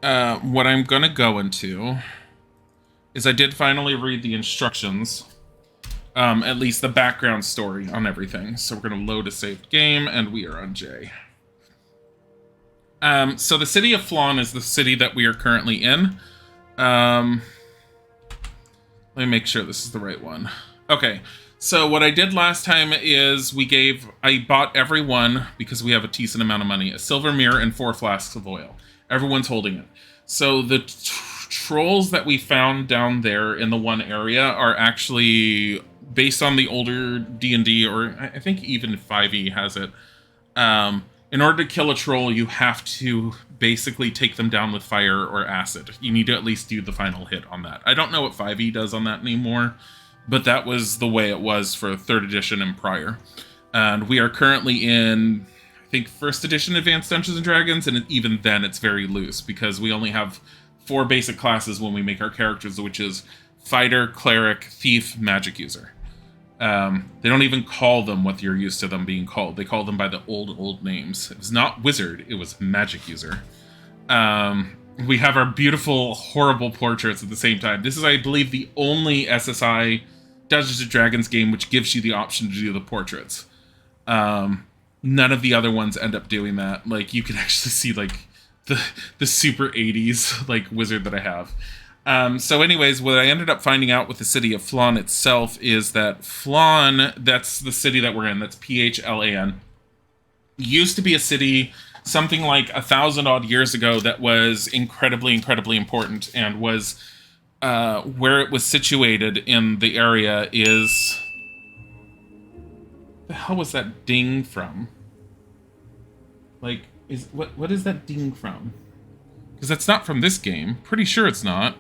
what I'm going to go into is I did finally read the instructions, at least the background story on everything. So we're going to load a saved game, and we are on J. So the city of Flan is the city that we are currently in. Let me make sure this is the right one. Okay, so what I did last time is I bought everyone, because we have a decent amount of money, a silver mirror and 4 flasks of oil. Everyone's holding it. So the trolls that we found down there in the one area are actually based on the older D&D, or I think even 5e has it. In order to kill a troll, you have to basically take them down with fire or acid. You need to at least do the final hit on that. I don't know what 5e does on that anymore, but that was the way it was for 3rd edition and prior. And we are currently in, I think, 1st edition Advanced Dungeons & Dragons, and even then it's very loose, because we only have 4 basic classes when we make our characters, which is Fighter, Cleric, Thief, Magic User. They don't even call them what you're used to them being called. They call them by the old names. It was not Wizard, it was Magic User. We have our beautiful, horrible portraits at the same time. This is, I believe, the only SSI Dungeons & Dragons game which gives you the option to do the portraits. None of the other ones end up doing that. Like, you can actually see, like, the super 80s, like, wizard that I have. So anyways, what I ended up finding out with the city of Flan itself is that Flan, that's the city that we're in, that's Phlan, used to be a city something like 1,000 odd years ago that was incredibly important, and was where it was situated in the area is... The hell was that ding from? Like, what is that ding from? Because that's not from this game. Pretty sure it's not.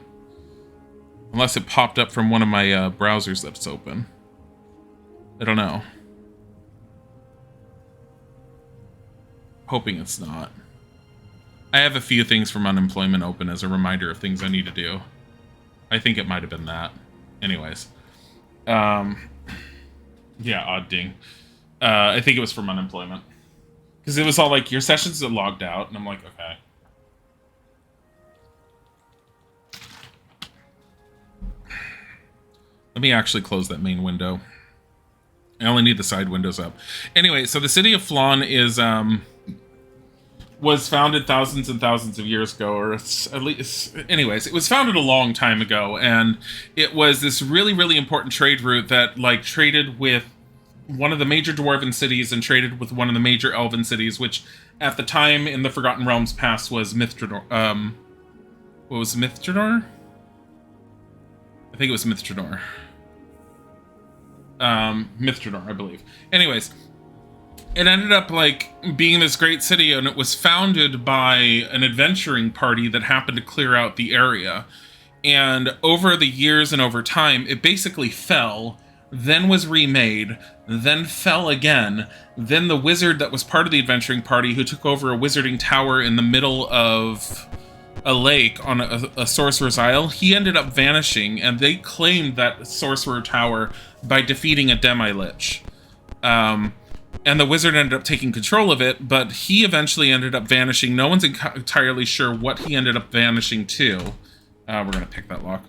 Unless it popped up from one of my browsers that's open. I don't know. Hoping it's not. I have a few things from unemployment open as a reminder of things I need to do. I think it might have been that. Anyways. Yeah, odd ding. I think it was from unemployment. Because it was all like, your sessions are logged out, and I'm like, okay. Let me actually close that main window. I only need the side windows up. Anyway, so the city of Flan is, was founded thousands and thousands of years ago, or at least, anyways, it was founded a long time ago, and it was this really important trade route that, like, traded with one of the major dwarven cities and traded with one of the major elven cities, which at the time in the Forgotten Realms past was Mithranor. What was Mithranor? I think it was Mithranor. Mithranor, I believe. Anyways, it ended up, like, being this great city, and it was founded by an adventuring party that happened to clear out the area. And over the years and over time, it basically fell, then was remade, then fell again. Then the wizard that was part of the adventuring party, who took over a wizarding tower in the middle of a lake on a sorcerer's isle, he ended up vanishing, and they claimed that sorcerer tower by defeating a demi-lich. And the wizard ended up taking control of it, but he eventually ended up vanishing. No one's entirely sure what he ended up vanishing to. We're going to pick that lock,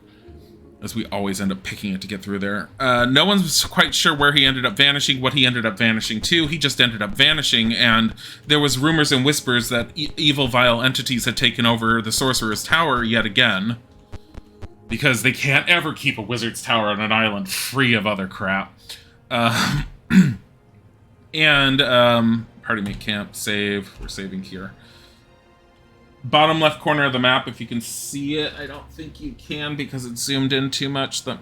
as we always end up picking it to get through there. No one's quite sure where he ended up vanishing, what he ended up vanishing to. He just ended up vanishing, and there was rumors and whispers that evil, vile entities had taken over the Sorcerer's Tower yet again. Because they can't ever keep a wizard's tower on an island free of other crap. Pardon me, can't save. We're saving here. Bottom left corner of the map, if you can see it. I don't think you can because it's zoomed in too much. I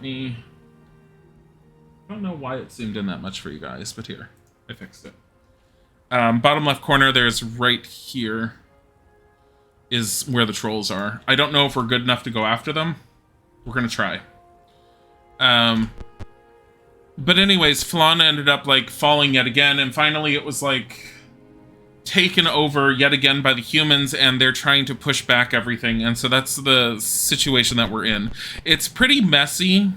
don't know why it zoomed in that much for you guys, but here, I fixed it. Bottom left corner, there's right here is where the trolls are. I don't know if we're good enough to go after them. We're gonna try. But anyways, Flan ended up, like, falling yet again, and finally it was, like, taken over yet again by the humans, and they're trying to push back everything, and so that's the situation that we're in. It's pretty messy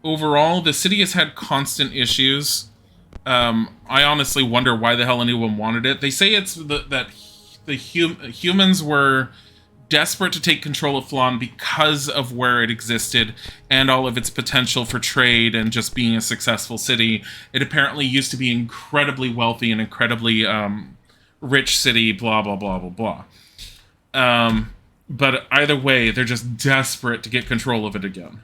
overall. The city has had constant issues. I honestly wonder why the hell anyone wanted it. They say it's that the humans were desperate to take control of Flan because of where it existed and all of its potential for trade and just being a successful city. It apparently used to be incredibly wealthy and incredibly rich city, blah, blah, blah, blah, blah. But either way, they're just desperate to get control of it again.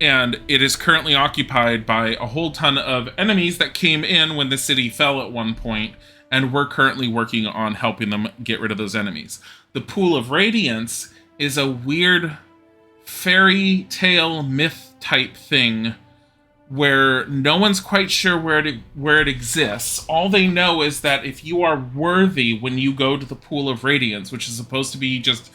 And it is currently occupied by a whole ton of enemies that came in when the city fell at one point, and we're currently working on helping them get rid of those enemies. The Pool of Radiance is a weird fairy tale myth type thing where no one's quite sure where it exists. All they know is that if you are worthy when you go to the Pool of Radiance, which is supposed to be just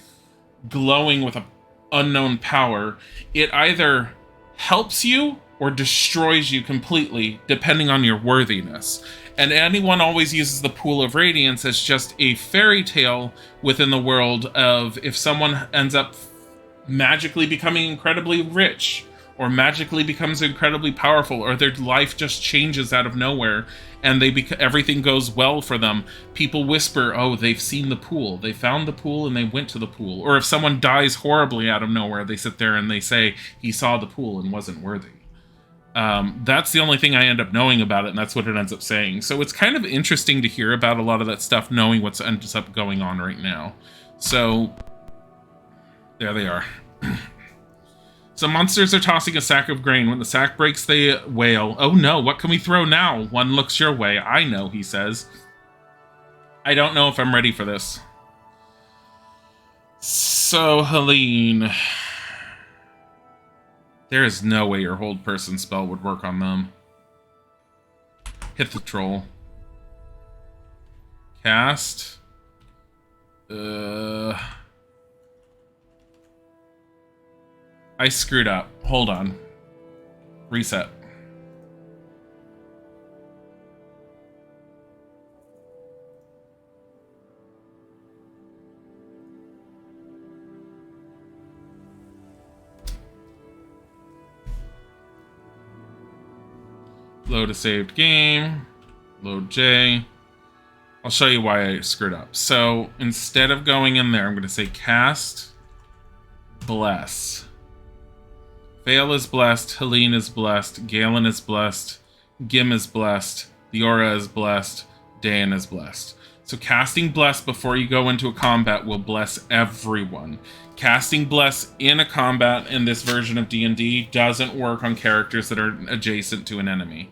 glowing with an unknown power, it either helps you or destroys you completely, depending on your worthiness. And anyone always uses the Pool of Radiance as just a fairy tale within the world of if someone ends up magically becoming incredibly rich, or magically becomes incredibly powerful, or their life just changes out of nowhere, and everything goes well for them. People whisper, oh, they've seen the pool. They found the pool and they went to the pool. Or if someone dies horribly out of nowhere, they sit there and they say, he saw the pool and wasn't worthy. That's the only thing I end up knowing about it, and that's what it ends up saying. So it's kind of interesting to hear about a lot of that stuff, knowing what ends up going on right now. So, there they are. Some monsters are tossing a sack of grain. When the sack breaks, they wail. Oh no, what can we throw now? One looks your way. I know, he says. I don't know if I'm ready for this. So, Helene. There is no way your hold person spell would work on them. Hit the troll. Cast. I screwed up. Hold on. Reset. Load a saved game. Load J. I'll show you why I screwed up. So instead of going in there, I'm going to say cast bless. Vale is blessed, Helene is blessed, Galen is blessed, Gim is blessed, Leora is blessed, Dan is blessed. So casting bless before you go into a combat will bless everyone. Casting bless in a combat in this version of D&D doesn't work on characters that are adjacent to an enemy.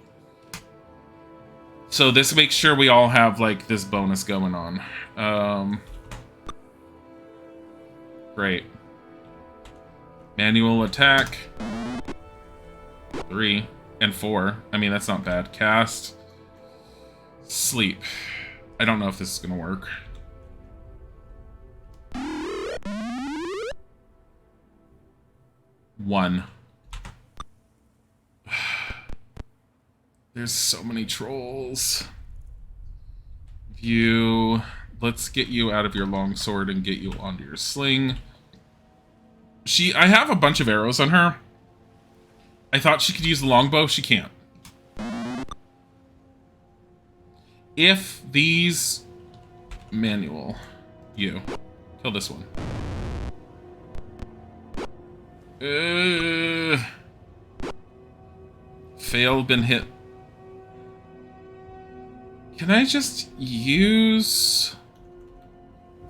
So this makes sure we all have like this bonus going on. Great. Manual attack. 3 and 4. I mean, that's not bad. Cast. Sleep. I don't know if this is going to work. One. There's so many trolls. View. Let's get you out of your longsword and get you onto your sling. I have a bunch of arrows on her. I thought she could use the longbow. She can't. If these... Manual. You. Kill this one. Fail, been hit. Can I just use...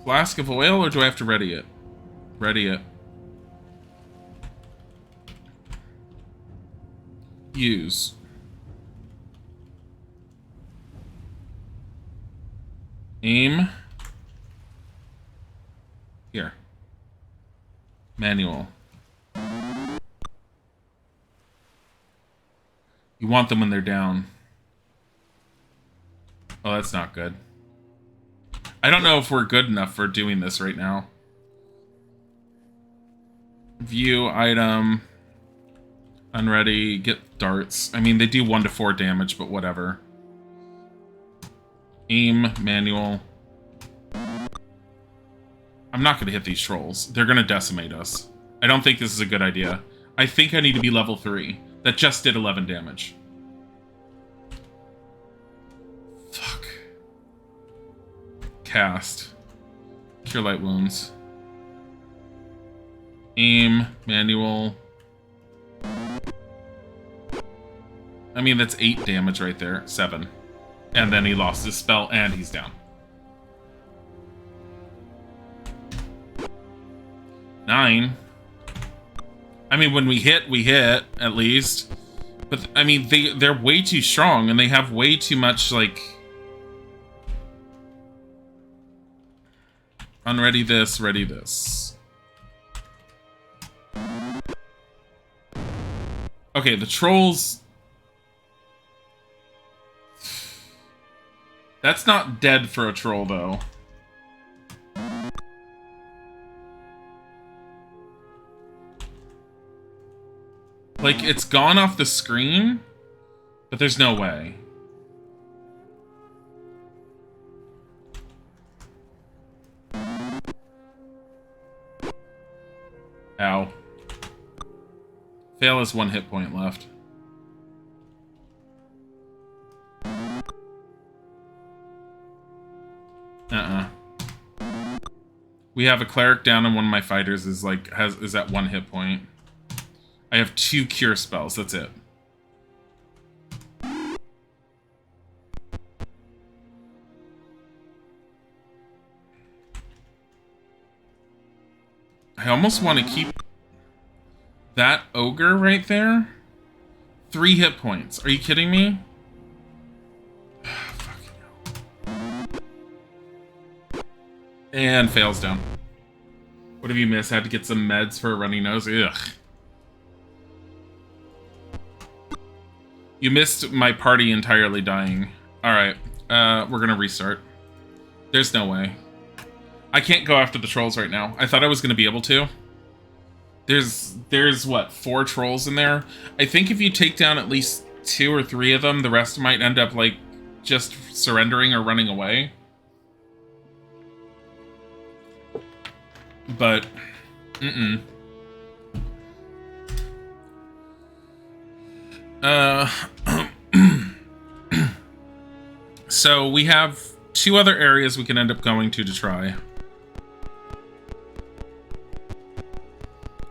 Flask of oil, or do I have to ready it? Ready it. Use. Aim. Here. Manual. You want them when they're down. Oh, that's not good. I don't know if we're good enough for doing this right now. View item. Unready. Get darts. I mean, they do 1 to 4 damage, but whatever. Aim. Manual. I'm not going to hit these trolls. They're going to decimate us. I don't think this is a good idea. I think I need to be level 3. That just did 11 damage. Fuck. Cast. Cure light wounds. Aim, manual. I mean, that's 8 damage right there. 7. And then he lost his spell and he's down. 9. I mean, when we hit, at least. But, I mean, they're way too strong, and they have way too much, like... Unready this, ready this. Okay, the trolls... That's not dead for a troll, though. Like, it's gone off the screen, but there's no way. Ow. Fail has 1 hit point left. We have a cleric down and one of my fighters is like is at 1 hit point. I have 2 cure spells, that's it. I almost want to keep that ogre right there. 3 hit points. Are you kidding me? Fucking hell. And fails down. What have you missed? Had to get some meds for a runny nose? Ugh. You missed my party entirely dying. Alright, we're gonna restart. There's no way. I can't go after the trolls right now. I thought I was gonna be able to. There's what, 4 trolls in there? I think if you take down at least 2 or 3 of them, the rest might end up, like, just surrendering or running away. But, so we have 2 other areas we can end up going to try.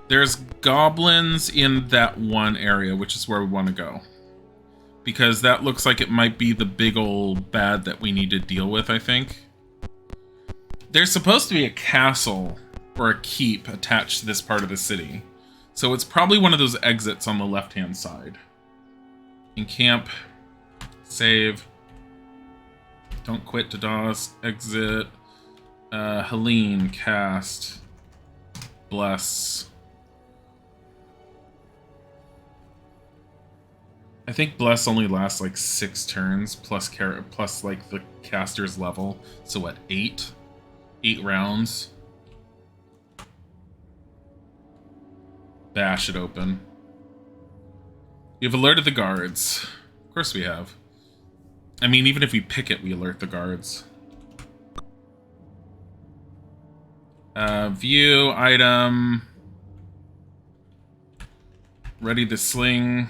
There's goblins in that one area, which is where we want to go. Because that looks like it might be the big old bad that we need to deal with, I think. There's supposed to be a castle or a keep attached to this part of the city. So it's probably one of those exits on the left-hand side. Encamp. Save. Don't quit to DOS. Exit. Helene. Cast. Bless. I think Bless only lasts like 6 turns plus like the caster's level. So what, 8? 8 rounds. Bash it open. You've alerted the guards. Of course we have. I mean, even if we pick it, we alert the guards. View, item. Ready the sling.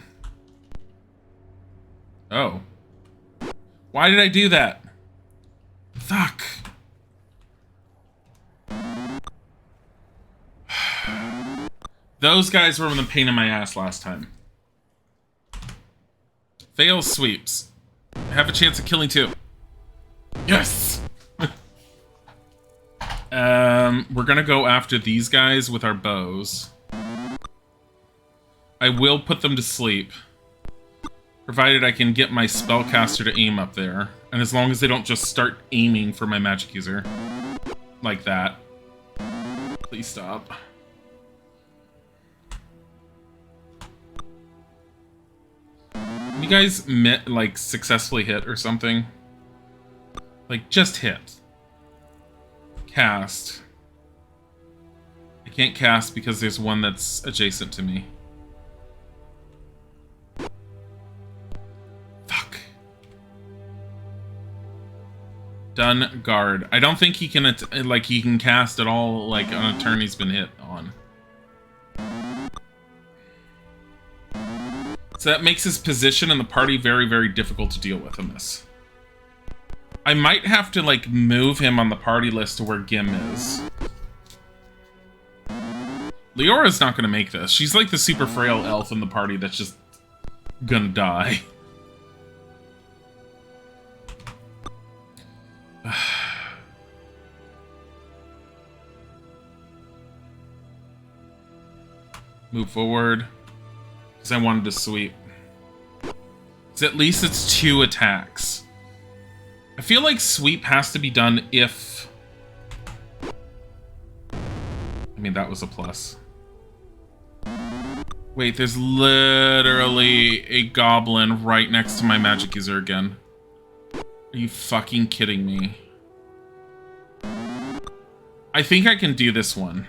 Oh. Why did I do that? Fuck. Those guys were the pain in my ass last time. Fail sweeps. Have a chance of killing 2. Yes! We're gonna go after these guys with our bows. I will put them to sleep. Provided I can get my spellcaster to aim up there. And as long as they don't just start aiming for my magic user. Like that. Please stop. You guys like successfully hit or something? Like just hit. Cast. I can't cast because there's one that's adjacent to me. Fuck. Done guard. I don't think he can like he can cast at all like on a turn he's been hit on. So that makes his position in the party very, very difficult to deal with in this. I might have to, like, move him on the party list to where Gim is. Leora's not gonna make this. She's like the super frail elf in the party that's just gonna die. Move forward. Because I wanted to sweep. So at least it's 2 attacks. I feel like sweep has to be done if... I mean, that was a plus. Wait, there's literally a goblin right next to my magic user again. Are you fucking kidding me? I think I can do this one.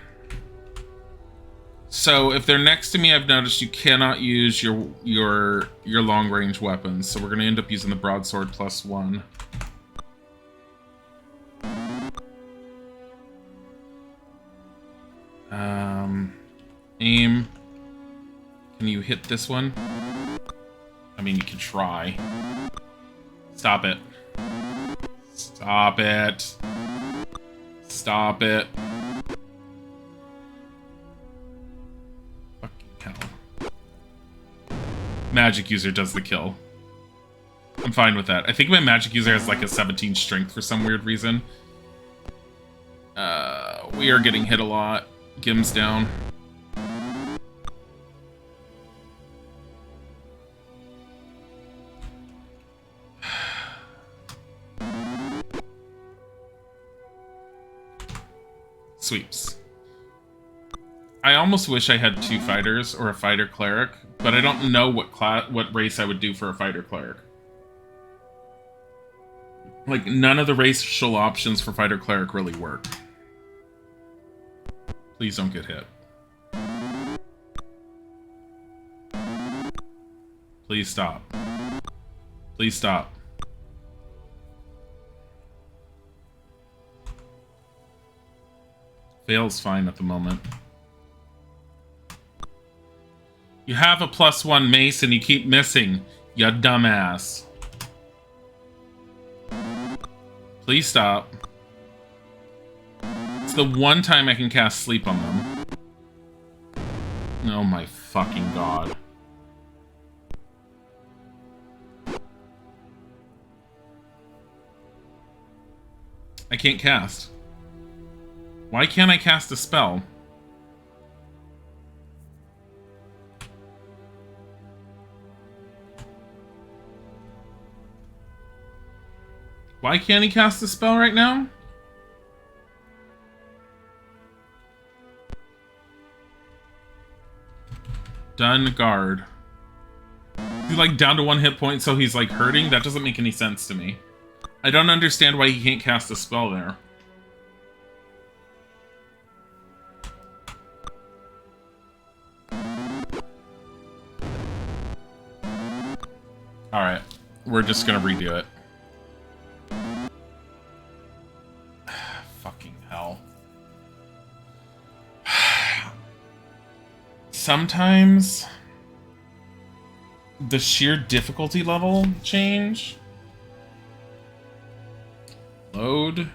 So if they're next to me, I've noticed you cannot use your long range weapons. So we're gonna end up using the broadsword +1. Aim. Can you hit this one? I mean, you can try. Stop it. Stop it. Stop it. Fucking hell. Magic user does the kill. I'm fine with that. I think my magic user has like a 17 strength for some weird reason. We are getting hit a lot. Gim's down. Sweeps. I almost wish I had 2 fighters or a fighter cleric, but I don't know what race I would do for a fighter cleric. Like, none of the racial options for fighter cleric really work. Please don't get hit. Please stop. Please stop. Fail's fine at the moment. You have a +1 mace and you keep missing, you dumbass. Please stop. It's the one time I can cast sleep on them. Oh my fucking god. I can't cast. Why can't I cast a spell? Why can't he cast a spell right now? Done guard. He's like down to 1 hit point, so he's like hurting? That doesn't make any sense to me. I don't understand why he can't cast a spell there. Alright, we're just gonna redo it. Fucking hell. Sometimes the sheer difficulty level change. Load.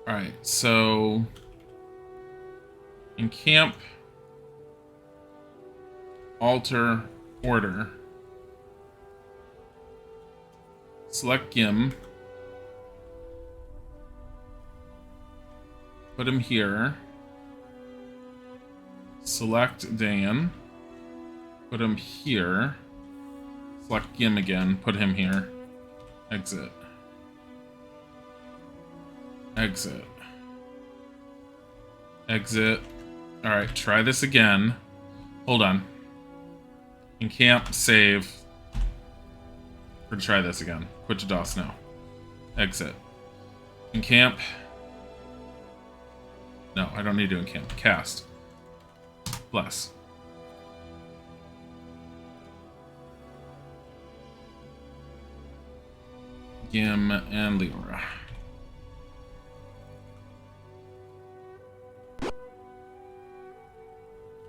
Alright, so encamp, alter, order. Select Gim. Put him here. Select Dan. Put him here. Select Gim again. Put him here. Exit. Exit. Exit. Alright, try this again. Hold on. Encamp, save. We're gonna try this again. Quit to DOS now. Exit. Encamp. No, I don't need to encamp. Cast. Bless. Gim and Leora.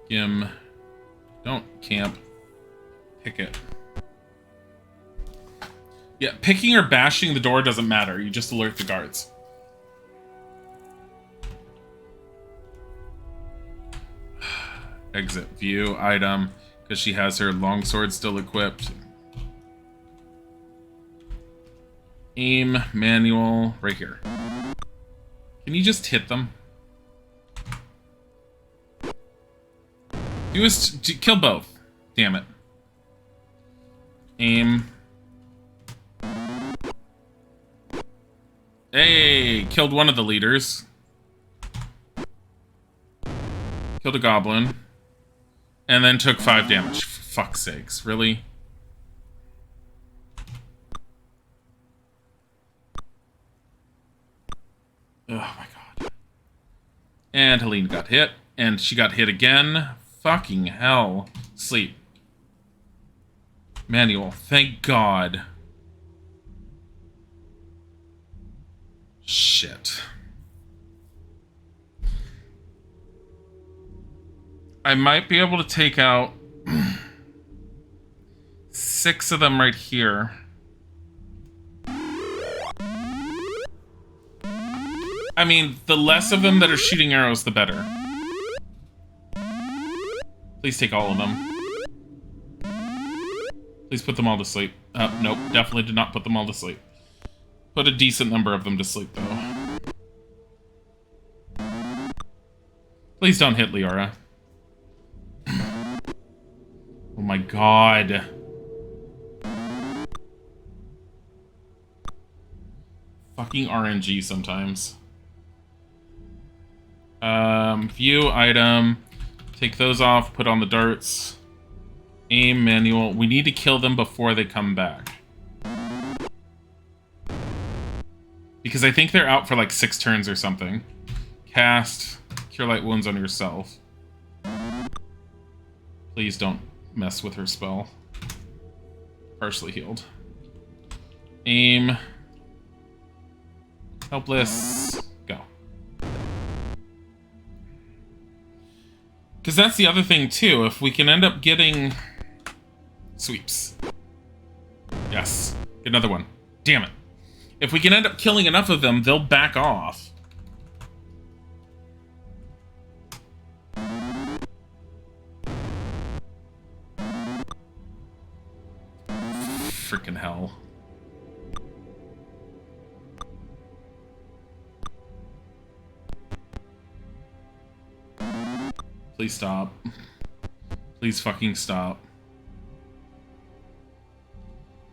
Gim. Don't camp. Pick it. Yeah, picking or bashing the door doesn't matter. You just alert the guards. Exit view item, because she has her longsword still equipped. Aim manual right here. Can you just hit them? Kill both. Damn it. Aim. Hey, killed one of the leaders. Killed a goblin. And then took 5 damage. For fuck's sakes, really? Oh my god. And Helene got hit. And she got hit again. Fucking hell. Sleep. Manual. Thank God. Shit. I might be able to take out 6 of them right here. I mean, the less of them that are shooting arrows, the better. Please take all of them. Please put them all to sleep. Nope, definitely did not put them all to sleep. Put a decent number of them to sleep, though. Please don't hit Leora. Oh my god. Fucking RNG sometimes. View item. Take those off, put on the darts. Aim manual. We need to kill them before they come back. Because I think they're out for like 6 turns or something. Cast. Cure light wounds on yourself. Please don't mess with her spell. Partially healed. Aim. Helpless. Go. Because that's the other thing, too. If we can end up getting... Sweeps. Yes. Get another one. Damn it. If we can end up killing enough of them, they'll back off. Freaking hell. Please stop. Please fucking stop.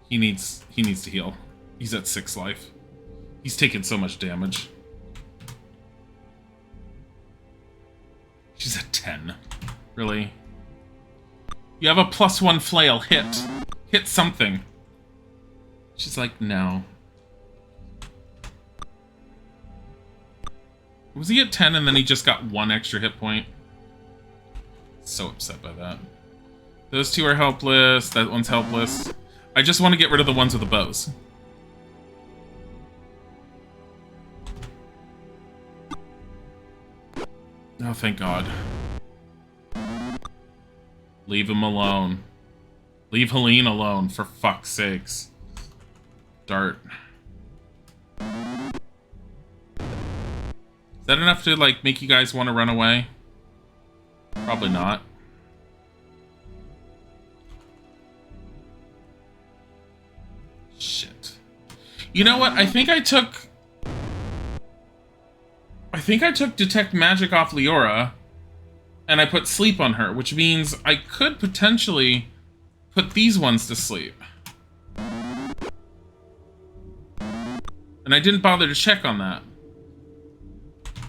He needs to heal. He's at 6 life. He's taken so much damage. She's at 10. Really? You have a +1 flail. Hit. Hit something. She's like, no. Was he at 10 and then he just got 1 extra hit point? So upset by that. Those 2 are helpless. That one's helpless. I just want to get rid of the ones with the bows. Oh, thank God. Leave him alone. Leave Helene alone, for fuck's sakes. Dart. Is that enough to, like, make you guys want to run away? Probably not. Shit. You know what? I think I took Detect Magic off Leora, and I put Sleep on her, which means I could potentially put these ones to sleep. And I didn't bother to check on that.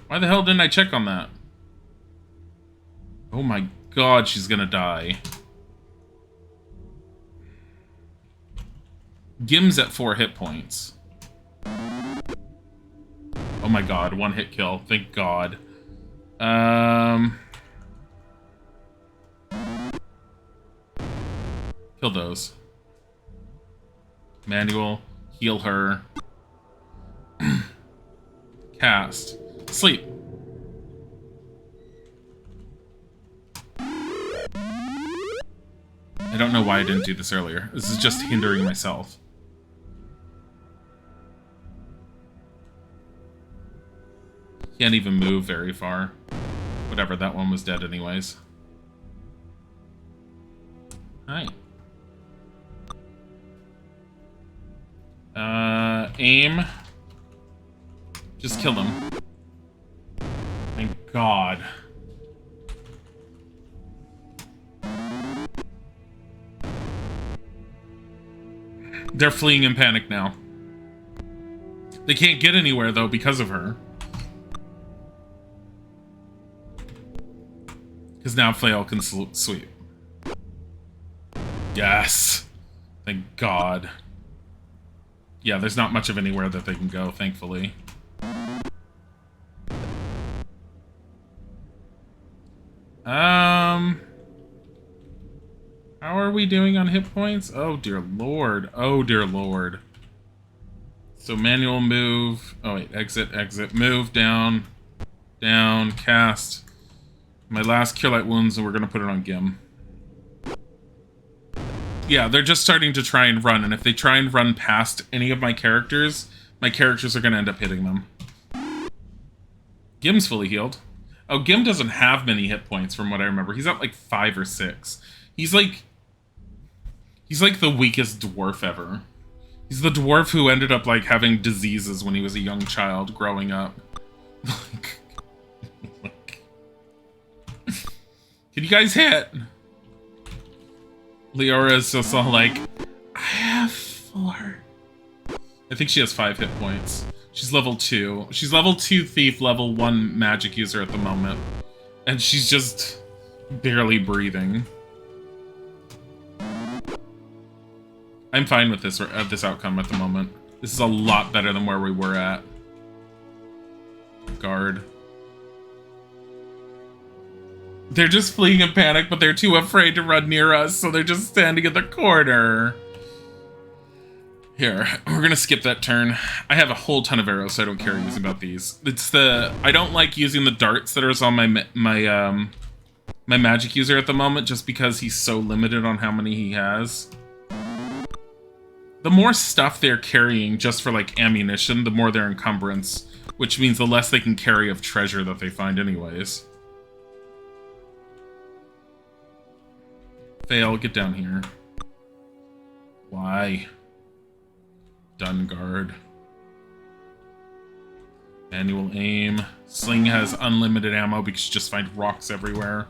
Why the hell didn't I check on that? Oh my god, she's gonna die. Gim's at 4 hit points. Oh my god, 1 hit kill. Thank God. Kill those. Manual. Heal her. Cast. Sleep. don't know why I didn't do this earlier. This is just hindering myself. Can't even move very far. Whatever, that one was dead anyways. Hi. Aim. Just kill him. Thank God. They're fleeing in panic now. They can't get anywhere, though, because of her. Because now Flail can sweep. Yes! Thank God. Yeah, there's not much of anywhere that they can go, thankfully. How are we doing on hit points? Oh, dear Lord. Oh, dear Lord. So manual move. Oh, wait. Exit, exit. Move, down. Down, cast. My last Cure Light Wounds, and we're going to put it on Gim. Yeah, they're just starting to try and run, and if they try and run past any of my characters are going to end up hitting them. Gim's fully healed. Oh, Gim doesn't have many hit points from what I remember. He's at like 5 or 6. He's like the weakest dwarf ever. He's the dwarf who ended up like having diseases when he was a young child growing up. Can you guys hit? Leora is just all like, I have 4. I think she has 5 hit points. She's level 2. She's level 2 thief, level 1 magic user at the moment. And she's just barely breathing. I'm fine with this outcome at the moment. This is a lot better than where we were at. Guard. They're just fleeing in panic, but they're too afraid to run near us, so they're just standing in the corner. Here, we're gonna skip that turn. I have a whole ton of arrows, so I don't care using about these. I don't like using the darts that are on my magic user at the moment, just because he's so limited on how many he has. The more stuff they're carrying just for like ammunition, the more their encumbrance, which means the less they can carry of treasure that they find anyways. Fail, get down here. Why? Done guard. Manual aim. Sling has unlimited ammo because you just find rocks everywhere.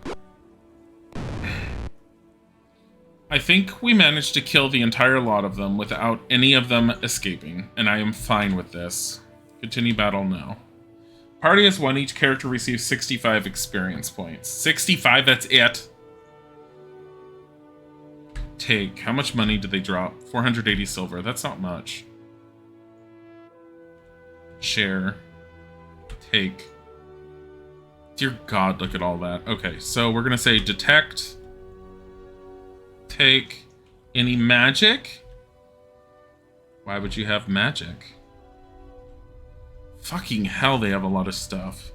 I think we managed to kill the entire lot of them without any of them escaping, and I am fine with this. Continue battle now. Party has won. Each character receives 65 experience points. 65, that's it. Take. How much money did they drop? 480 silver. That's not much. Share. Take. Dear God, look at all that. Okay, so we're gonna say detect. Take. Any magic? Why would you have magic? Fucking hell, they have a lot of stuff.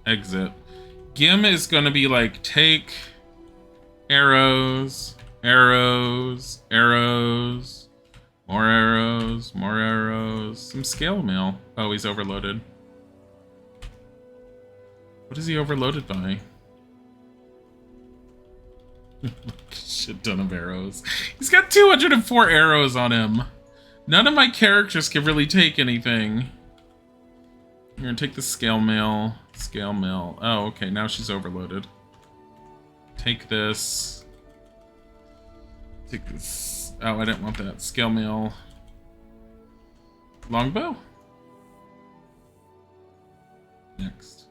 Exit. Gim is gonna be like, take arrows, arrows, arrows, more arrows, more arrows, some scale mail. Oh, he's overloaded. What is he overloaded by? Shit ton of arrows. He's got 204 arrows on him. None of my characters can really take anything. You're gonna take the scale mail. Scale mail. Oh, okay, now she's overloaded. Take this. Take this. Oh, I didn't want that. Scale mail. Longbow? Next.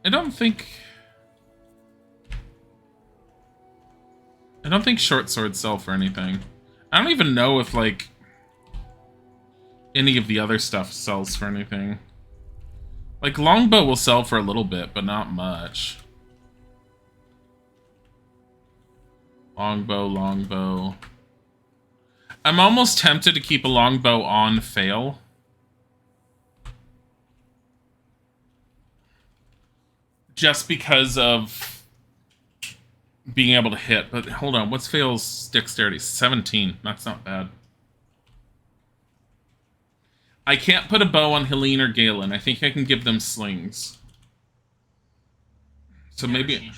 I don't think short swords sell for anything. I don't even know if, like, any of the other stuff sells for anything. Like, longbow will sell for a little bit, but not much. Longbow, longbow. I'm almost tempted to keep a longbow on fail. just because of being able to hit. But hold on, what's Fail's dexterity? 17. That's not bad. I can't put a bow on Helene or Galen. I think I can give them slings. So maybe...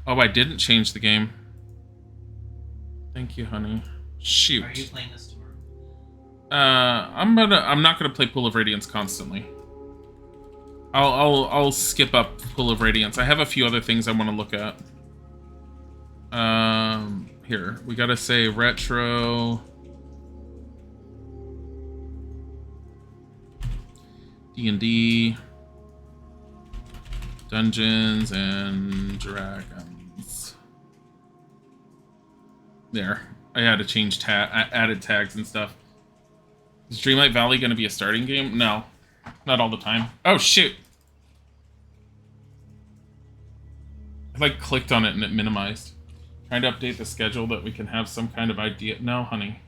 Oh, I didn't change the game. Thank you, honey. Shoot. Are you playing this tomorrow? I'm not gonna play Pool of Radiance constantly. I'll skip up Pool of Radiance. I have a few other things I want to look at. Here we gotta say retro. D&D, Dungeons and Dragons. There, I had to change added tags and stuff. Is Dreamlight Valley going to be a starting game? No, not all the time. Oh shoot! I like clicked on it and it minimized. Trying to update the schedule that we can have some kind of idea. No, honey.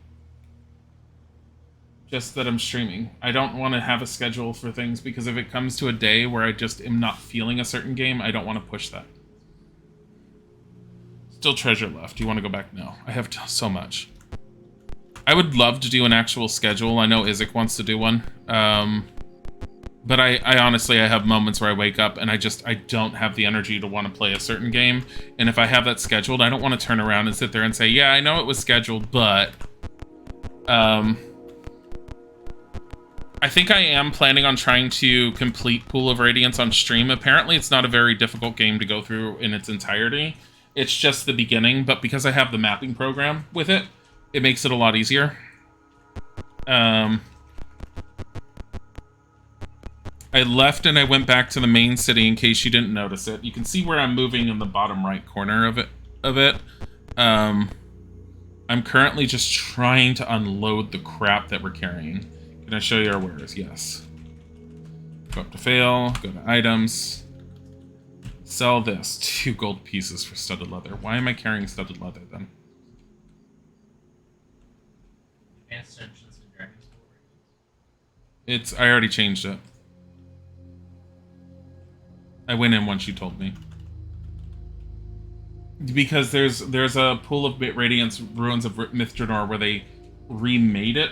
Just that I'm streaming. I don't want to have a schedule for things because if it comes to a day where I just am not feeling a certain game, I don't want to push that. Still treasure left. Do you want to go back? No. I have so much. I would love to do an actual schedule. I know Isaac wants to do one. But I honestly, I have moments where I wake up and I don't have the energy to want to play a certain game. And if I have that scheduled, I don't want to turn around and sit there and say, yeah, I know it was scheduled, but... I think I am planning on trying to complete Pool of Radiance on stream. Apparently, it's not a very difficult game to go through in its entirety. It's just the beginning, but because I have the mapping program with it, it makes it a lot easier. I left and I went back to the main city in case you didn't notice it. You can see where I'm moving in the bottom right corner of it. I'm currently just trying to unload the crap that we're carrying. Can I show you our wares? Yes. Go up to fail, go to items. Sell this. 2 gold pieces for studded leather. Why am I carrying studded leather then? Advanced Dungeons and Dragons. I already changed it. I went in once you told me. Because there's a Pool of Radiance Ruins of Mythdraenor where they remade it.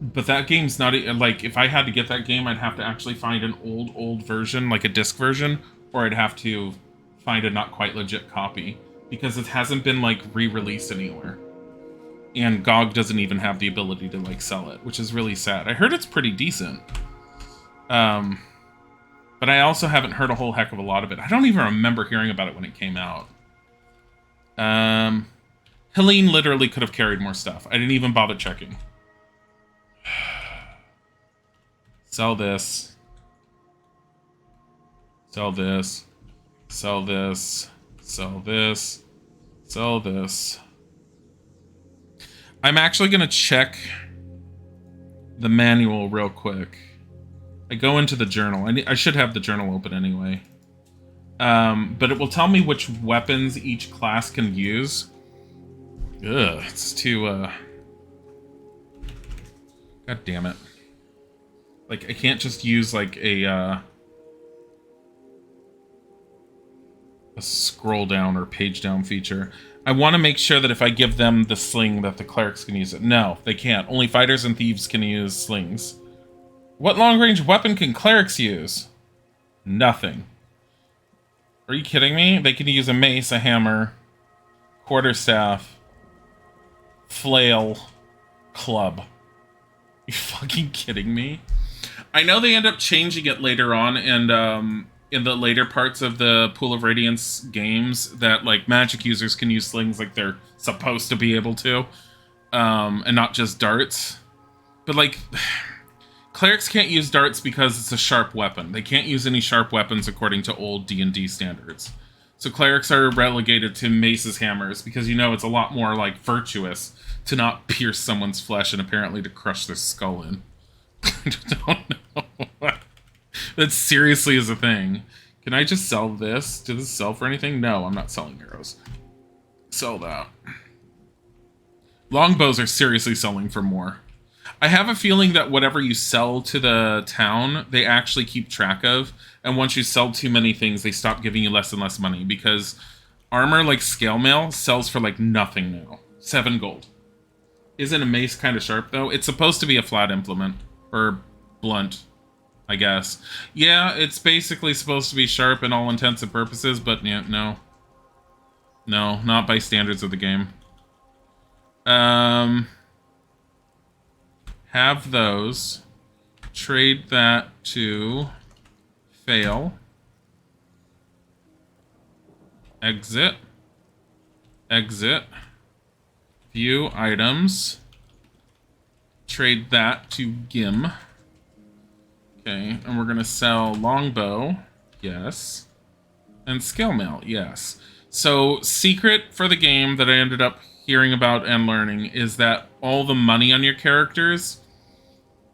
But that game's not, like, if I had to get that game, I'd have to actually find an old version, like a disc version, or I'd have to find a not quite legit copy, because it hasn't been, like, re-released anywhere. And GOG doesn't even have the ability to, like, sell it, which is really sad. I heard it's pretty decent. But I also haven't heard a whole heck of a lot of it. I don't even remember hearing about it when it came out. Helene literally could have carried more stuff. I didn't even bother checking. Sell this. Sell this. Sell this. Sell this. Sell this. I'm actually going to check the manual real quick. I go into the journal. I should have the journal open anyway. But it will tell me which weapons each class can use. Ugh, it's too, God damn it. Like, I can't just use, like, a scroll down or page down feature. I want to make sure that if I give them the sling that the clerics can use it. No, they can't. Only fighters and thieves can use slings. What long-range weapon can clerics use? Nothing. Are you kidding me? They can use a mace, a hammer, quarterstaff, flail, club. Are you fucking kidding me? I know they end up changing it later on, and in the later parts of the Pool of Radiance games, that like magic users can use slings like they're supposed to be able to, and not just darts. But like, clerics can't use darts because it's a sharp weapon. They can't use any sharp weapons according to old D&D standards. So clerics are relegated to maces, hammers, because you know it's a lot more like virtuous to not pierce someone's flesh and apparently to crush their skull in. I don't know. That seriously is a thing. Can I just sell this? Does this sell for anything? No, I'm not selling arrows. Sell that. Longbows are seriously selling for more. I have a feeling that whatever you sell to the town, they actually keep track of. And once you sell too many things, they stop giving you less and less money. Because armor like scale mail sells for like nothing now. 7 gold. Isn't a mace kind of sharp, though? It's supposed to be a flat implement. Or blunt, I guess. Yeah, it's basically supposed to be sharp in all intents and purposes, but yeah, no. No, not by standards of the game. Have those. Trade that to fail. Exit. Exit. View items. Trade that to Gim. Okay, and we're gonna sell longbow. Yes. And scale mail. Yes. So, secret for the game that I ended up hearing about and learning is that all the money on your characters,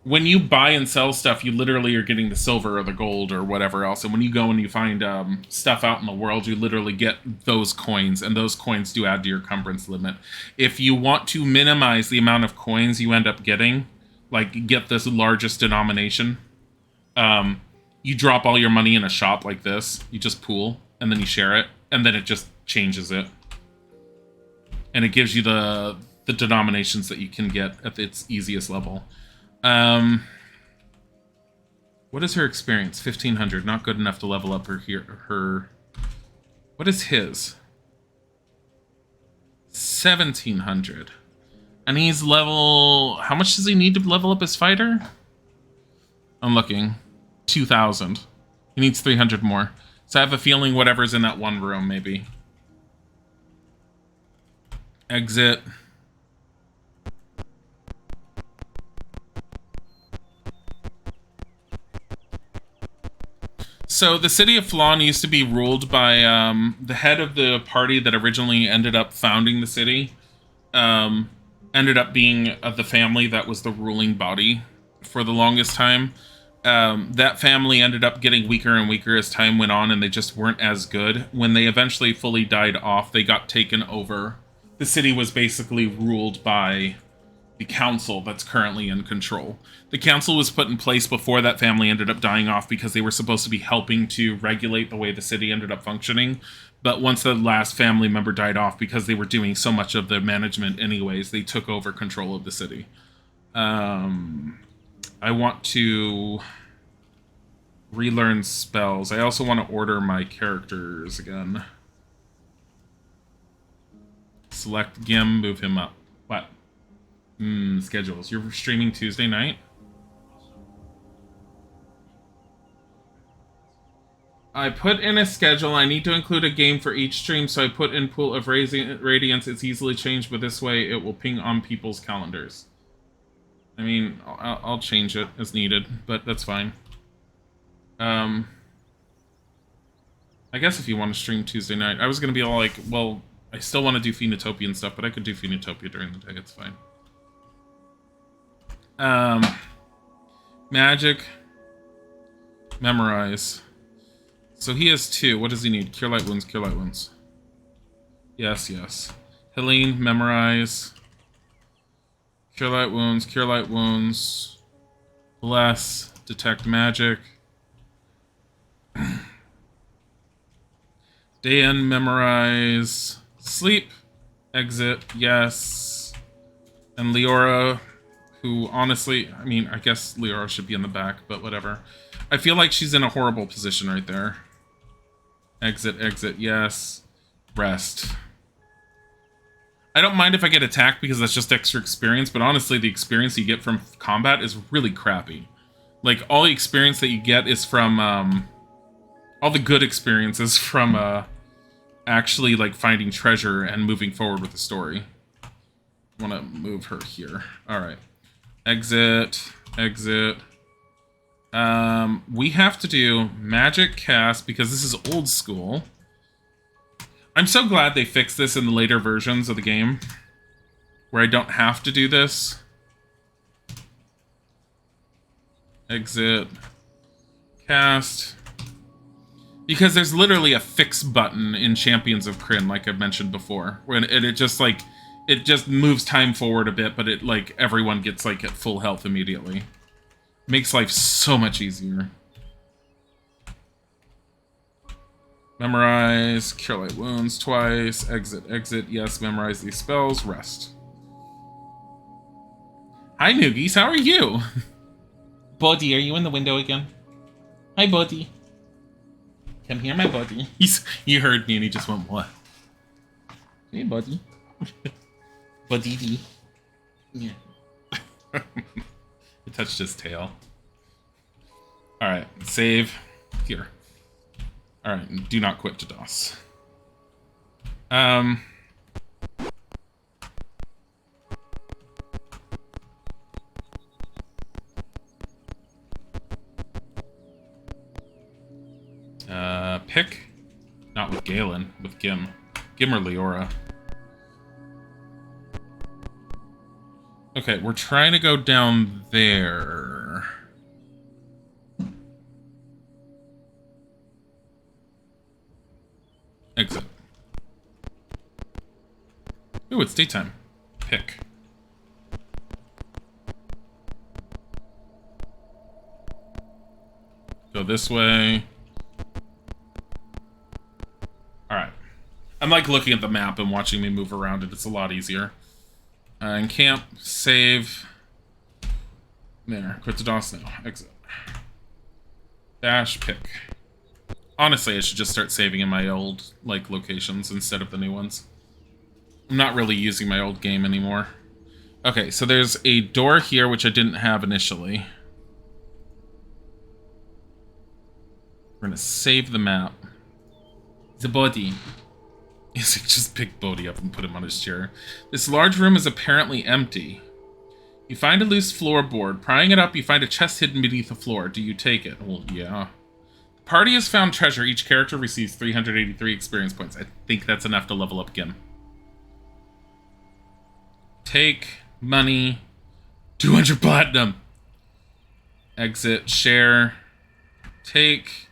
when you buy and sell stuff, you literally are getting the silver or the gold or whatever else. And when you go and you find stuff out in the world, you literally get those coins, and those coins do add to your encumbrance limit. If you want to minimize the amount of coins you end up getting, like get this largest denomination, you drop all your money in a shop like this. You just pool, and then you share it, and then it just changes it. And it gives you the denominations that you can get at its easiest level. What is her experience? 1500. Not good enough to level up her. What is his? 1700. And he's level... How much does he need to level up his fighter? I'm looking. 2000. He needs 300 more. So I have a feeling whatever's in that one room, maybe. Exit. So the city of Flan used to be ruled by the head of the party that originally ended up founding the city. Ended up being the family that was the ruling body for the longest time. That family ended up getting weaker and weaker as time went on, and they just weren't as good. When they eventually fully died off, they got taken over. The city was basically ruled by the council that's currently in control. The council was put in place before that family ended up dying off because they were supposed to be helping to regulate the way the city ended up functioning. But once the last family member died off, because they were doing so much of the management anyways, they took over control of the city. I want to relearn spells. I also want to order my characters again. Select Gim, move him up. What? Schedules. You're streaming Tuesday night? I put in a schedule. I need to include a game for each stream, so I put in Pool of Radiance. It's easily changed, but this way it will ping on people's calendars. I mean, I'll change it as needed, but that's fine. I guess if you want to stream Tuesday night. I was going to be all like, well, I still want to do Phoenotopia and stuff, but I could do Phoenotopia during the day. It's fine. Magic. Memorize. So he has 2. What does he need? Cure Light Wounds, Cure Light Wounds. Yes, yes. Helene, memorize. Cure Light Wounds, Cure Light Wounds. Bless, Detect Magic. Dan, memorize. Sleep. Exit, yes. And Leora, who honestly, I mean, I guess Leora should be in the back, but whatever. I feel like she's in a horrible position right there. Exit, exit, yes. Rest. I don't mind if I get attacked because that's just extra experience, but honestly, the experience you get from combat is really crappy. Like, all the experience that you get is from, all the good experiences from, actually, like, finding treasure and moving forward with the story. I want to move her here. Alright. Exit, exit. We have to do magic cast because this is old school. I'm so glad they fixed this in the later versions of the game, where I don't have to do this. Exit. Cast. Because there's literally a fix button in Champions of Krynn, like I've mentioned before, where it just, like, It just moves time forward a bit, but it, like, everyone gets, like, at full health immediately. Makes life so much easier. Memorize, cure light wounds twice, exit, yes, memorize these spells, rest. Hi, Noogies, how are you? Buddy, are you in the window again? Hi, Buddy. Come here, my buddy. He heard me and he just went, what? Hey, Buddy. Buddy. Yeah. He touched his tail. Alright, save. Here. Alright, do not quit to DOS. Pick? Not with Galen, with Gim. Gim or Leora. Okay, we're trying to go down there. Exit. Ooh, it's daytime. Pick. Go this way. Alright. I'm like looking at the map and watching me move around it. It's a lot easier. And camp, save. There. Quit to DOS now. Exit. Dash, pick. Honestly, I should just start saving in my old, like, locations instead of the new ones. I'm not really using my old game anymore. Okay, so there's a door here, which I didn't have initially. We're gonna save the map. The body. Just pick Bodhi up and put him on his chair. This large room is apparently empty. You find a loose floorboard. Prying it up, you find a chest hidden beneath the floor. Do you take it? Well, yeah. The party has found treasure. Each character receives 383 experience points. I think that's enough to level up Gim. Take money. 200 platinum. Exit. Share. Take.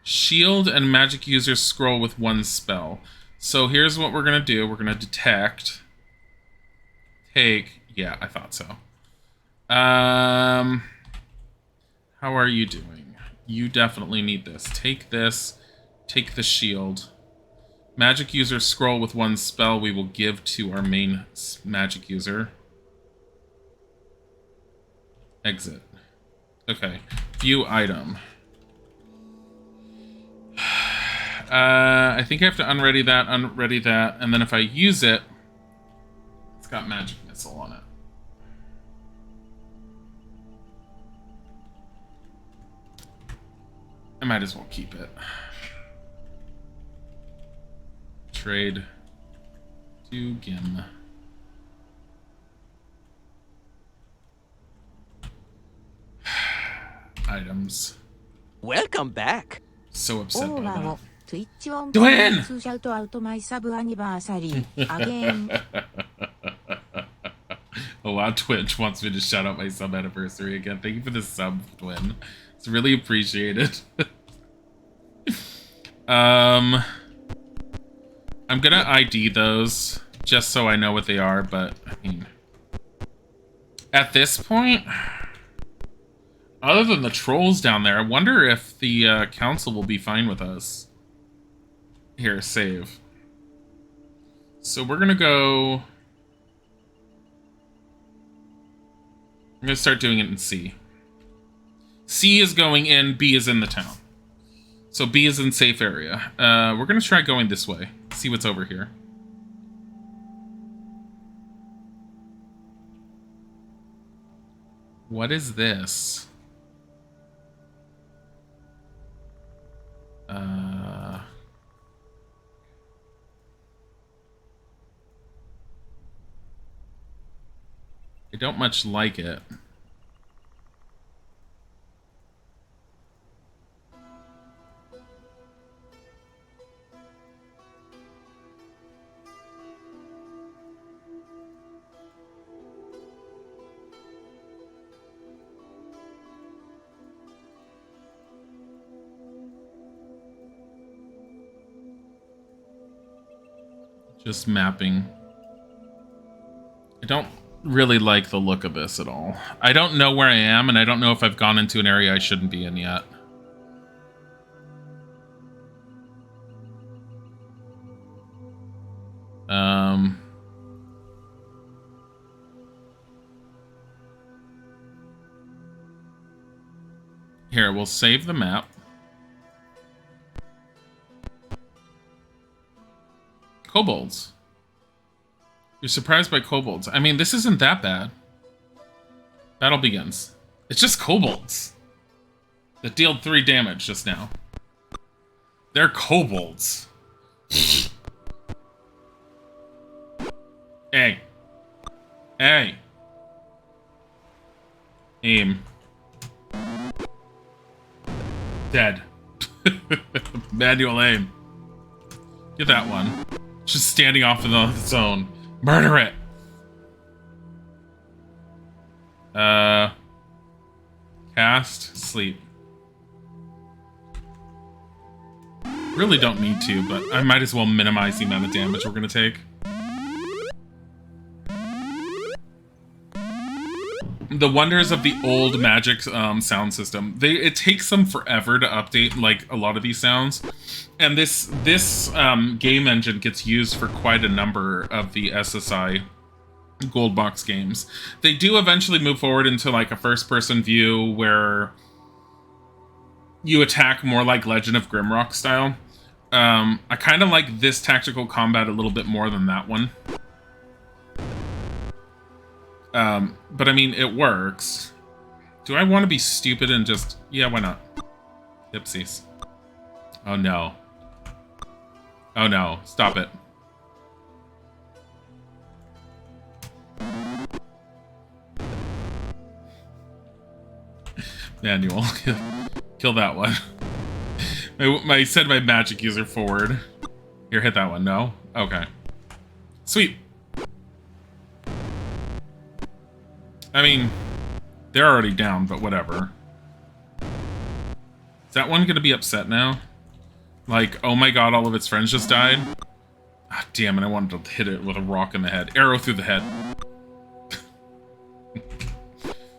Shield and magic user scroll with one spell. So here's what we're going to do. We're going to detect. Take. Yeah, I thought so. How are you doing? You definitely need this. Take this. Take the shield. Magic user scroll with one spell we will give to our main magic user. Exit. Okay. View item. I think I have to unready that, and then if I use it, it's got magic missile on it. I might as well keep it. Trade to Gim. Items. Welcome back. So upset by that. Twitch on Twin! to shout out my sub anniversary again. Oh wow, Twitch wants me to shout out my sub anniversary again. Thank you for the sub, Twin. It's really appreciated. I'm gonna ID those just so I know what they are, but I mean, at this point, other than the trolls down there, I wonder if the council will be fine with us. Here, save. So we're gonna go. I'm gonna start doing it in C. C is going in, B is in the town. So B is in safe area. We're gonna try going this way. See what's over here. What is this? I don't much like it. Just mapping. I don't really like the look of this at all. I don't know where I am, and I don't know if I've gone into an area I shouldn't be in yet. Here, we'll save the map. Kobolds. You're surprised by kobolds. I mean, this isn't that bad. Battle begins. It's just kobolds that dealt 3 damage just now. They're kobolds. Hey. Hey. Aim. Dead. Manual aim. Get that one. Just standing off on its own. Murder it. Cast, sleep. Really don't need to, but I might as well minimize the amount of damage we're gonna take. The wonders of the old Magic sound system. It takes them forever to update, like, a lot of these sounds. And this game engine gets used for quite a number of the SSI Gold Box games. They do eventually move forward into, like, a first-person view where you attack more like Legend of Grimrock style. I kind of like this tactical combat a little bit more than that one. But I mean, it works. Do I want to be stupid and just... Yeah, why not? Ipsies. Oh no. Oh no, stop it. Manual. Kill that one. I sent my magic user forward. Here, hit that one. No? Okay. Sweet. I mean, they're already down, but whatever. Is that one gonna be upset now? Like, oh my god, all of its friends just died? Ah, damn it, I wanted to hit it with a rock in the head. Arrow through the head.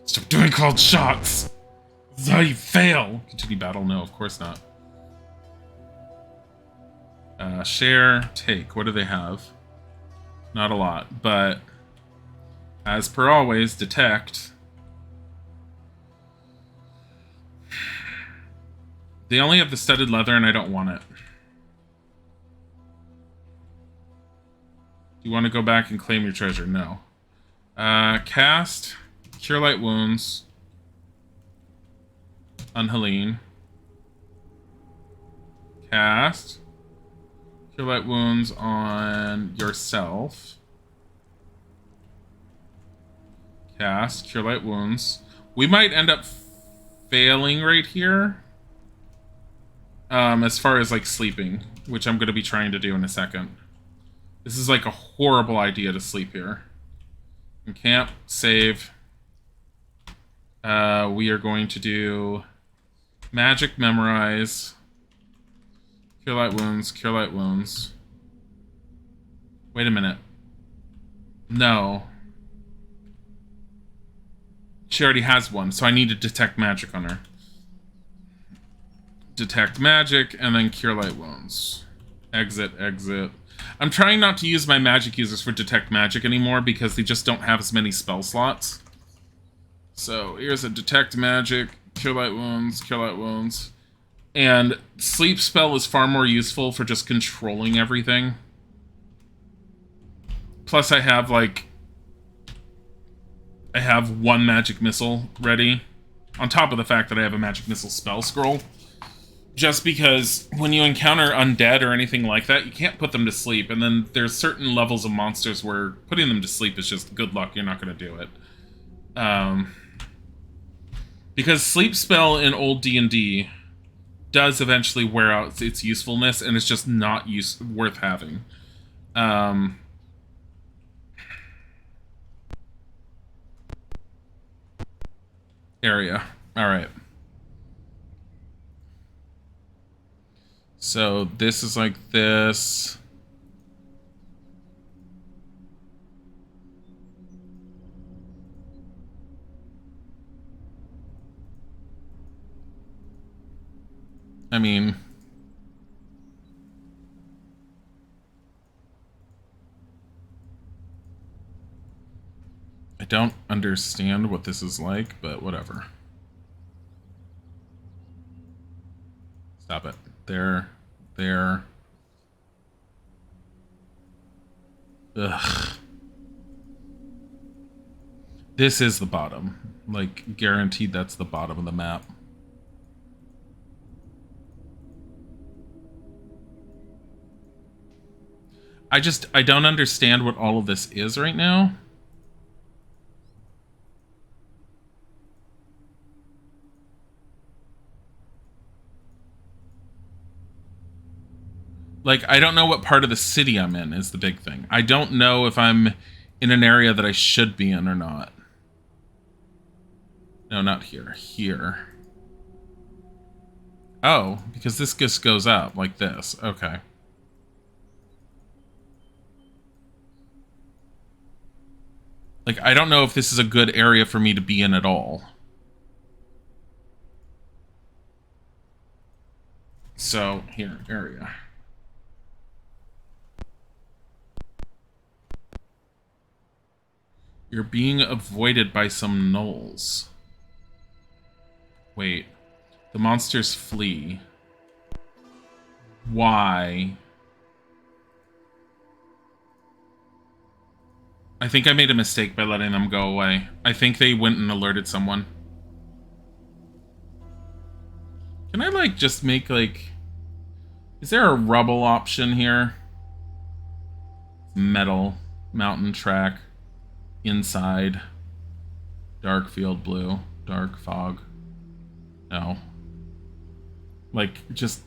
Stop doing cold shots! This is how you fail! Continue battle? No, of course not. Share, take. What do they have? Not a lot, but... as per always, detect. They only have the studded leather and I don't want it. Do you want to go back and claim your treasure? No. Cast. Cure light wounds. On Helene. Cast. Cure light wounds on yourself. Cast. Cure light wounds. We might end up failing right here. As far as, like, sleeping, which I'm going to be trying to do in a second. This is, like, a horrible idea to sleep here. Camp, save. We are going to do magic, memorize. Cure light wounds, cure light wounds. Wait a minute. No. She already has one, so I need to detect magic on her. Detect magic, and then cure light wounds. Exit, exit. I'm trying not to use my magic users for detect magic anymore because they just don't have as many spell slots. So here's a detect magic, cure light wounds, cure light wounds. And sleep spell is far more useful for just controlling everything. Plus I have, like... I have one magic missile ready. On top of the fact that I have a magic missile spell scroll. Just because when you encounter undead or anything like that, you can't put them to sleep. And then there's certain levels of monsters where putting them to sleep is just good luck. You're not going to do it. Because sleep spell in old D&D does eventually wear out its usefulness, and it's just not worth having. Area. All right. So this is like this. I mean... I don't understand what this is like, but whatever. Stop it. There. There. Ugh. This is the bottom. Like, guaranteed that's the bottom of the map. I don't understand what all of this is right now. Like, I don't know what part of the city I'm in is the big thing. I don't know if I'm in an area that I should be in or not. No, not here. Here. Oh, because this just goes up like this. Okay. Like, I don't know if this is a good area for me to be in at all. So, here, area. You're being avoided by some gnolls. Wait. The monsters flee. Why? I think I made a mistake by letting them go away. I think they went and alerted someone. Can I, like, just make, like... Is there a rubble option here? Metal. Mountain track. Inside. Dark field blue. Dark fog. No. Like, just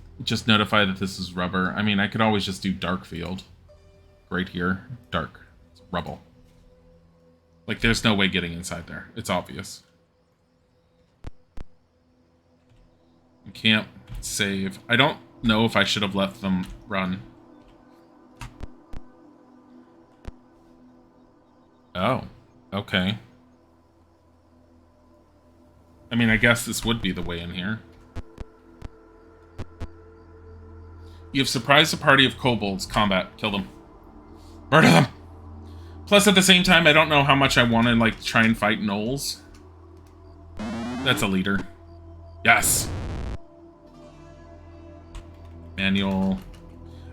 notify that this is rubber. I mean, I could always just do dark field. Right here. Dark. It's rubble. Like, there's no way getting inside there. It's obvious. You can't save. I don't know if I should have let them run. Oh. Okay. I mean, I guess this would be the way in here. You have surprised a party of kobolds. Combat. Kill them. Murder them! Plus, at the same time, I don't know how much I want to, like, try and fight gnolls. That's a leader. Yes! Manual.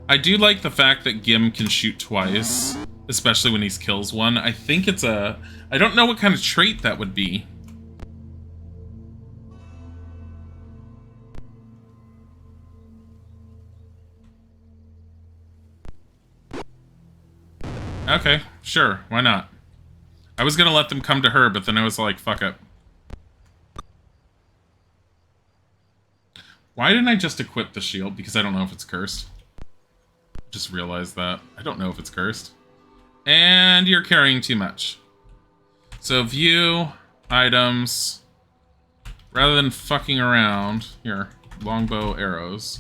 I do like the fact that Gim can shoot twice, especially when he kills one. I think it's a... I don't know what kind of trait that would be. Okay, sure, why not? I was gonna let them come to her, but then I was like, fuck it. Why didn't I just equip the shield? Because I don't know if it's cursed. Just realized that. I don't know if it's cursed. And you're carrying too much. So view, items. Rather than fucking around, here, longbow arrows.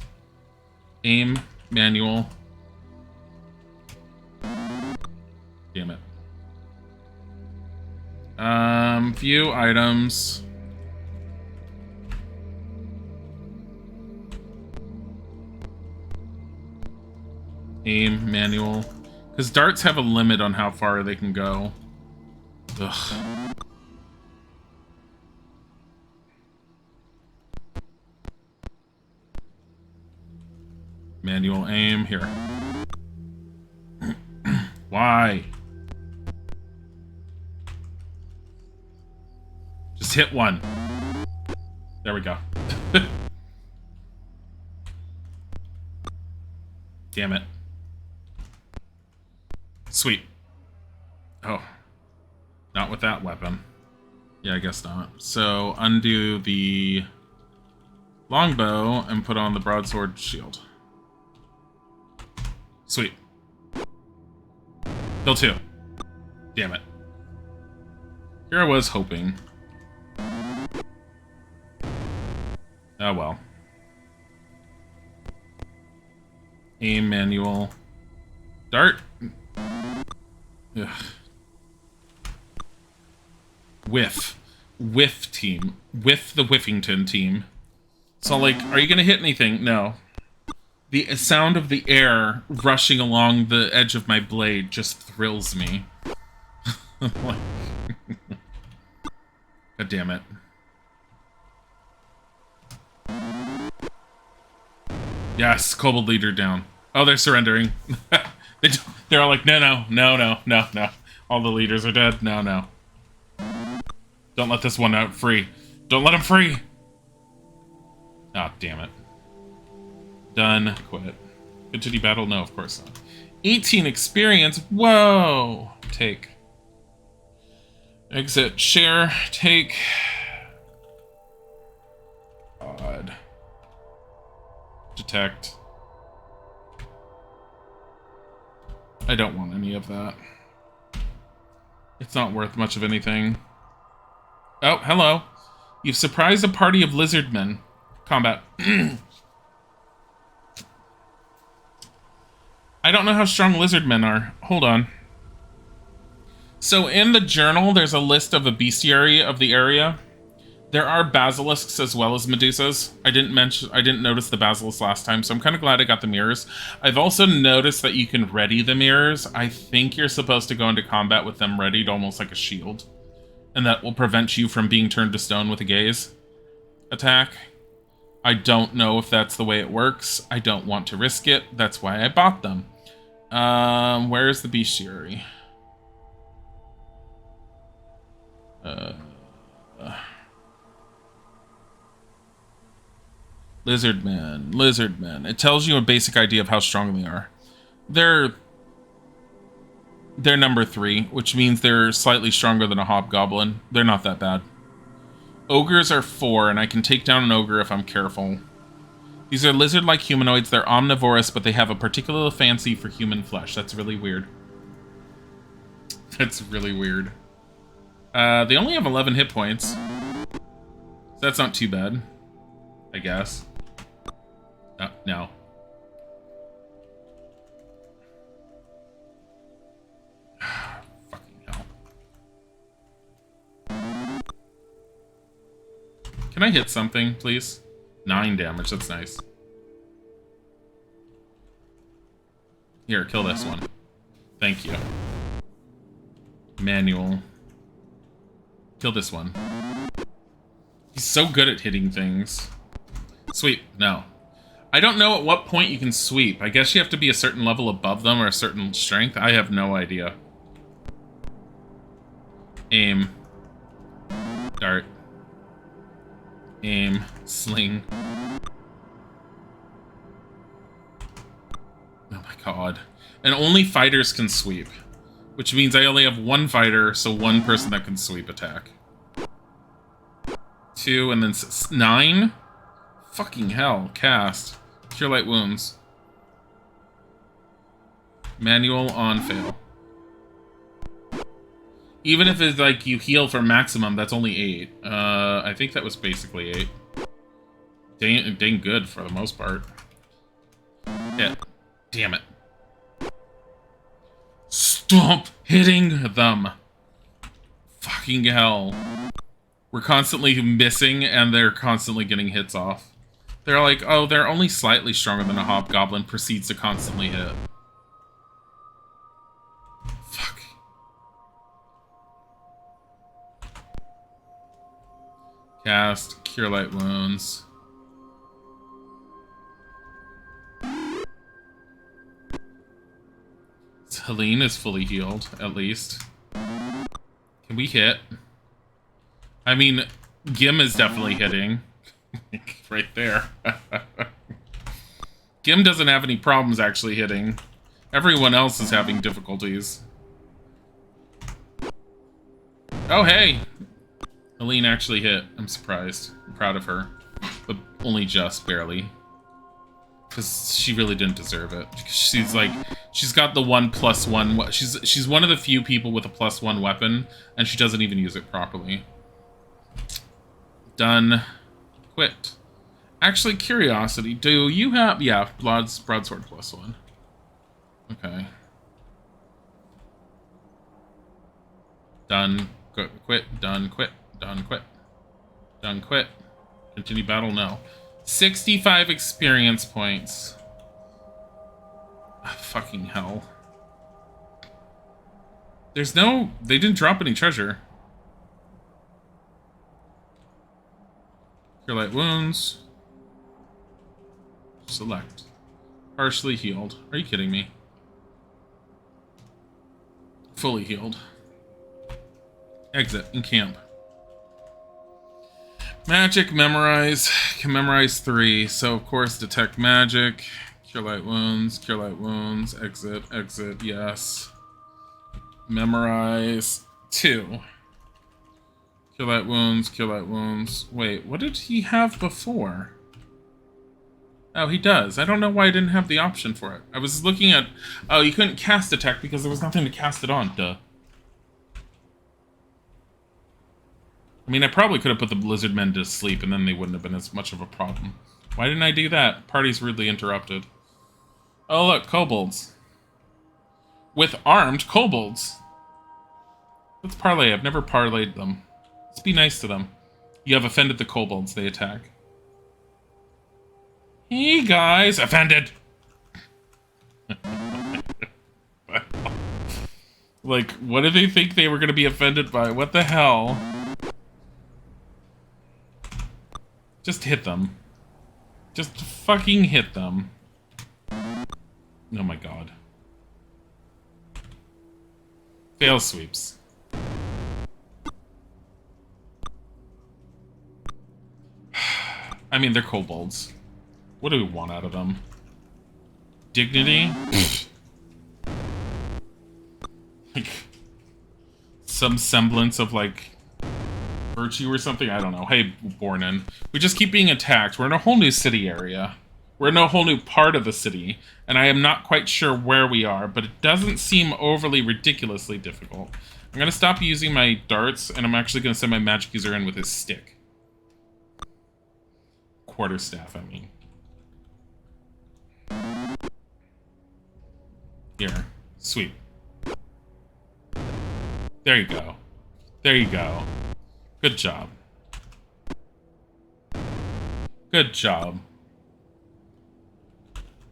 Aim, manual. Damn it. View items. Aim, manual. Because darts have a limit on how far they can go. Ugh. Manual aim, here. Why? Just hit one. There we go. Damn it. Sweet. Oh. Not with that weapon. Yeah, I guess not. So, undo the longbow and put on the broadsword shield. Sweet. Kill two. Damn it. Here I was hoping. Oh well. Aim manual. Dart. Ugh. Whiff. Whiff team. Whiff the Whiffington team. So, like, are you going to hit anything? No. The sound of the air rushing along the edge of my blade just thrills me. God damn it. Yes, Kobold leader down. Oh, they're surrendering. They're all like, no. All the leaders are dead. No. Don't let this one out free. Don't let him free. Ah, oh, damn it. Done. Quit. Continue battle? No, of course not. 18 experience. Whoa. Take. Exit. Share. Take. Odd. Detect. I don't want any of that. It's not worth much of anything. Oh, hello. You've surprised a party of lizardmen. Combat. I don't know how strong lizardmen are. Hold on. So in the journal, there's a list of a bestiary of the area. There are basilisks as well as medusas. I didn't notice the basilisk last time, so I'm kind of glad I got the mirrors. I've also noticed that you can ready the mirrors. I think you're supposed to go into combat with them readied, almost like a shield. And that will prevent you from being turned to stone with a gaze attack. I don't know if that's the way it works. I don't want to risk it. That's why I bought them. Where's the bestiary? Lizardmen. It tells you a basic idea of how strong they are. They're number 3, which means they're slightly stronger than a hobgoblin. They're not that bad. Ogres are 4, and I can take down an ogre if I'm careful. These are lizard-like humanoids. They're omnivorous, but they have a particular fancy for human flesh. That's really weird. That's really weird. They only have 11 hit points. So that's not too bad, I guess. No. Fucking hell. Can I hit something, please? 9 damage, that's nice. Here, kill this one. Thank you. Manual. Kill this one. He's so good at hitting things. Sweep. No. I don't know at what point you can sweep. I guess you have to be a certain level above them or a certain strength. I have no idea. Aim. Dart. Aim. Sling. Oh my god. And only fighters can sweep. Which means I only have 1 fighter, so 1 person that can sweep attack. 2, and then 9? Fucking hell. Cast. Cure Light Wounds. Manual on fail. Even if it's like you heal for maximum, that's only 8. I think that was basically 8. Dang good for the most part. Yeah. Damn it. Stop hitting them. Fucking hell. We're constantly missing, and they're constantly getting hits off. They're like, oh, they're only slightly stronger than a hobgoblin, proceeds to constantly hit. Fuck. Cast, Cure Light Wounds. Helene is fully healed, at least. Can we hit? I mean, Gim is definitely hitting. Right there. Gim doesn't have any problems actually hitting. Everyone else is having difficulties. Oh, hey! Helene actually hit. I'm surprised. I'm proud of her. But only just barely. Because she really didn't deserve it. She's like, she's got the 1+1. She's one of the few people with a +1 weapon, and she doesn't even use it properly. Done. Quit. Actually, curiosity. Do you have... Yeah, broadsword +1. Okay. Done. Quit. Done. Quit. Done. Quit. Done. Quit. Continue battle? No. 65 experience points. Ah, fucking hell. There's no... They didn't drop any treasure. Cure light wounds. Select. Partially healed. Are you kidding me? Fully healed. Exit. In camp. Magic, memorize. Can memorize 3. So, of course, detect magic. Cure light wounds. Cure light wounds. Exit. Exit. Yes. Memorize 2. Cure light wounds. Cure light wounds. Wait, what did he have before? Oh, he does. I don't know why I didn't have the option for it. I was looking at... Oh, you couldn't cast detect because there was nothing to cast it on. Duh. I mean, I probably could have put the Blizzard Men to sleep and then they wouldn't have been as much of a problem. Why didn't I do that? Party's rudely interrupted. Oh, look. Kobolds. With armed kobolds. Let's parlay. I've never parlayed them. Let's be nice to them. You have offended the kobolds. They attack. Hey, guys. Offended. Like, what did they think they were going to be offended by? What the hell? Just hit them. Just fucking hit them. Oh my god. Fail sweeps. I mean, they're kobolds. What do we want out of them? Dignity? Like, some semblance of, like, virtue or something? I don't know. Hey, Bornin. We just keep being attacked. We're in a whole new city area. We're in a whole new part of the city, and I am not quite sure where we are, but it doesn't seem overly ridiculously difficult. I'm going to stop using my darts, and I'm actually going to send my magic user in with his stick. Quarterstaff, I mean. Here. Sweet. There you go. There you go. Good job. Good job.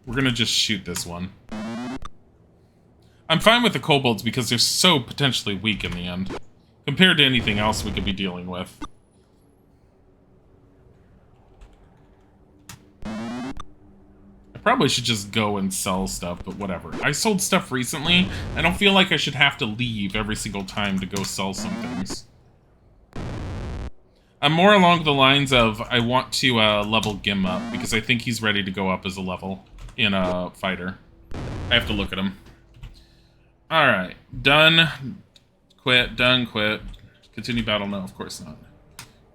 We're gonna just shoot this one. I'm fine with the kobolds because they're so potentially weak in the end. Compared to anything else we could be dealing with. I probably should just go and sell stuff, but whatever. I sold stuff recently. I don't feel like I should have to leave every single time to go sell some things. I'm more along the lines of I want to level Gim up because I think he's ready to go up as a level in a fighter. I have to look at him. Alright. Done. Quit. Done. Quit. Continue battle. No, of course not.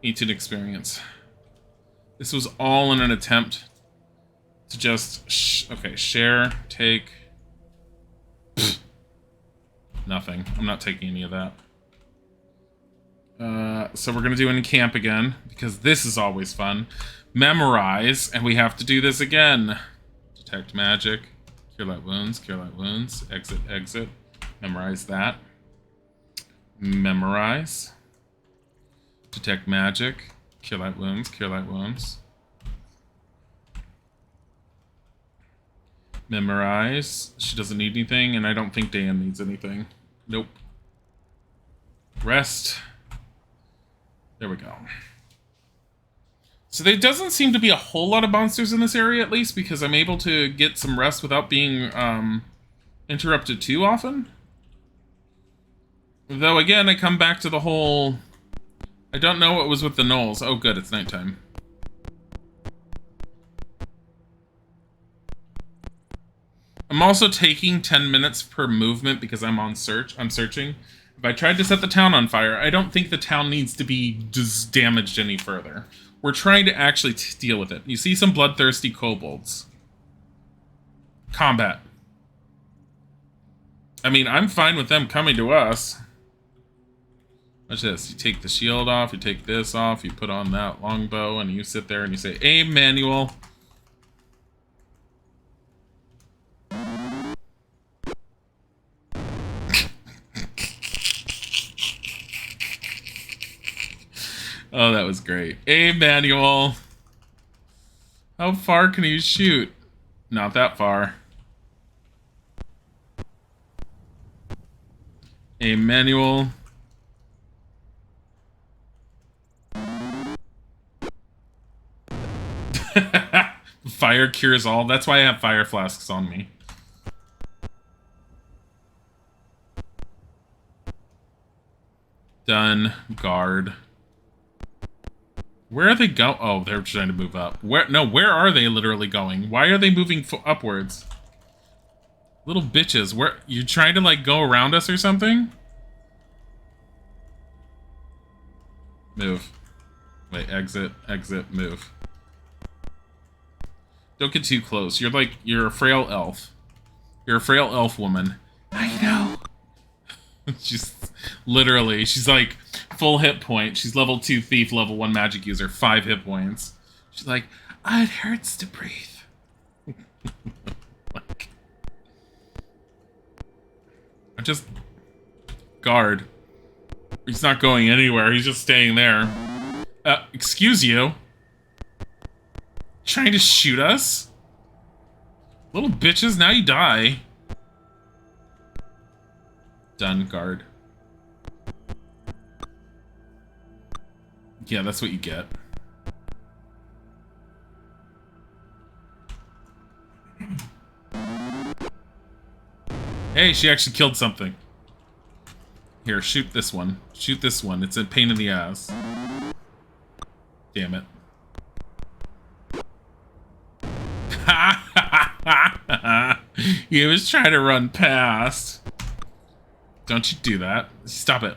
18 experience. This was all in an attempt to just... okay, share, take... Pfft. Nothing. I'm not taking any of that. So we're going to do in camp again, because this is always fun. Memorize, and we have to do this again. Detect magic. Cure light wounds. Cure light wounds. Exit, exit. Memorize that. Memorize. Detect magic. Cure light wounds. Cure light wounds. Memorize. She doesn't need anything, and I don't think Dan needs anything. Nope. Rest. There we go. So there doesn't seem to be a whole lot of monsters in this area, at least, because I'm able to get some rest without being interrupted too often. Though, again, I come back to the whole... I don't know what was with the gnolls. Oh, good, it's nighttime. I'm also taking 10 minutes per movement because I'm on search. I'm searching. If I tried to set the town on fire, I don't think the town needs to be just damaged any further. We're trying to actually deal with it. You see some bloodthirsty kobolds. Combat. I mean, I'm fine with them coming to us. Watch this. You take the shield off, you take this off, you put on that longbow, and you sit there and you say, "Aim, Manual." Oh, that was great. Aim, Manual. How far can you shoot? Not that far. A manual. Fire cures all. That's why I have fire flasks on me. Done. Guard. Where are they go? Oh, they're trying to move up. Where? No, where are they literally going? Why are they moving upwards? Little bitches. Where? You trying to, like, go around us or something? Move. Wait, exit, exit, move. Don't get too close. You're a frail elf. You're a frail elf woman. I know. She's literally, she's like full hit point. She's level 2 thief, level 1 magic user, 5 hit points. She's like, oh, it hurts to breathe. Like, just guard. He's not going anywhere. He's just staying there. Excuse you. Trying to shoot us? Little bitches, now you die. Done, guard. Yeah, that's what you get. Hey, she actually killed something. Here, shoot this one. Shoot this one. It's a pain in the ass. Damn it. He was trying to run past. Don't you do that. Stop it.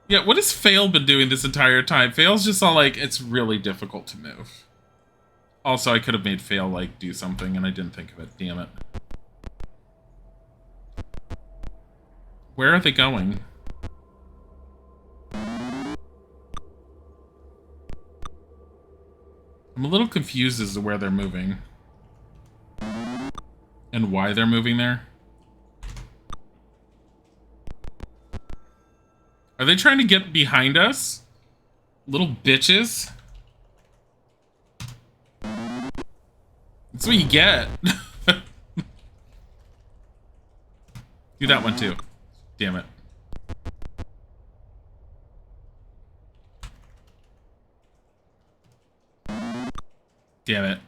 Yeah, what has Fail been doing this entire time? Fail's just all like, it's really difficult to move. Also, I could have made Fail, like, do something, and I didn't think of it. Damn it. Where are they going? I'm a little confused as to where they're moving. And why they're moving there. Are they trying to get behind us? Little bitches? That's what you get. Do that one too. Damn it. Damn it.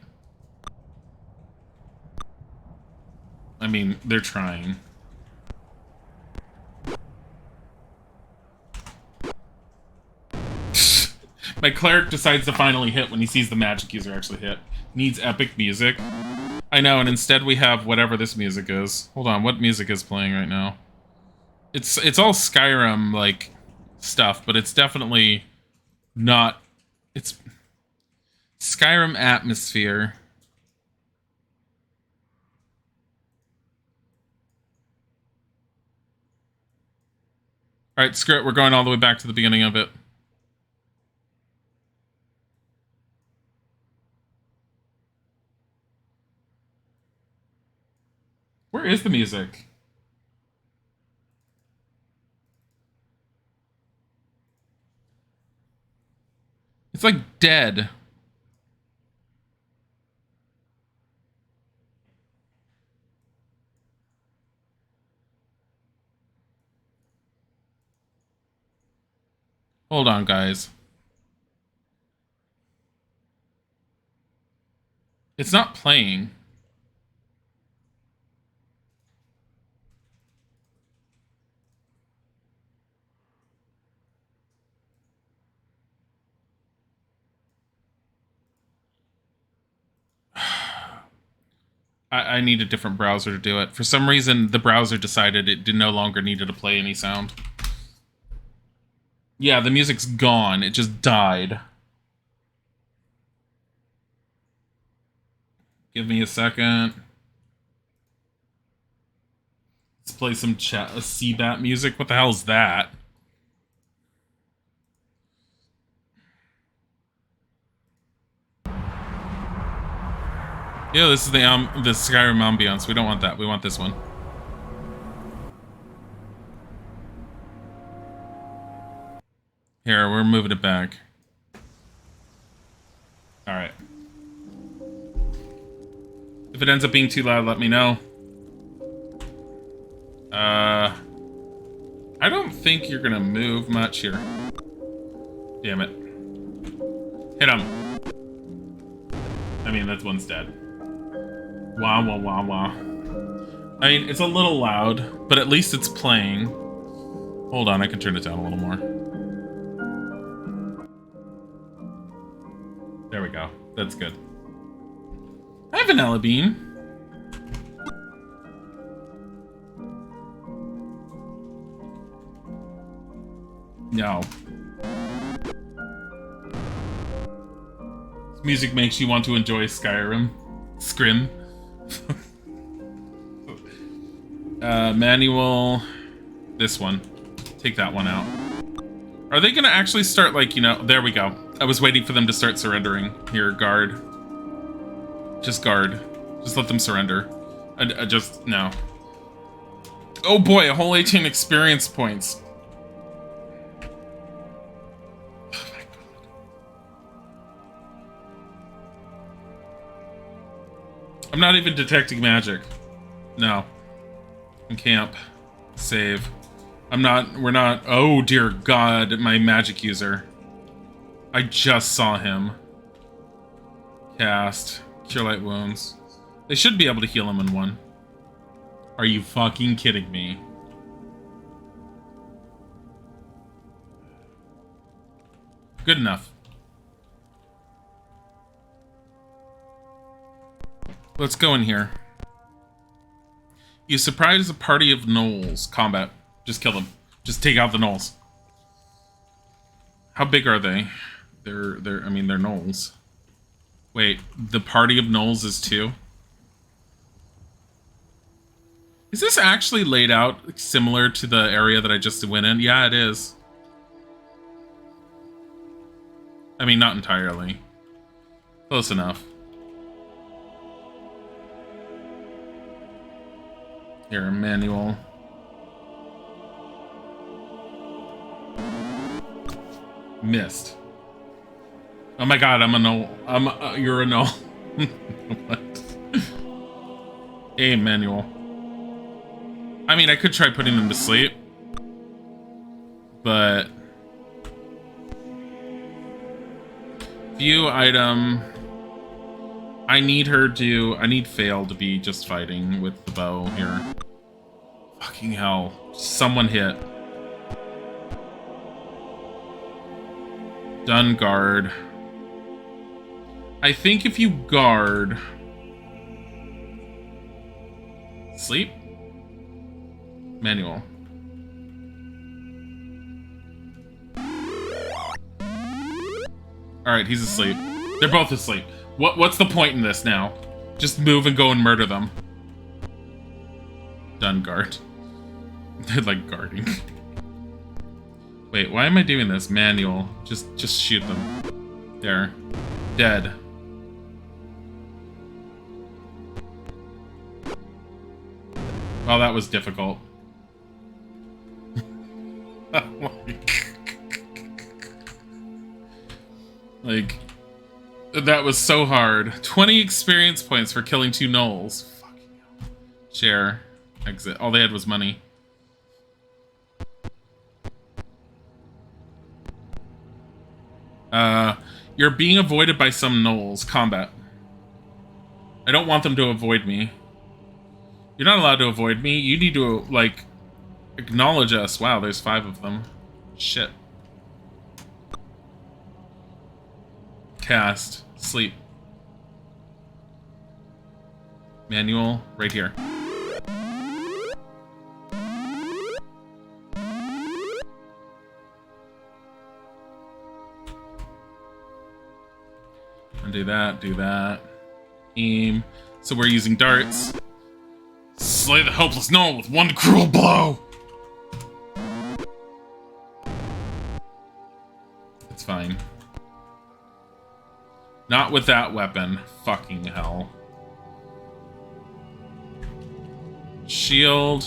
I mean, they're trying. My cleric decides to finally hit when he sees the magic user actually hit. Needs epic music. I know, and instead we have whatever this music is. Hold on, what music is playing right now? It's all Skyrim, like, stuff, but it's definitely not... It's... Skyrim atmosphere. Alright, screw it, we're going all the way back to the beginning of it. Where is the music? It's like dead. Hold on, guys. It's not playing. I need a different browser to do it. For some reason, the browser decided it no longer needed to play any sound. Yeah, the music's gone. It just died. Give me a second. Let's play some CBAT music. What the hell is that? Yeah, this is the Skyrim ambiance. We don't want that. We want this one. Here, we're moving it back. Alright. If it ends up being too loud, let me know. I don't think you're gonna move much here. Damn it. Hit him. I mean, that one's dead. Wah, wah, wah, wah. I mean, it's a little loud, but at least it's playing. Hold on, I can turn it down a little more. There we go. That's good. Hi, Vanilla Bean. No. This music makes you want to enjoy Skyrim. Scrim. Manual. This one. Take that one out. Are they gonna actually start, like, you know... There we go. I was waiting for them to start surrendering. Here, guard. Just guard. Just let them surrender. I just... No. Oh boy, a whole 18 experience points. Oh my god. I'm not even detecting magic. No. In camp. Save. I'm not... We're not... Oh dear god, my magic user. I just saw him. Cast. Cure light wounds. They should be able to heal him in one. Are you fucking kidding me? Good enough. Let's go in here. You surprise a party of gnolls. Combat. Just kill them. Just take out the gnolls. How big are they? They're gnolls. Wait, the party of gnolls is 2? Is this actually laid out similar to the area that I just went in? Yeah, it is. I mean, not entirely. Close enough. Here, manual. Missed. Oh my god, I'm a null. You're a null. What? Hey, manual. I mean, I could try putting them to sleep. But... View item... I need her to... I need Fail to be just fighting with the bow here. Fucking hell. Someone hit. Done guard. I think if you guard... Sleep? Manual. Alright, he's asleep. They're both asleep. What's the point in this now? Just move and go and murder them. Done guard. They're like guarding. Wait, why am I doing this? Manual. Just shoot them. There. Dead. Well, that was difficult. Like, that was so hard. 20 experience points for killing 2 gnolls. Fucking hell. Share. Exit. All they had was money. You're being avoided by some gnolls. Combat. I don't want them to avoid me. You're not allowed to avoid me. You need to, like, acknowledge us. Wow, there's 5 of them. Shit. Cast. Sleep. Manual. Right here. And do that. Aim. So we're using darts. Slay the helpless gnoll with one cruel blow! It's fine. Not with that weapon. Fucking hell. Shield.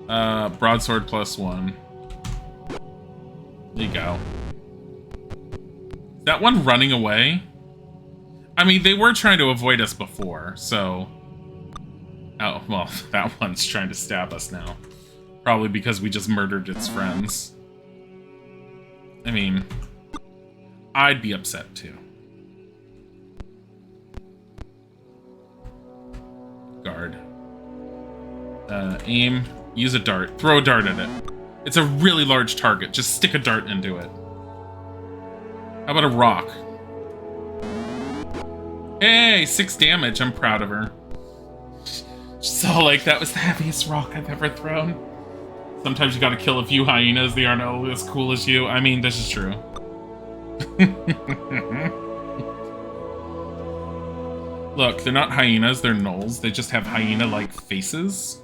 Broadsword +1. There you go. That one running away? I mean, they were trying to avoid us before, so... Oh, well, that one's trying to stab us now. Probably because we just murdered its friends. I mean, I'd be upset too. Guard. Aim. Use a dart. Throw a dart at it. It's a really large target. Just stick a dart into it. How about a rock? Hey, 6 damage. I'm proud of her. She's all like, that was the heaviest rock I've ever thrown. Sometimes you gotta kill a few hyenas. They aren't all as cool as you. I mean, this is true. Look, they're not hyenas, they're gnolls. They just have hyena-like faces.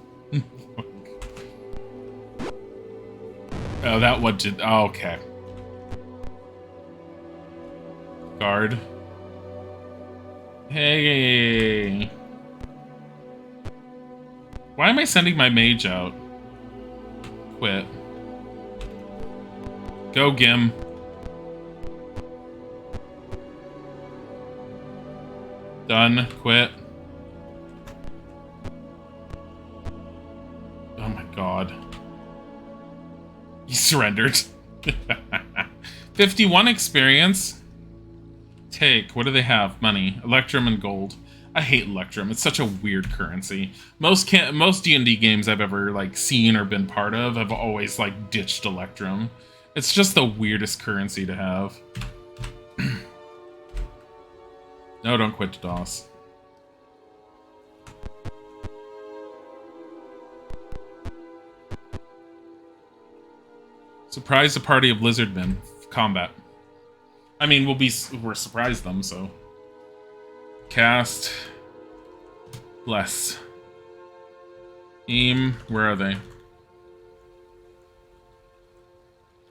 Oh, that one did... Oh, okay. Guard. Hey. Why am I sending my mage out? Quit. Go, Gim. Done. Quit. Oh my god. You surrendered. 51 experience. Take. What do they have? Money. Electrum and gold. I hate Electrum. It's such a weird currency. Most D&D games I've ever like seen or been part of have always like ditched Electrum. It's just the weirdest currency to have. No, don't quit, DOS. Surprise a party of lizardmen. Combat. I mean, we're surprised them, so. Cast. Bless. Aim. Where are they?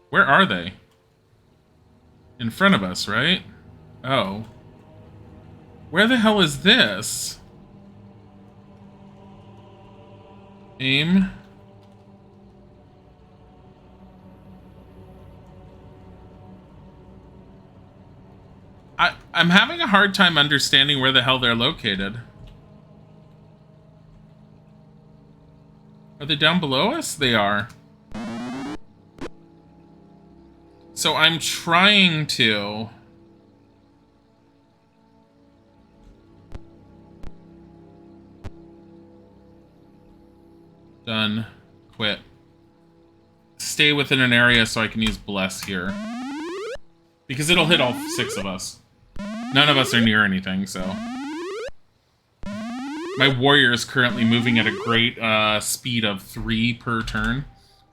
Where are they? In front of us, right? Oh. Where the hell is this? Aim. I'm having a hard time understanding where the hell they're located. Are they down below us? They are. So I'm trying to... Done. Quit. Stay within an area so I can use Bless here. Because it'll hit all 6 of us. None of us are near anything, so... My warrior is currently moving at a great speed of 3 per turn.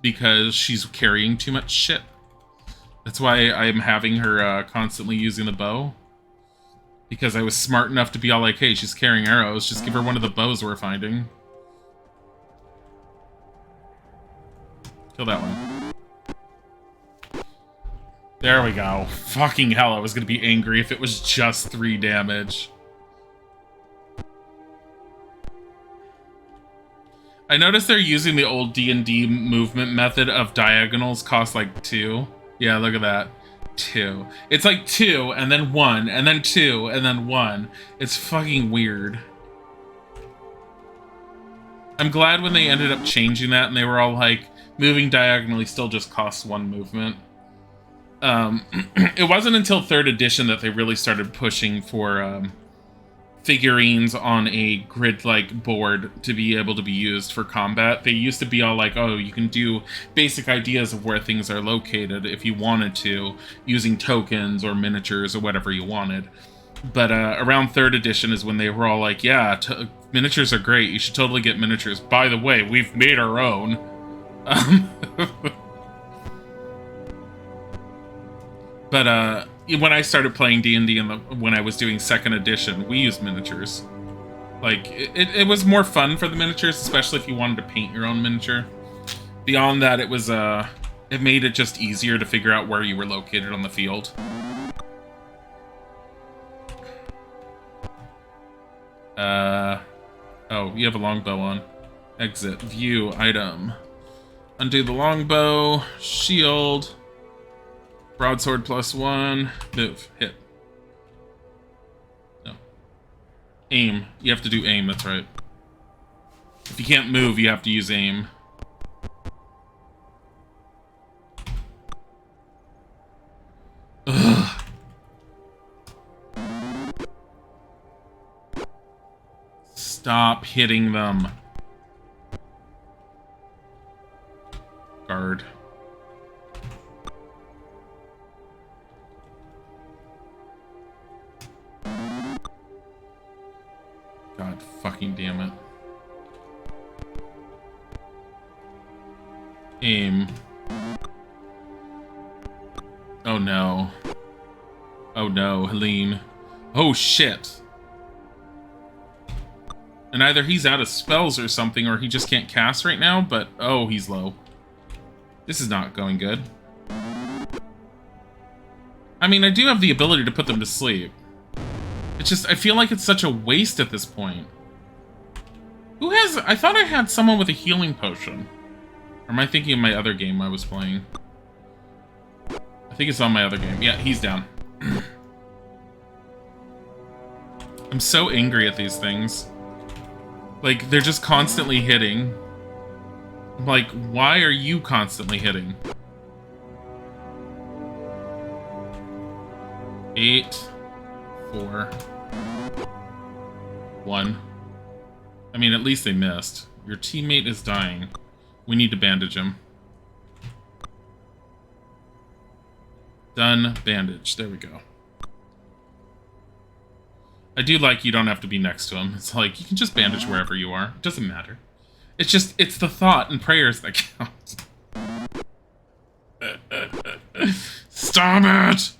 Because she's carrying too much shit. That's why I'm having her constantly using the bow. Because I was smart enough to be all like, hey, she's carrying arrows. Just give her one of the bows we're finding. Kill that one. There we go. Fucking hell, I was gonna be angry if it was just 3 damage. I noticed they're using the old D&D movement method of diagonals cost like 2. Yeah, look at that. 2. It's like 2, and then 1, and then 2, and then 1. It's fucking weird. I'm glad when they ended up changing that and they were all like, moving diagonally still just costs 1 movement. It wasn't until 3rd edition that they really started pushing for figurines on a grid-like board to be able to be used for combat. They used to be all like, oh, you can do basic ideas of where things are located if you wanted to, using tokens or miniatures or whatever you wanted. But around 3rd edition is when they were all like, yeah, miniatures are great, you should totally get miniatures. By the way, we've made our own. But when I started playing D&D when I was doing 2nd edition, we used miniatures. Like, it was more fun for the miniatures, especially if you wanted to paint your own miniature. Beyond that, it was, it made it just easier to figure out where you were located on the field. Oh, you have a longbow on. Exit. View. Item. Undo the longbow. Shield. Broadsword +1. Move. Hit. No. Aim. You have to do aim, that's right. If you can't move, you have to use aim. Ugh. Stop hitting them. Guard. God fucking damn it. Aim. Oh no. Oh no, Helene. Oh shit. And either he's out of spells or something, or he just can't cast right now, but oh, he's low. This is not going good. I mean, I do have the ability to put them to sleep. It's just, I feel like it's such a waste at this point. Who has... I thought I had someone with a healing potion. Or am I thinking of my other game I was playing? I think it's on my other game. Yeah, he's down. I'm so angry at these things. Like, they're just constantly hitting. I'm like, why are you constantly hitting? 8, 4, 1. I mean, at least they missed. Your teammate is dying. We need to bandage him. Done. Bandage. There we go. I do like you don't have to be next to him. It's like, you can just bandage wherever you are. It doesn't matter. It's just, it's the thought and prayers that count. Stop it!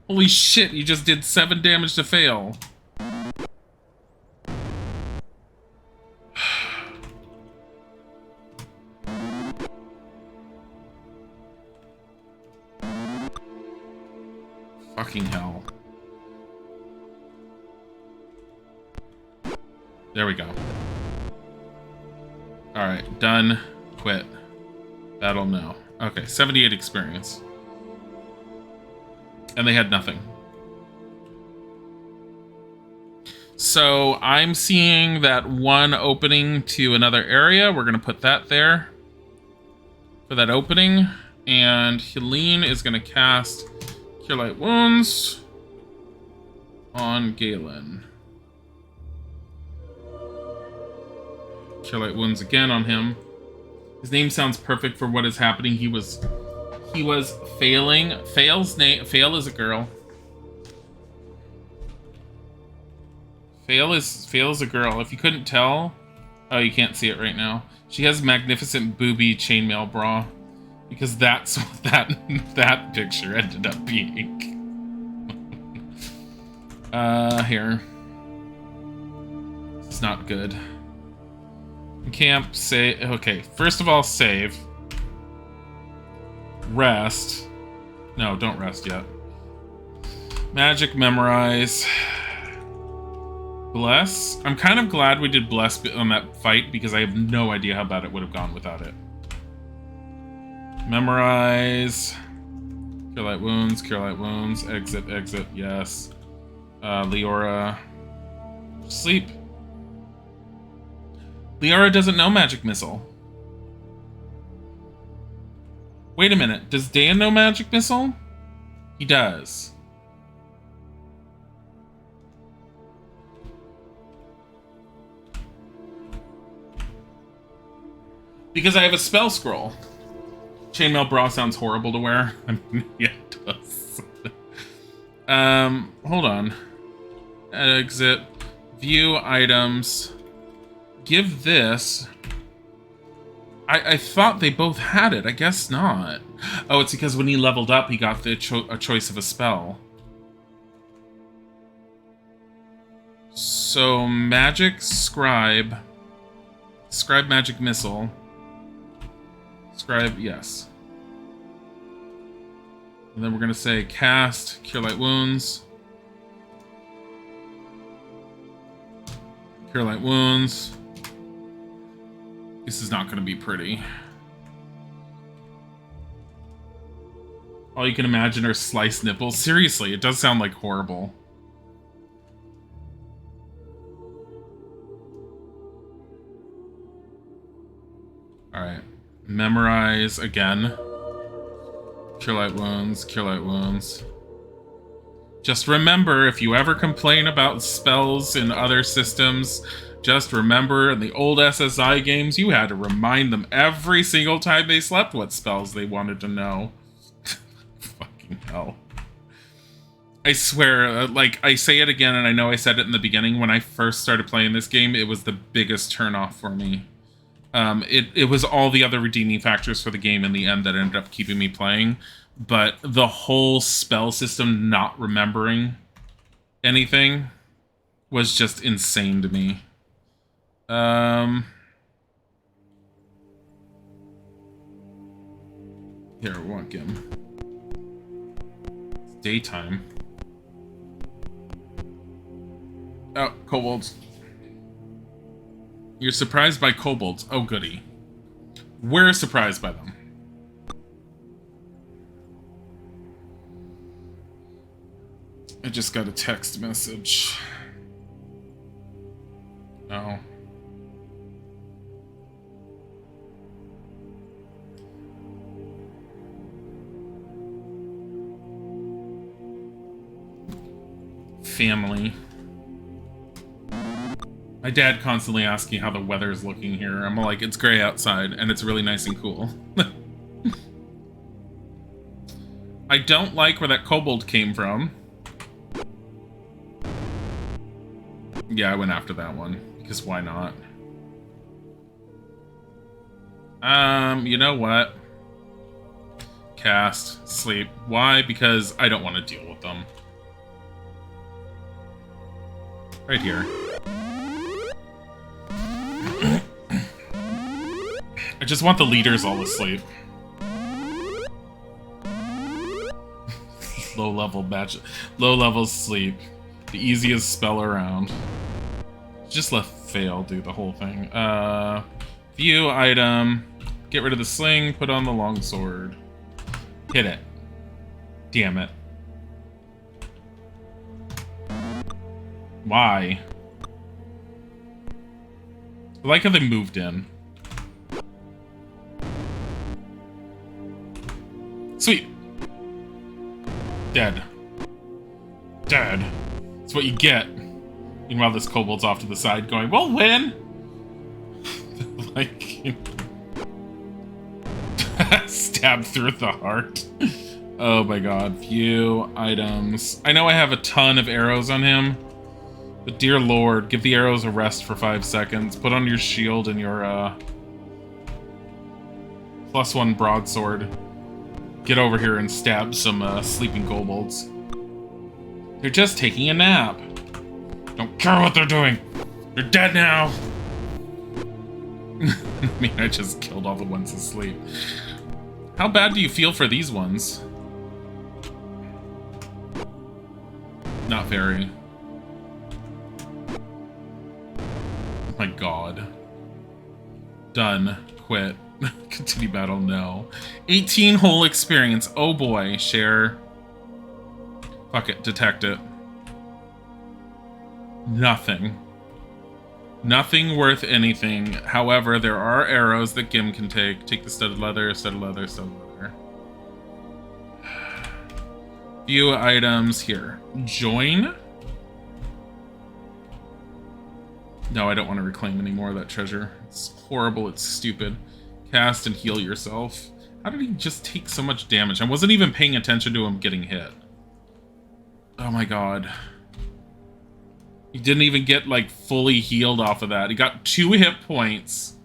Holy shit, you just did 7 damage to fail. Fucking hell. There we go. Alright, done. Quit. Battle, no. Okay, 78 experience. And they had nothing. So I'm seeing that one opening to another area. We're going to put that there for that opening. And Helene is going to cast Cure Light Wounds on Galen. Cure Light Wounds again on him. His name sounds perfect for what is happening. He was failing. Fail's name. Fail is a girl. Fail is a girl. If you couldn't tell, oh, you can't see it right now. She has magnificent booby chainmail bra, because that's what that picture ended up being. Here. This is not good. Camp, save. Okay, first of all, save. Rest. No, don't rest yet. Magic, memorize. Bless. I'm kind of glad we did bless on that fight because I have no idea how bad it would have gone without it. Memorize. Cure Light Wounds, Cure Light Wounds. Exit, exit, yes. Leora. Sleep. Leora doesn't know Magic Missile. Wait a minute. Does Dan know Magic Missile? He does. Because I have a spell scroll. Chainmail bra sounds horrible to wear. Yeah, it does. Hold on. Exit. View items. Give this. I thought they both had it. I guess not. Oh, it's because when he leveled up, he got the a choice of a spell. So, Magic Scribe. Scribe Magic Missile. Scribe, yes. And then we're going to say cast Cure Light Wounds. Cure Light Wounds. This is not going to be pretty. All you can imagine are sliced nipples. Seriously, it does sound like horrible. Alright. Memorize again. Cure light wounds, cure light wounds. Just remember, if you ever complain about spells in other systems, just remember in the old SSI games, you had to remind them every single time they slept what spells they wanted to know. Fucking hell. I swear, like, I say it again, and I know I said it in the beginning, when I first started playing this game, it was the biggest turnoff for me. It was all the other redeeming factors for the game in the end that ended up keeping me playing, but the whole spell system not remembering anything was just insane to me. Here, we want Gim. It's daytime. Oh, kobolds. You're surprised by kobolds. Oh, goody. We're surprised by them. I just got a text message. Oh. Family. My dad constantly asks me how the weather is looking here. I'm like, it's gray outside, and it's really nice and cool. I don't like where that kobold came from. Yeah, I went after that one, because why not? You know what? Cast, sleep. Why? Because I don't want to deal with them. Right here. I just want the leaders all asleep. Low level sleep. The easiest spell around. Just let fail do the whole thing. View item. Get rid of the sling, put on the longsword. Hit it. Damn it. Why? I like how they moved in. Sweet. Dead. Dead. That's what you get. Meanwhile, this kobold's off to the side going, we'll win! Like... stabbed through the heart. Oh my god. View items. I know I have a ton of arrows on him, but dear lord, give the arrows a rest for 5 seconds. Put on your shield and your, +1 broadsword. Get over here and stab some, sleeping kobolds. They're just taking a nap. Don't care what they're doing. They're dead now. I mean, I just killed all the ones asleep. How bad do you feel for these ones? Not very. Oh my god. Done. Quit. Continue battle, no. 18 whole experience. Oh boy. Share. Fuck it. Detect it. Nothing. Nothing worth anything. However, there are arrows that Gim can take. Take the studded leather, studded leather, studded leather. View items here. Join. No, I don't want to reclaim any more of that treasure. It's horrible. It's stupid. Cast and heal yourself. How did he just take so much damage? I wasn't even paying attention to him getting hit. Oh my god. He didn't even get, like, fully healed off of that. He got 2 hit points.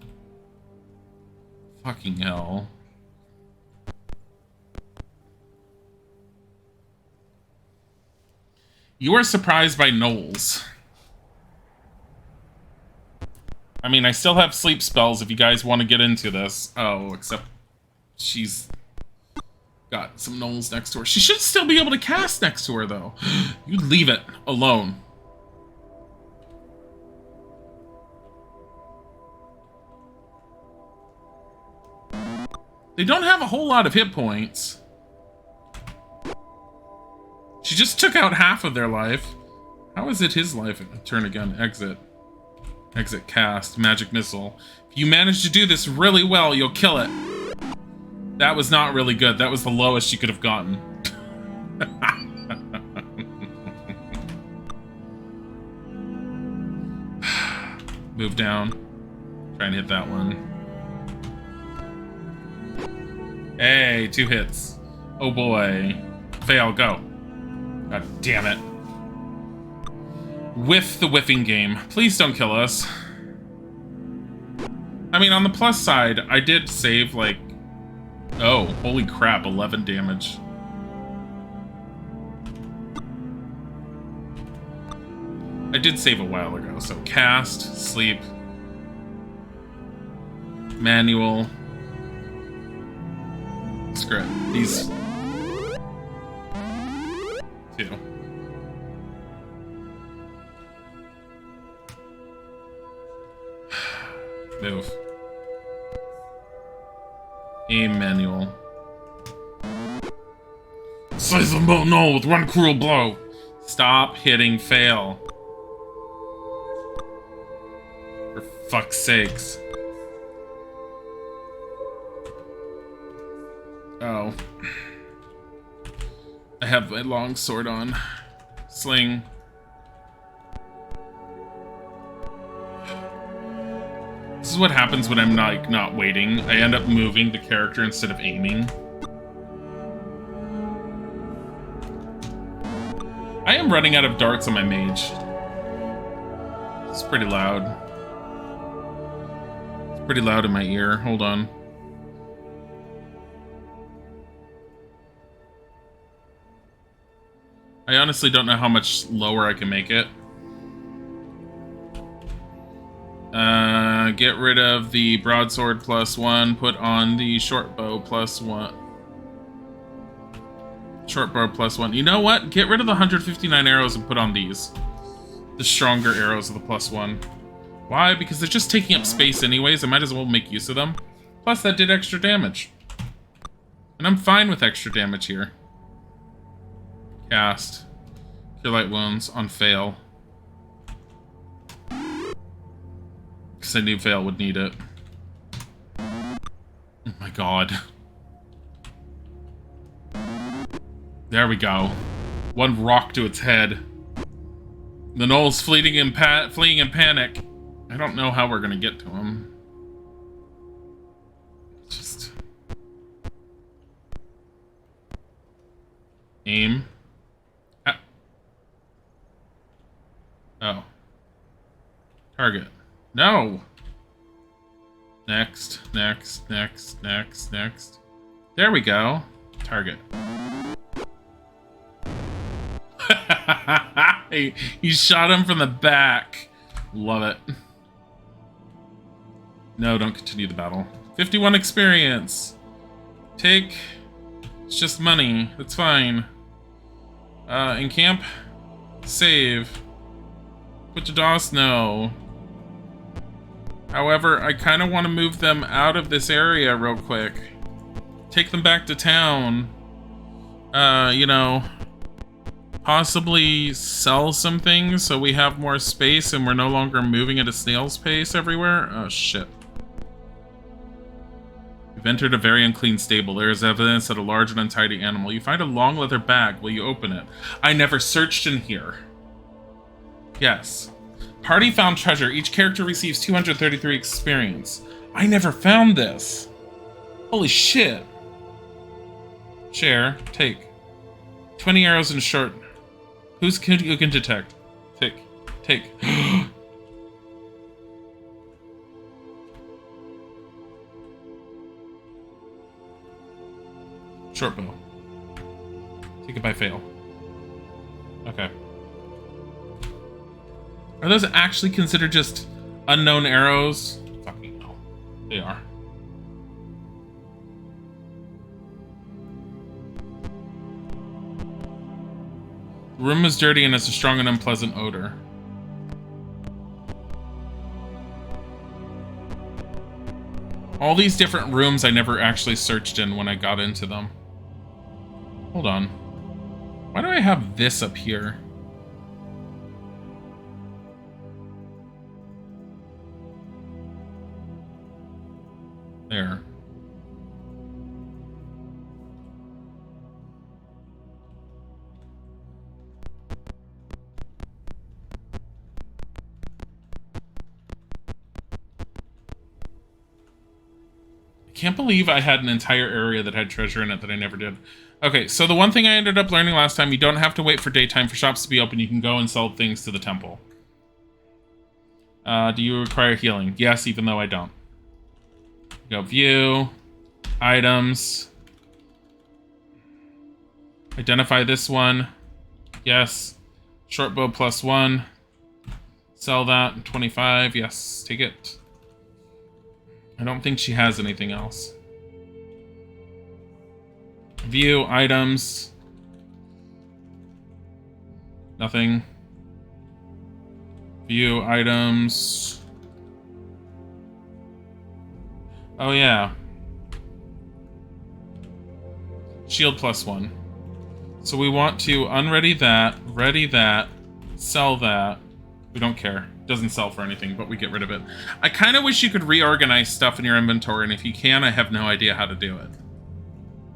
Fucking hell. You are surprised by Knowles. I mean, I still have sleep spells if you guys want to get into this. Oh, except she's got some Knowles next to her. She should still be able to cast next to her, though. You leave it alone. They don't have a whole lot of hit points. She just took out half of their life. How is it his life? Turn again. Exit. Exit cast. Magic missile. If you manage to do this really well, you'll kill it. That was not really good. That was the lowest she could have gotten. Move down. Try and hit that one. Hey, 2 hits. Oh boy. Fail, go. God damn it. Whiff the whiffing game. Please don't kill us. I mean, on the plus side, I did save, like... Oh, holy crap, 11 damage. I did save a while ago, so cast, sleep, manual, script. These 2. Move. Aim manual. Slice them both no with one cruel blow. Stop hitting fail. For fuck's sakes. Oh. I have my long sword on. Sling. This is what happens when I'm not waiting. I end up moving the character instead of aiming. I am running out of darts on my mage. It's pretty loud. It's pretty loud in my ear. Hold on. I honestly don't know how much lower I can make it. Get rid of the broadsword +1, put on the short bow +1. Short bow +1. You know what? Get rid of the 159 arrows and put on these. The stronger arrows of the +1. Why? Because they're just taking up space anyways. I might as well make use of them. Plus, that did extra damage. And I'm fine with extra damage here. Cast. Cure light wounds on fail. Because I knew fail would need it. Oh my god. There we go. One rock to its head. The knoll's fleeing in panic. I don't know how we're gonna get to him. Just... aim. Ah. Oh. Target. No! Next, next, next, next, next. There we go. Target. He shot him from the back. Love it. No, don't continue the battle. 51 experience. Take... It's just money. That's fine. Encamp. Save. Put to DOS? No. However, I kind of want to move them out of this area real quick. Take them back to town. You know, possibly sell some things so we have more space and we're no longer moving at a snail's pace everywhere. Oh, shit. You've entered a very unclean stable. There is evidence that a large and untidy animal. You find a long leather bag. Will you open it? I never searched in here. Yes. Party found treasure. Each character receives 233 experience. I never found this. Holy shit. Share. Take. 20 arrows in short. Who can detect? Take. Take. Short bow. Take it by fail. Okay. Are those actually considered just unknown arrows? Fucking no. They are. The room is dirty and has a strong and unpleasant odor. All these different rooms I never actually searched in when I got into them. Hold on. Why do I have this up here? There. I can't believe I had an entire area that had treasure in it that I never did. Okay, so the one thing I ended up learning last time, you don't have to wait for daytime for shops to be open. You can go and sell things to the temple. Do you require healing? Yes, even though I don't. Go view, items. Identify this one. Yes. Short bow +1. Sell that. 25. Yes, take it. I don't think she has anything else. View, items. Nothing. View, items. Oh, yeah. Shield +1. So we want to unready that, ready that, sell that. We don't care. Doesn't sell for anything, but we get rid of it. I kind of wish you could reorganize stuff in your inventory, and if you can, I have no idea how to do it.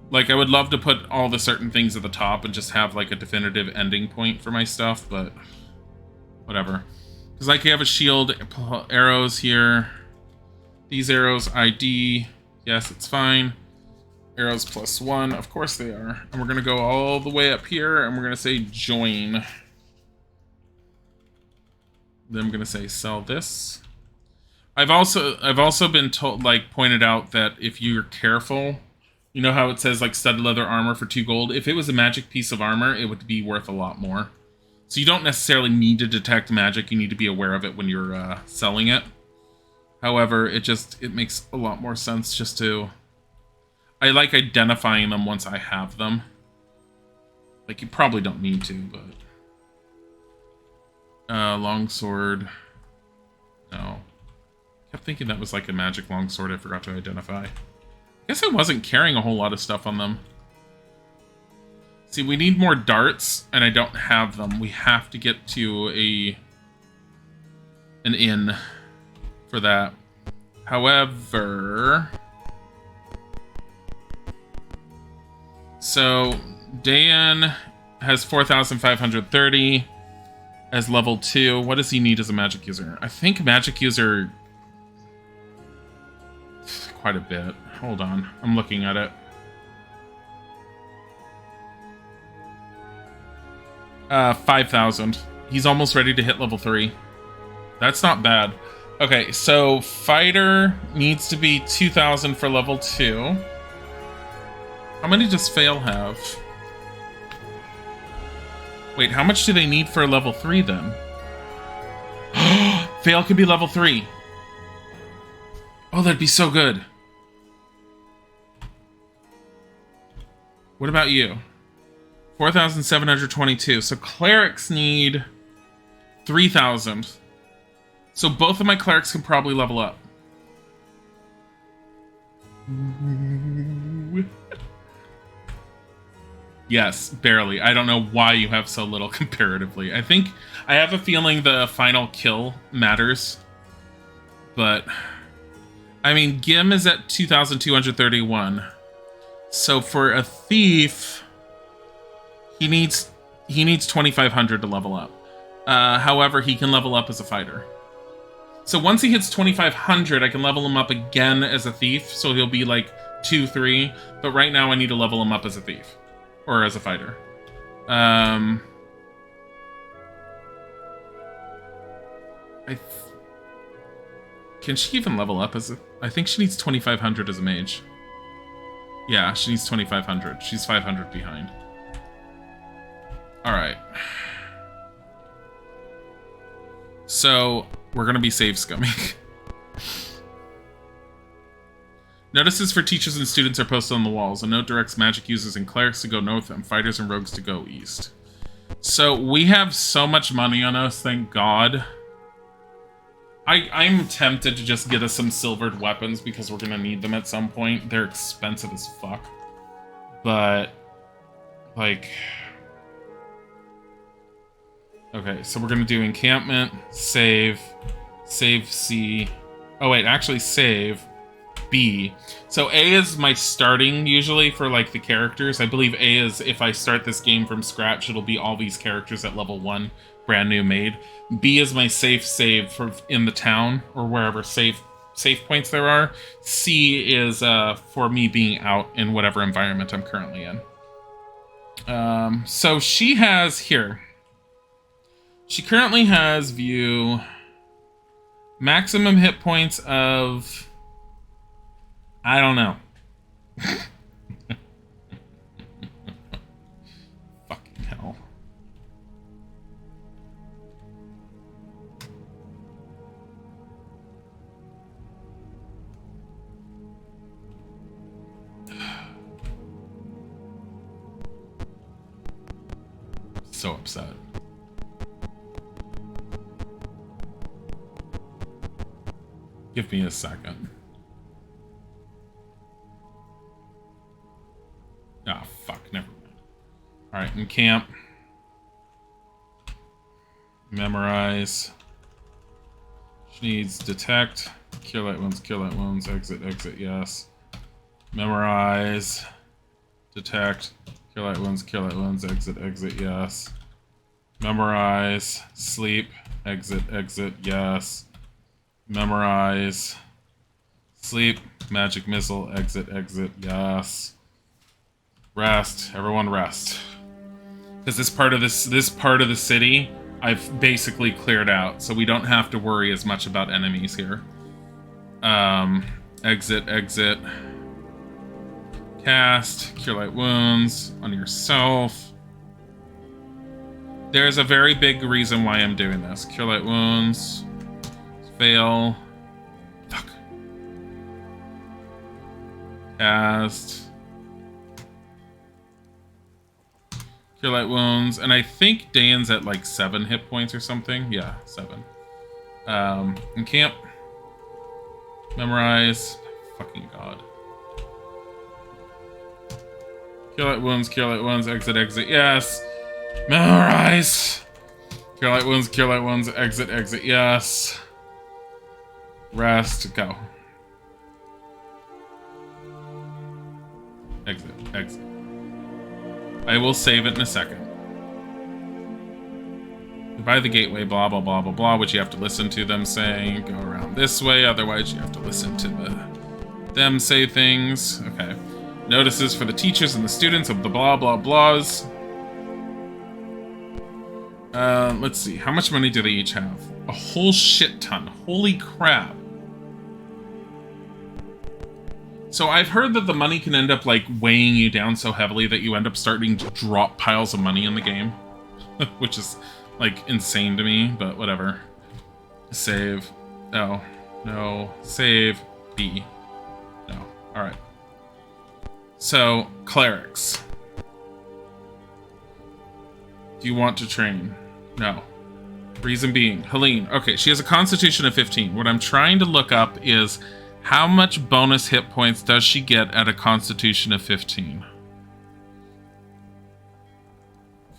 Like, I would love to put all the certain things at the top and just have, like, a definitive ending point for my stuff, but whatever. Because, like, you have a shield, arrows here. These arrows, ID. Yes, it's fine. Arrows +1. Of course they are. And we're going to go all the way up here, and we're going to say join. Then I'm going to say sell this. I've also been told, like, pointed out that if you're careful, you know how it says, like, studded leather armor for 2 gold? If it was a magic piece of armor, it would be worth a lot more. So you don't necessarily need to detect magic. You need to be aware of it when you're selling it. However, it makes a lot more sense just to... I like identifying them once I have them. Like, you probably don't need to, but... longsword. No. Kept thinking that was like a magic longsword I forgot to identify. I guess I wasn't carrying a whole lot of stuff on them. See, we need more darts, and I don't have them. We have to get to an inn for that. However... So, Dan has 4,530 as level 2. What does he need as a magic user? I think magic user... quite a bit. Hold on. I'm looking at it. 5,000. He's almost ready to hit level 3. That's not bad. Okay, so fighter needs to be 2,000 for level 2. How many does Fail have? Wait, how much do they need for level 3 then? Fail could be level 3. Oh, that'd be so good. What about you? 4,722. So clerics need 3,000. So both of my clerics can probably level up. Yes, barely. I don't know why you have so little comparatively. I have a feeling the final kill matters. But, I mean, Gim is at 2,231. So for a thief, he needs 2,500 to level up. However, he can level up as a fighter. So once he hits 2,500, I can level him up again as a thief. So he'll be like 2-3. But right now I need to level him up as a thief. Or as a fighter. Can she even level up as a... I think she needs 2,500 as a mage. Yeah, she needs 2,500. She's 500 behind. Alright. So, we're gonna be save scumming. Notices for teachers and students are posted on the walls. A note directs magic users and clerics to go north and fighters and rogues to go east. So we have so much money on us, thank God. I'm tempted to just get us some silvered weapons because we're gonna need them at some point. They're expensive as fuck. But, like... Okay, so we're gonna do encampment, save C. Oh wait, actually save B. So A is my starting usually for like the characters. I believe A is if I start this game from scratch, it'll be all these characters at level 1, brand new made. B is my save for in the town or wherever safe points there are. C is for me being out in whatever environment I'm currently in. So she has here. She currently has view maximum hit points of, I don't know. Fucking hell. So upset. Give me a second. Ah, oh, fuck, never mind. Alright, in camp. Memorize. She needs detect. Cure light wounds, exit, yes. Memorize. Detect. Cure light wounds, exit, yes. Memorize. Sleep. Exit, yes. Memorize. Sleep. Magic missile. Exit, yes. Rest. Everyone rest. Because this part of the city I've basically cleared out, so we don't have to worry as much about enemies here. Exit. Cast. Cure light wounds on yourself. There's a very big reason why I'm doing this. Cure light wounds. Fail. Fuck. Cast. Cure light wounds. And I think Dan's at like 7 hit points or something. Yeah, 7. Encamp. Memorize. Fucking god. Cure light wounds, exit, yes. Memorize. Cure light wounds, exit, yes. Rest, go. Exit. I will save it in a second. By the gateway, blah, blah, blah, blah, blah, which you have to listen to them saying. Go around this way, otherwise you have to listen to them say things. Okay. Notices for the teachers and the students of the blah, blah, blahs. Let's see. How much money do they each have? A whole shit ton. Holy crap. So I've heard that the money can end up, like, weighing you down so heavily that you end up starting to drop piles of money in the game. Which is, like, insane to me, but whatever. Save. Oh. No. Save. B. No. Alright. So, clerics. Do you want to train? No. Reason being, Helene. Okay, she has a constitution of 15. What I'm trying to look up is how much bonus hit points does she get at a constitution of 15?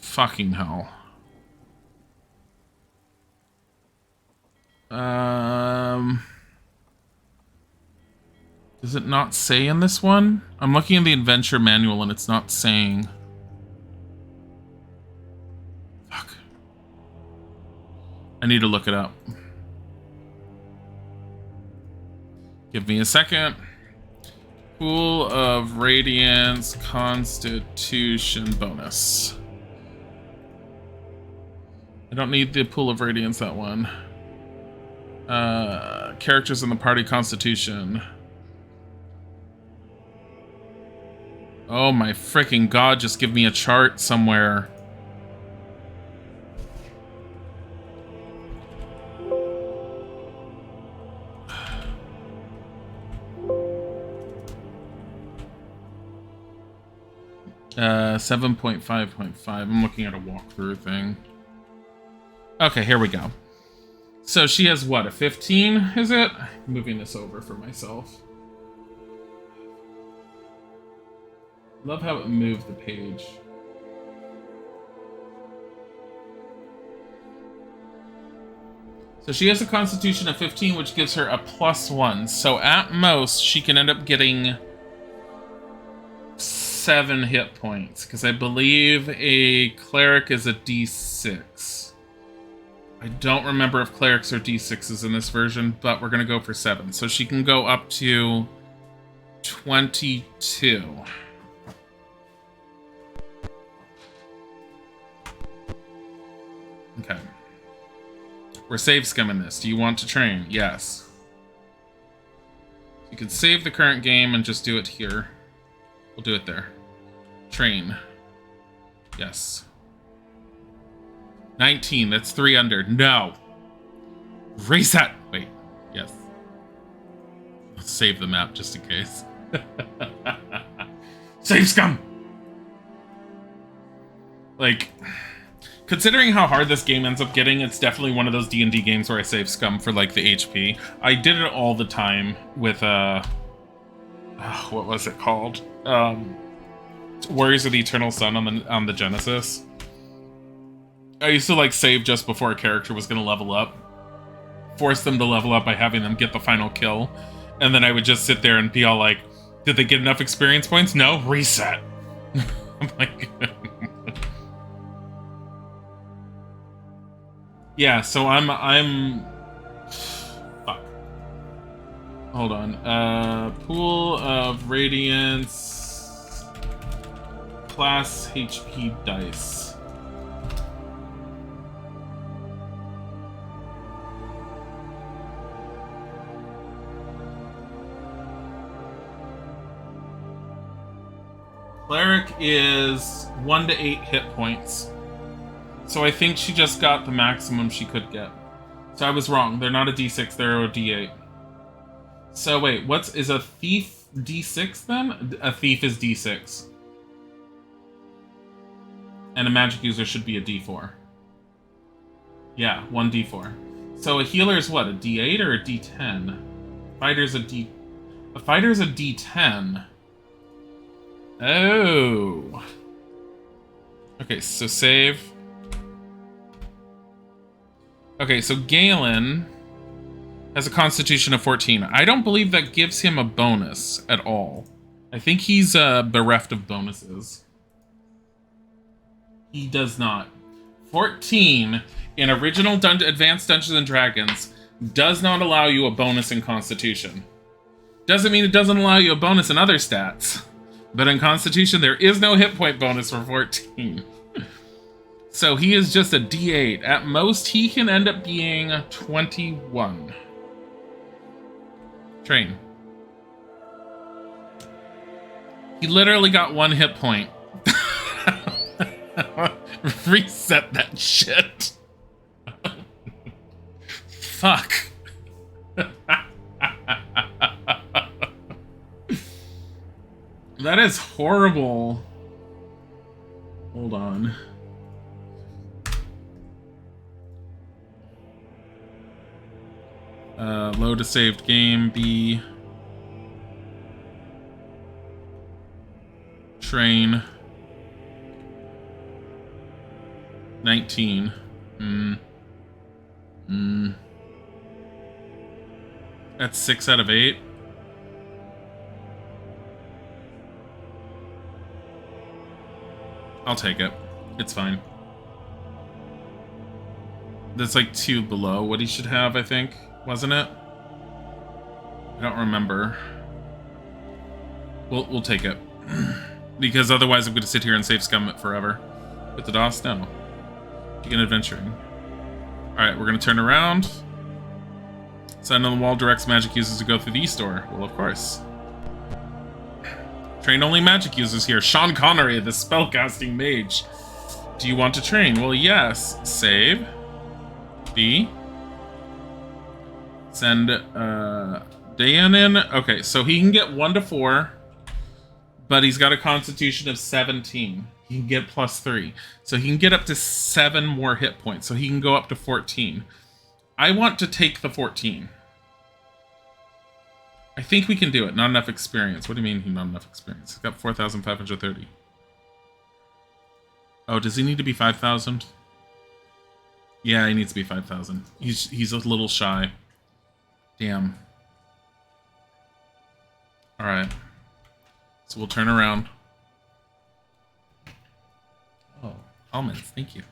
Fucking hell. Does it not say in this one? I'm looking in the adventure manual and it's not saying. Fuck. I need to look it up. Give me a second. Pool of Radiance Constitution bonus. I don't need the Pool of Radiance, that one. Characters in the party constitution. Oh my freaking god, just give me a chart somewhere. Uh, 7.5.5. I'm looking at a walkthrough thing. Okay, here we go. So she has what, a 15, is it? I'm moving this over for myself. Love how it moved the page. So she has a constitution of 15, which gives her a +1. So at most, she can end up getting 7 hit points, because I believe a cleric is a D6. I don't remember if clerics are D6s in this version, but we're going to go for 7. So she can go up to 22. Okay. We're save skimming this. Do you want to train? Yes. You can save the current game and just do it here. We'll do it there. Train. Yes. 19. That's 3 under. No. Reset. Wait. Yes. Let's save the map just in case. Save scum! Like, considering how hard this game ends up getting, it's definitely one of those D&D games where I save scum for, like, the HP. I did it all the time with, what was it called? Warriors of the Eternal Sun on the Genesis. I used to, like, save just before a character was going to level up. Force them to level up by having them get the final kill. And then I would just sit there and be all like, did they get enough experience points? No? Reset. I'm like... Yeah, so I'm... Fuck. Hold on. Pool of Radiance... Class HP dice. Cleric is 1 to 8 hit points. So I think she just got the maximum she could get. So I was wrong. They're not a D6, they're a D8. So wait, is a thief D6 then? A thief is D6. And a magic user should be a D4. Yeah, 1 D4. So a healer is what, a D8 or a D10? A fighter's a D10. Oh. Okay, so save. Okay, so Galen has a constitution of 14. I don't believe that gives him a bonus at all. I think he's bereft of bonuses. He does not. 14 in original Advanced Dungeons & Dragons does not allow you a bonus in Constitution. Doesn't mean it doesn't allow you a bonus in other stats. But in Constitution, there is no hit point bonus for 14. So he is just a D8. At most, he can end up being 21. Train. He literally got 1 hit point. Reset that shit. Fuck. That is horrible. Hold on. Load a saved game. B. Train. 19. That's 6 out of 8. I'll take it. It's fine. That's like 2 below what he should have, I think. Wasn't it? I don't remember. We'll take it. Because otherwise I'm going to sit here and save scum it forever. With the DOS? No. Begin adventuring. Alright, we're going to turn around. Sign on the wall directs magic users to go through the east door. Well, of course. Train only magic users here. Sean Connery, the spellcasting mage. Do you want to train? Well, yes. Save. B. Send Dan in. Okay, so he can get 1 to 4, but he's got a constitution of 17. He can get +3. So he can get up to 7 more hit points. So he can go up to 14. I want to take the 14. I think we can do it. Not enough experience. What do you mean not enough experience? He's got 4,530. Oh, does he need to be 5,000? Yeah, he needs to be 5,000. He's a little shy. Damn. Alright. So we'll turn around. Oh, almonds, thank you.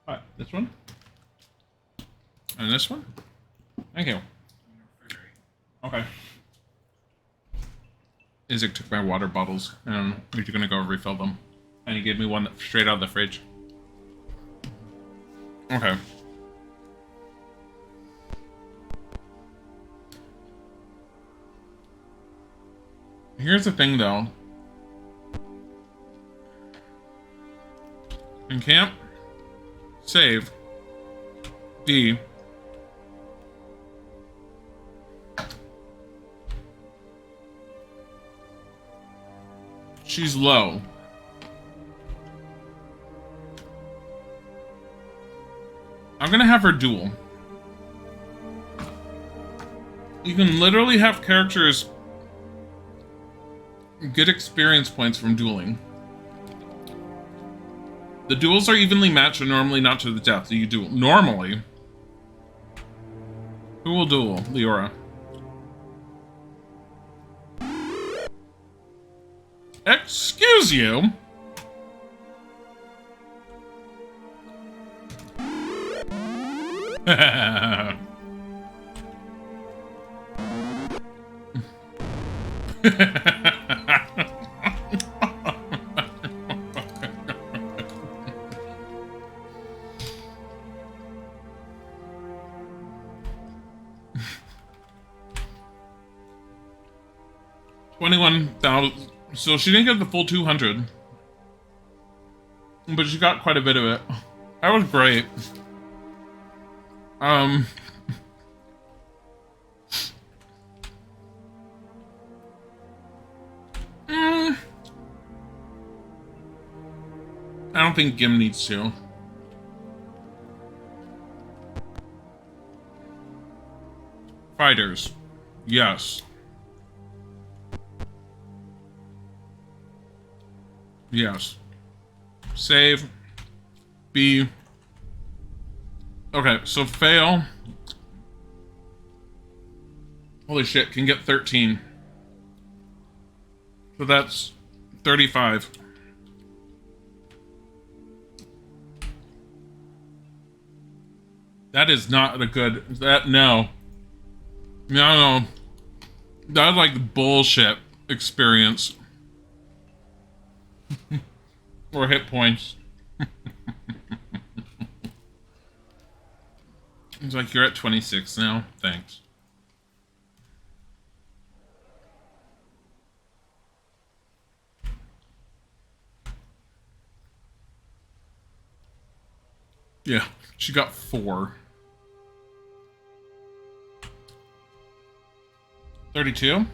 Alright, this one? And this one? Thank you. Okay. Isaac took my water bottles, and we're gonna go refill them. And he gave me one straight out of the fridge. Okay. Here's the thing, though. In camp, save, D. She's low. I'm gonna have her duel. You can literally have characters get experience points from dueling. The duels are evenly matched and normally not to the death. So you duel. Normally. Who will duel? Leora. Excuse you? $21,000. So she didn't get the full 200, but she got quite a bit of it. That was great. I don't think Gim needs to. Fighters. Yes. Yes. Save. B. Okay, so fail. Holy shit, can get 13. So that's 35. That is not a good... No. No. That's like bullshit experience. Or hit points. It's like, you're at 26 now. Thanks. Yeah, she got 4. 32?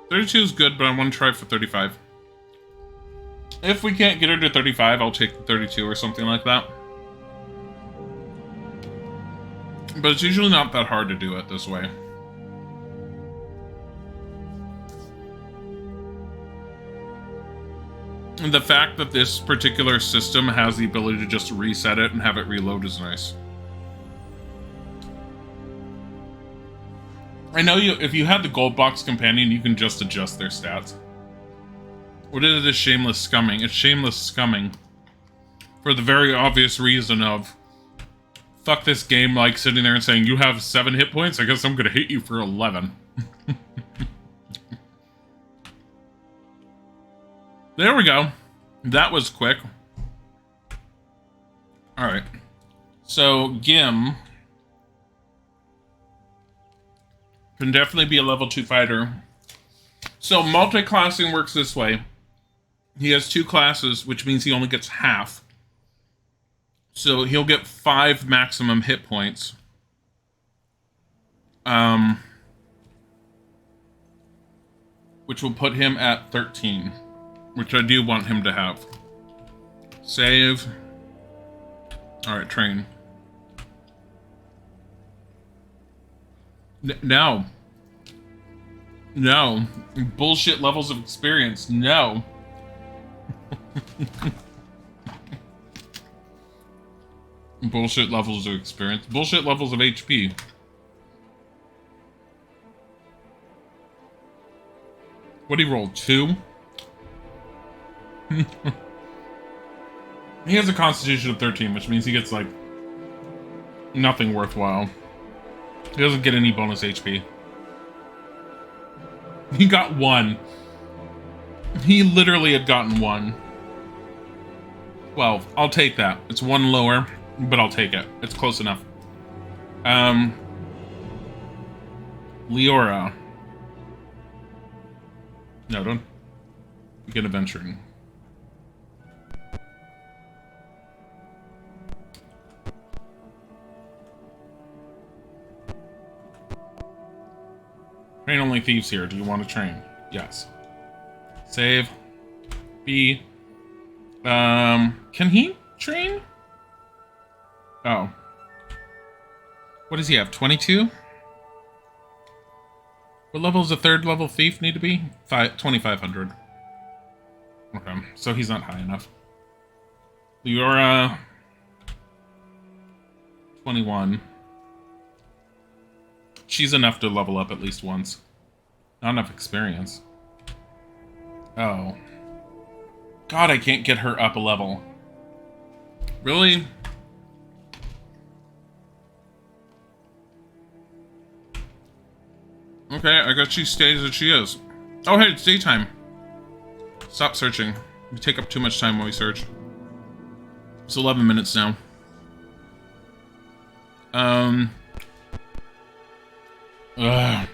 32 is good, but I want to try for 35. If we can't get her to 35, I'll take 32 or something like that. But it's usually not that hard to do it this way. And the fact that this particular system has the ability to just reset it and have it reload is nice. I know if you had the gold box companion, you can just adjust their stats. What is this shameless scumming? It's shameless scumming. For the very obvious reason of, fuck this game, like sitting there and saying, you have 7 hit points, I guess I'm gonna hit you for 11. There we go. That was quick. Alright. So, Gim can definitely be a level 2 fighter. So, multi-classing works this way. He has 2 classes, which means he only gets half. So, he'll get 5 maximum hit points. Which will put him at 13. Which I do want him to have. Save. Alright, train. No. No. Bullshit levels of experience. No. Bullshit levels of experience. Bullshit levels of HP. What'd he roll? 2? He has a constitution of 13, which means he gets, like, nothing worthwhile. He doesn't get any bonus HP. He got 1. He literally had gotten 1. 12. I'll take that. It's 1 lower, but I'll take it. It's close enough. Leora. No, don't begin adventuring. Train only thieves here. Do you want to train? Yes. Save. B. Can he train? Oh. What does he have? 22? What level does a third level thief need to be? 2,500. Okay, so he's not high enough. Leora. 21. She's enough to level up at least once. Not enough experience. Oh. God, I can't get her up a level. Really? Okay, I guess she stays as she is. Oh, hey, it's daytime. Stop searching. We take up too much time when we search. It's 11 minutes now. Ugh.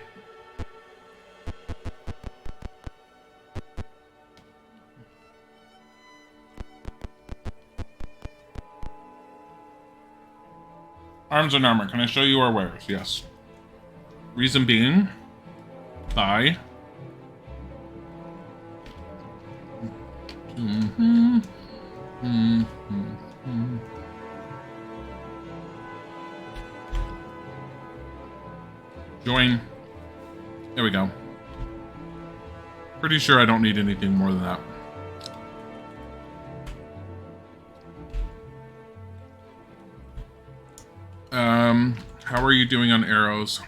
Arms and armor. Can I show you our wares? Yes. Reason being, buy. Join. There we go. Pretty sure I don't need anything more than that. How are you doing on arrows?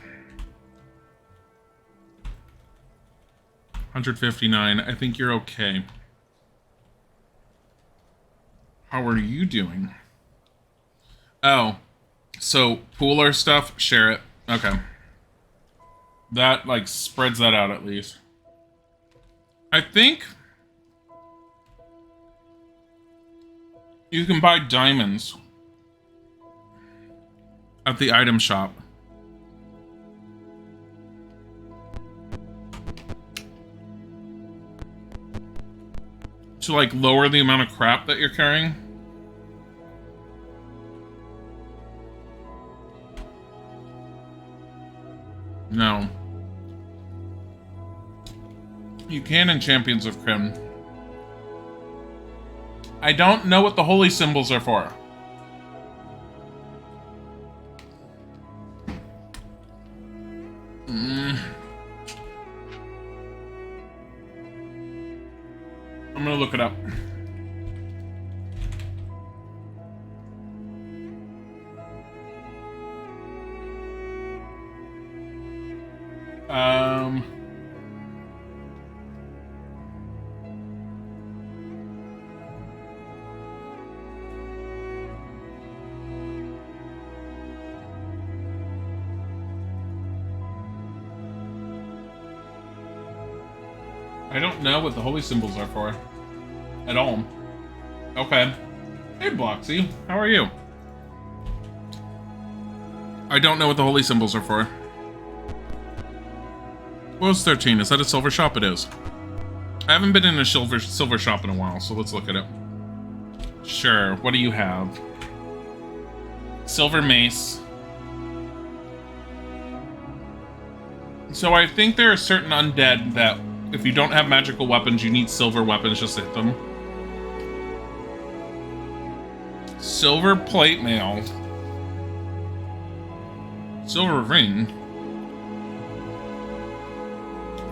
159. I think you're okay. How are you doing? Oh, so pool our stuff, share it. Okay. That, like, spreads that out at least. I think you can buy diamonds at the item shop. To, like, lower the amount of crap that you're carrying. No. You can in Champions of Crim. I don't know what the holy symbols are for. I'm gonna look it up. I don't know what the holy symbols are for. At all. Okay. Hey, Bloxy. How are you? I don't know what the holy symbols are for. What was 13? Is that a silver shop? It is. I haven't been in a silver shop in a while, so let's look at it. Sure. What do you have? Silver mace. So I think there are certain undead that if you don't have magical weapons, you need silver weapons just to hit them. Silver plate mail. Silver ring.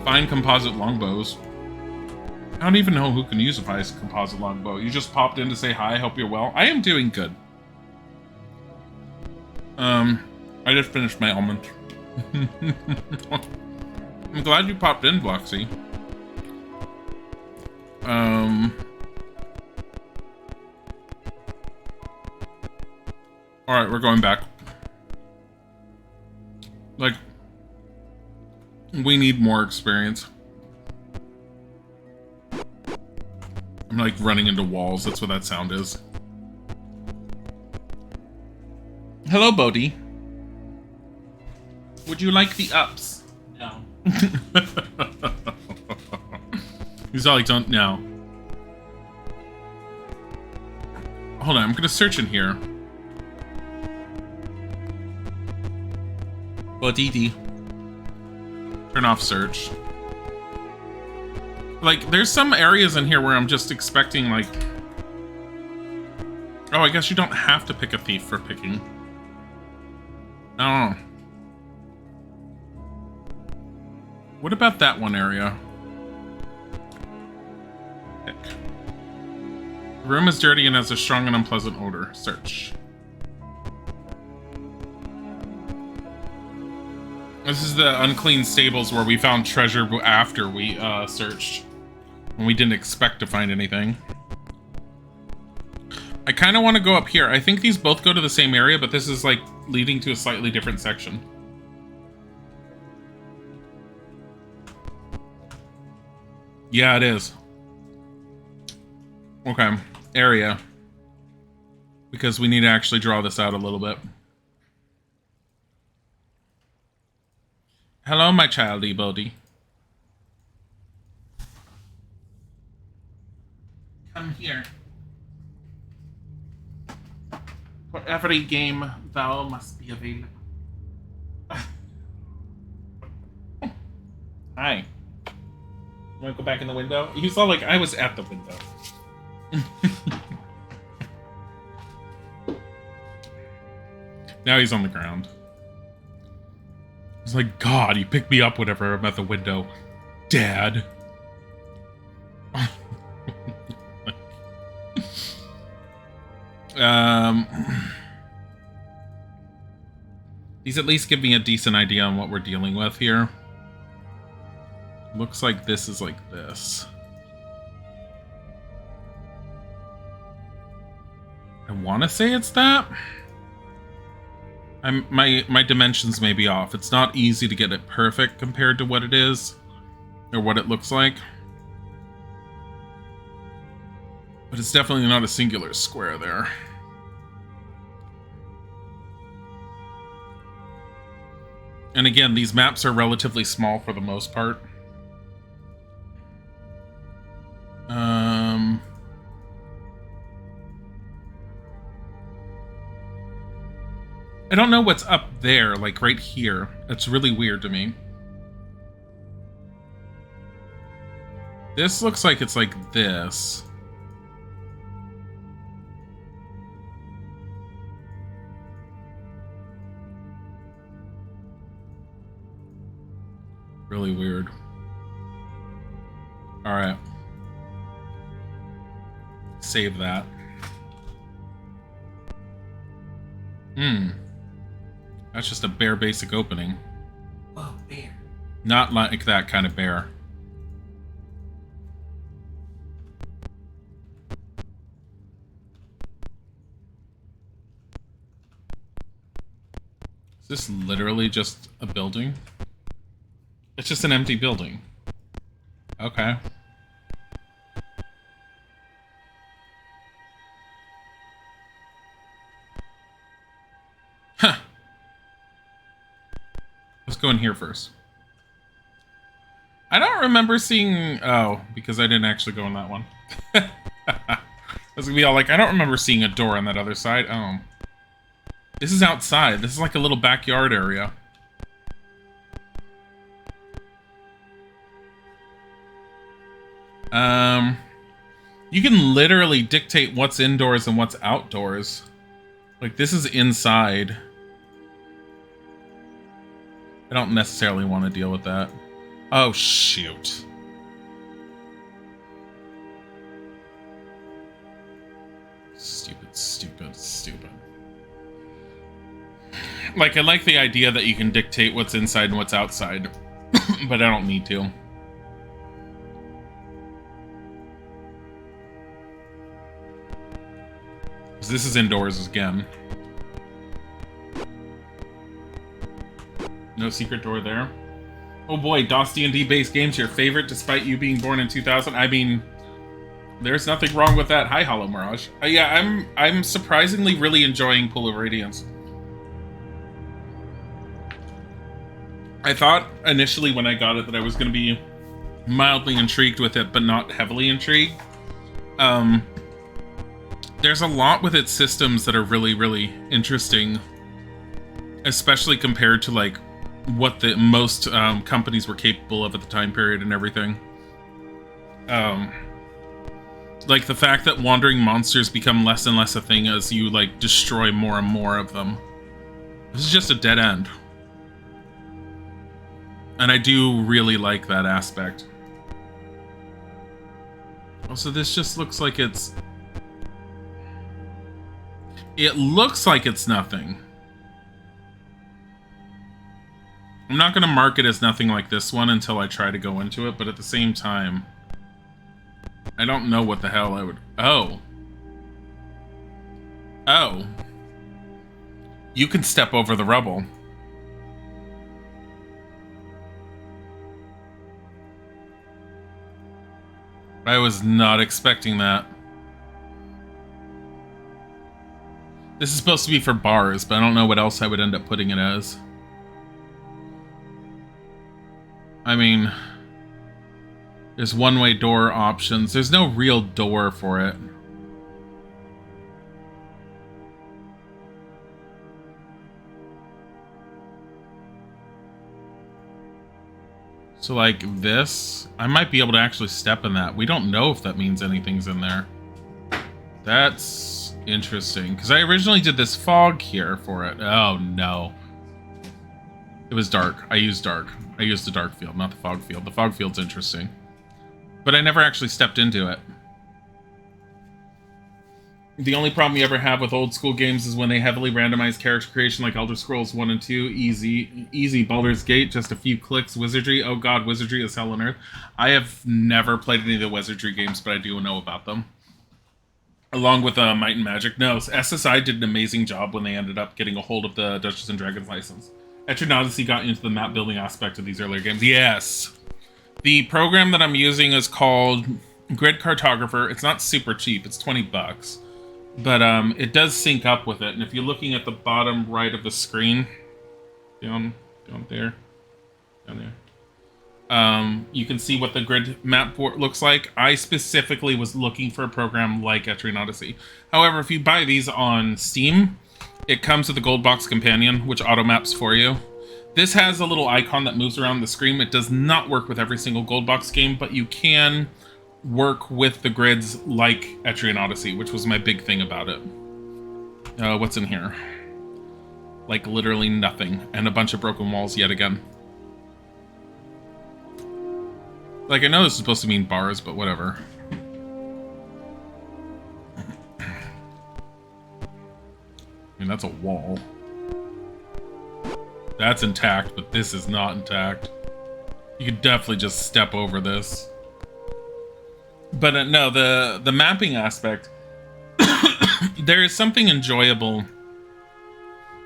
Find composite longbows. I don't even know who can use a composite longbow. You just popped in to say hi, hope you're well. I am doing good. I just finished my almond. I'm glad you popped in, Bloxy. Alright, we're going back. Like, we need more experience. I'm like running into walls, that's what that sound is. Hello, Bodhi. Would you like the ups? No. He's all like, don't know. Hold on, I'm gonna search in here. Bodhi. Turn off search. Like, there's some areas in here where I'm just expecting, like... Oh, I guess you don't have to pick a thief for picking. Oh. What about that one area? Pick. The room is dirty and has a strong and unpleasant odor. Search. This is the unclean stables where we found treasure after we searched. When we didn't expect to find anything. I kind of want to go up here. I think these both go to the same area, but this is like leading to a slightly different section. Yeah, it is. Okay, area. Because we need to actually draw this out a little bit. Hello, my childie Bodhi. Come here. For every game, thou must be available. Hi. You want to go back in the window? You saw like I was at the window. Now he's on the ground. He's like, God, you pick me up whenever I'm at the window. Dad. These at least give me a decent idea on what we're dealing with here. Looks like this is like this. I want to say it's that. My dimensions may be off. It's not easy to get it perfect compared to what it is or what it looks like. But it's definitely not a singular square there. And again, these maps are relatively small for the most part. I don't know what's up there, like right here. It's really weird to me. This looks like it's like this. Really weird. Alright. Save that. That's just a bare basic opening. Whoa, bear. Not like that kind of bear. Is this literally just a building? It's just an empty building. Okay. Huh. Let's go in here first. I don't remember seeing... Oh, because I didn't actually go in that one. I was gonna be all like, I don't remember seeing a door on that other side. Oh. This is outside. This is like a little backyard area. You can literally dictate what's indoors and what's outdoors. Like, this is inside. I don't necessarily want to deal with that. Oh, shoot. Stupid, stupid, stupid. Like, I like the idea that you can dictate what's inside and what's outside, but I don't need to. This is indoors again. No secret door there. Oh boy, DOS D&D based games your favorite despite you being born in 2000? I mean, there's nothing wrong with that. Hi, Hollow Mirage. Yeah, I'm surprisingly really enjoying Pool of Radiance. I thought initially when I got it that I was going to be mildly intrigued with it, but not heavily intrigued. There's a lot with its systems that are really, really interesting, especially compared to like what the most companies were capable of at the time period and everything. Like the fact that wandering monsters become less and less a thing as you like destroy more and more of them. This is just a dead end. And I do really like that aspect. Also, this just looks like it's... It looks like it's nothing. I'm not going to mark it as nothing like this one until I try to go into it, but at the same time, I don't know what the hell I would... Oh. Oh. You can step over the rubble. I was not expecting that. This is supposed to be for bars, but I don't know what else I would end up putting it as. I mean, there's one-way door options. There's no real door for it. So like this, I might be able to actually step in that. We don't know if that means anything's in there. That's interesting, because I originally did this fog here for it. Oh no. It was dark. I used dark. I used the dark field, not the fog field. The fog field's interesting. But I never actually stepped into it. The only problem you ever have with old school games is when they heavily randomize character creation like Elder Scrolls 1 and 2. Easy. Baldur's Gate, just a few clicks. Wizardry, oh god, Wizardry is hell on earth. I have never played any of the Wizardry games, but I do know about them. Along with Might and Magic. No, SSI did an amazing job when they ended up getting a hold of the Dungeons & Dragons license. Etrian Odyssey got into the map building aspect of these earlier games. Yes! The program that I'm using is called Grid Cartographer. It's not super cheap. It's 20 bucks. But it does sync up with it. And if you're looking at the bottom right of the screen, down there, you can see what the grid map board looks like. I specifically was looking for a program like Etrian Odyssey. However, if you buy these on Steam, it comes with a gold box companion, which auto maps for you. This has a little icon that moves around the screen. It does not work with every single gold box game, but you can work with the grids like Etrian Odyssey, which was my big thing about it. What's in here? Like literally nothing, and a bunch of broken walls yet again. Like, I know this is supposed to mean bars, but whatever. I mean, that's a wall. That's intact, but this is not intact. You could definitely just step over this. But no, the mapping aspect, there is something enjoyable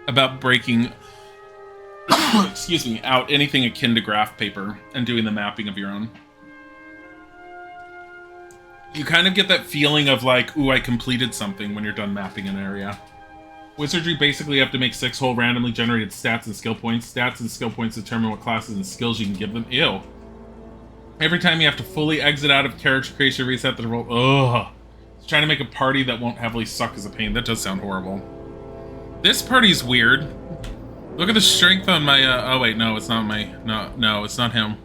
about breaking, excuse me, out anything akin to graph paper and doing the mapping of your own. You kind of get that feeling of like, ooh, I completed something when you're done mapping an area. Wizardry basically you have to make 6 whole randomly generated stats and skill points. Stats and skill points determine what classes and skills you can give them. Ew. Every time you have to fully exit out of character creation, reset the roll. Ugh. Just trying to make a party that won't heavily suck is a pain. That does sound horrible. This party's weird. Look at the strength on my, oh wait, no, it's not my, no, it's not him.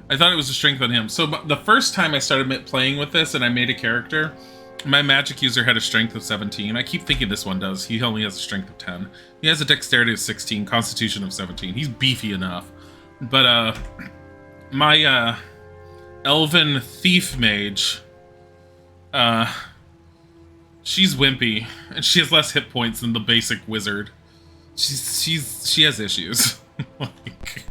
I thought it was the strength on him. So the first time I started playing with this and I made a character, my magic user had a strength of 17. I keep thinking this one does. He only has a strength of 10. He has a dexterity of 16, constitution of 17. He's beefy enough. But, my elven thief mage, she's wimpy, and she has less hit points than the basic wizard. She has issues. Like,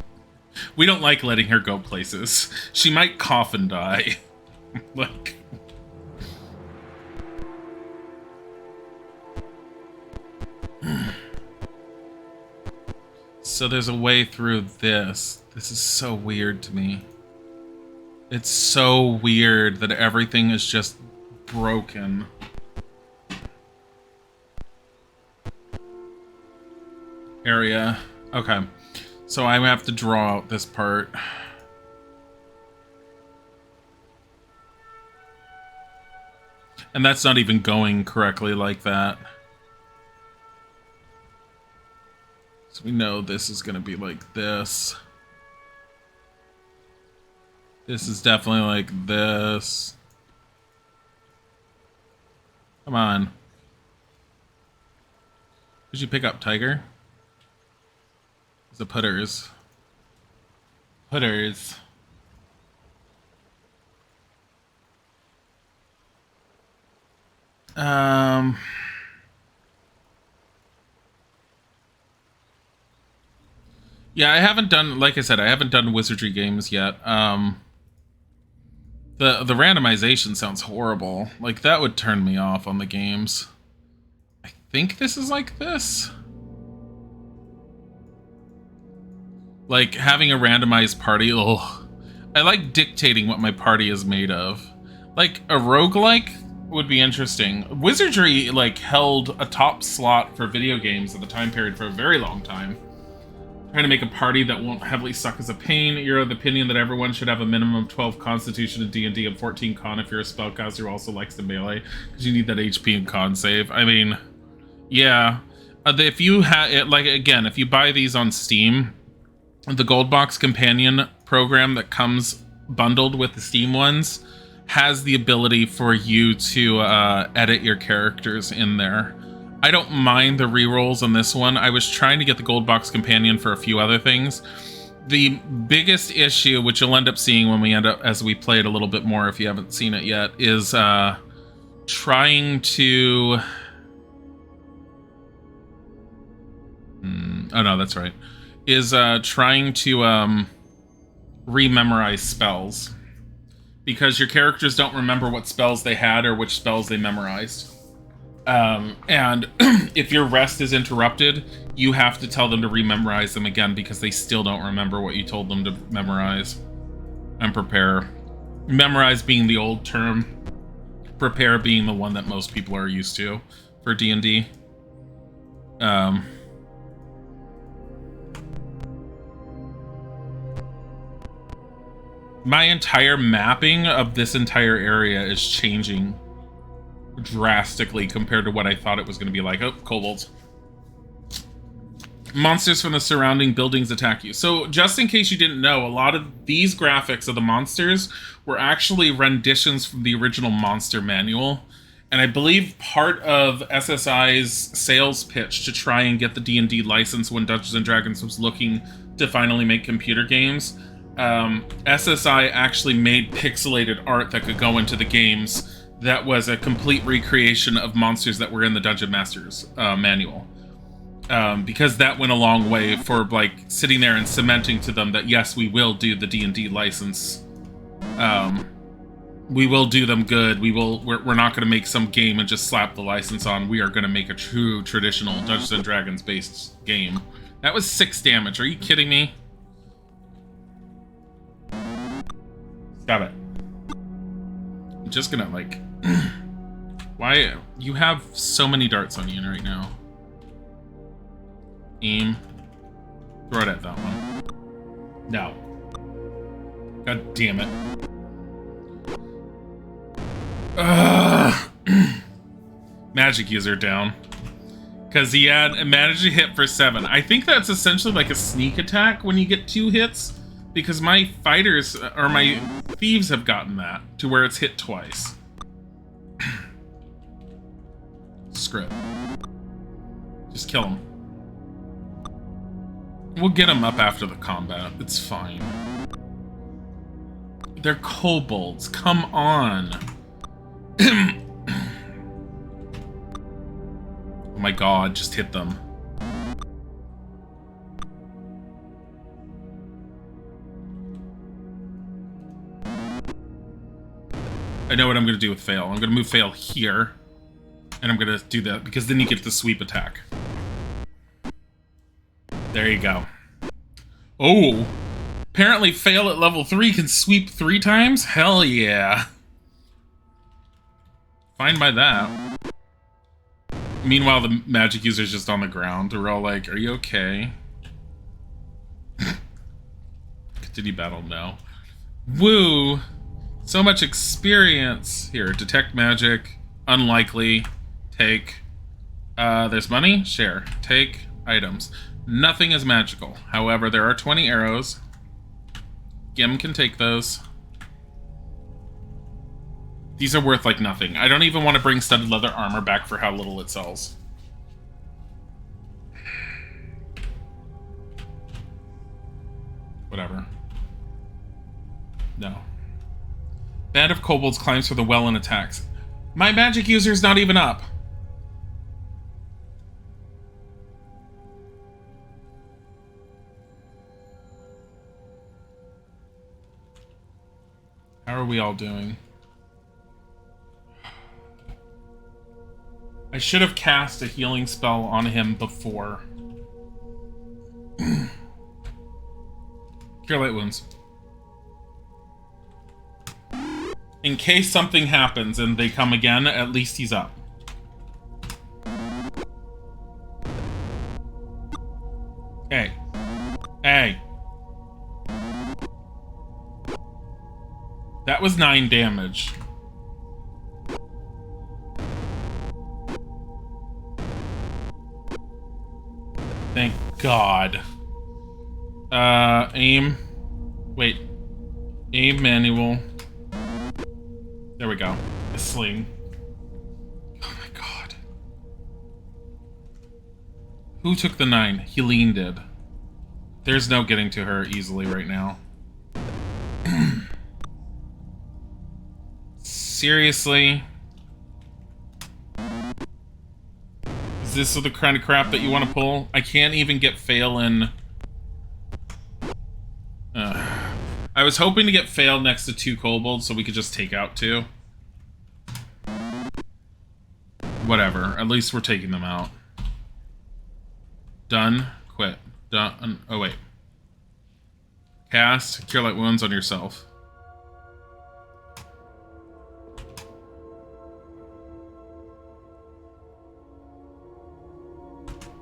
we don't like letting her go places. She might cough and die. Like, so there's a way through this. This is so weird to me. It's so weird that everything is just broken. Area. Okay. So I have to draw out this part. And that's not even going correctly like that. So we know this is going to be like this. This is definitely like this. Come on. Did you pick up Tiger? The putters. Putters. Yeah, I haven't done, like I said, I haven't done wizardry games yet. The randomization sounds horrible. Like, that would turn me off on the games. I think this is like this. Like, having a randomized party, ugh. I like dictating what my party is made of. Like, a roguelike would be interesting. Wizardry, like, held a top slot for video games at the time period for a very long time. Trying to make a party that won't heavily suck as a pain. You're of the opinion that everyone should have a minimum of 12 Constitution in D&D and 14 Con if you're a spellcaster who also likes the melee, because you need that HP and Con save. I mean, yeah. If you have, like, again, if you buy these on Steam, the Gold Box Companion program that comes bundled with the Steam ones has the ability for you to edit your characters in there. I don't mind the rerolls on this one. I was trying to get the Gold Box Companion for a few other things. The biggest issue, which you'll end up seeing when we end up, as we play it a little bit more if you haven't seen it yet, is trying to... Oh no, that's right. Is trying to rememorize spells. Because your characters don't remember what spells they had or which spells they memorized. And if your rest is interrupted, you have to tell them to rememorize them again because they still don't remember what you told them to memorize. And prepare. Memorize being the old term. Prepare being the one that most people are used to for D&D. My entire mapping of this entire area is changing drastically compared to what I thought it was going to be like. Oh, kobolds. Monsters from the surrounding buildings attack you. So, just in case you didn't know, a lot of these graphics of the monsters were actually renditions from the original monster manual. And I believe part of SSI's sales pitch to try and get the D&D license when Dungeons & Dragons was looking to finally make computer games, SSI actually made pixelated art that could go into the games that was a complete recreation of monsters that were in the Dungeon Master's manual. Because that went a long way for, like, sitting there and cementing to them that, yes, we will do the D&D license. We will do them good. We're not going to make some game and just slap the license on. We are going to make a true traditional Dungeons & Dragons based game. That was 6 damage. Are you kidding me? Stop it. I'm just gonna, like... Why? You have so many darts on you right now. Aim. Throw it at that one. No. God damn it. Magic user down. Because he had managed to hit for 7. I think that's essentially like a sneak attack when you get 2 hits. Because my fighters, or my thieves have gotten that, to where it's hit twice. Screw it. Just kill him. We'll get him up after the combat. It's fine. They're kobolds. Come on. Oh my god, just hit them. I know what I'm going to do with Fail. I'm going to move Fail here. And I'm going to do that because then you get the sweep attack. There you go. Oh! Apparently Fail at level 3 can sweep 3 times? Hell yeah. Fine by that. Meanwhile, the magic user's just on the ground. We're all like, are you okay? Continue battle? No. Woo! So much experience. Here, detect magic. Unlikely. Take. There's money? Share. Take items. Nothing is magical. However, there are 20 arrows. Gim can take those. These are worth, like, nothing. I don't even want to bring studded leather armor back for how little it sells. Whatever. No. Band of kobolds climbs for the well and attacks. My magic user's not even up. How are we all doing? I should have cast a healing spell on him before. Cure light wounds. In case something happens and they come again, at least he's up. Hey. Hey. That was 9 damage. Thank God. Aim. Wait. Aim manual. There we go. A sling. Oh my God. Who took the 9? Helene did. There's no getting to her easily right now. Seriously? Is this the kind of crap that you want to pull? I can't even get Fail in. I was hoping to get Fail next to 2 kobolds so we could just take out 2. Whatever. At least we're taking them out. Done. Quit. Done. Oh, wait. Cast. Cure light wounds on yourself.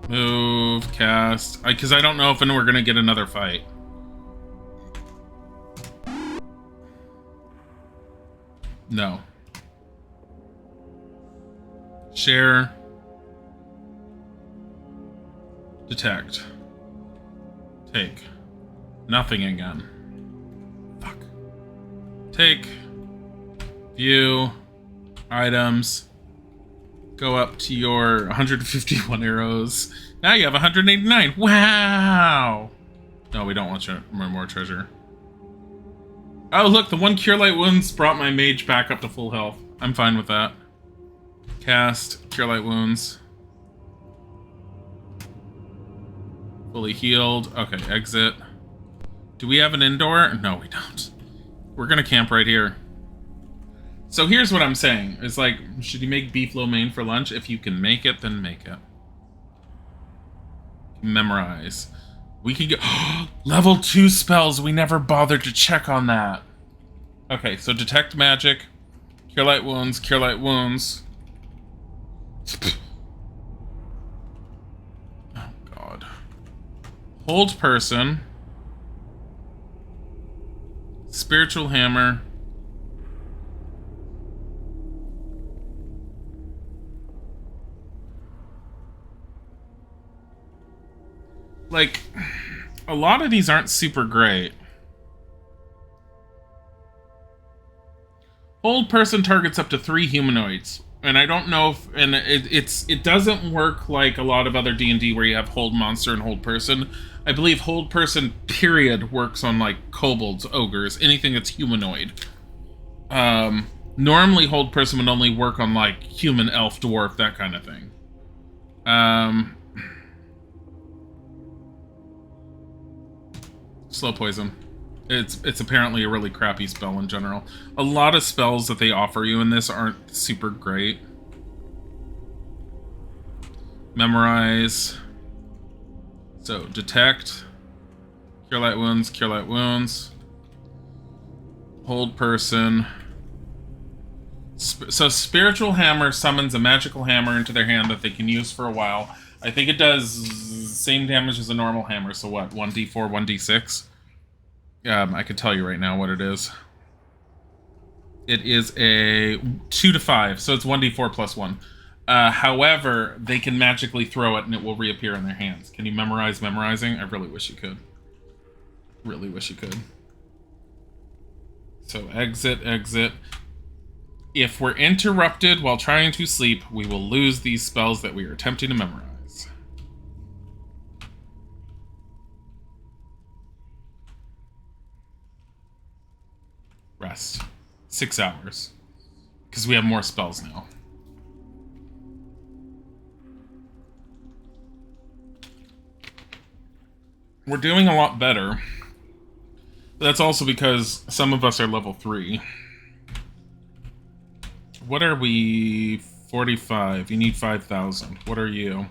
Move. Cast. Because I don't know if we're going to get another fight. No. Share. Detect. Take. Nothing again. Fuck. Take. View. Items. Go up to your 151 arrows. Now you have 189. Wow! No, we don't want more treasure. Oh, look, the 1 Cure Light Wounds brought my mage back up to full health. I'm fine with that. Cast, Cure Light Wounds. Fully healed. Okay, exit. Do we have an indoor? No, we don't. We're gonna camp right here. So here's what I'm saying. It's like, should you make beef lo mein for lunch? If you can make it, then make it. Memorize. We can get level 2 spells. We never bothered to check on that. Okay, so detect magic, cure light wounds, cure light wounds. Oh God. Hold person. Spiritual hammer. Like, a lot of these aren't super great. Hold person targets up to 3 humanoids. And I don't know if, and it doesn't work like a lot of other D&D where you have hold monster and hold person. I believe hold person period works on like kobolds, ogres, anything that's humanoid. Normally hold person would only work on like human, elf, dwarf, that kind of thing. Slow poison. It's apparently a really crappy spell in general. A lot of spells that they offer you in this aren't super great. Memorize. So, detect. Cure light wounds, cure light wounds. Hold person. So, spiritual hammer summons a magical hammer into their hand that they can use for a while. I think it does same damage as a normal hammer, so what, 1d4, 1d6? I can tell you right now what it is. It is a 2 to 5, so it's 1d4 plus 1. However, they can magically throw it and it will reappear in their hands. Can you memorize memorizing? I really wish you could. Really wish you could. So exit, exit. If we're interrupted while trying to sleep, we will lose these spells that we are attempting to memorize. Rest. 6 hours. Because we have more spells now. We're doing a lot better. But that's also because some of us are level 3. What are we? 45. You need 5,000. What are you?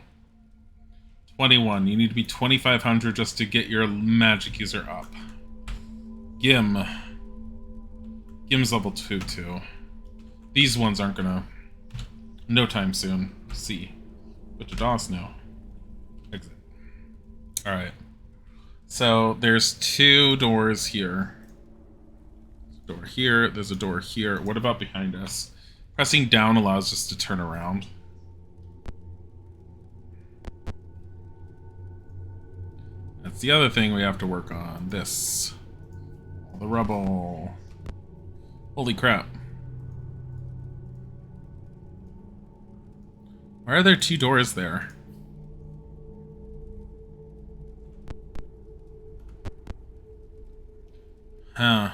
21. You need to be 2,500 just to get your magic user up. Gim. Gim's level 2 too. These ones aren't gonna... No time soon. C. But to DOS now. Exit. Alright. So, there's 2 doors here. There's a door here, there's a door here. What about behind us? Pressing down allows us to turn around. That's the other thing we have to work on. This. All the rubble. Holy crap. Why are there 2 doors there? Huh.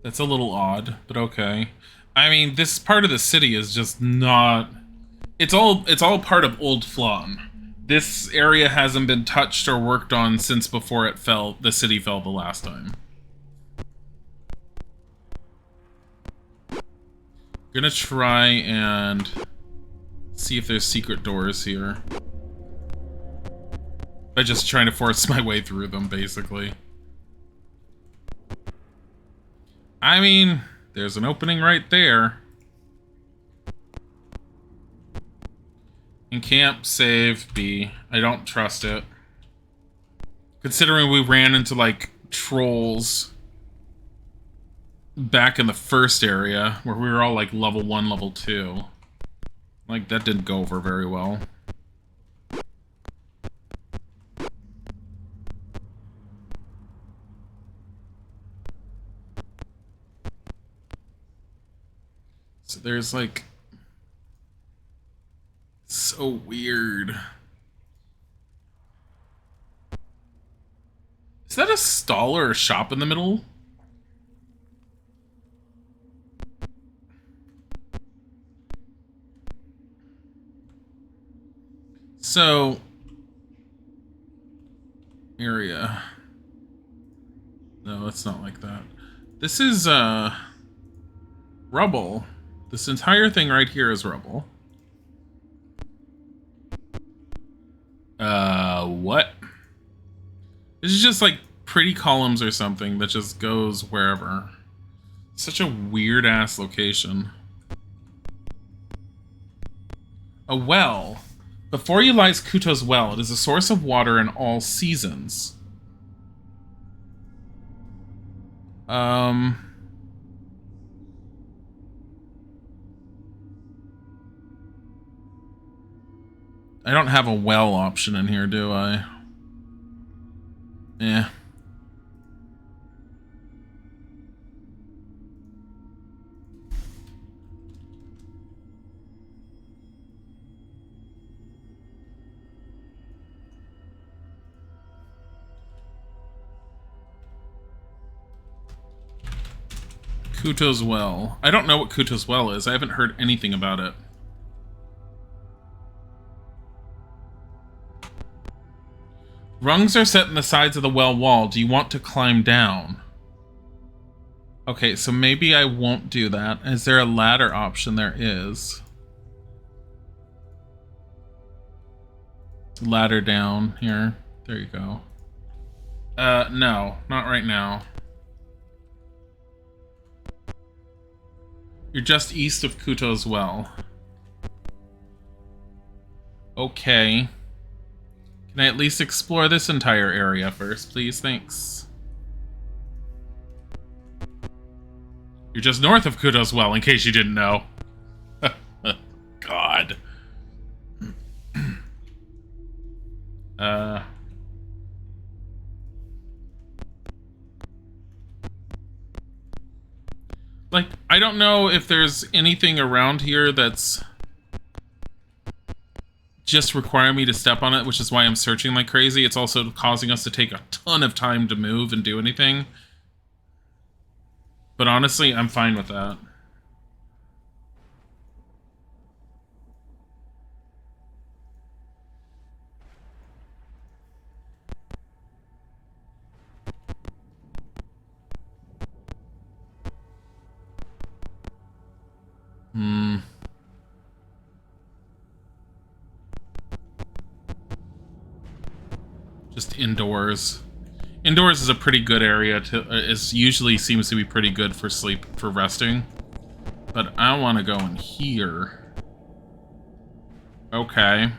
That's a little odd, but okay. I mean, this part of the city is just not... It's all part of Old Flan. This area hasn't been touched or worked on since before it fell. The city fell the last time. Gonna try and see if there's secret doors here. By just trying to force my way through them, basically. I mean, there's an opening right there. In camp, save, B. I don't trust it. Considering we ran into, like, trolls back in the first area, where we were all, like, level 1, level 2. Like, that didn't go over very well. So there's, like... So weird. Is that a stall or a shop in the middle? So... Area. No, it's not like that. This is, rubble. This entire thing right here is rubble. What? This is just like pretty columns or something that just goes wherever. Such a weird ass location. A well. Before you lies Kuto's well. It is a source of water in all seasons. I don't have a well option in here, do I? Yeah. Kuto's Well. I don't know what Kuto's Well is. I haven't heard anything about it. Rungs are set in the sides of the well wall. Do you want to climb down? Okay, so maybe I won't do that. Is there a ladder option? There is. Ladder down here. There you go. No, not right now. You're just east of Kuto's Well. Okay. Can I at least explore this entire area first, please? Thanks. You're just north of Kuto's Well, in case you didn't know. God. Like, I don't know if there's anything around here that's just requiring me to step on it, which is why I'm searching like crazy. It's also causing us to take a ton of time to move and do anything. But honestly, I'm fine with that. Just indoors. Indoors is a pretty good area to. It usually seems to be pretty good for sleep, for resting. But I want to go in here. Okay.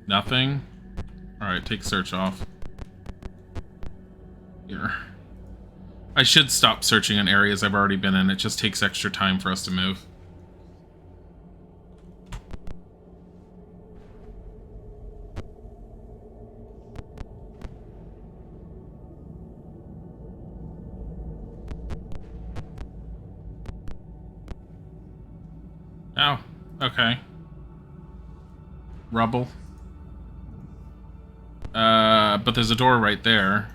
Nothing. All right, take search off. Here. I should stop searching in areas I've already been in. It just takes extra time for us to move. Oh, okay. Rubble. But there's a door right there.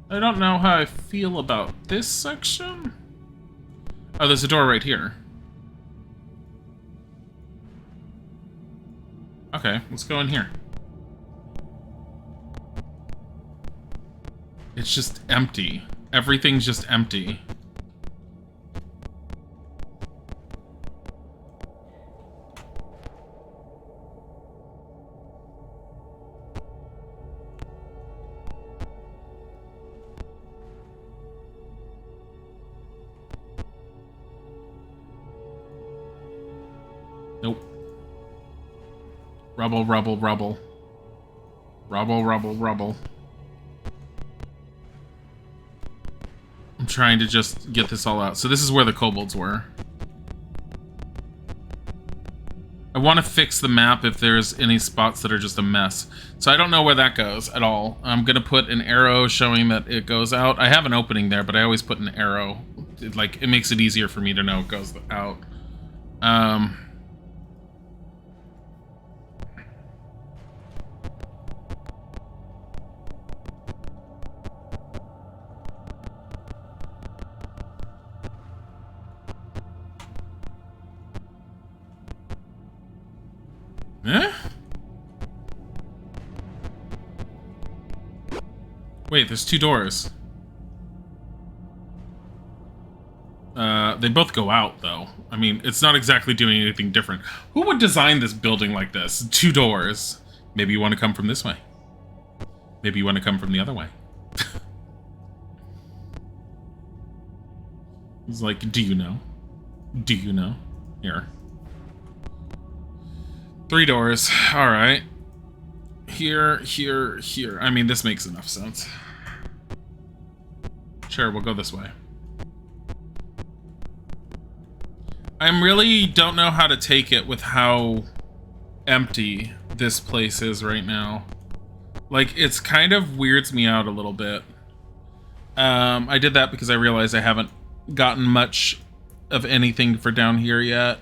I don't know how I feel about this section. Oh, there's a door right here. Okay, let's go in here. It's just empty. Everything's just empty. Nope. Rubble, rubble, rubble. Rubble, rubble, rubble. I'm trying to just get this all out. So this is where the kobolds were. I want to fix the map if there's any spots that are just a mess. So I don't know where that goes at all. I'm going to put an arrow showing that it goes out. I have an opening there, but I always put an arrow. It makes it easier for me to know it goes out. Eh? Wait, there's two doors. They both go out, though. I mean, it's not exactly doing anything different. Who would design this building like this? Two doors. Maybe you want to come from this way. Maybe you want to come from the other way. He's like, do you know? Do you know? Here. Three doors. All right. Here, here, here. I mean, this makes enough sense. Sure, we'll go this way. I really don't know how to take it with how empty this place is right now. Like, it's kind of weirds me out a little bit. I did that because I realized I haven't gotten much of anything for down here yet.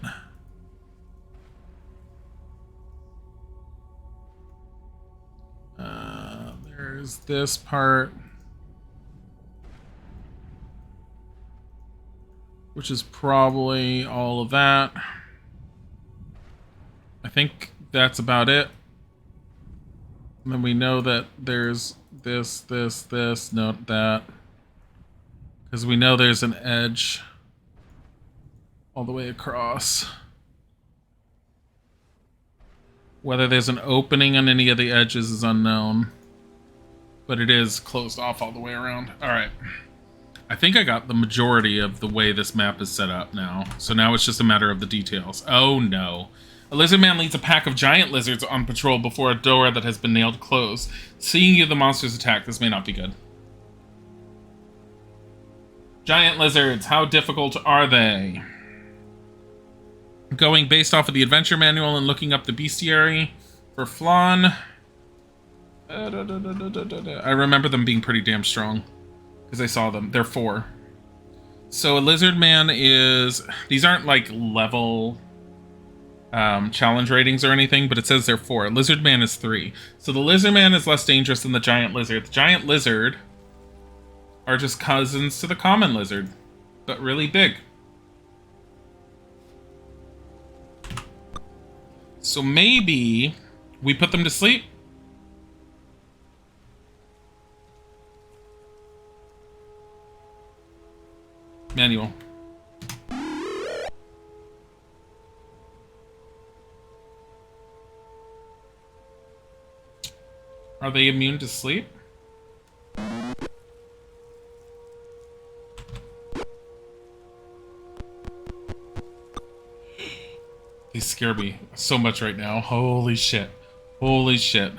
There's this part, which is probably all of that. I think that's about it. And then we know that there's this, not that. Because we know there's an edge all the way across. Whether there's an opening on any of the edges is unknown. But it is closed off all the way around. Alright. I think I got the majority of the way this map is set up now. So now it's just a matter of the details. Oh no. A lizard man leads a pack of giant lizards on patrol before a door that has been nailed closed. Seeing you, the monsters attack. This may not be good. Giant lizards, how difficult are they? Going based off of the adventure manual and looking up the bestiary for Flan. I remember them being pretty damn strong because I saw them. They're 4. So a lizard man is... These aren't like level challenge ratings or anything, but it says they're 4. Lizard man is 3. So the lizard man is less dangerous than the giant lizard. The giant lizard are just cousins to the common lizard, but really big. So maybe we put them to sleep? Manual. Are they immune to sleep? They scare me so much right now. Holy shit. Holy shit.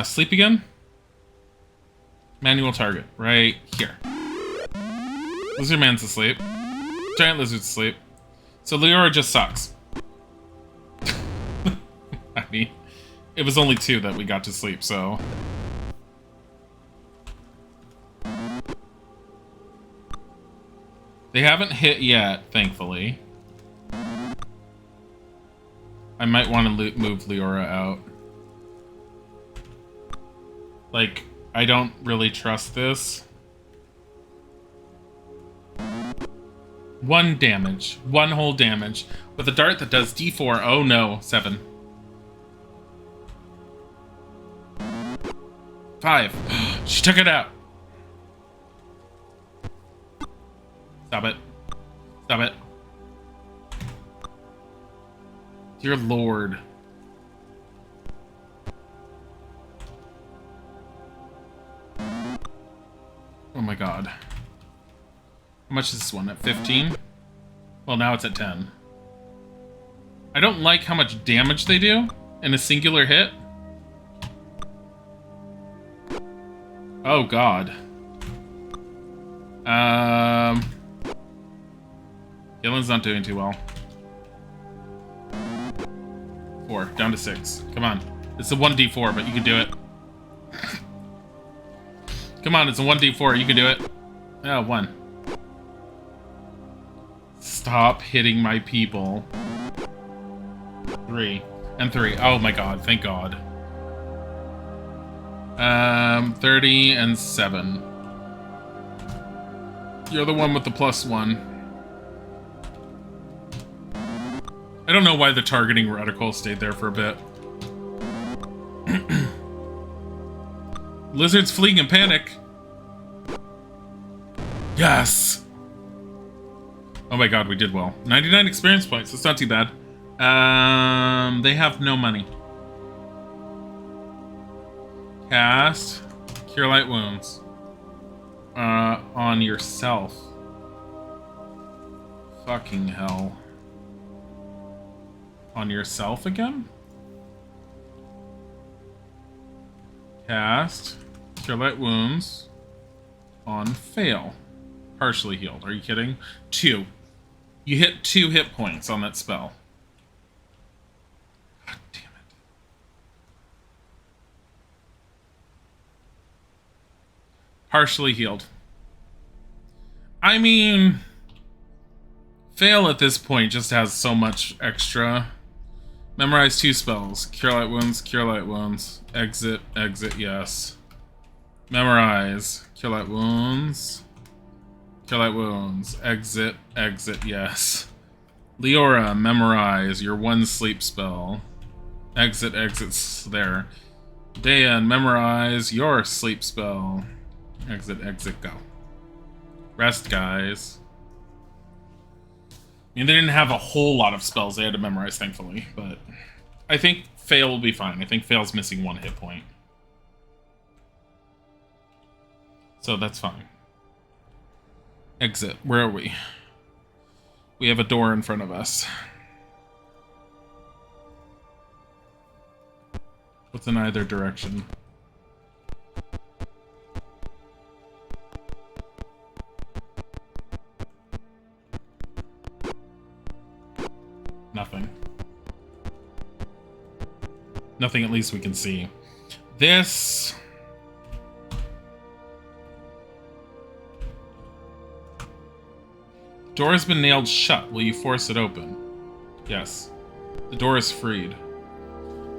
Sleep again? Manual target. Right here. Lizard man's asleep. Giant lizard's asleep. So Leora just sucks. I mean, it was only 2 that we got to sleep, so... They haven't hit yet, thankfully. I might want to move Leora out. Like, I don't really trust this. 1 damage. 1 whole damage. With a dart that does D4. Oh no, 7. 5. She took it out. Stop it. Stop it. Dear Lord. Oh my god. How much is this one? At 15? Well, now it's at 10. I don't like how much damage they do in a singular hit. Oh god. Gillen's not doing too well. 4, down to 6. Come on. It's a 1d4, but you can do it. Come on, it's a 1d4, you can do it. Oh, 1. Stop hitting my people. 3. And 3. Oh my god, thank god. 30 and 7. You're the one with the +1. I don't know why the targeting reticle stayed there for a bit. Lizards fleeing in panic. Yes! Oh my god, we did well. 99 experience points, that's not too bad. They have no money. Cast Cure Light Wounds. On yourself. Fucking hell. On yourself again? Cast Cure Light Wounds on fail. Partially healed. Are you kidding? 2. You hit 2 hit points on that spell. God damn it. Partially healed. I mean, fail at this point just has so much extra. Memorize 2 spells. Cure light wounds, cure light wounds. Exit, exit, yes. Memorize. Cure light wounds. Cure light wounds. Exit, exit, yes. Leora, memorize your 1 sleep spell. Exit, exits there. Dayan, memorize your sleep spell. Exit, exit, go. Rest, guys. I mean, they didn't have a whole lot of spells they had to memorize, thankfully, but I think Fail will be fine. I think Fail's missing 1 hit point. So that's fine. Exit. Where are we? We have a door in front of us. What's in either direction? Nothing. Nothing, at least we can see. This... door has been nailed shut. Will you force it open? Yes. The door is freed.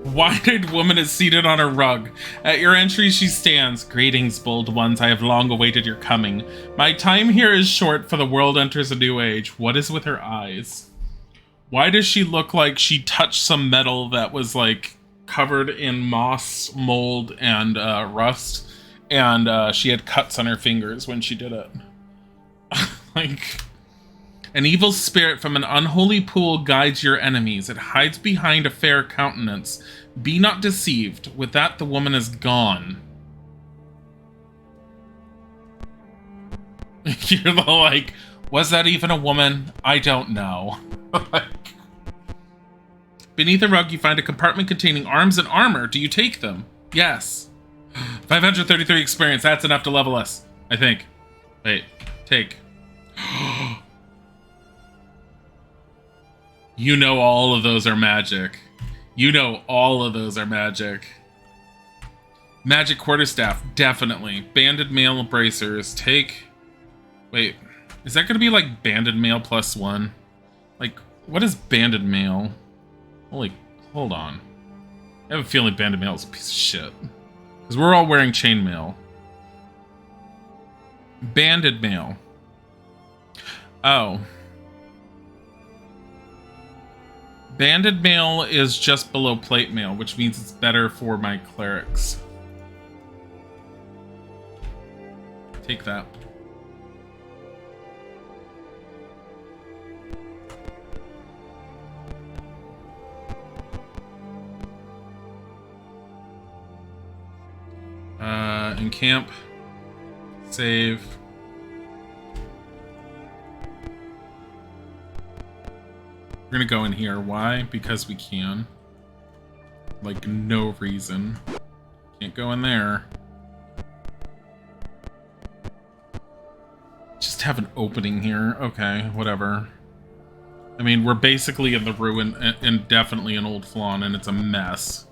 Wide-eyed woman is seated on a rug. At your entry she stands. Greetings, bold ones. I have long awaited your coming. My time here is short, for the world enters a new age. What is with her eyes? Why does she look like she touched some metal that was, like, covered in moss, mold, and rust? And she had cuts on her fingers when she did it. Like... An evil spirit from an unholy pool guides your enemies. It hides behind a fair countenance. Be not deceived. With that, the woman is gone. You're like, was that even a woman? I don't know. Beneath the rug, you find a compartment containing arms and armor. Do you take them? Yes. 533 experience. That's enough to level us, I think. Wait. Take. You know all of those are magic. You know all of those are magic. Magic quarterstaff, definitely. Banded mail bracers, take... Wait, is that going to be like banded mail +1? Like, what is banded mail? Holy, hold on. I have a feeling banded mail is a piece of shit. Because we're all wearing chainmail. Banded mail. Oh. Banded mail is just below plate mail, which means it's better for my clerics. Take that. Encamp. Save. We're gonna go in here. Why? Because we can. Like, no reason. Can't go in there. Just have an opening here. Okay, whatever. I mean, we're basically in the ruin and definitely in Old Flawn, and it's a mess.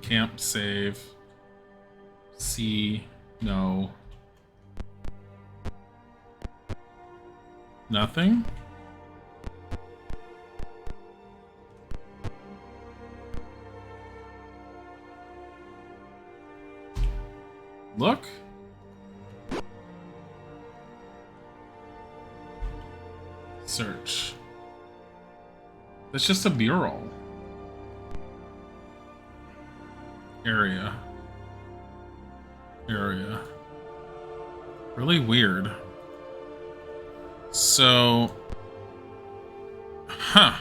Camp, save. C, no. Nothing? Look? Search. That's just a mural. Area. Really weird. So... Huh.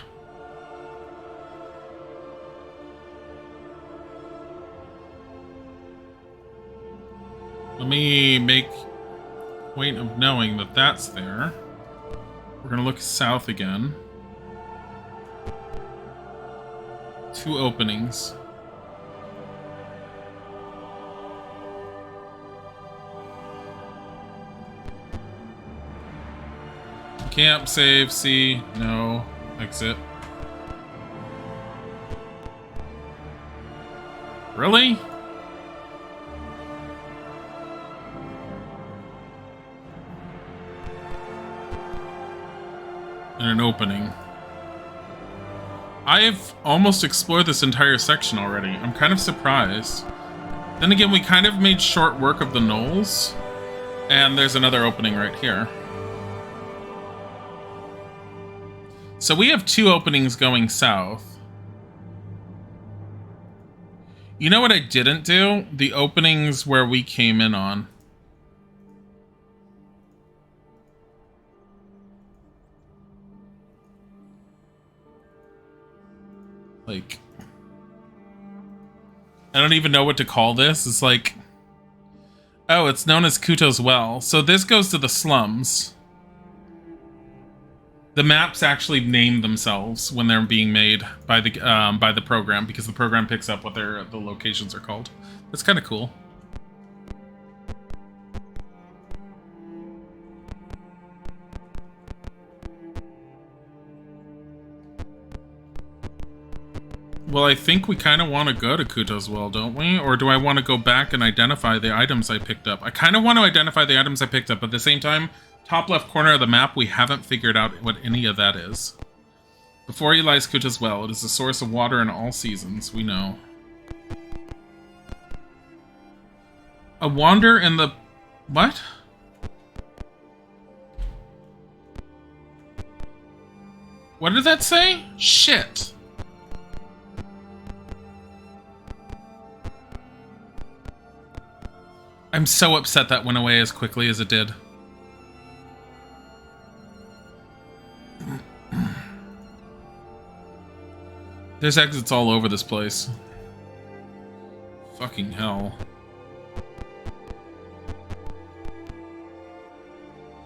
Let me make point of knowing that that's there. We're gonna look south again. 2 openings. Camp, save, C, no, exit. Really? And an opening. I've almost explored this entire section already. I'm kind of surprised. Then again, we kind of made short work of the knolls. And there's another opening right here. So we have 2 openings going south. You know what I didn't do? The openings where we came in on. Like, I don't even know what to call this. It's like, oh, it's known as Kuto's Well. So this goes to the slums. The maps actually name themselves when they're being made by the program, because the program picks up what the locations are called. That's kind of cool. Well, I think we kind of want to go to Kuto's Well, don't we? Or do I want to go back and identify the items I picked up? I kind of want to identify the items I picked up, but at the same time, top left corner of the map, we haven't figured out what any of that is. Before you lies Kuto's Well. It is a source of water in all seasons, we know. A wander in the... What? What did that say? Shit. I'm so upset that went away as quickly as it did. There's exits all over this place. Fucking hell.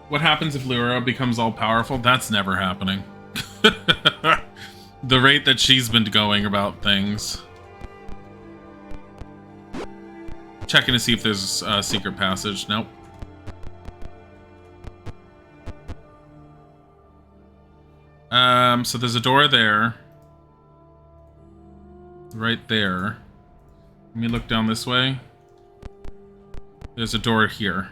What happens if Lyra becomes all-powerful? That's never happening. The rate that she's been going about things. Checking to see if there's a secret passage. Nope. So there's a door there. Right there. Let me look down this way. There's a door here.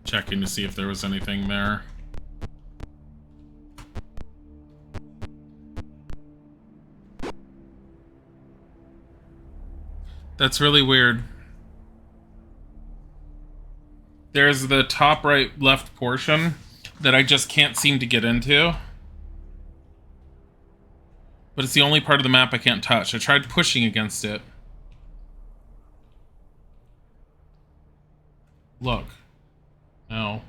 Checking to see if there was anything there. That's really weird. There's the top right left portion that I just can't seem to get into. But it's the only part of the map I can't touch. I tried pushing against it. Look. No.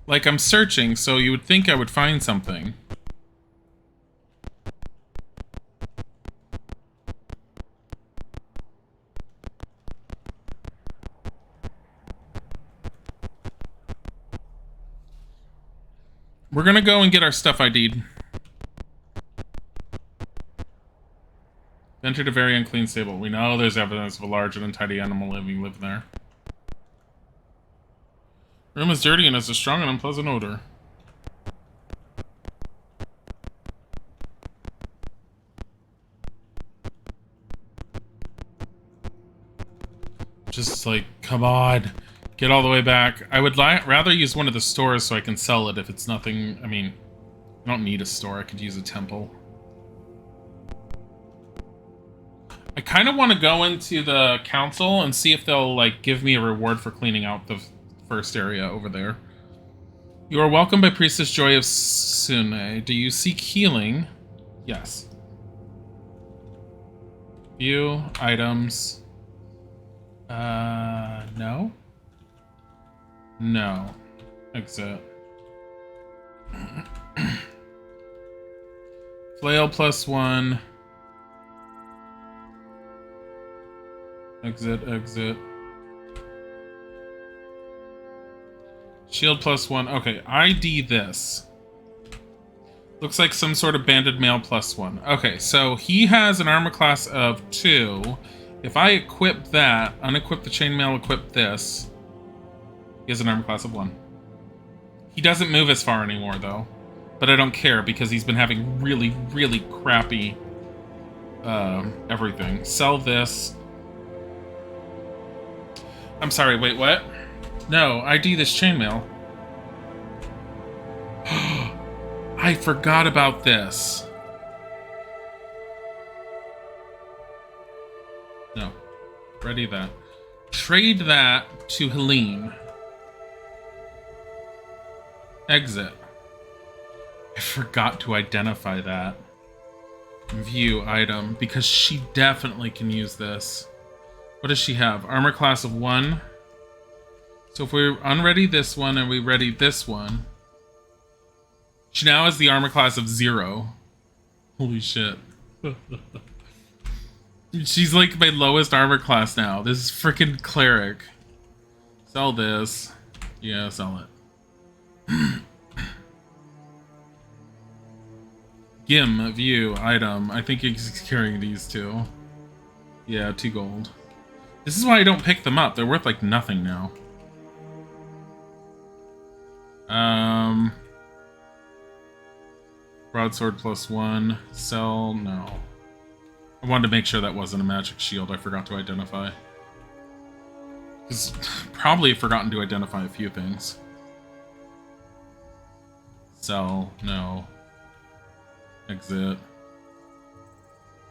Like, I'm searching, so you would think I would find something. We're gonna go and get our stuff ID'd. Entered a very unclean stable. We know there's evidence of a large and untidy animal living there. Room is dirty and has a strong and unpleasant odor. Just like, come on. Get all the way back. I would rather use one of the stores so I can sell it if it's nothing. I mean, I don't need a store. I could use a temple. I kind of want to go into the council and see if they'll, like, give me a reward for cleaning out the first area over there. You are welcomed by Priestess Joy of Sune. Do you seek healing? Yes. View, items. No? No. Exit. Flail +1. Exit, exit. Shield +1. Okay, ID this. Looks like some sort of banded male +1. Okay, so he has an armor class of 2, If I equip that, unequip the chainmail, equip this, he has an armor class of 1. He doesn't move as far anymore, though. But I don't care, because he's been having really, really crappy everything. Sell this. I'm sorry, wait, what? No, ID this chainmail. I forgot about this. No. Ready that. Trade that to Helene. Exit. I forgot to identify that. View item, because she definitely can use this. What does she have? Armor class of 1. So if we unready this one and we ready this one, she now has the armor class of 0. Holy shit. She's like my lowest armor class now. This is freaking cleric. Sell this. Yeah, sell it. Gim, view, item. I think he's carrying these two. Yeah, 2 gold. This is why I don't pick them up. They're worth like nothing now. Broadsword plus 1. Sell, no. I wanted to make sure that wasn't a magic shield I forgot to identify. Because probably forgotten to identify a few things. Sell, no. Exit.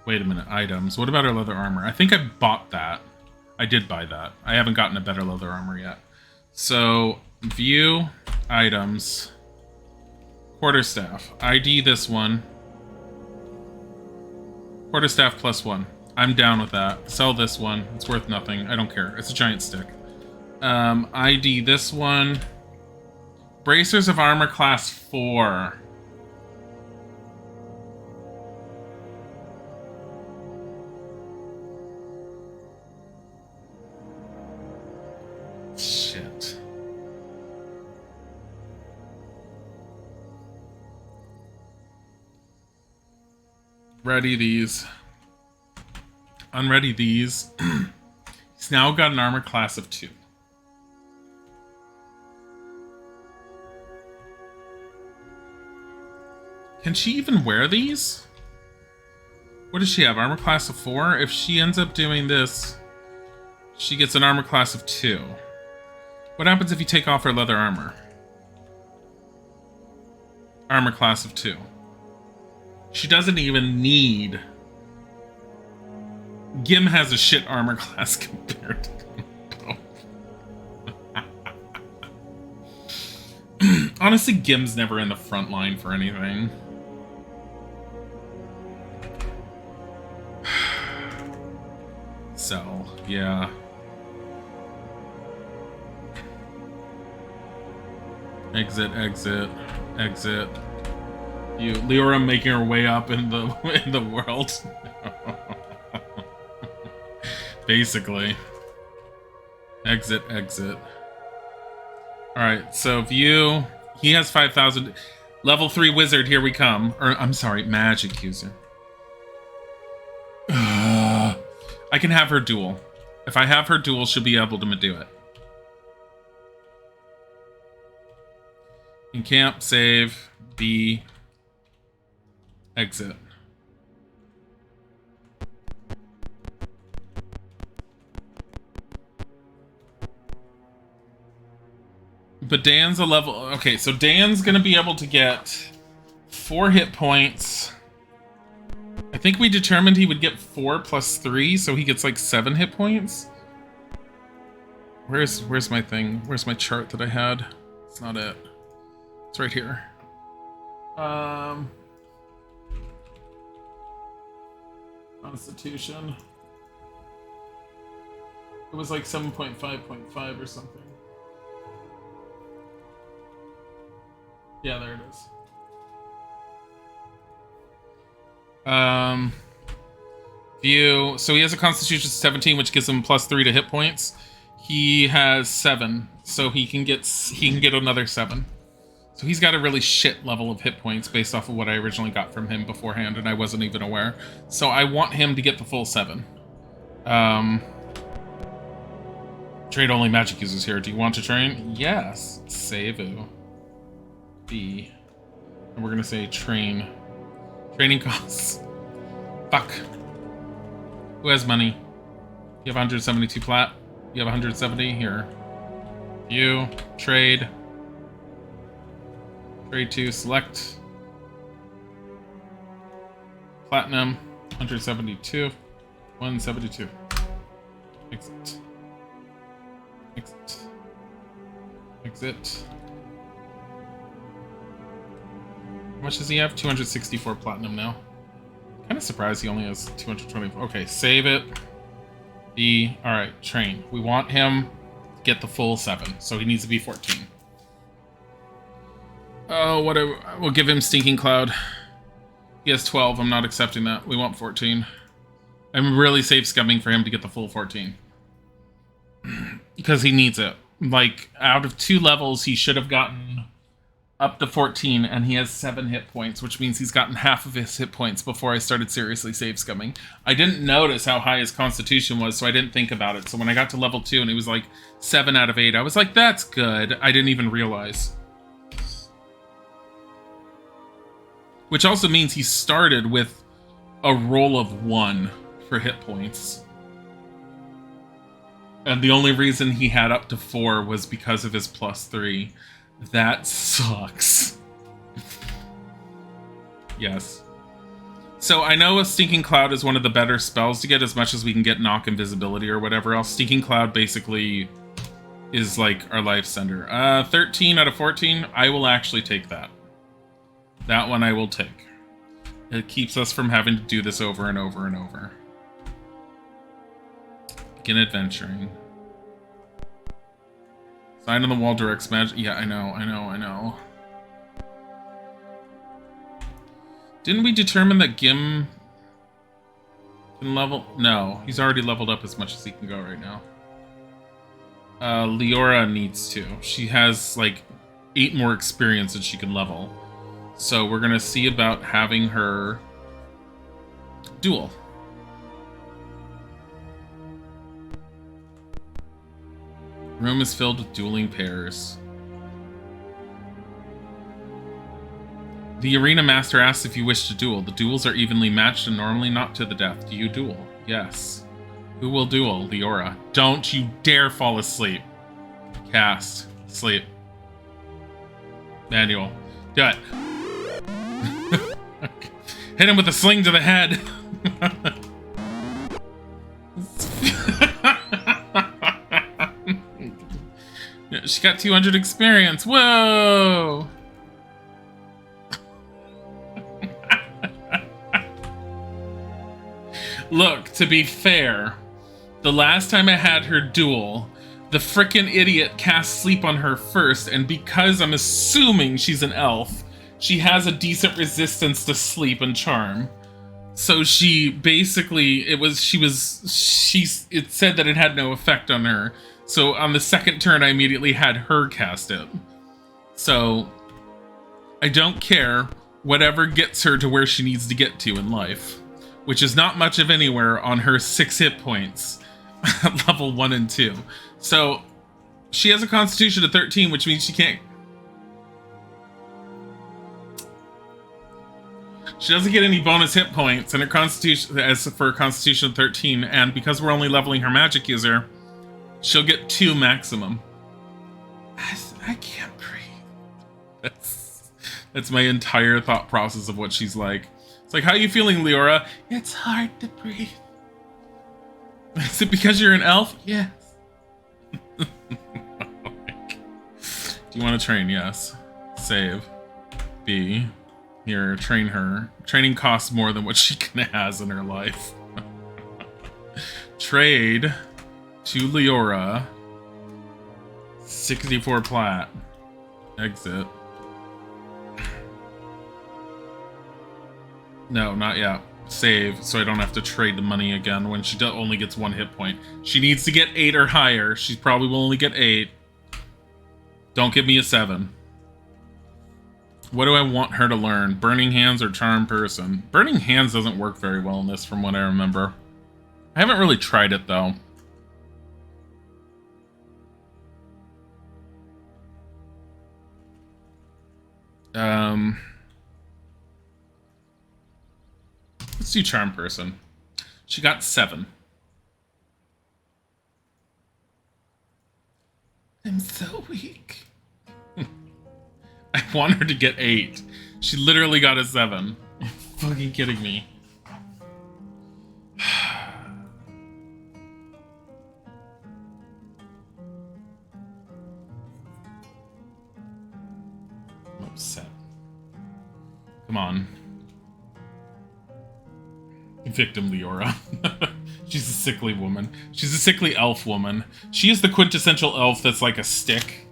Wait a minute, items. What about her leather armor? I think I bought that. I did buy that. I haven't gotten a better leather armor yet. So, view, items, quarterstaff. ID this one. Quarterstaff plus 1. I'm down with that. Sell this one. It's worth nothing. I don't care. It's a giant stick. ID this one. Bracers of armor class 4. Shit. Ready these. Unready these. He's now got an armor class of 2. Can she even wear these? What does she have? Armor class of 4? If she ends up doing this, she gets an armor class of 2. What happens if you take off her leather armor? Armor class of 2. She doesn't even need... Gim has a shit armor class compared to them both. Honestly, Gim's never in the front line for anything. Sell, yeah. Exit, exit, exit. You, Leora making her way up in the world. Basically. Exit, exit. Alright, so view. He has 5,000. Level 3 wizard, here we come. Or, I'm sorry, magic user. I can have her duel. If I have her duel, she'll be able to do it. Encamp, save, B, exit. But Dan's a level... Okay, so Dan's gonna be able to get 4 hit points. I think we determined he would get 4 plus 3, so he gets like 7 hit points. Where's my thing? Where's my chart that I had? It's not it. It's right here. Constitution. It was like 7.5.5 or something. Yeah, there it is. View. So he has a Constitution 17, which gives him plus 3 to hit points. He has 7, so he can get another 7. So he's got a really shit level of hit points based off of what I originally got from him beforehand, and I wasn't even aware. So I want him to get the full 7. Trade only magic users here. Do you want to train? Yes. Save. B. And we're gonna say train. Training costs. Fuck. Who has money? You have 172 plat. You have 170 here. You trade. Trade to select. Platinum. 172. 172. Exit. Exit. Exit. How much does he have? 264 platinum now. Kind of surprised he only has 224. Okay, save it. B. Alright, train. We want him to get the full 7, so he needs to be 14. Oh, whatever. We'll give him Stinking Cloud. He has 12. I'm not accepting that. We want 14. I'm really safe scumming for him to get the full 14. Because he needs it. Like, out of 2 levels, he should have gotten up to 14, and he has 7 hit points, which means he's gotten half of his hit points before I started seriously save scumming. I didn't notice how high his constitution was, so I didn't think about it. So when I got to level 2 and it was like 7 out of 8, I was like, that's good. I didn't even realize. Which also means he started with a roll of 1 for hit points. And the only reason he had up to 4 was because of his +3. That sucks. Yes. So I know a Stinking Cloud is one of the better spells to get, as much as we can get Knock Invisibility or whatever else. Stinking Cloud basically is like our life sender. 13 out of 14, I will actually take that. That one I will take. It keeps us from having to do this over and over and over. Begin adventuring. Sign on the wall directs magic. Yeah, I know. Didn't we determine that Gim can level? No, he's already leveled up as much as he can go right now. Leora needs to. She has like 8 more experience than she can level. So we're gonna see about having her duel. Room is filled with dueling pairs. The arena master asks if you wish to duel. The duels are evenly matched and normally not to the death. Do you duel? Yes. Who will duel? Leora. Don't you dare fall asleep. Cast. Sleep. Manual. Do it. Hit him with a sling to the head. She got 200 experience. Whoa! Look, to be fair, the last time I had her duel, the frickin' idiot cast sleep on her first, and because I'm assuming she's an elf, she has a decent resistance to sleep and charm. So she basically, it said that it had no effect on her. So on the second turn, I immediately had her cast it. So I don't care. Whatever gets her to where she needs to get to in life, which is not much of anywhere on her 6 hit points at level 1 and 2. So she has a constitution of 13, which means she can't. She doesn't get any bonus hit points, and her constitution, as for a constitution of 13, and because we're only leveling her magic user, she'll get 2 maximum. I can't breathe. That's my entire thought process of what she's like. It's like, how are you feeling, Leora? It's hard to breathe. Is it because you're an elf? Yes. Do you want to train? Yes. Save. B. Here, train her. Training costs more than what she has in her life. Trade to Leora. 64 plat. Exit. No, not yet. Save, so I don't have to trade the money again when she only gets 1 hit point. She needs to get 8 or higher. She probably will only get 8. Don't give me a 7. What do I want her to learn? Burning Hands or Charm Person? Burning Hands doesn't work very well in this, from what I remember. I haven't really tried it, though. Let's do Charm Person. She got 7. I'm so weak. I want her to get 8. She literally got a 7. You're fucking kidding me. I'm upset. Come on. Victim Leora. She's a sickly woman. She's a sickly elf woman. She is the quintessential elf that's like a stick.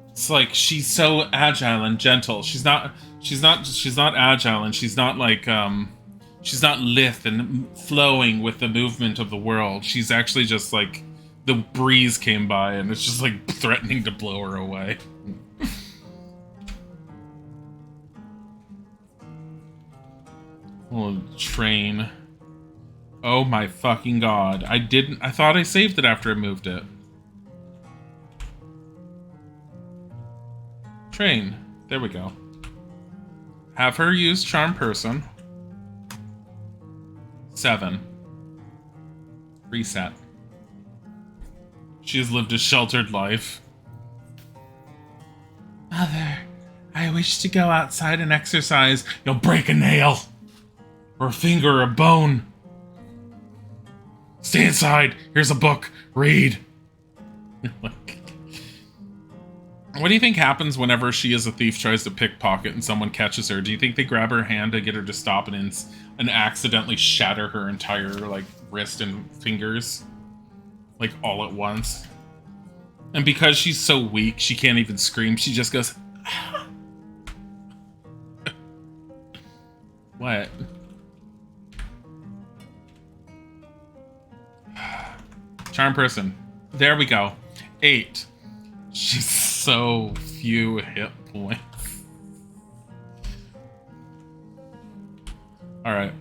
It's like she's so agile and gentle. She's not agile, and she's not like she's not lithe and flowing with the movement of the world. She's actually just like the breeze came by and it's just like threatening to blow her away. Oh, train. Oh my fucking god. I thought I saved it after I moved it. Train. There we go. Have her use Charm Person. 7. Reset. She has lived a sheltered life. Mother, I wish to go outside and exercise. You'll break a nail. Or a finger or a bone. Stay inside. Here's a book. Read. What do you think happens whenever she as a thief tries to pickpocket and someone catches her? Do you think they grab her hand to get her to stop and accidentally shatter her entire like wrist and fingers? Like all at once? And because she's so weak, she can't even scream. She just goes... What? Charm Person. There we go. 8. She's so few hit points. Alright.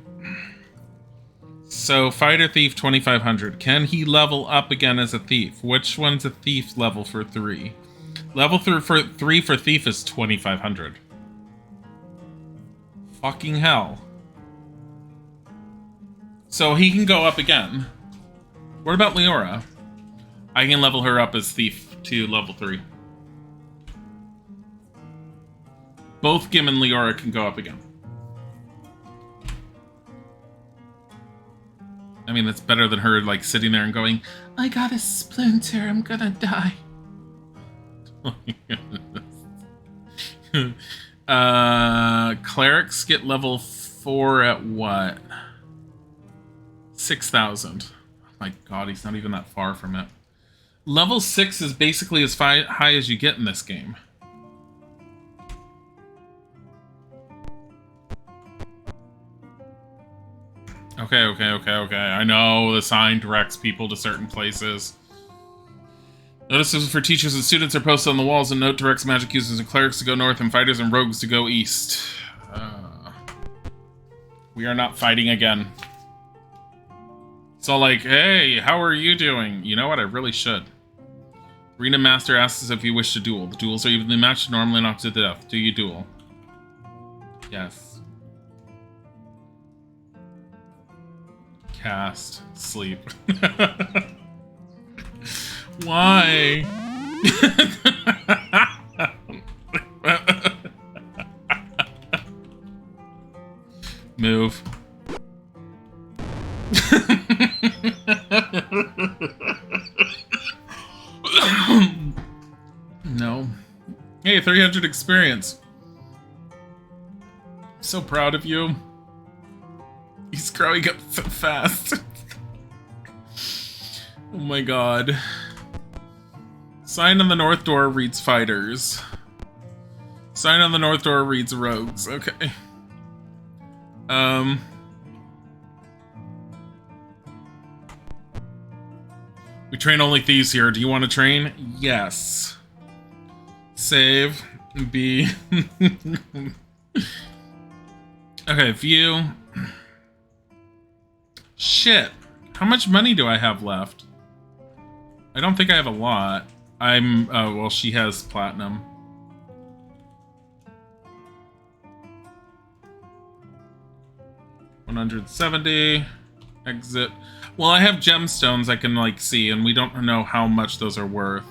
So, Fighter Thief 2500. Can he level up again as a thief? Which one's a thief level for 3? Level 3 for thief is 2500. Fucking hell. So he can go up again. What about Leora? I can level her up as thief to level 3. Both Gim and Leora can go up again. I mean, that's better than her, like, sitting there and going, I got a splinter, I'm gonna die. Clerics get level 4 at what? 6,000. Oh my god, he's not even that far from it. Level 6 is basically as high as you get in this game. Okay. I know the sign directs people to certain places. Notices for teachers and students are posted on the walls, and note directs magic users and clerics to go north and fighters and rogues to go east. We are not fighting again. So like, hey, how are you doing? You know what? I really should. Arena Master asks us if you wish to duel. The duels are evenly matched, normally knocked to the death. Do you duel? Yes. Cast. Sleep. Why? Move. No. Hey, 300 experience. So proud of you. He's growing up so fast. Oh my god. Sign on the north door reads fighters. Sign on the north door reads rogues. Okay. We train only thieves here. Do you want to train? Yes. Save. B. Okay, view. Shit. How much money do I have left? I don't think I have a lot. Well, she has platinum. $170. Exit. Well, I have gemstones I can, like, see, and we don't know how much those are worth.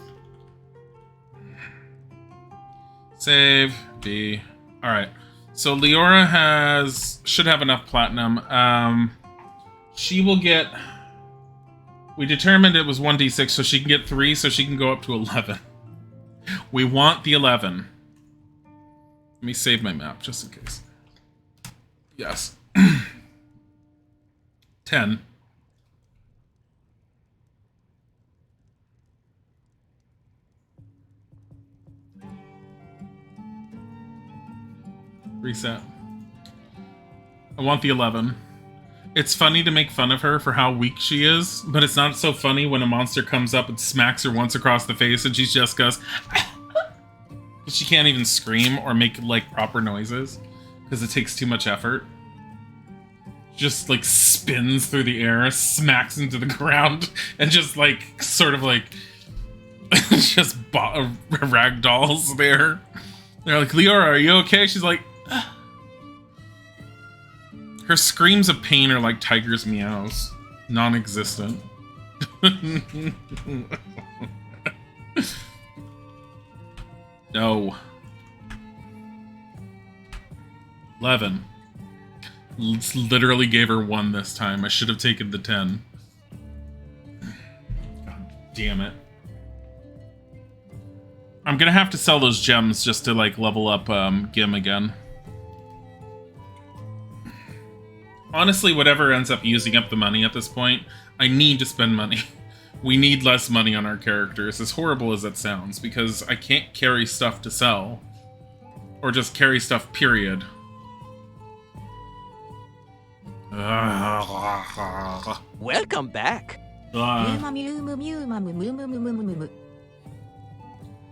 Save. B. Alright. So Leora should have enough platinum. She will get... We determined it was 1d6, so she can get 3, so she can go up to 11. We want the 11. Let me save my map, just in case. Yes. 10. Reset. I want the 11. It's funny to make fun of her for how weak she is, but it's not so funny when a monster comes up and smacks her once across the face and she just goes... She can't even scream or make, like, proper noises because it takes too much effort. Just, like, spins through the air, smacks into the ground, and just, like, sort of, like... just ragdolls there. They're like, Leora, are you okay? She's like... Her screams of pain are like tiger's meows. Non-existent. No. 11. Literally gave her 1 this time. I should have taken the 10. God damn it. I'm gonna have to sell those gems just to, like, level up Gim again. Honestly, whatever ends up using up the money at this point, I need to spend money. We need less money on our characters, as horrible as that sounds, because I can't carry stuff to sell. Or just carry stuff, period. Welcome back. ミューマミュームミューマムムムムムムムム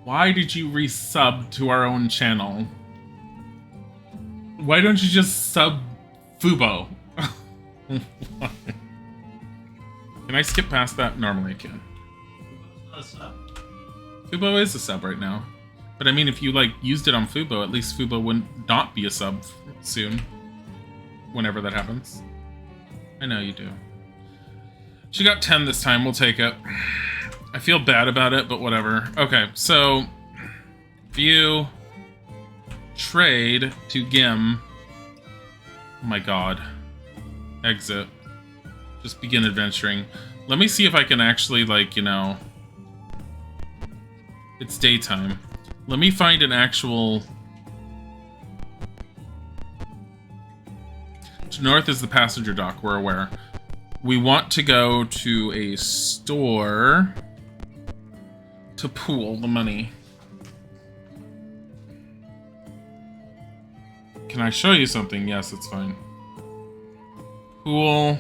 Why did you resub to our own channel? Why don't you just sub Fubo? Can I skip past that? Normally I can. Fubo is a sub right now. But I mean, if you, like, used it on Fubo, at least Fubo wouldn't not be a sub soon. Whenever that happens. I know you do. She got 10 this time, we'll take it. I feel bad about it, but whatever. Okay, so... View... Trade to Gim. Oh my god. Exit. Just begin adventuring. Let me see if I can actually, like, you know... It's daytime. Let me find an actual... North is the passenger dock, we're aware. We want to go to a store to pool the money. Can I show you something? Yes, it's fine. Pool.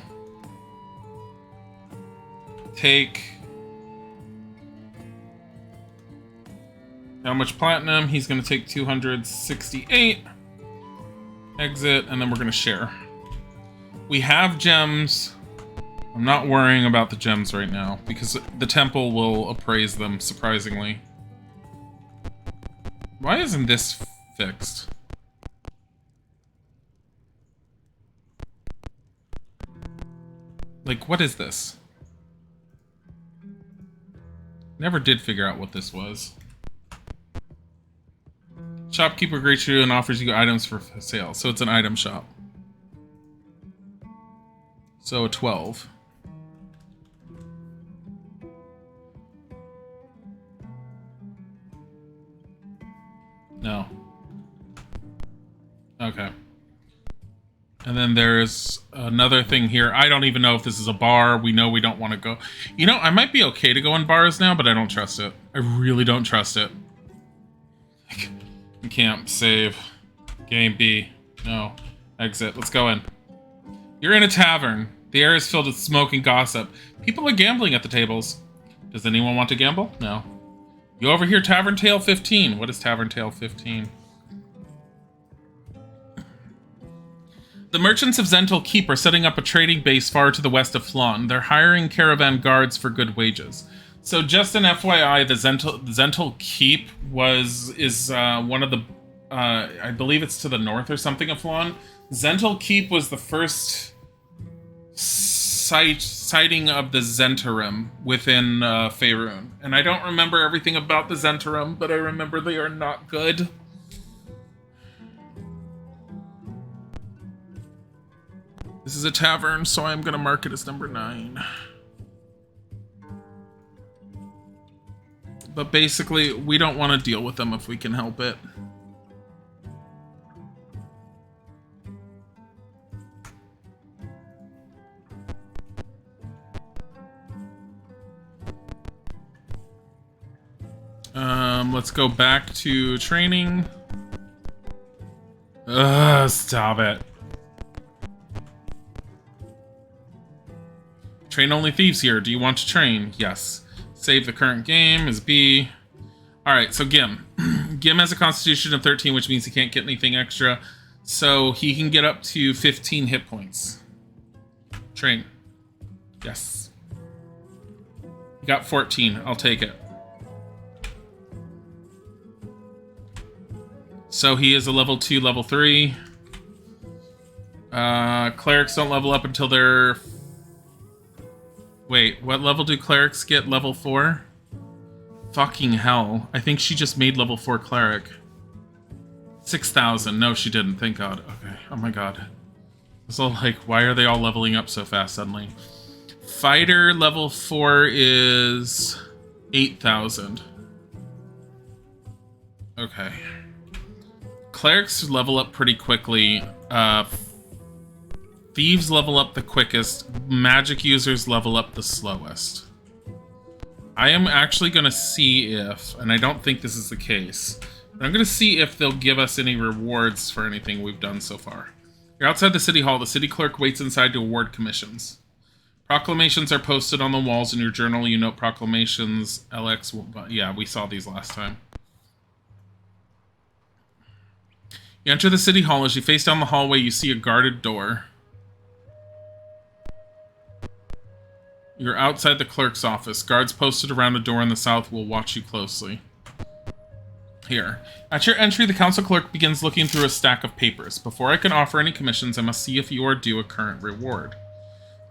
Take. How much platinum? He's going to take 268. Exit, and then we're going to share. We have gems. I'm not worrying about the gems right now, because the temple will appraise them, surprisingly. Why isn't this fixed? Like, what is this? Never did figure out what this was. Shopkeeper greets you and offers you items for sale, so it's an item shop. So a 12. No. Okay. And then there's another thing here. I don't even know if this is a bar. We know we don't want to go. You know, I might be okay to go in bars now, but I don't trust it. I really don't trust it. Camp, save. Game B. No. Exit. Let's go in. You're in a tavern. The air is filled with smoke and gossip. People are gambling at the tables. Does anyone want to gamble? No. You overhear Tavern Tale 15. What is Tavern Tale 15? The merchants of Zental Keep are setting up a trading base far to the west of Flan. They're hiring caravan guards for good wages. So just an FYI, the Zental Keep is one of the, I believe it's to the north or something of Flan. Zental Keep was the first sighting of the Zentarim within Faerun. And I don't remember everything about the Zentarim, but I remember they are not good. This is a tavern, so I'm going to mark it as number 9. But basically, we don't want to deal with them if we can help it. Let's go back to training. Stop it. Train only thieves here. Do you want to train? Yes. Save the current game is B. Alright, so Gim. Gim has a constitution of 13, which means he can't get anything extra. So he can get up to 15 hit points. Train. Yes. He got 14. I'll take it. So he is a level 2, level 3. Clerics don't level up until they're... Wait, what level do clerics get? Level 4? Fucking hell. I think she just made level 4 cleric. 6,000. No, she didn't. Thank God. Okay. Oh my God. It's all like, why are they all leveling up so fast suddenly? Fighter level 4 is 8,000. Okay. Clerics level up pretty quickly. Thieves level up the quickest. Magic users level up the slowest. I am actually going to see if, and I don't think this is the case, but I'm going to see if they'll give us any rewards for anything we've done so far. You're outside the city hall. The city clerk waits inside to award commissions. Proclamations are posted on the walls in your journal. You note proclamations. LX, yeah, we saw these last time. You enter the city hall. As you face down the hallway, you see a guarded door. You're outside the clerk's office. Guards posted around a door in the south will watch you closely. Here. At your entry, the council clerk begins looking through a stack of papers. Before I can offer any commissions, I must see if you are due a current reward.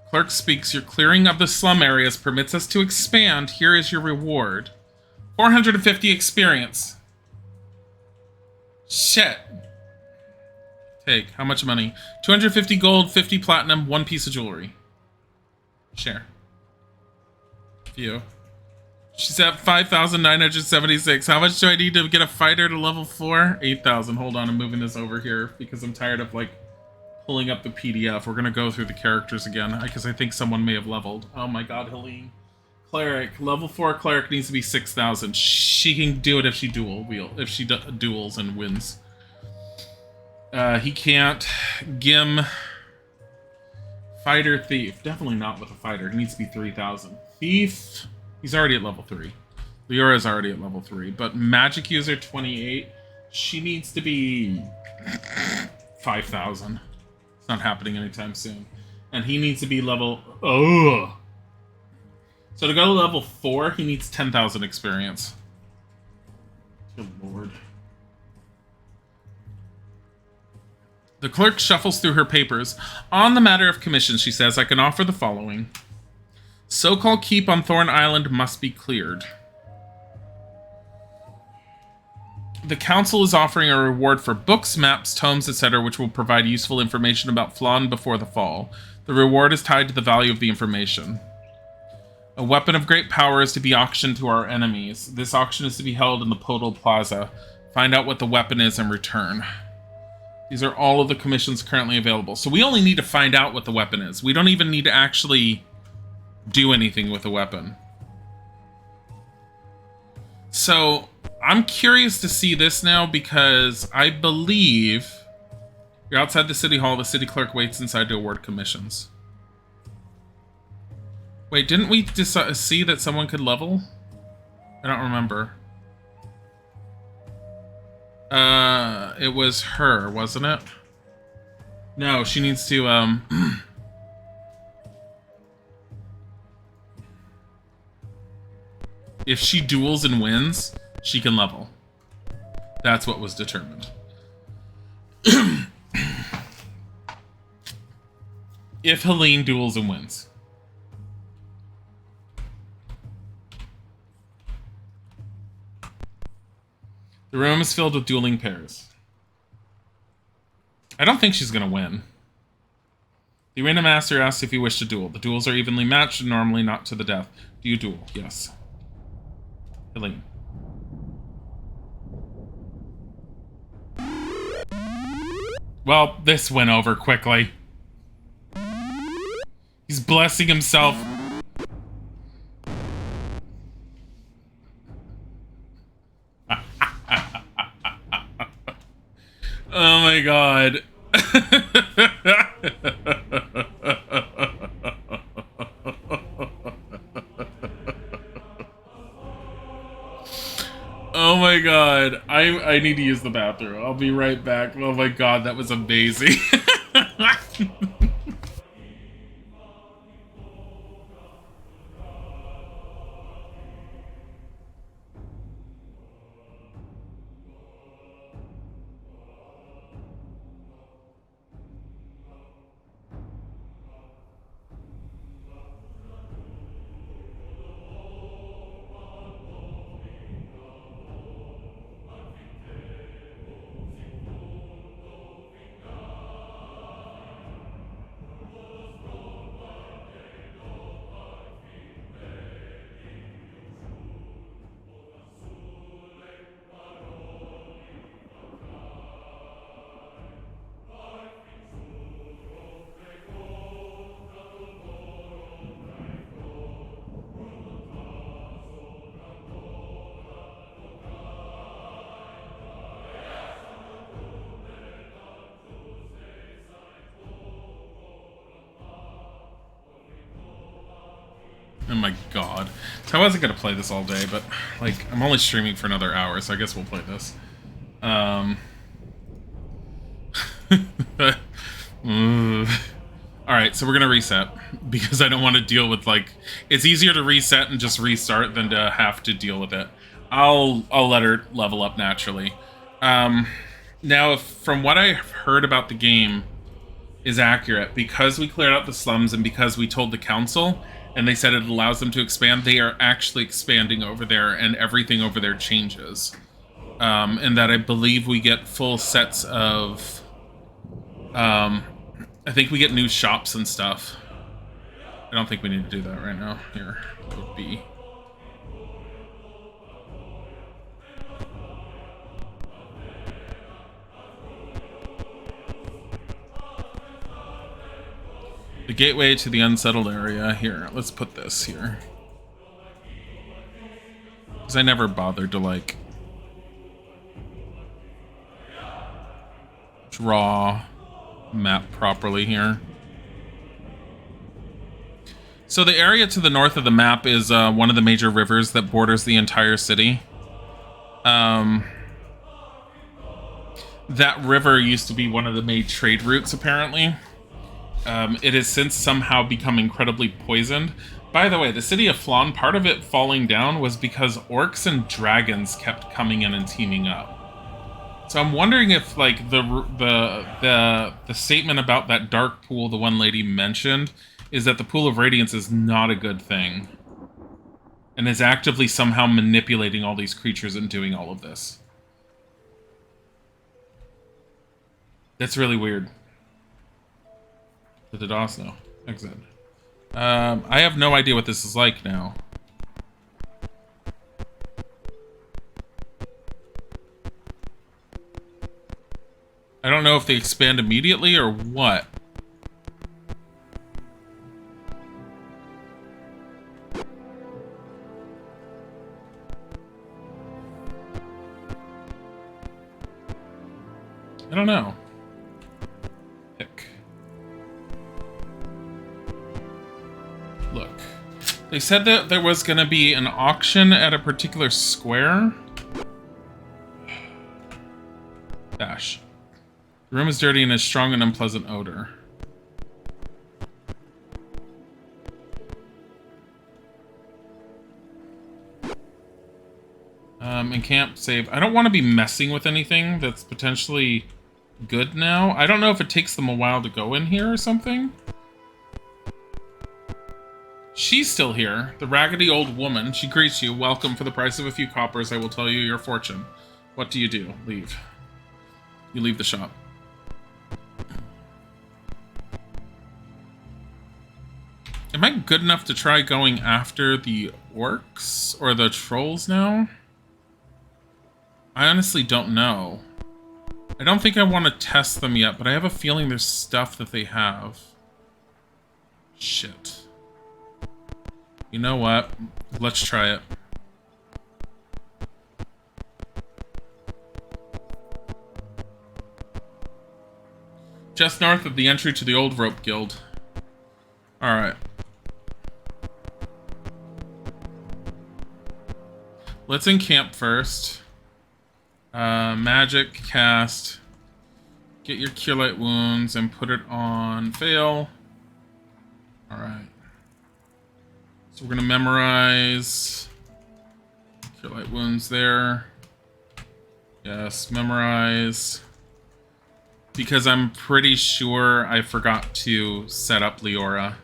The clerk speaks. Your clearing of the slum areas permits us to expand. Here is your reward. 450 experience. Shit. Take. How much money? 250 gold, 50 platinum, 1 piece of jewelry. Share. Few. She's at 5,976. How much do I need to get a fighter to level 4? 8,000. Hold on, I'm moving this over here because I'm tired of, like, pulling up the PDF. We're gonna go through the characters again because I think someone may have leveled. Oh my God, Helene. Cleric. Level 4 cleric needs to be 6,000. She can do it if she duels and wins. He can't. Gim. Fighter, thief. Definitely not with a fighter. He needs to be 3,000. Thief. He's already at level 3. Leora's already at level 3. But magic user 28. She needs to be 5,000. It's not happening anytime soon. And he needs to be level... Ugh. So to go to level 4, he needs 10,000 experience. Good lord. The clerk shuffles through her papers. On the matter of commissions, she says, I can offer the following. So-called keep on Thorn Island must be cleared. The council is offering a reward for books, maps, tomes, etc., which will provide useful information about Flan before the fall. The reward is tied to the value of the information. A weapon of great power is to be auctioned to our enemies. This auction is to be held in the Podal Plaza. Find out what the weapon is and return. These are all of the commissions currently available. So we only need to find out what the weapon is. We don't even need to actually do anything with the weapon. So I'm curious to see this now because I believe you're outside the city hall. The city clerk waits inside to award commissions. Wait, didn't we see that someone could level? I don't remember. It was her, wasn't it? No, she needs to, if she duels and wins, she can level. That's what was determined. If Helene duels and wins. The room is filled with dueling pairs. I don't think she's going to win. The arena master asks if you wish to duel. The duels are evenly matched and normally not to the death. Do you duel? Yes. Helene. Well, this went over quickly. He's blessing himself. Oh my god. Oh my god. I need to use the bathroom. I'll be right back. Oh my god, that was amazing. Oh my god. So I wasn't gonna play this all day, but like I'm only streaming for another hour, so I guess we'll play this. Alright, so we're gonna reset because I don't want to deal with like it's easier to reset and just restart than to have to deal with it. I'll let her level up naturally. Now from what I've heard about the game is accurate, because we cleared out the slums and because we told the council and they said it allows them to expand, they are actually expanding over there and everything over there changes. And that I believe we get full sets of... I think we get new shops and stuff. I don't think we need to do that right now. Here, go B. The gateway to the unsettled area. Here, let's put this here. Because I never bothered to, like, draw map properly here. So the area to the north of the map is one of the major rivers that borders the entire city. That river used to be one of the main trade routes, apparently. It has since somehow become incredibly poisoned. By the way, the city of Flan, part of it falling down was because orcs and dragons kept coming in and teaming up. So I'm wondering if, like, the statement about that dark pool the one lady mentioned is that the pool of Radiance is not a good thing. And is actively somehow manipulating all these creatures and doing all of this. That's really weird. The DOS now. Exit. I have no idea what this is like now. I don't know if they expand immediately or what. I don't know. Pick. Look. They said that there was going to be an auction at a particular square. Dash. The room is dirty and has strong and unpleasant odor. In camp, save. I don't want to be messing with anything that's potentially good now. I don't know if it takes them a while to go in here or something. She's still here. The raggedy old woman. She greets you. Welcome. For the price of a few coppers, I will tell you your fortune. What do you do? Leave. You leave the shop. Am I good enough to try going after the orcs or the trolls now? I honestly don't know. I don't think I want to test them yet, but I have a feeling there's stuff that they have. Shit. You know what? Let's try it. Just north of the entry to the Old Rope Guild. Alright. Let's encamp first. Magic, cast. Get your Cure Light Wounds and put it on fail. Alright. So we're gonna memorize. Cure Light Wounds there. Yes, memorize. Because I'm pretty sure I forgot to set up Leora.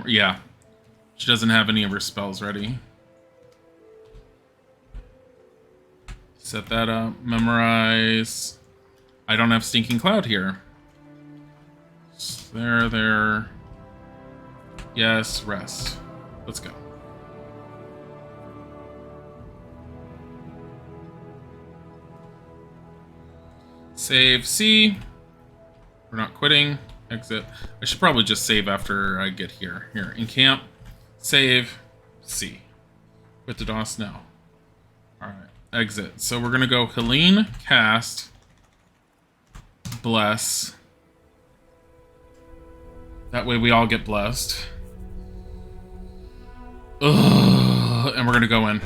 Yeah. She doesn't have any of her spells ready. Set that up. Memorize. I don't have Stinking Cloud here. There. Yes, rest. Let's go. Save C. We're not quitting. Exit. I should probably just save after I get here. Here, encamp. Save. C. Quit the DOS now. Alright. Exit. So we're gonna go Helene, cast, bless. That way we all get blessed. Ugh, and we're gonna go in.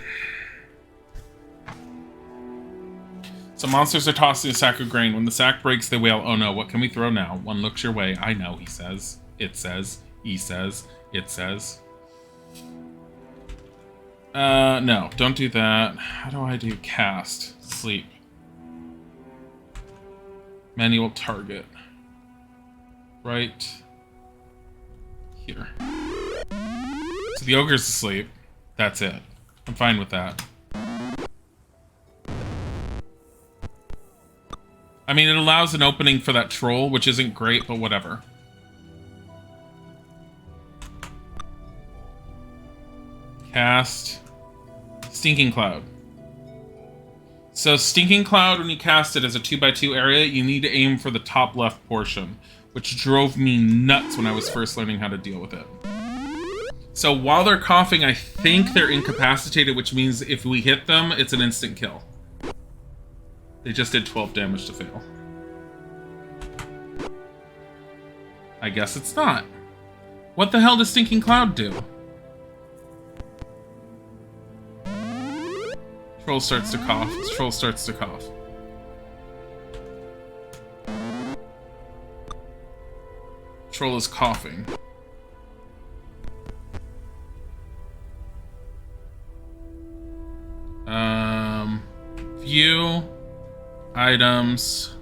Some monsters are tossing a sack of grain. When the sack breaks, they wail, "Oh no, what can we throw now?" One looks your way. I know, he says. It says. He says. It says. No, don't do that. How do I do cast? Sleep. Manual target. Right here. So the ogre's asleep. That's it. I'm fine with that. I mean, it allows an opening for that troll, which isn't great, but whatever. Cast Stinking Cloud. So Stinking Cloud, when you cast it as a 2x2 area, you need to aim for the top left portion, which drove me nuts when I was first learning how to deal with it. So while they're coughing, I think they're incapacitated, which means if we hit them, it's an instant kill. They just did 12 damage to fail. I guess it's not. What the hell does Stinking Cloud do? Troll starts to cough. Troll starts to cough. Troll is coughing. View. Items.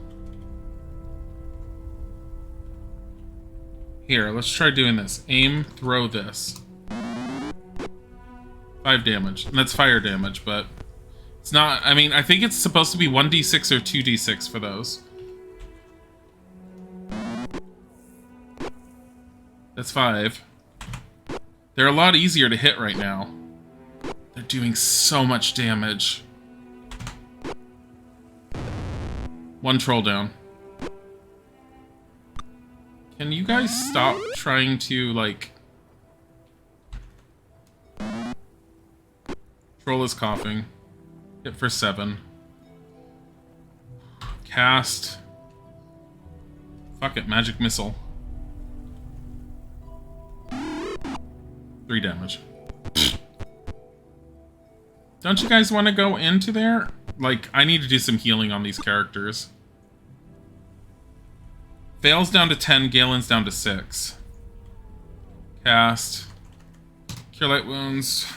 Here, let's try doing this. Aim, throw this. 5 damage. And that's fire damage, but it's not... I mean, I think it's supposed to be 1d6 or 2d6 for those. That's 5. They're a lot easier to hit right now. They're doing so much damage. 1 troll down. Can you guys stop trying to, like... Troll is coughing. Hit for 7. Cast. Fuck it, magic missile. 3 damage. Don't you guys want to go into there? Like, I need to do some healing on these characters. Bale's down to 10, Galen's down to 6. Cast. Cure Light Wounds.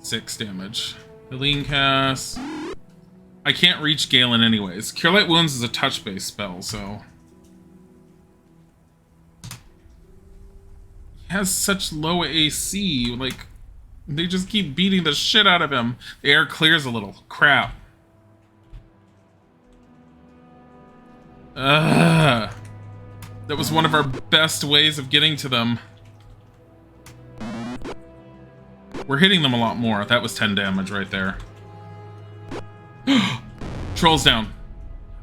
Six damage. Helene cast. I can't reach Galen anyways. Cure Light Wounds is a touch-based spell, so... He has such low AC, like... They just keep beating the shit out of him. The air clears a little. Crap. That was one of our best ways of getting to them. We're hitting them a lot more. That was 10 damage right there. Trolls down.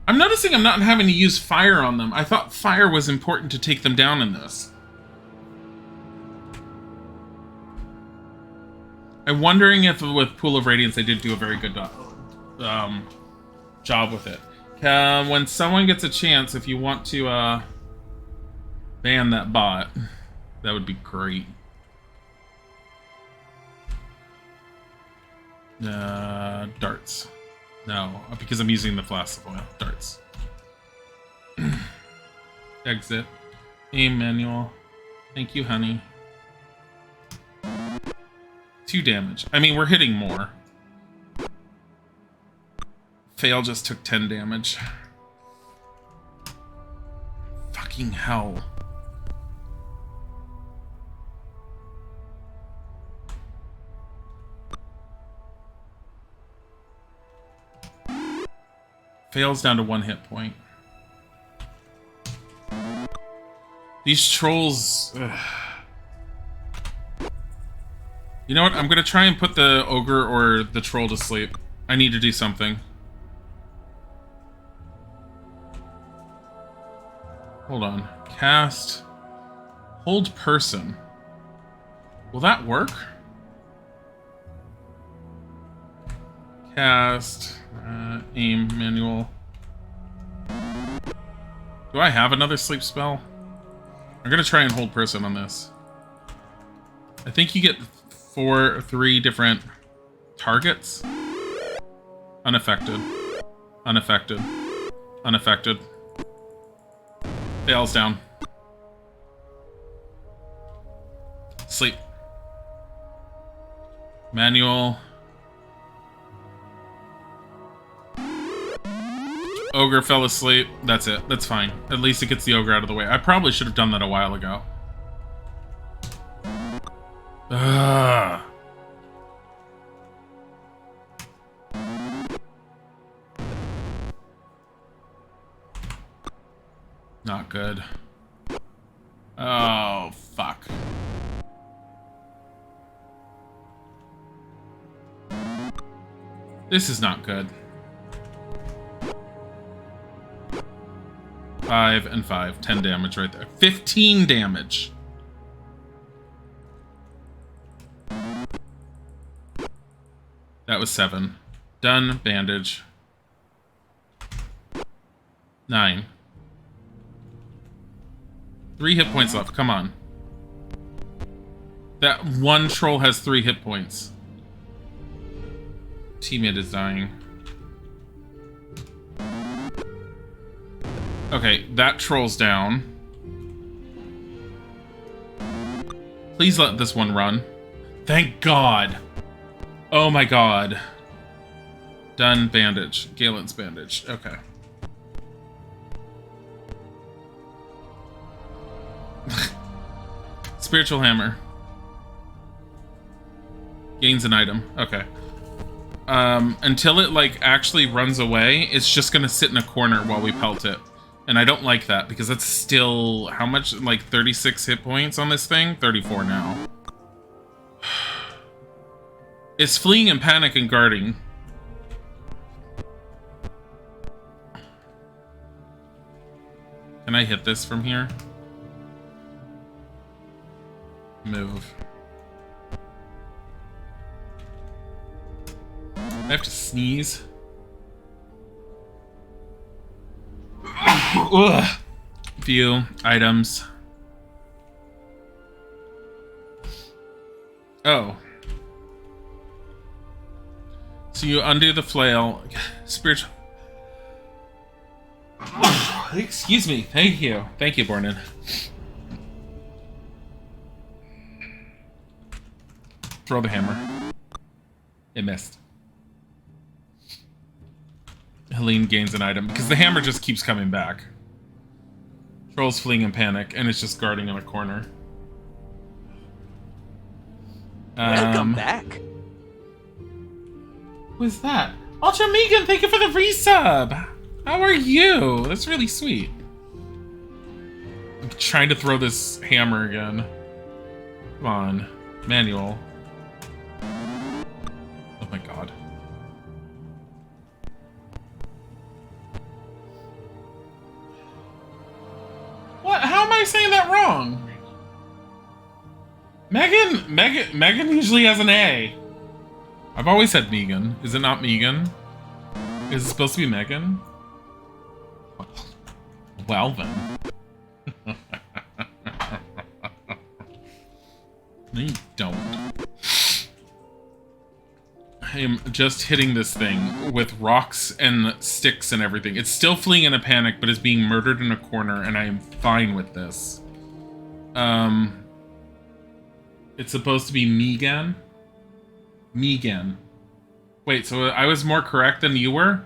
I'm noticing I'm not having to use fire on them. I thought fire was important to take them down in this. I'm wondering if with Pool of Radiance they did do a very good job with it. When someone gets a chance, if you want to ban that bot, that would be great. Darts. No, because I'm using the flask of oil. Darts. Exit. Aim manual. Thank you, honey. 2 damage. I mean, we're hitting more. Fail just took 10 damage. Fucking hell. Fail's down to 1 hit point. These trolls... Ugh. You know what? I'm gonna try and put the ogre or the troll to sleep. I need to do something. Hold on. Cast. Hold person. Will that work? Cast. Aim manual. Do I have another sleep spell? I'm gonna try and hold person on this. I think you get 3 different targets. Unaffected. Unaffected. Unaffected. Fails down. Sleep. Manual. Ogre fell asleep. That's it. That's fine. At least it gets the ogre out of the way. I probably should have done that a while ago. Ugh. Not good. Oh, fuck. This is not good. 5 and 5. 10 damage right there. 15 damage. That was 7. Done. Bandage. 9. 3 hit points left. Come on. That one troll has 3 hit points. Teammate is dying. Okay, that troll's down. Please let this one run. Thank God. Oh my God. Done. Bandage. Galen's bandage. Okay. Spiritual hammer. Gains an item. Okay. Until it, like, actually runs away, it's just gonna sit in a corner while we pelt it. And I don't like that, because that's still... How much? Like, 36 hit points on this thing? 34 now. It's fleeing and panic and guarding. Can I hit this from here? Move. I have to sneeze. Ugh. View. Items. Oh. So you undo the flail. Spiritual. Excuse me. Thank you. Thank you, Bornin. Throw the hammer. It missed. Helene gains an item because the hammer just keeps coming back. Troll's fleeing in panic and it's just guarding in a corner. Welcome back. Who's that? Ultra Megan, thank you for the resub. How are you? That's really sweet. I'm trying to throw this hammer again. Come on, manual. Oh my god. What? How am I saying that wrong? Megan usually has an A. I've always said Megan. Is it not Megan? Is it supposed to be Megan? Well then. No, you don't. I am just hitting this thing with rocks and sticks and everything. It's still fleeing in a panic, but is being murdered in a corner, and I am fine with this. It's supposed to be Megan. Megan. Wait, so I was more correct than you were?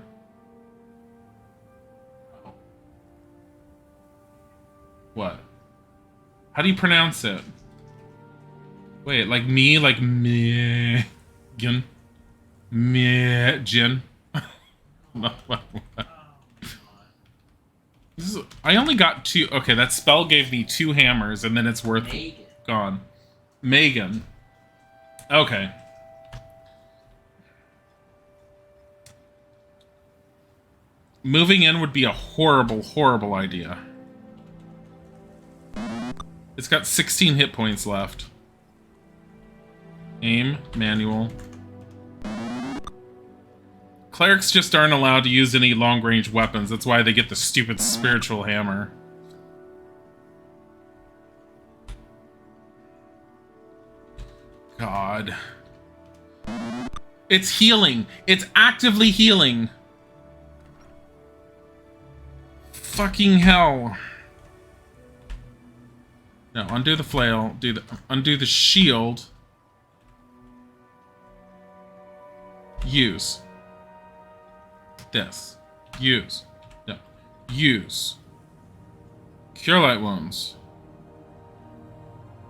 What? How do you pronounce it? Wait, like me, like Megan? Megan? I only got 2. Okay, that spell gave me 2 hammers, and then it's worth gone. Megan. Okay. Moving in would be a horrible, horrible idea. It's got 16 hit points left. Aim, manual. Clerics just aren't allowed to use any long-range weapons. That's why they get the stupid spiritual hammer. God. It's healing. It's actively healing. Fucking hell. No, undo the flail. Undo the shield. Use. This. Use. No. Use. Cure light wounds.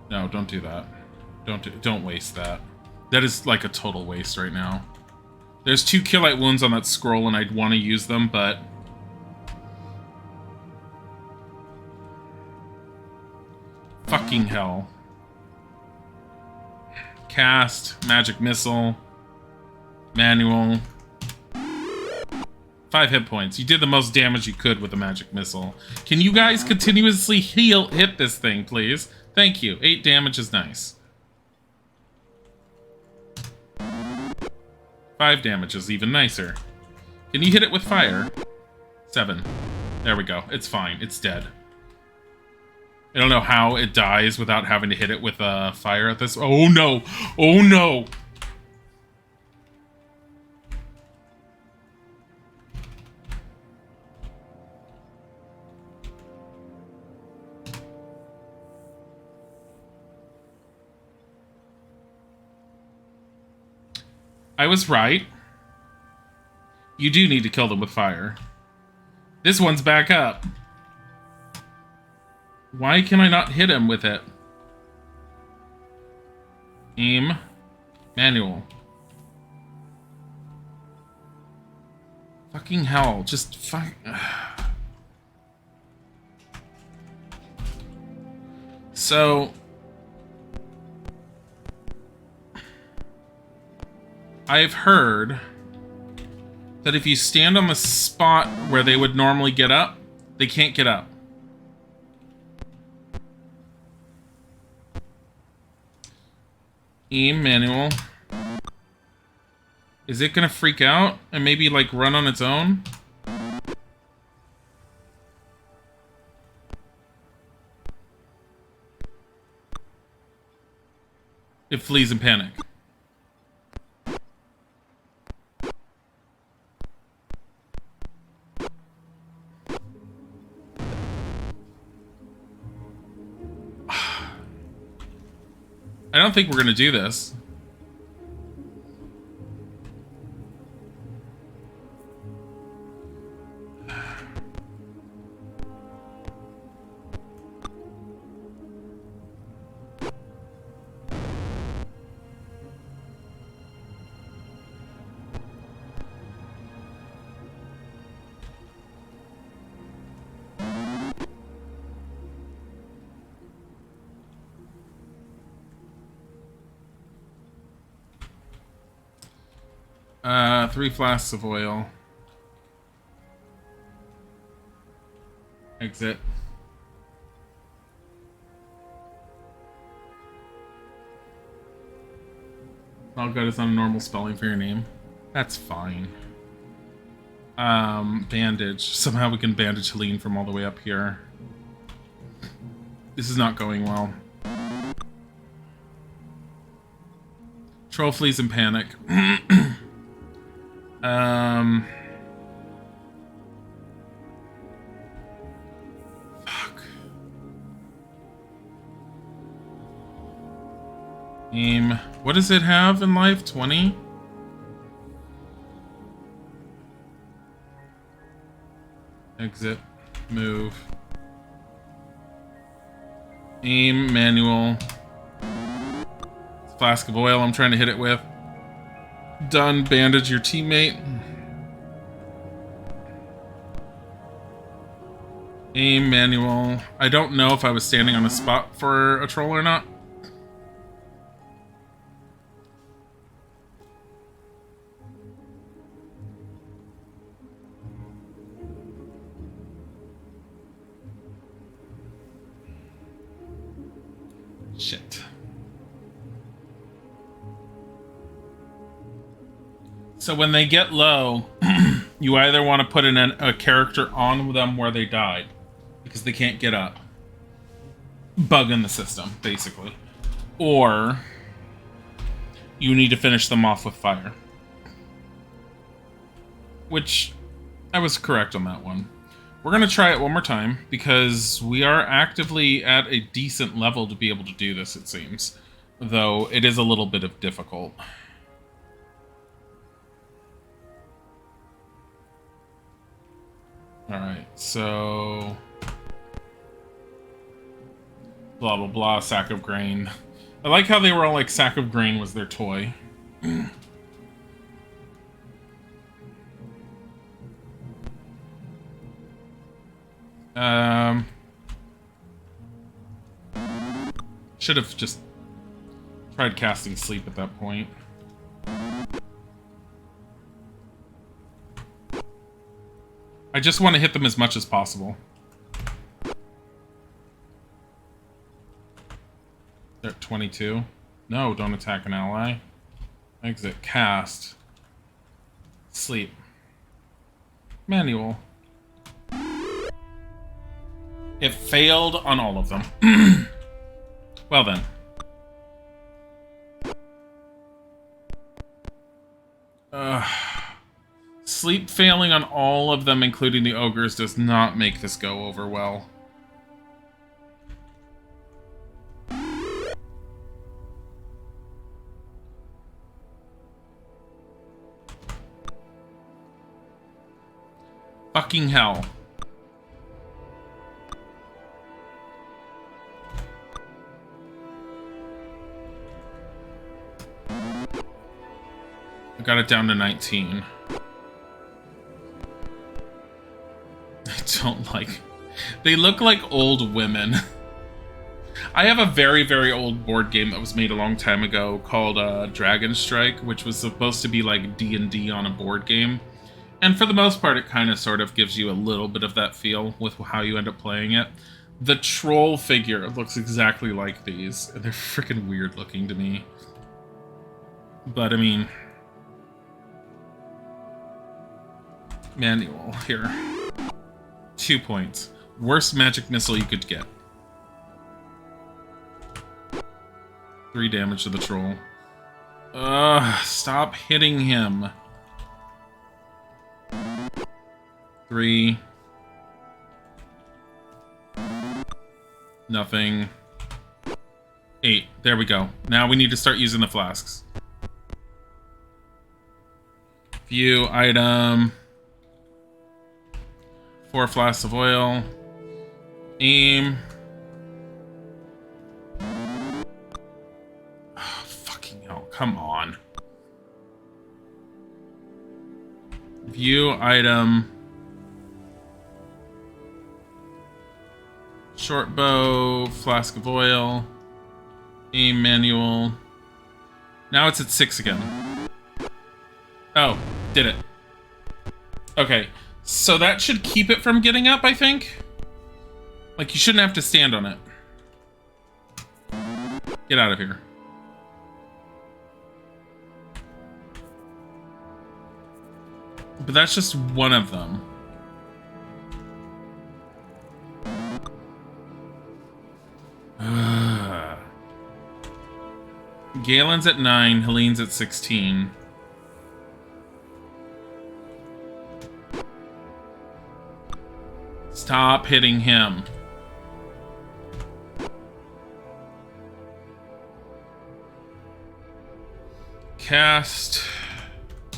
No, don't do that. Don't waste that. That is like a total waste right now. There's 2 cure light wounds on that scroll and I'd want to use them, but fucking hell. Cast, magic missile, manual. 5 hit points. You did the most damage you could with the magic missile. Can you guys continuously hit this thing, please? Thank you. 8 damage is nice. 5 damage is even nicer. Can you hit it with fire? 7. There we go. It's fine. It's dead. I don't know how it dies without having to hit it with fire at this. Oh no! Oh no! I was right. You do need to kill them with fire. This one's back up. Why can I not hit him with it? Aim. Manual. Fucking hell. Just fuck. So I've heard that if you stand on the spot where they would normally get up, they can't get up. Aim, manual. Is it gonna freak out and maybe like run on its own? It flees in panic. I don't think we're gonna do this. Three flasks of oil. Exit. All good is not a normal spelling for your name. That's fine. Bandage. Somehow we can bandage Helene from all the way up here. This is not going well. Troll flees in panic. Fuck. Aim. What does it have in life? 20? Exit. Move. Aim. Manual. Flask of oil I'm trying to hit it with. Done. Bandage your teammate. Aim. Manual. I don't know if I was standing on a spot for a troll or not. Shit. So when they get low, you either want to put a character on them where they died, because they can't get up. Bug in the system, basically. Or you need to finish them off with fire. Which, I was correct on that one. We're going to try it one more time, because we are actively at a decent level to be able to do this, it seems. Though, it is a little bit of difficult. Alright, so... Blah, blah, blah, sack of grain. I like how they were all like, sack of grain was their toy. Should have just tried casting sleep at that point. I just want to hit them as much as possible. They're at 22. No, don't attack an ally. Exit. Cast. Sleep. Manual. It failed on all of them. Well then. Sleep failing on all of them, including the ogres, does not make this go over well. Fucking hell. I got it down to 19. I don't like... They look like old women. I have a very, very old board game that was made a long time ago called Dragon Strike, which was supposed to be like D&D on a board game. And for the most part, it kind of sort of gives you a little bit of that feel with how you end up playing it. The troll figure looks exactly like these. They're freaking weird looking to me. But, I mean... Manual, here. 2 points. Worst magic missile you could get. 3 damage to the troll. Stop hitting him. 3. Nothing. 8. There we go. Now we need to start using the flasks. View item. 4 flasks of oil. Aim. Oh, fucking hell. Come on. View item. Short bow. Flask of oil. Aim manual. Now it's at 6 again. Oh, did it. Okay, so that should keep it from getting up, I think. Like, you shouldn't have to stand on it. Get out of here. But that's just one of them. Galen's at 9, Helene's at 16. Stop hitting him. Cast.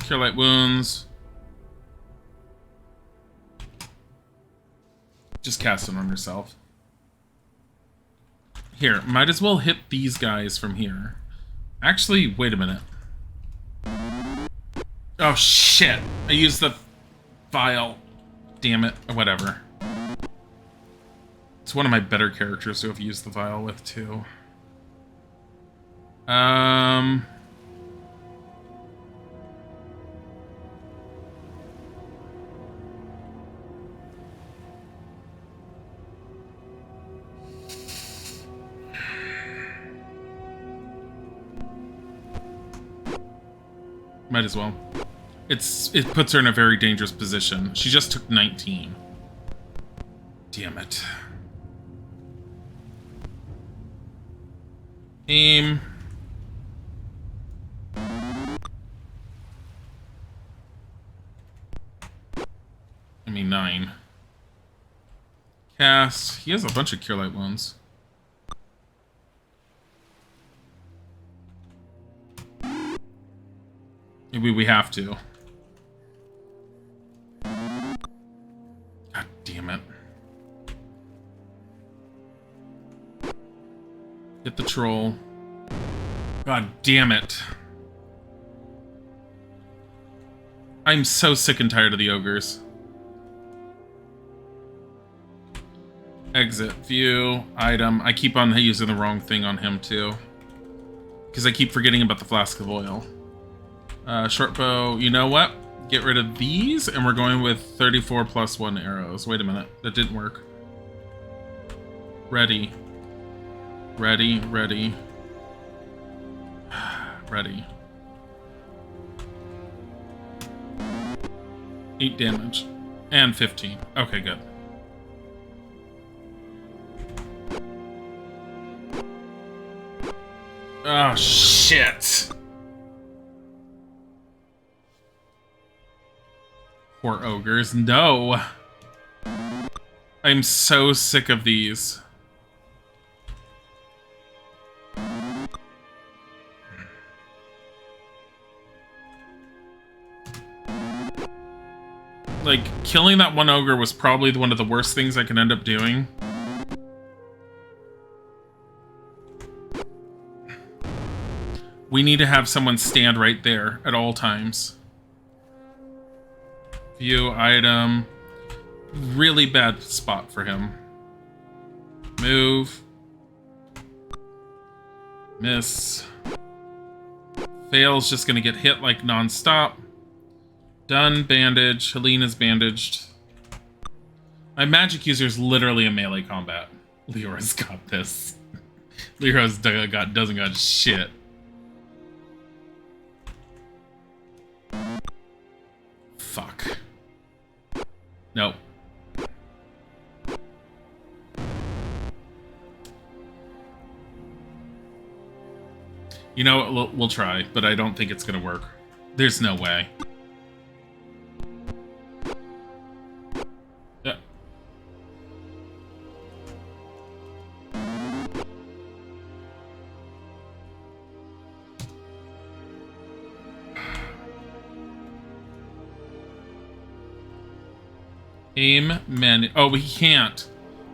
Cure light wounds. Just cast it on yourself. Here, might as well hit these guys from here. Actually, wait a minute. Oh, shit. I used the vial. Damn it. Whatever. It's one of my better characters to have used the vial with, too. Might as well. It puts her in a very dangerous position. She just took 19. Damn it. Aim. I mean 9. Cast. He has a bunch of cure light wounds. Maybe we have to. God damn it. Hit the troll. God damn it. I'm so sick and tired of the ogres. Exit. View. Item. I keep on using the wrong thing on him too. Because I keep forgetting about the flask of oil. Short bow. You know what? Get rid of these, and we're going with 34 plus 1 arrows. Wait a minute. That didn't work. Ready. Ready. Ready. Ready. 8 damage. And 15. Okay, good. Oh, shit. Poor ogres. No. I'm so sick of these. Like, killing that one ogre was probably one of the worst things I can end up doing. We need to have someone stand right there at all times. View item. Really bad spot for him. Move. Miss. Fail's just gonna get hit like non-stop. Done. Bandage. Helene is bandaged. My magic user is literally a melee combat. Leroy's got this. Leroy's doesn't got shit. Fuck. Nope. You know, we'll try, but I don't think it's gonna work. There's no way. Aim man. Oh, he can't.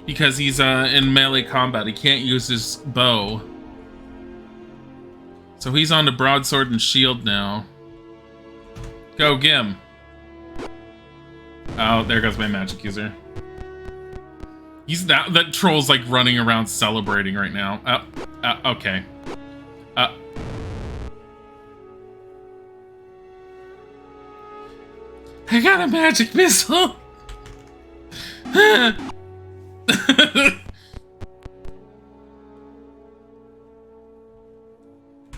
Because he's in melee combat. He can't use his bow. So he's on to broadsword and shield now. Go, Gim. Oh, there goes my magic user. He's that troll's like running around celebrating right now. Okay. I got a magic missile.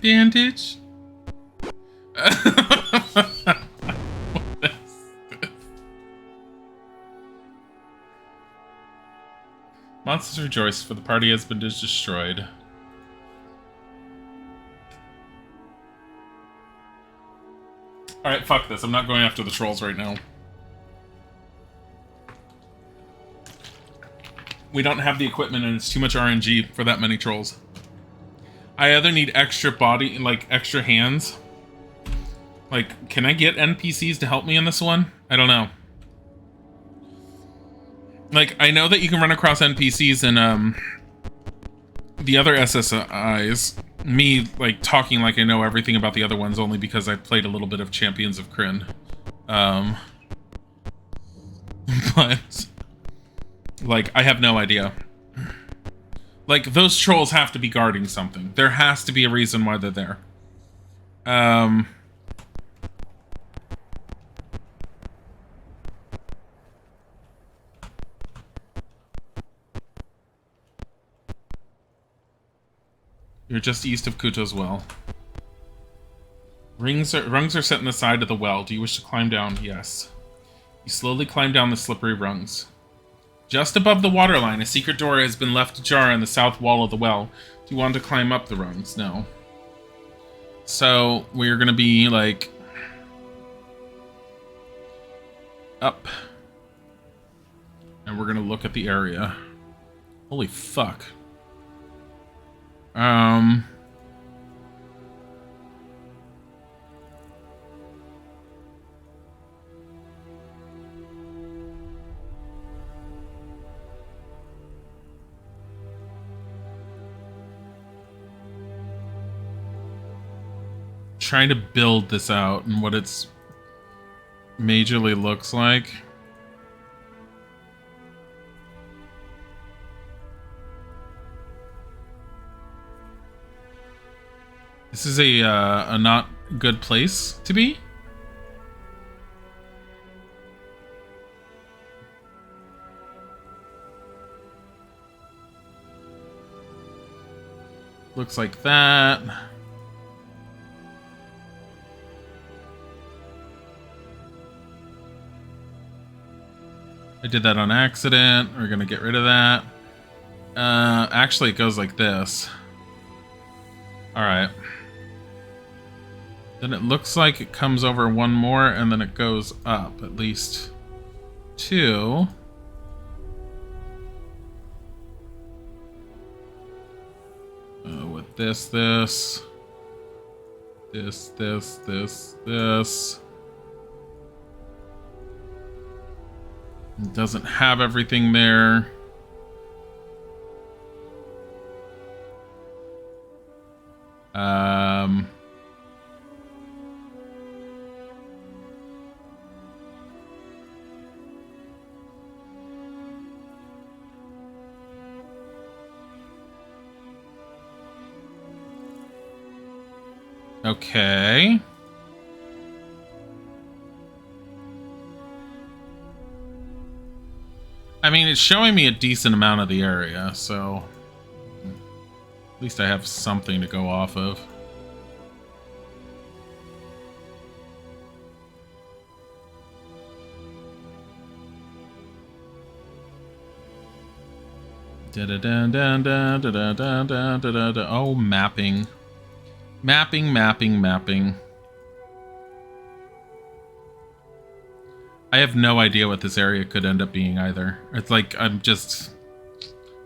Bandage. Monsters rejoice, for the party has been destroyed. Alright, fuck this. I'm not going after the trolls right now. We don't have the equipment and it's too much RNG for that many trolls. I either need extra body, like extra hands. Like, can I get NPCs to help me in this one? I don't know. Like, I know that you can run across NPCs in the other SSIs. Me, like, talking like I know everything about the other ones only because I played a little bit of Champions of Kryn. But, like, I have no idea. Like, those trolls have to be guarding something. There has to be a reason why they're there. You're just east of Kuto's well. Rungs are set in the side of the well. Do you wish to climb down? Yes. You slowly climb down the slippery rungs. Just above the waterline, a secret door has been left ajar in the south wall of the well. Do you want to climb up the rungs? No. So, we're gonna be, like... up. And we're gonna look at the area. Holy fuck. Trying to build this out and what it's majorly looks like. This is a not good place to be. Looks like that. I did that on accident. We're gonna get rid of that. Actually, it goes like this. Alright. Then it looks like it comes over one more, and then it goes up at least two. With this. It doesn't have everything there. Okay. I mean, it's showing me a decent amount of the area, so at least I have something to go off of. Oh, mapping. Mapping. I have no idea what this area could end up being either. It's like, I'm just...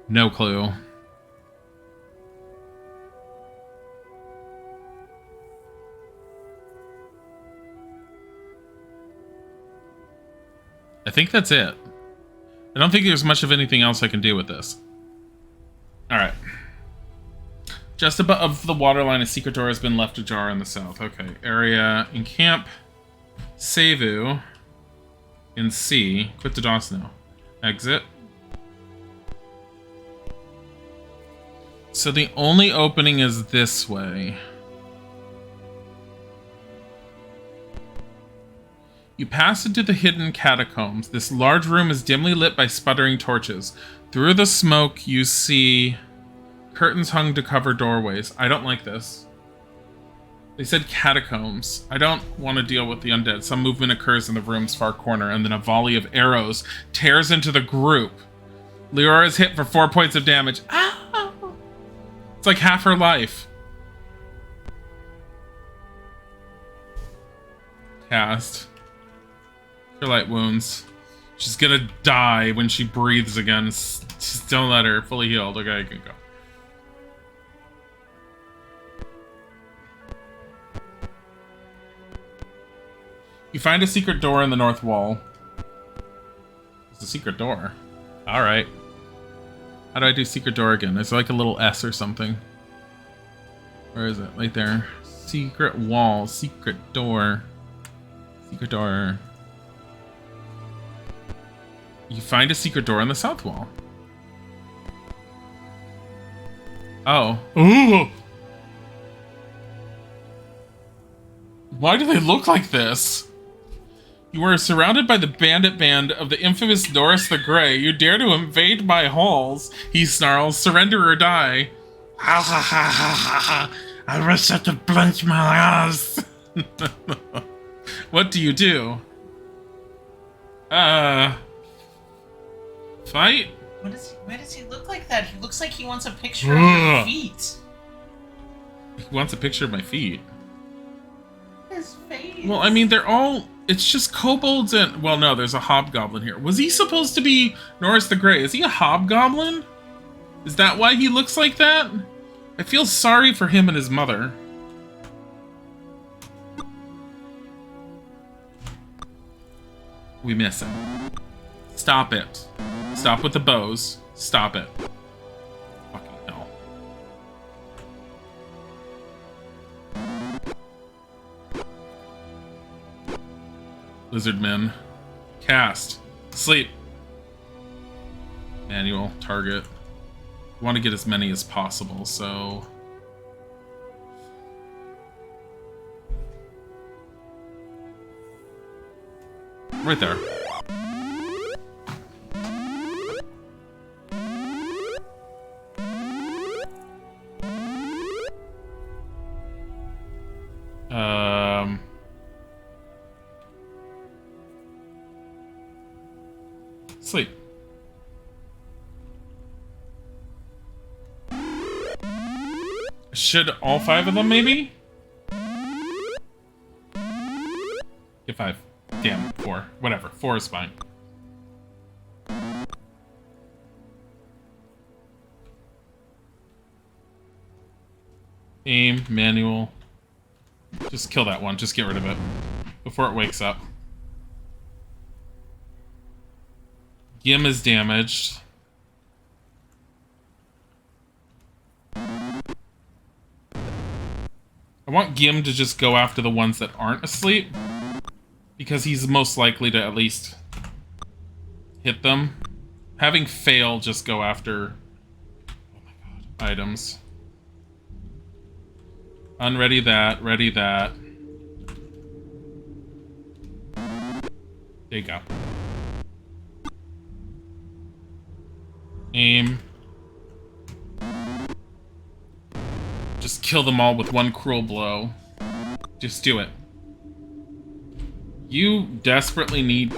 no clue. I think that's it. I don't think there's much of anything else I can do with this. Alright. Just above the waterline, a secret door has been left ajar in the south. Okay. Area in camp. Seivu. In C. Quit the DOS now. Exit. So the only opening is this way. You pass into the hidden catacombs. This large room is dimly lit by sputtering torches. Through the smoke, you see curtains hung to cover doorways. I don't like this. They said catacombs. I don't want to deal with the undead. Some movement occurs in the room's far corner, and then a volley of arrows tears into the group. Leora is hit for 4 points of damage. Ow! It's like half her life. Cast. Cure light wounds. She's gonna die when she breathes again. Just don't let her. Fully healed. Okay, I can go. You find a secret door in the north wall. It's a secret door. Alright. How do I do secret door again? There's like a little S or something. Where is it? Right there. Secret wall. Secret door. Secret door. You find a secret door on the south wall. Oh. Ooh! Why do they look like this? You are surrounded by the bandit band of the infamous Doris the Grey. You dare to invade my halls, he snarls. Surrender or die. Ha ha ha ha ha ha. I wish I could blink my eyes. What do you do? Fight? Why does he look like that? He looks like he wants a picture of your feet. He wants a picture of my feet. His face. Well, I mean, they're all... It's just kobolds and... Well, no, there's a hobgoblin here. Was he supposed to be Norris the Grey? Is he a hobgoblin? Is that why he looks like that? I feel sorry for him and his mother. We miss him. Stop it. Stop with the bows. Stop it. Fucking hell. Lizardmen. Cast. Sleep. Manual. Target. I want to get as many as possible, so... Right there. Sleep. Should all 5 of them, maybe? Get 5. Damn, 4. Whatever. 4 is fine. Aim, manual. Just kill that one. Just get rid of it. Before it wakes up. Gim is damaged. I want Gim to just go after the ones that aren't asleep. Because he's most likely to at least hit them. Having Fail just go after... Oh my god. Items. Unready that. Ready that. There you go. Aim. Just kill them all with one cruel blow. Just do it. You desperately need,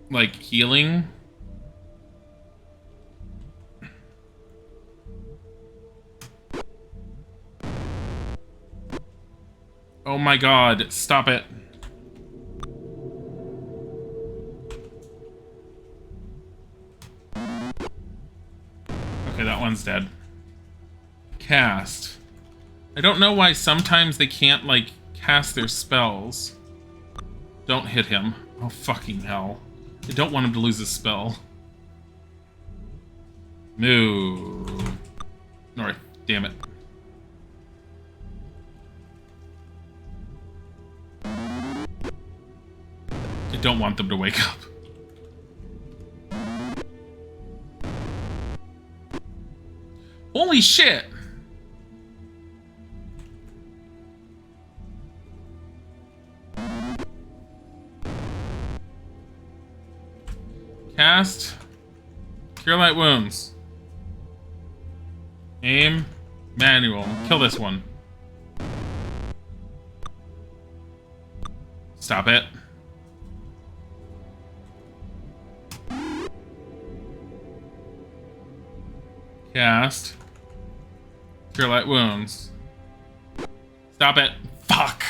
like, healing. Oh my god, stop it. Okay, that one's dead. Cast. I don't know why sometimes they can't, like, cast their spells. Don't hit him. Oh, fucking hell. I don't want him to lose his spell. Move. North. Damn it. I don't want them to wake up. Holy shit! Cast. Cure light wounds. Aim. Manual. Kill this one. Stop it. Cast. Cure light wounds. Stop it. Fuck.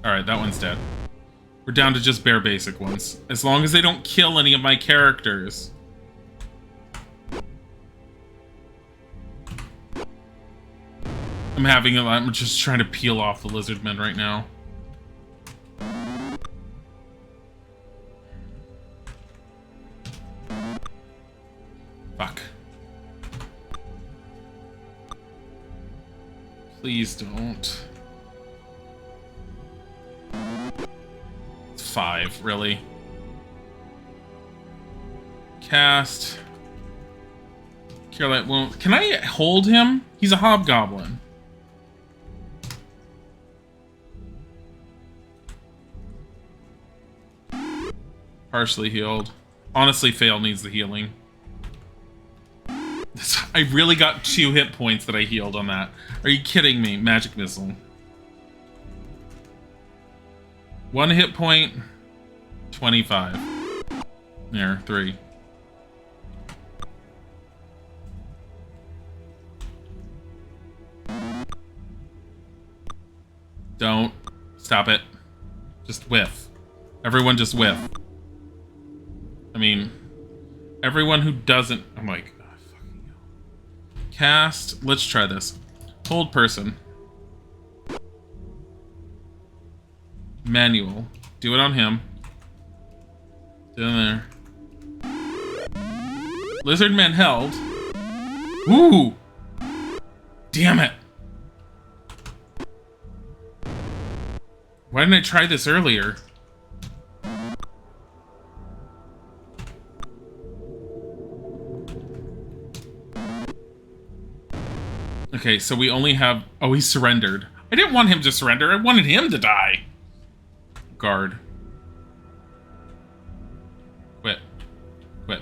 Alright, that one's dead. We're down to just bare basic ones. As long as they don't kill any of my characters. I'm just trying to peel off the lizard men right now. Fuck. Please don't. It's 5, really. Cast. Cure light wound. Can I hold him? He's a hobgoblin. Partially healed. Honestly, Fail needs the healing. I really got 2 hit points that I healed on that. Are you kidding me? Magic missile. 1 hit point. 25. There, 3. Don't. Stop it. Just whiff. Everyone just whiff. I mean, everyone who doesn't... I'm like... Oh, fucking hell. Cast... Let's try this. Hold person. Manual. Do it on him. Do it there. Lizard man held. Ooh! Damn it! Why didn't I try this earlier? Okay, so we only have... Oh, he surrendered. I didn't want him to surrender. I wanted him to die. Guard. Quit. Quit.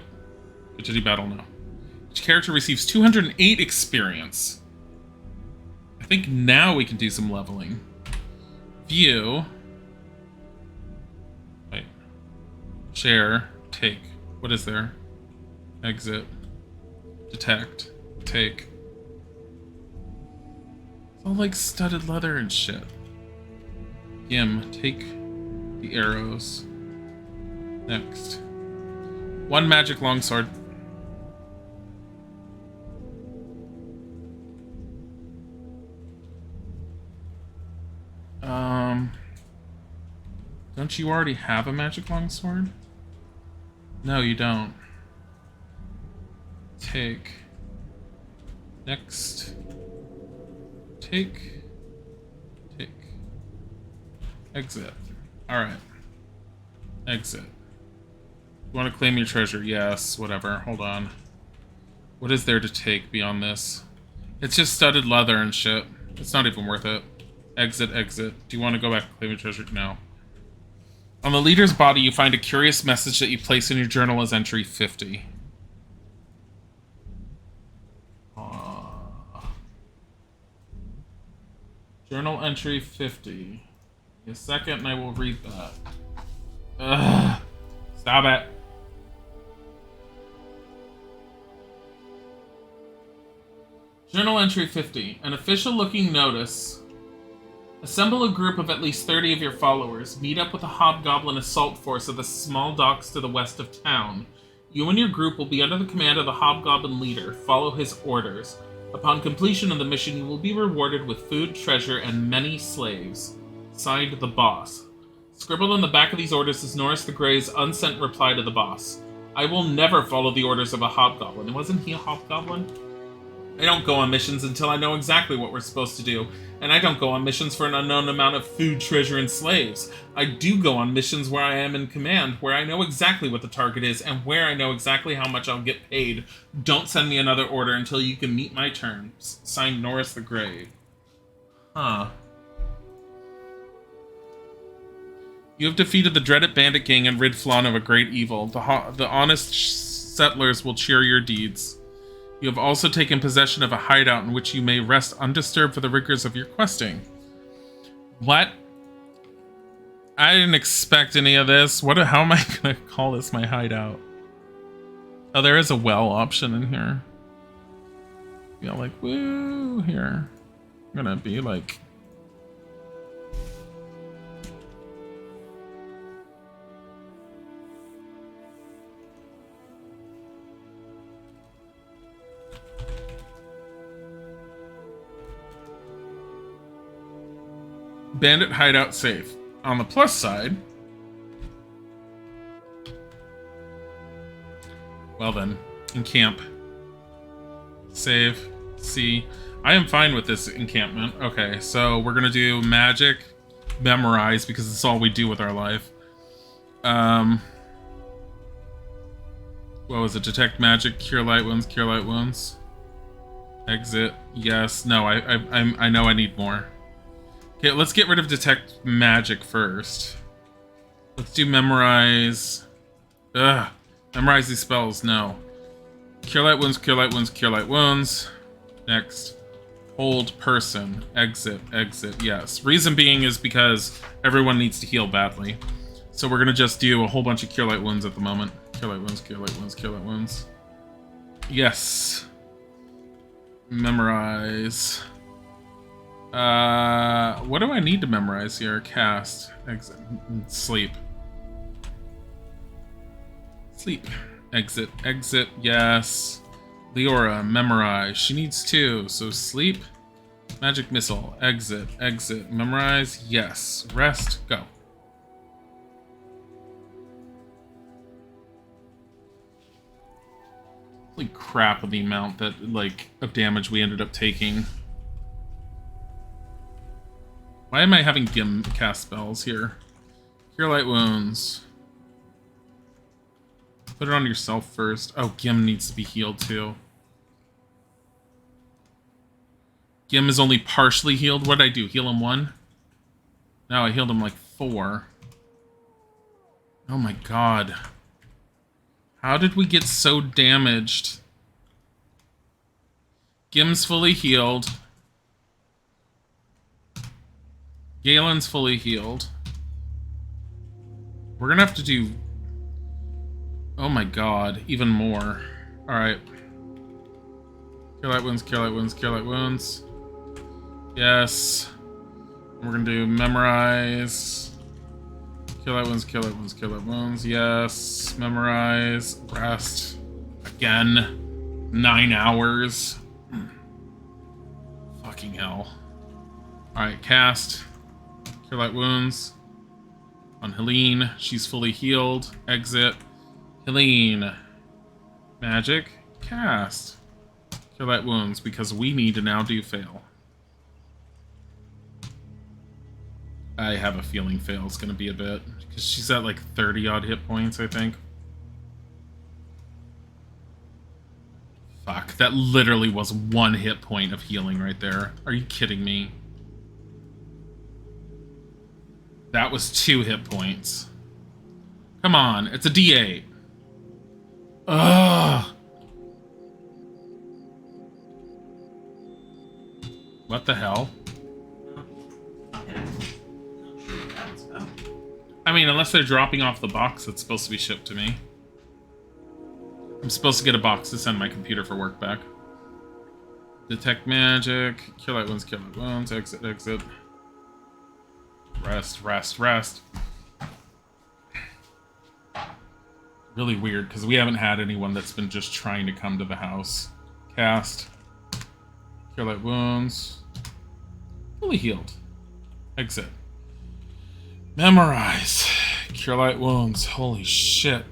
Get to do battle now. Each character receives 208 experience. I think now we can do some leveling. View. Wait. Share. Take. What is there? Exit. Detect. Take. It's all like studded leather and shit. Gim, take the arrows. Next. 1 magic longsword. Don't you already have a magic longsword? No, you don't. Take. Next. Take. Take. Exit. Alright. Exit. You want to claim your treasure? Yes, whatever. Hold on. What is there to take beyond this? It's just studded leather and shit. It's not even worth it. Exit, exit. Do you want to go back and claim your treasure? No. On the leader's body, you find a curious message that you place in your journal as entry 50. Journal entry 50. Give me a second and I will read that. Ugh. Stop it. Journal entry 50. An official-looking notice. Assemble a group of at least 30 of your followers. Meet up with a hobgoblin assault force at the small docks to the west of town. You and your group will be under the command of the hobgoblin leader. Follow his orders. Upon completion of the mission, you will be rewarded with food, treasure, and many slaves. Signed, the boss. Scribbled on the back of these orders is Norris the Grey's unsent reply to the boss. I will never follow the orders of a hobgoblin. Wasn't he a hobgoblin? I don't go on missions until I know exactly what we're supposed to do, and I don't go on missions for an unknown amount of food, treasure, and slaves. I do go on missions where I am in command, where I know exactly what the target is, and where I know exactly how much I'll get paid. Don't send me another order until you can meet my terms. Signed, Norris the Grey. Huh. You have defeated the dreaded bandit gang and rid Flan of a great evil. The honest settlers will cheer your deeds. You have also taken possession of a hideout in which you may rest undisturbed for the rigors of your questing. What? I didn't expect any of this. How am I gonna call this my hideout? Oh, there is a well option in here. Yeah, like, woo, here. I'm gonna be like... Bandit hideout safe. On the plus side... Well then, encamp. Save. See. I am fine with this encampment. Okay, so we're gonna do magic, memorize, because it's all we do with our life. What was it? Detect magic, cure light wounds, cure light wounds. Exit. Yes. No, I know I need more. Okay, let's get rid of detect magic first. Let's do memorize. Ugh. Memorize these spells. No. Cure light wounds, cure light wounds, cure light wounds. Next. Hold person. Exit, exit. Yes. Reason being is because everyone needs to heal badly. So we're going to just do a whole bunch of cure light wounds at the moment. Cure light wounds, cure light wounds, cure light wounds. Yes. Memorize. What do I need to memorize here? Cast. Exit. Sleep. Sleep. Exit. Exit. Yes. Leora. Memorize. She needs 2. So sleep. Magic missile. Exit. Exit. Memorize. Yes. Rest. Go. Holy crap of the amount that, of damage we ended up taking. Why am I having Gim cast spells here? Cure light wounds. Put it on yourself first. Oh, Gim needs to be healed too. Gim is only partially healed. What did I do? Heal him 1? No, I healed him 4. Oh my god. How did we get so damaged? Gim's fully healed. Galen's fully healed. We're gonna have to do... Oh my god, even more. Alright. Cure light wounds, cure light wounds, cure light wounds. Yes. We're gonna do memorize. Cure light wounds, cure light wounds, cure light wounds. Yes. Memorize. Rest. Again. 9 hours. Fucking hell. Alright, cast. Cure light wounds. On Helene. She's fully healed. Exit. Helene. Magic. Cast. Cure light wounds, because we need to now do fail. I have a feeling fail's gonna be a bit. Because she's at 30 odd hit points, I think. Fuck, that literally was 1 hit point of healing right there. Are you kidding me? That was 2 hit points. Come on, it's a D8. Ugh. What the hell? I mean, unless they're dropping off the box that's supposed to be shipped to me. I'm supposed to get a box to send my computer for work back. Detect magic. Cure light wounds, cure light wounds. Exit, exit. Rest, rest, rest. Really weird, because we haven't had anyone that's been just trying to come to the house. Cast. Cure light wounds. Fully healed. Exit. Memorize. Cure light wounds. Holy shit.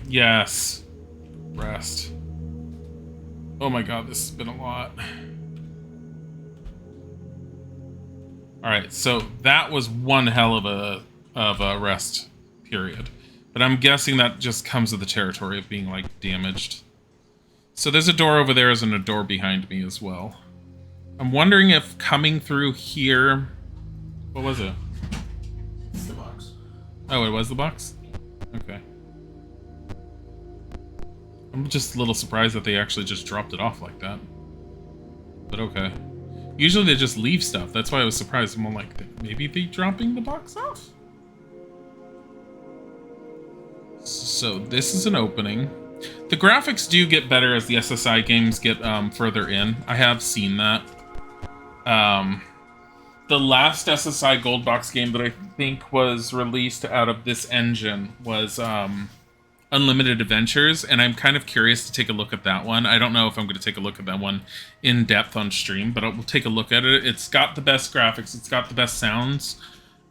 Yes. Rest. Oh my god, this has been a lot. Alright, so that was one hell of a rest period. But I'm guessing that just comes with the territory of being, like, damaged. So there's a door over there and a door behind me as well. I'm wondering if coming through here... What was it? It's the box. Oh, it was the box? Okay. I'm just a little surprised that they actually just dropped it off like that. But okay. Usually they just leave stuff. That's why I was surprised. I'm like, maybe they dropping the box off? So this is an opening. The graphics do get better as the SSI games get further in. I have seen that. The last SSI Gold Box game that I think was released out of this engine was Unlimited Adventures, and I'm kind of curious to take a look at that one. I don't know if I'm going to take a look at that one in depth on stream, but we'll take a look at it. It's got the best graphics. It's got the best sounds.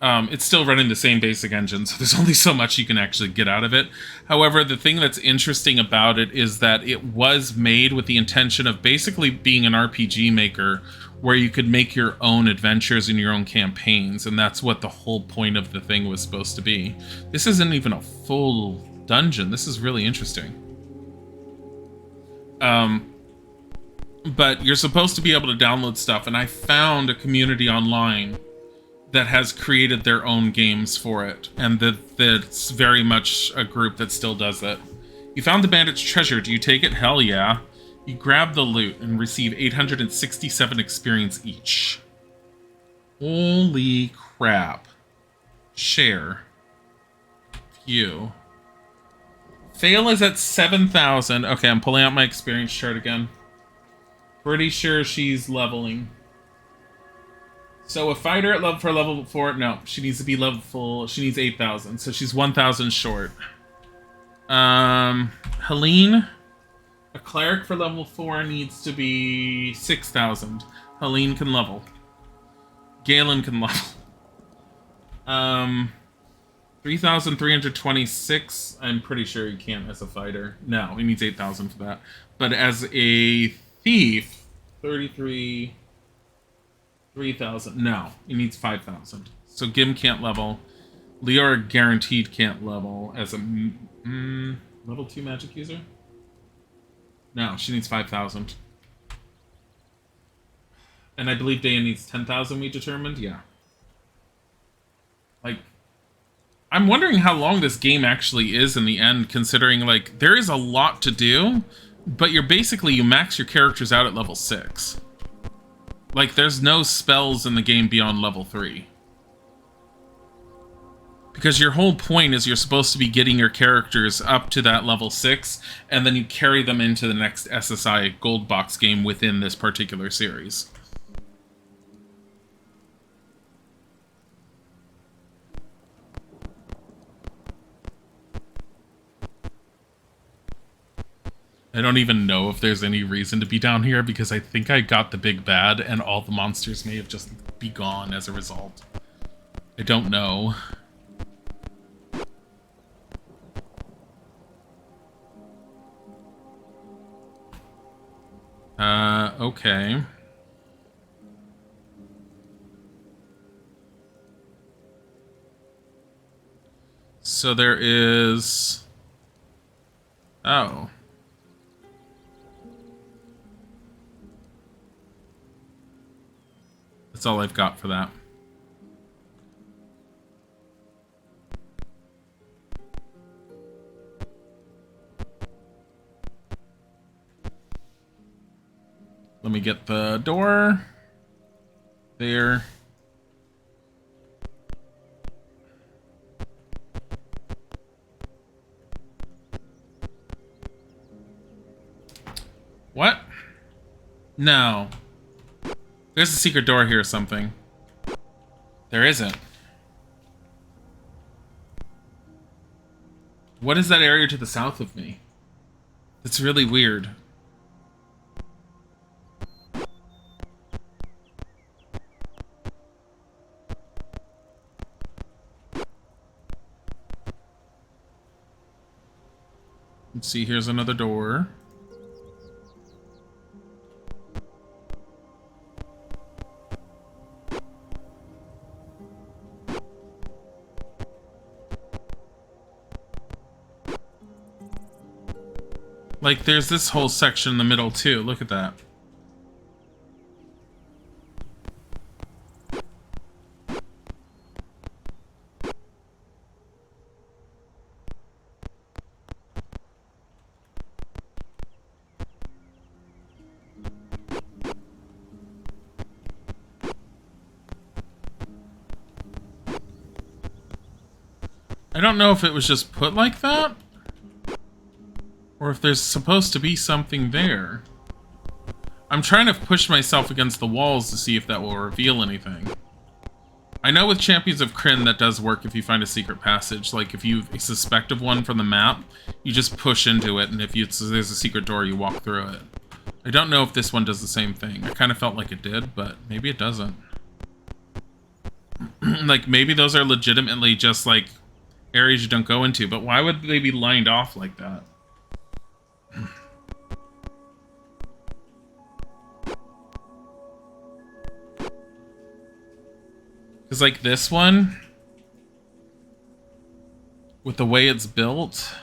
It's still running the same basic engine, so there's only so much you can actually get out of it. However, the thing that's interesting about it is that it was made with the intention of basically being an RPG maker where you could make your own adventures and your own campaigns, and that's what the whole point of the thing was supposed to be. This isn't even a full dungeon. This is really interesting. But you're supposed to be able to download stuff, and I found a community online that has created their own games for it, and that's very much a group that still does it. You found the bandit's treasure. Do you take it? Hell yeah. You grab the loot and receive 867 experience each. Holy crap. Share. View. Fail is at 7,000. Okay, I'm pulling out my experience chart again. Pretty sure she's leveling. So a fighter at level 4, no, she needs to be level full. She needs 8,000, so she's 1,000 short. Helene, a cleric for level 4 needs to be 6,000. Helene can level. Galen can level. 3,326. I'm pretty sure he can't as a fighter. No, he needs 8,000 for that. But as a thief, 3,000. No, he needs 5,000. So Gim can't level. Lior guaranteed can't level as a level 2 magic user. No, she needs 5,000. And I believe Daya needs 10,000. We determined, yeah. Like, I'm wondering how long this game actually is in the end, considering like there is a lot to do, but you max your characters out at level 6. Like, there's no spells in the game beyond level 3. Because your whole point is you're supposed to be getting your characters up to that level 6, and then you carry them into the next SSI Gold Box game within this particular series. I don't even know if there's any reason to be down here because I think I got the big bad and all the monsters may have just be gone as a result. I don't know. Okay. So there is... Oh. That's all I've got for that. Let me get the door. There. What? No. There's a secret door here or something. There isn't. What is that area to the south of me? It's really weird. Let's see, here's another door. Like, there's this whole section in the middle, too. Look at that. I don't know if it was just put like that, or if there's supposed to be something there. I'm trying to push myself against the walls to see if that will reveal anything. I know with Champions of Krynn that does work if you find a secret passage. Like, if you suspect of one from the map, you just push into it, and if there's a secret door, you walk through it. I don't know if this one does the same thing. I kind of felt like it did, but maybe it doesn't. Like, maybe those are legitimately just, like, areas you don't go into, but why would they be lined off like that? Because, like, this one, with the way it's built,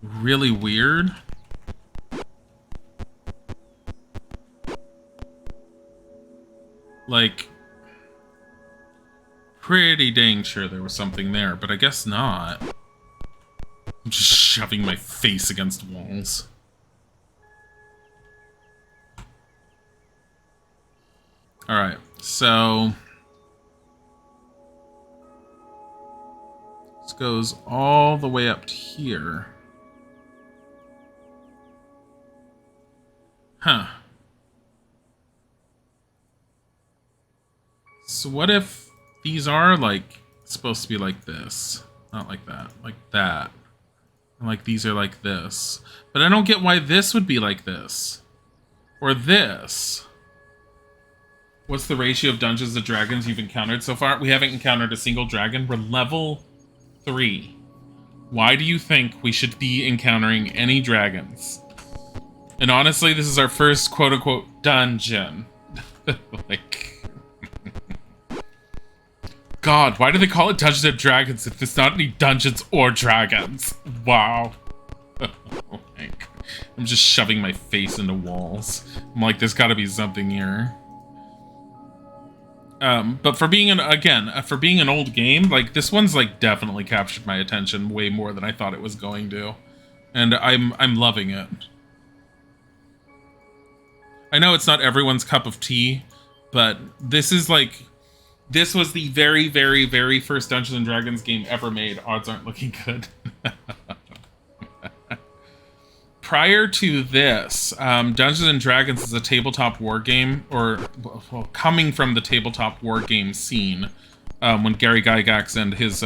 really weird. Like, pretty dang sure there was something there, but I guess not. I'm just shoving my face against walls. Alright, so this goes all the way up to here. Huh. So what if these are, like, supposed to be like this? Not like that. Like that. And, like, these are like this. But I don't get why this would be like this. Or this. What's the ratio of Dungeons and Dragons you've encountered so far? We haven't encountered a single dragon. We're level 3. Why do you think we should be encountering any dragons? And honestly, this is our first quote-unquote dungeon. Like... God, why do they call it Dungeons and Dragons if there's not any dungeons or dragons? Wow. I'm just shoving my face into walls. I'm like, there's gotta be something here. But for being for being an old game, like, this one's, like, definitely captured my attention way more than I thought it was going to. And I'm loving it. I know it's not everyone's cup of tea, but this is, like... This was the very, very, very first Dungeons and Dragons game ever made. Odds aren't looking good. Prior to this, Dungeons and Dragons is a tabletop war game, or well, coming from the tabletop war game scene, when Gary Gygax and his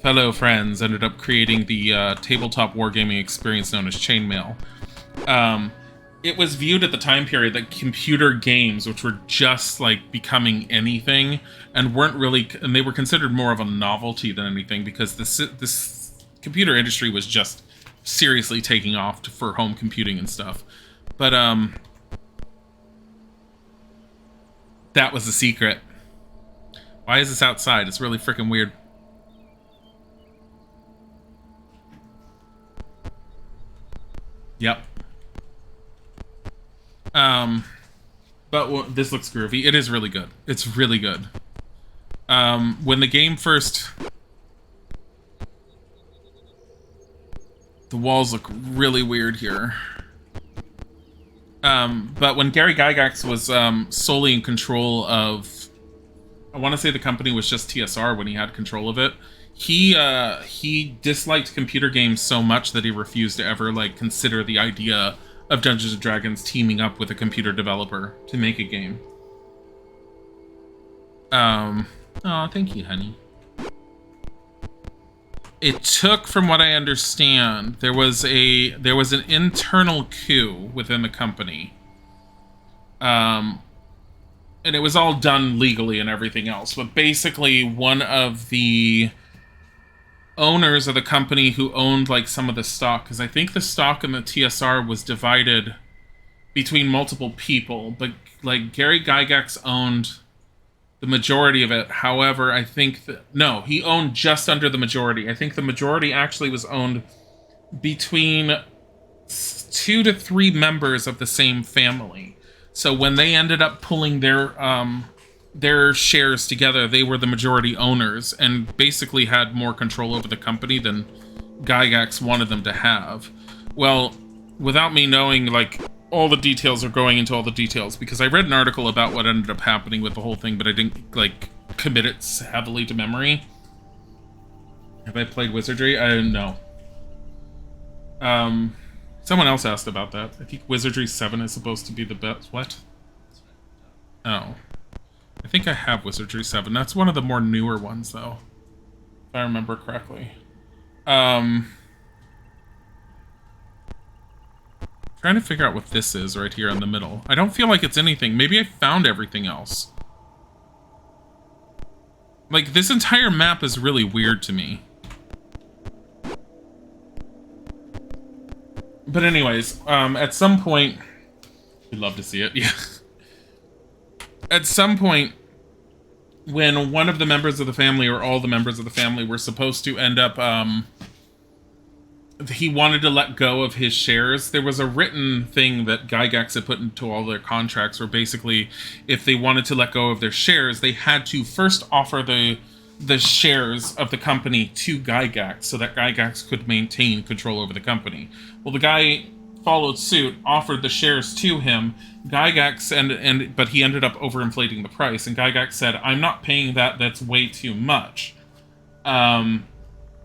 fellow friends ended up creating the tabletop wargaming experience known as Chainmail. It was viewed at the time period that computer games, which were just, like, becoming anything, and weren't really, and they were considered more of a novelty than anything, because this computer industry was just seriously taking off for home computing and stuff. But, that was the secret. Why is this outside? It's really freaking weird. Yep. But this looks groovy. It is really good. It's really good. When the game first... The walls look really weird here. But when Gary Gygax was solely in control of... I want to say the company was just TSR when he had control of it. He disliked computer games so much that he refused to ever, like, consider the idea of Dungeons and Dragons teaming up with a computer developer to make a game. Oh, thank you, honey. It took, from what I understand, there was an internal coup within the company And it was all done legally and everything else. But basically, one of the owners of the company who owned like some of the stock, because I think the stock in the TSR was divided between multiple people, but like Gary Gygax owned the majority of it. However, I think that no, he owned just under the majority. I think the majority actually was owned between 2 to 3 members of the same family. So when they ended up pulling their shares together, they were the majority owners and basically had more control over the company than Gygax wanted them to have. Well, without me knowing like all the details or going into all the details, because I read an article about what ended up happening with the whole thing, but I didn't like commit it heavily to memory. Have I played Wizardry? I don't know. Someone else asked about that. I think Wizardry 7 is supposed to be the best. What? Oh. I think I have Wizardry 7. That's one of the more newer ones, though. If I remember correctly. Trying to figure out what this is right here in the middle. I don't feel like it's anything. Maybe I found everything else. Like, this entire map is really weird to me. But anyways, at some point... We'd love to see it, yeah. At some point, when one of the members of the family, or all the members of the family, were supposed to end up... he wanted to let go of his shares. There was a written thing that Gygax had put into all their contracts where basically, if they wanted to let go of their shares, they had to first offer the shares of the company to Gygax so that Gygax could maintain control over the company. Well, the guy followed suit, offered the shares to him. Gygax, but he ended up overinflating the price, and Gygax said, "I'm not paying that, that's way too much."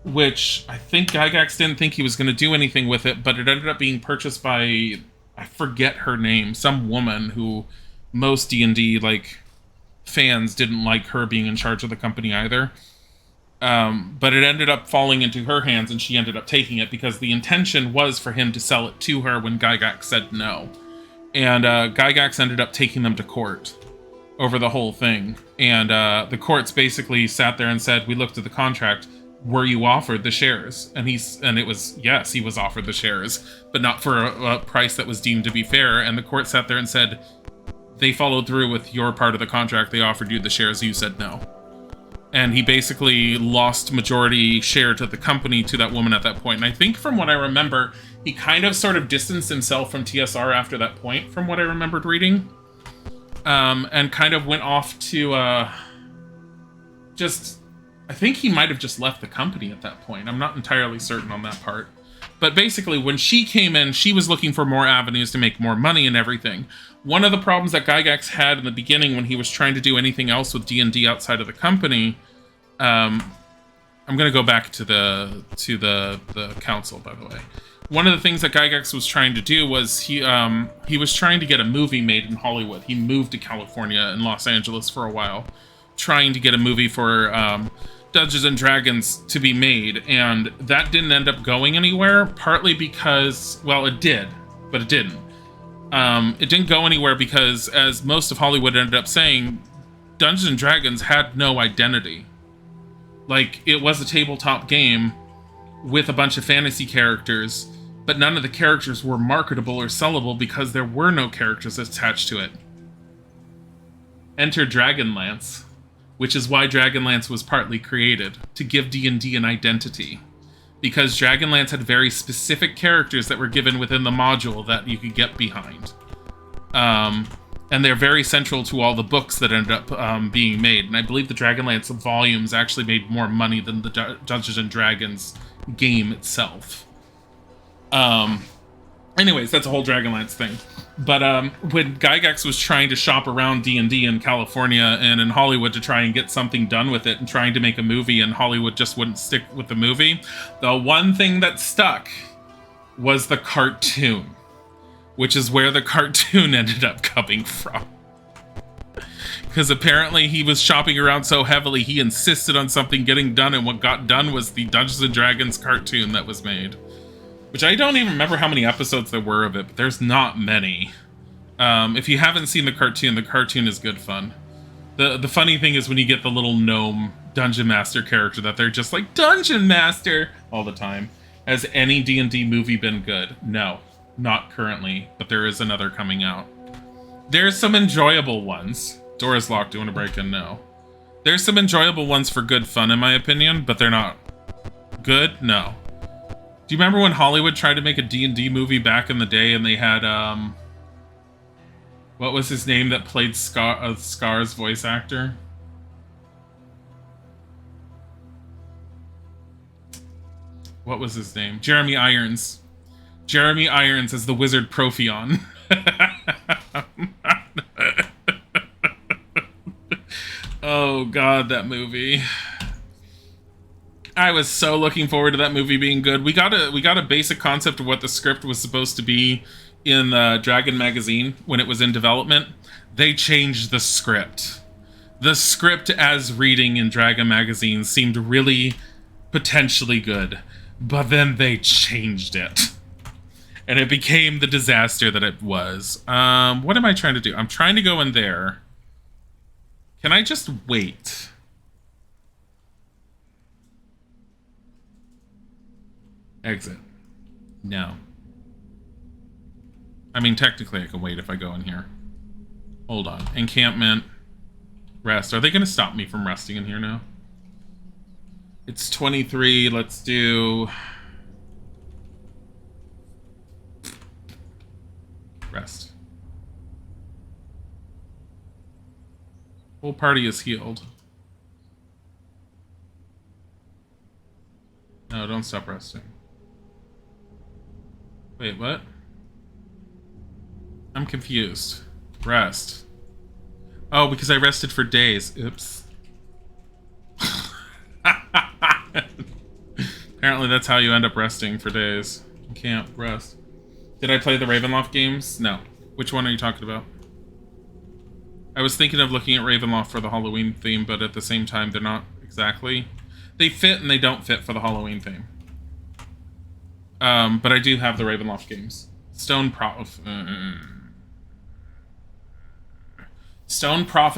Which I think Gygax didn't think he was going to do anything with it, but it ended up being purchased by, I forget her name, some woman who most D&D, like, fans didn't like her being in charge of the company either. But it ended up falling into her hands, and she ended up taking it because the intention was for him to sell it to her when Gygax said no. And Gygax ended up taking them to court over the whole thing. And the courts basically sat there and said, "We looked at the contract. Were you offered the shares?" And it was, yes, he was offered the shares, but not for a price that was deemed to be fair. And the court sat there and said, "They followed through with your part of the contract. They offered you the shares. You said no." And he basically lost majority share to the company to that woman at that point. And I think from what I remember, he kind of sort of distanced himself from TSR after that point, from what I remembered reading. And kind of went off to I think he might have just left the company at that point. I'm not entirely certain on that part. But basically, when she came in, she was looking for more avenues to make more money and everything. One of the problems that Gygax had in the beginning when he was trying to do anything else with D&D outside of the company... I'm going to go back to the council, by the way. One of the things that Gygax was trying to do was he was trying to get a movie made in Hollywood. He moved to California and Los Angeles for a while, trying to get a movie for... Dungeons and Dragons to be made, and that didn't end up going anywhere, partly because, well, it did, but it didn't. It didn't go anywhere because, as most of Hollywood ended up saying, Dungeons and Dragons had no identity. Like, it was a tabletop game with a bunch of fantasy characters, but none of the characters were marketable or sellable because there were no characters attached to it. Enter Dragonlance. Which is why Dragonlance was partly created, to give D&D an identity. Because Dragonlance had very specific characters that were given within the module that you could get behind. And they're very central to all the books that ended up being made. And I believe the Dragonlance volumes actually made more money than the Dungeons and Dragons game itself. Anyways, that's a whole Dragonlance thing. But when Gygax was trying to shop around D&D in California and in Hollywood to try and get something done with it and trying to make a movie, and Hollywood just wouldn't stick with the movie, the one thing that stuck was the cartoon, which is where the cartoon ended up coming from. Because apparently he was shopping around so heavily, he insisted on something getting done, and what got done was the Dungeons and Dragons cartoon that was made. Which I don't even remember how many episodes there were of it, but there's not many. If you haven't seen the cartoon is good fun. The funny thing is when you get the little gnome Dungeon Master character that they're just like, Dungeon Master! All the time. Has any D&D movie been good? No. Not currently, but there is another coming out. There's some enjoyable ones. Door's locked. Do you want to break in? No. There's some enjoyable ones for good fun, in my opinion, but they're not good? No. Do you remember when Hollywood tried to make a D&D movie back in the day and they had, what was his name that played Scar's voice actor? What was his name? Jeremy Irons. Jeremy Irons as the wizard Profion. Oh god, that movie. I was so looking forward to that movie being good. We got a basic concept of what the script was supposed to be in Dragon magazine when it was in development. They changed the script. The script as reading in Dragon magazine seemed really potentially good, but then they changed it. And it became the disaster that it was. What am I trying to do? I'm trying to go in there. Can I just wait? Exit. No. I mean, technically I can wait if I go in here. Hold on. Encampment. Rest. Are they going to stop me from resting in here now? It's 23. Let's do... Rest. Whole party is healed. No, don't stop resting. Wait, what? I'm confused. Rest. Oh, because I rested for days. Oops. Apparently that's how you end up resting for days. You can't rest. Did I play the Ravenloft games? No. Which one are you talking about? I was thinking of looking at Ravenloft for the Halloween theme, but at the same time, they're not exactly. They fit and they don't fit for the Halloween theme. But I do have the Ravenloft games. Stone Prophet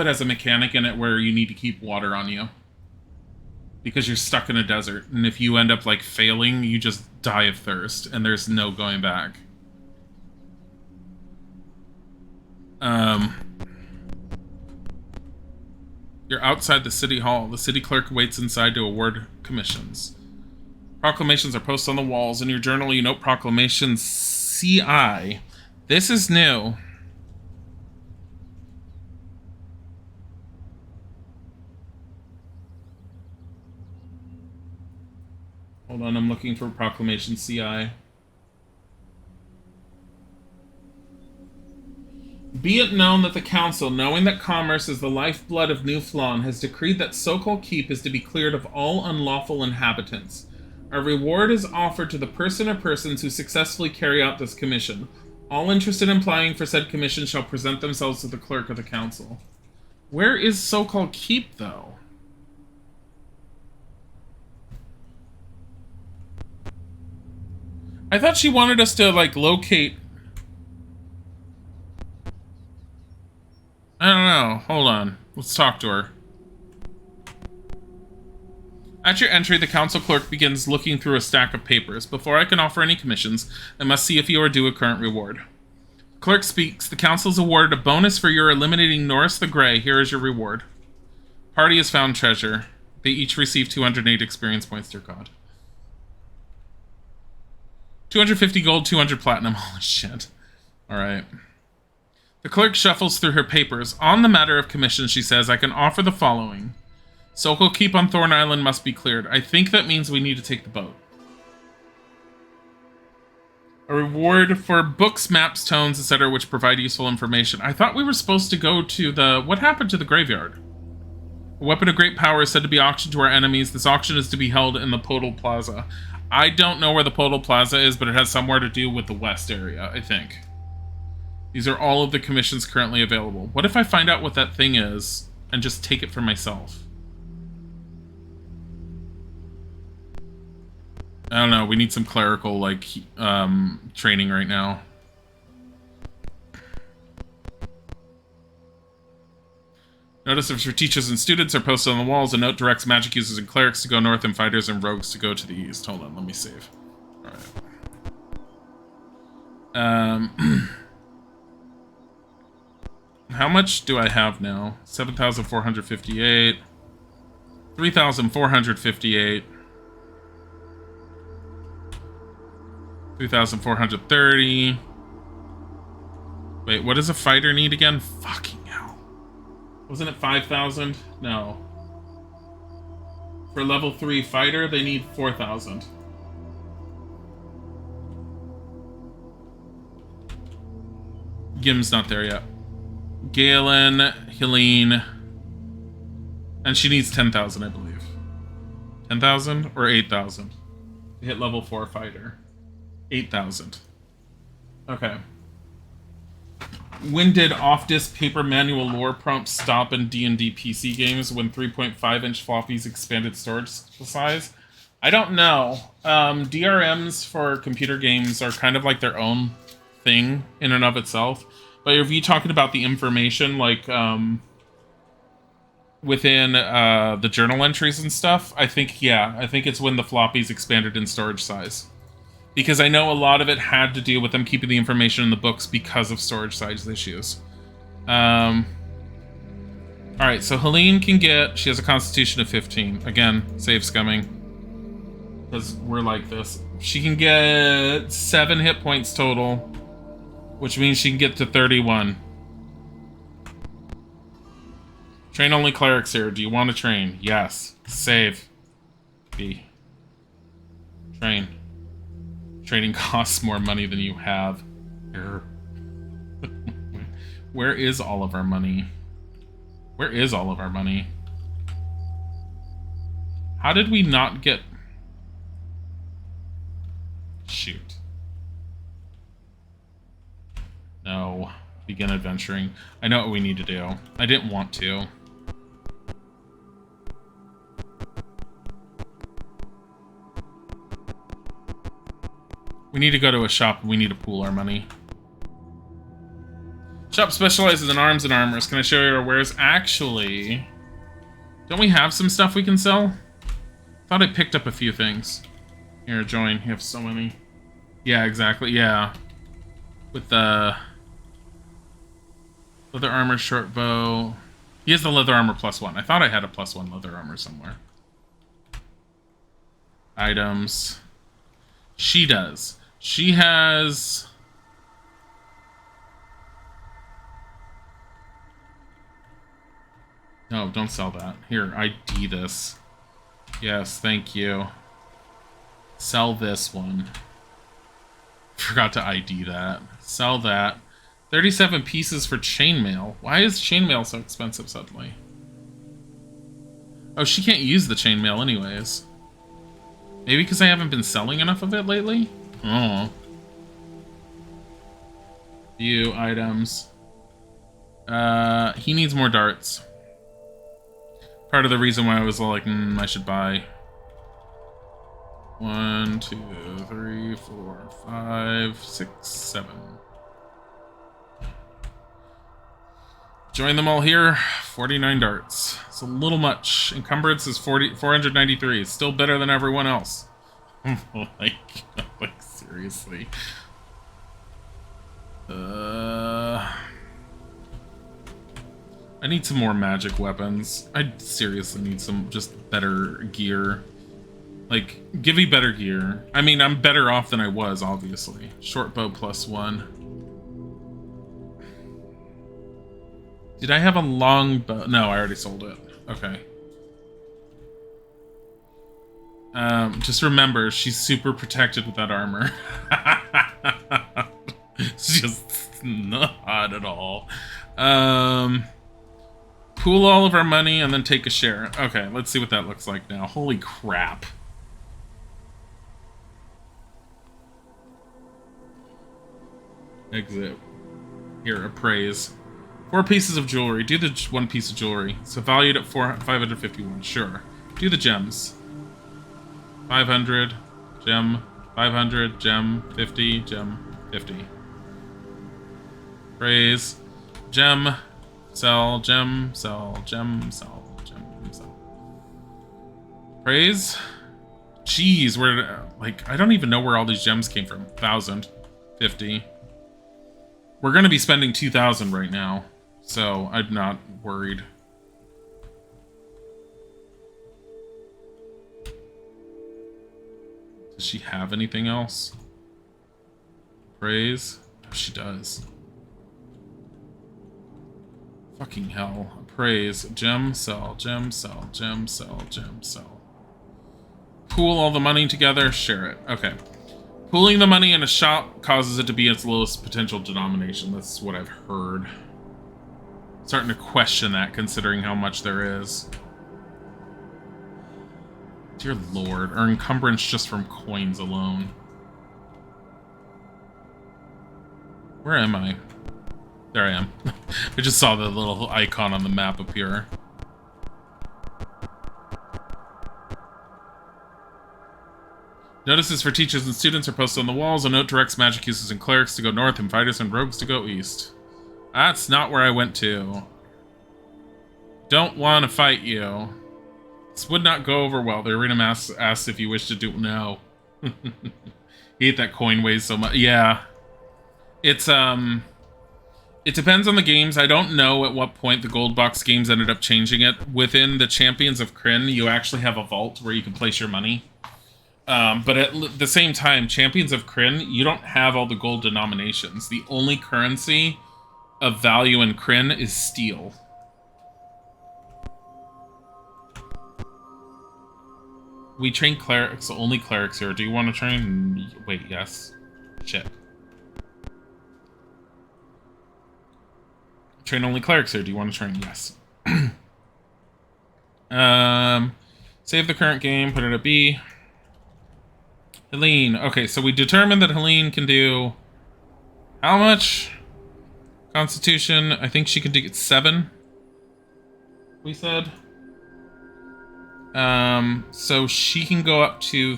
has a mechanic in it where you need to keep water on you. Because you're stuck in a desert. And if you end up, like, failing, you just die of thirst. And there's no going back. You're outside the city hall. The city clerk waits inside to award commissions. Proclamations are posted on the walls. In your journal, you note proclamations CI. This is new. Hold on, I'm looking for proclamation CI. Be it known that the Council, knowing that commerce is the lifeblood of New Flawn, has decreed that Sokol Keep is to be cleared of all unlawful inhabitants. A reward is offered to the person or persons who successfully carry out this commission. All interested in applying for said commission shall present themselves to the clerk of the Council. Where is Sokol Keep, though? I thought she wanted us to, like, locate... I don't know. Hold on. Let's talk to her. At your entry, the council clerk begins looking through a stack of papers. Before I can offer any commissions, I must see if you are due a current reward. Clerk speaks. The council's awarded a bonus for your eliminating Norris the Grey. Here is your reward. Party has found treasure. They each receive 208 experience points, dear God. 250 gold, 200 platinum. Holy shit. Alright. The clerk shuffles through her papers. On the matter of commissions, she says, I can offer the following. Sokol Keep on Thorn Island must be cleared. I think that means we need to take the boat. A reward for books, maps, tones, etc., which provide useful information. I thought we were supposed to go to the... What happened to the graveyard? A weapon of great power is said to be auctioned to our enemies. This auction is to be held in the Podal Plaza. I don't know where the Podal Plaza is, but it has somewhere to do with the west area, I think. These are all of the commissions currently available. What if I find out what that thing is and just take it for myself? I don't know. We need some clerical, like, training right now. Notice if your teachers and students are posted on the walls, a note directs magic users and clerics to go north and fighters and rogues to go to the east. Hold on, let me save. Alright. How much do I have now? 7,458. 3,458. 3,430. Wait, what does a fighter need again? Fucking hell. Wasn't it 5,000? No. For level 3 fighter, they need 4,000. Gim's not there yet. Galen, Helene. And she needs 10,000, I believe. 10,000 or 8,000? To hit level 4 fighter. 8,000. Okay. When did off-disk paper manual lore prompts stop in D&D PC games when 3.5-inch floppies expanded storage size? I don't know. DRMs for computer games are kind of like their own thing in and of itself. But if you're talking about the information, like, within the journal entries and stuff, I think it's when the floppies expanded in storage size. Because I know a lot of it had to do with them keeping the information in the books because of storage size issues. Alright, so Helene can get... She has a constitution of 15. Again, save scumming. Because we're like this. She can get 7 hit points total. Which means she can get to 31. Train only clerics here. Do you want to train? Yes. Save. B. Train. Training costs more money than you have. Where is all of our money? Where is all of our money? How did we not get... Shoot. No. Begin adventuring. I know what we need to do. I didn't want to. We need to go to a shop. We need to pool our money. Shop specializes in arms and armors. Can I show you our wares? Actually, don't we have some stuff we can sell? Thought I picked up a few things. Here, join. You have so many. Yeah, exactly. Yeah. With the leather armor, short bow. He has the leather armor +1. I thought I had a +1 leather armor somewhere. Items. She does. She has... No, don't sell that. Here, ID this. Yes, thank you. Sell this one. Forgot to ID that. Sell that. 37 pieces for chainmail. Why is chainmail so expensive suddenly? Oh, she can't use the chainmail anyways. Maybe because I haven't been selling enough of it lately? Oh. View items. He needs more darts. Part of the reason why I was like, I should buy. 1, 2, 3, 4, 5, 6, 7. Join them all here. 49 darts. It's a little much. Encumbrance is 493. It's still better than everyone else. like seriously. I need some more magic weapons. I seriously need some just better gear. Like, give me better gear. I mean, I'm better off than I was, obviously. Short bow +1. Did I have a long bow? No, I already sold it. Okay. Just remember, she's super protected with that armor. Just not at all. Pool all of our money and then take a share. Okay, let's see what that looks like now. Holy crap. Exit. Here, appraise. 4 pieces of jewelry. Do the 1 piece of jewelry. So valued at 551. Sure. Do the gems. 500. Gem. 500. Gem. 50. Gem. 50. Praise. Gem. Sell, gem, sell, gem, sell, gem, sell. Praise? Jeez, where, like, I don't even know where all these gems came from. 1,000. 50. We're going to be spending 2,000 right now, so I'm not worried. Does she have anything else? Praise? Oh, she does. Fucking hell. Praise. Gem, sell, gem, sell, gem, sell, gem, sell. Pool all the money together, share it. Okay. Pooling the money in a shop causes it to be its lowest potential denomination. That's what I've heard. Starting to question that, considering how much there is. Dear Lord, or encumbrance just from coins alone. Where am I? There I am. I just saw the little icon on the map appear. Notices for teachers and students are posted on the walls. A note directs magic users and clerics to go north and fighters and rogues to go east. That's not where I went to. Don't want to fight you. This would not go over well. The arena master asks if you wish to do... No. He ate that coin weighs so much. Yeah. It's, it depends on the games. I don't know at what point the gold box games ended up changing it. Within the Champions of Krynn, you actually have a vault where you can place your money. But at the same time, Champions of Krynn, you don't have all the gold denominations. The only currency of value in Krynn is steel. We train clerics, so only clerics here. Do you want to train? Wait, yes. Shit. Train only clerics here. Do you want to train? Yes. Save the current game, put it at B. Helene. Okay, so we determined that Helene can do... How much? Constitution. I think she can do 7. We said. So she can go up to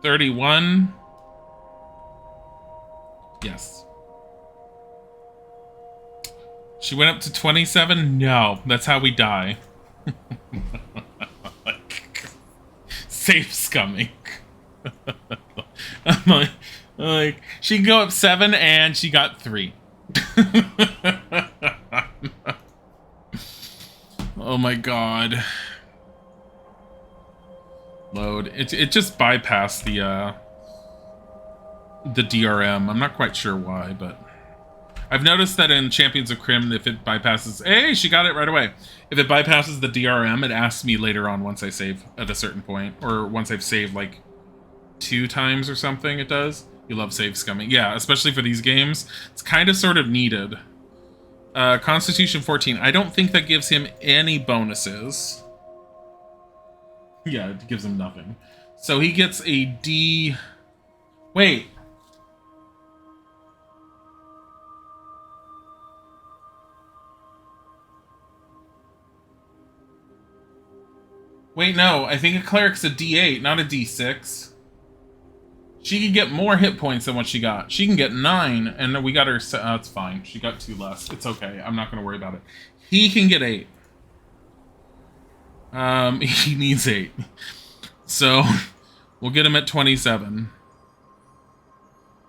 31. Yes. She went up to 27? No, that's how we die. Safe scumming. I'm like, she can go up 7 and she got 3. Oh my god. Load. It just bypassed the DRM. I'm not quite sure why, but I've noticed that in Champions of Krynn, if it bypasses... Hey, she got it right away. If it bypasses the DRM, it asks me later on once I save at a certain point, or once I've saved like 2 times or something, it does. You love save scumming. Yeah, especially for these games. It's kind of sort of needed. Constitution 14. I don't think that gives him any bonuses. Yeah, it gives him nothing. So he gets a D... Wait. Wait, no. I think a cleric's a D8, not a D6. She can get more hit points than what she got. She can get 9, and we got her... it's fine. She got 2 less. It's okay. I'm not going to worry about it. He can get 8. He needs 8. So, we'll get him at 27.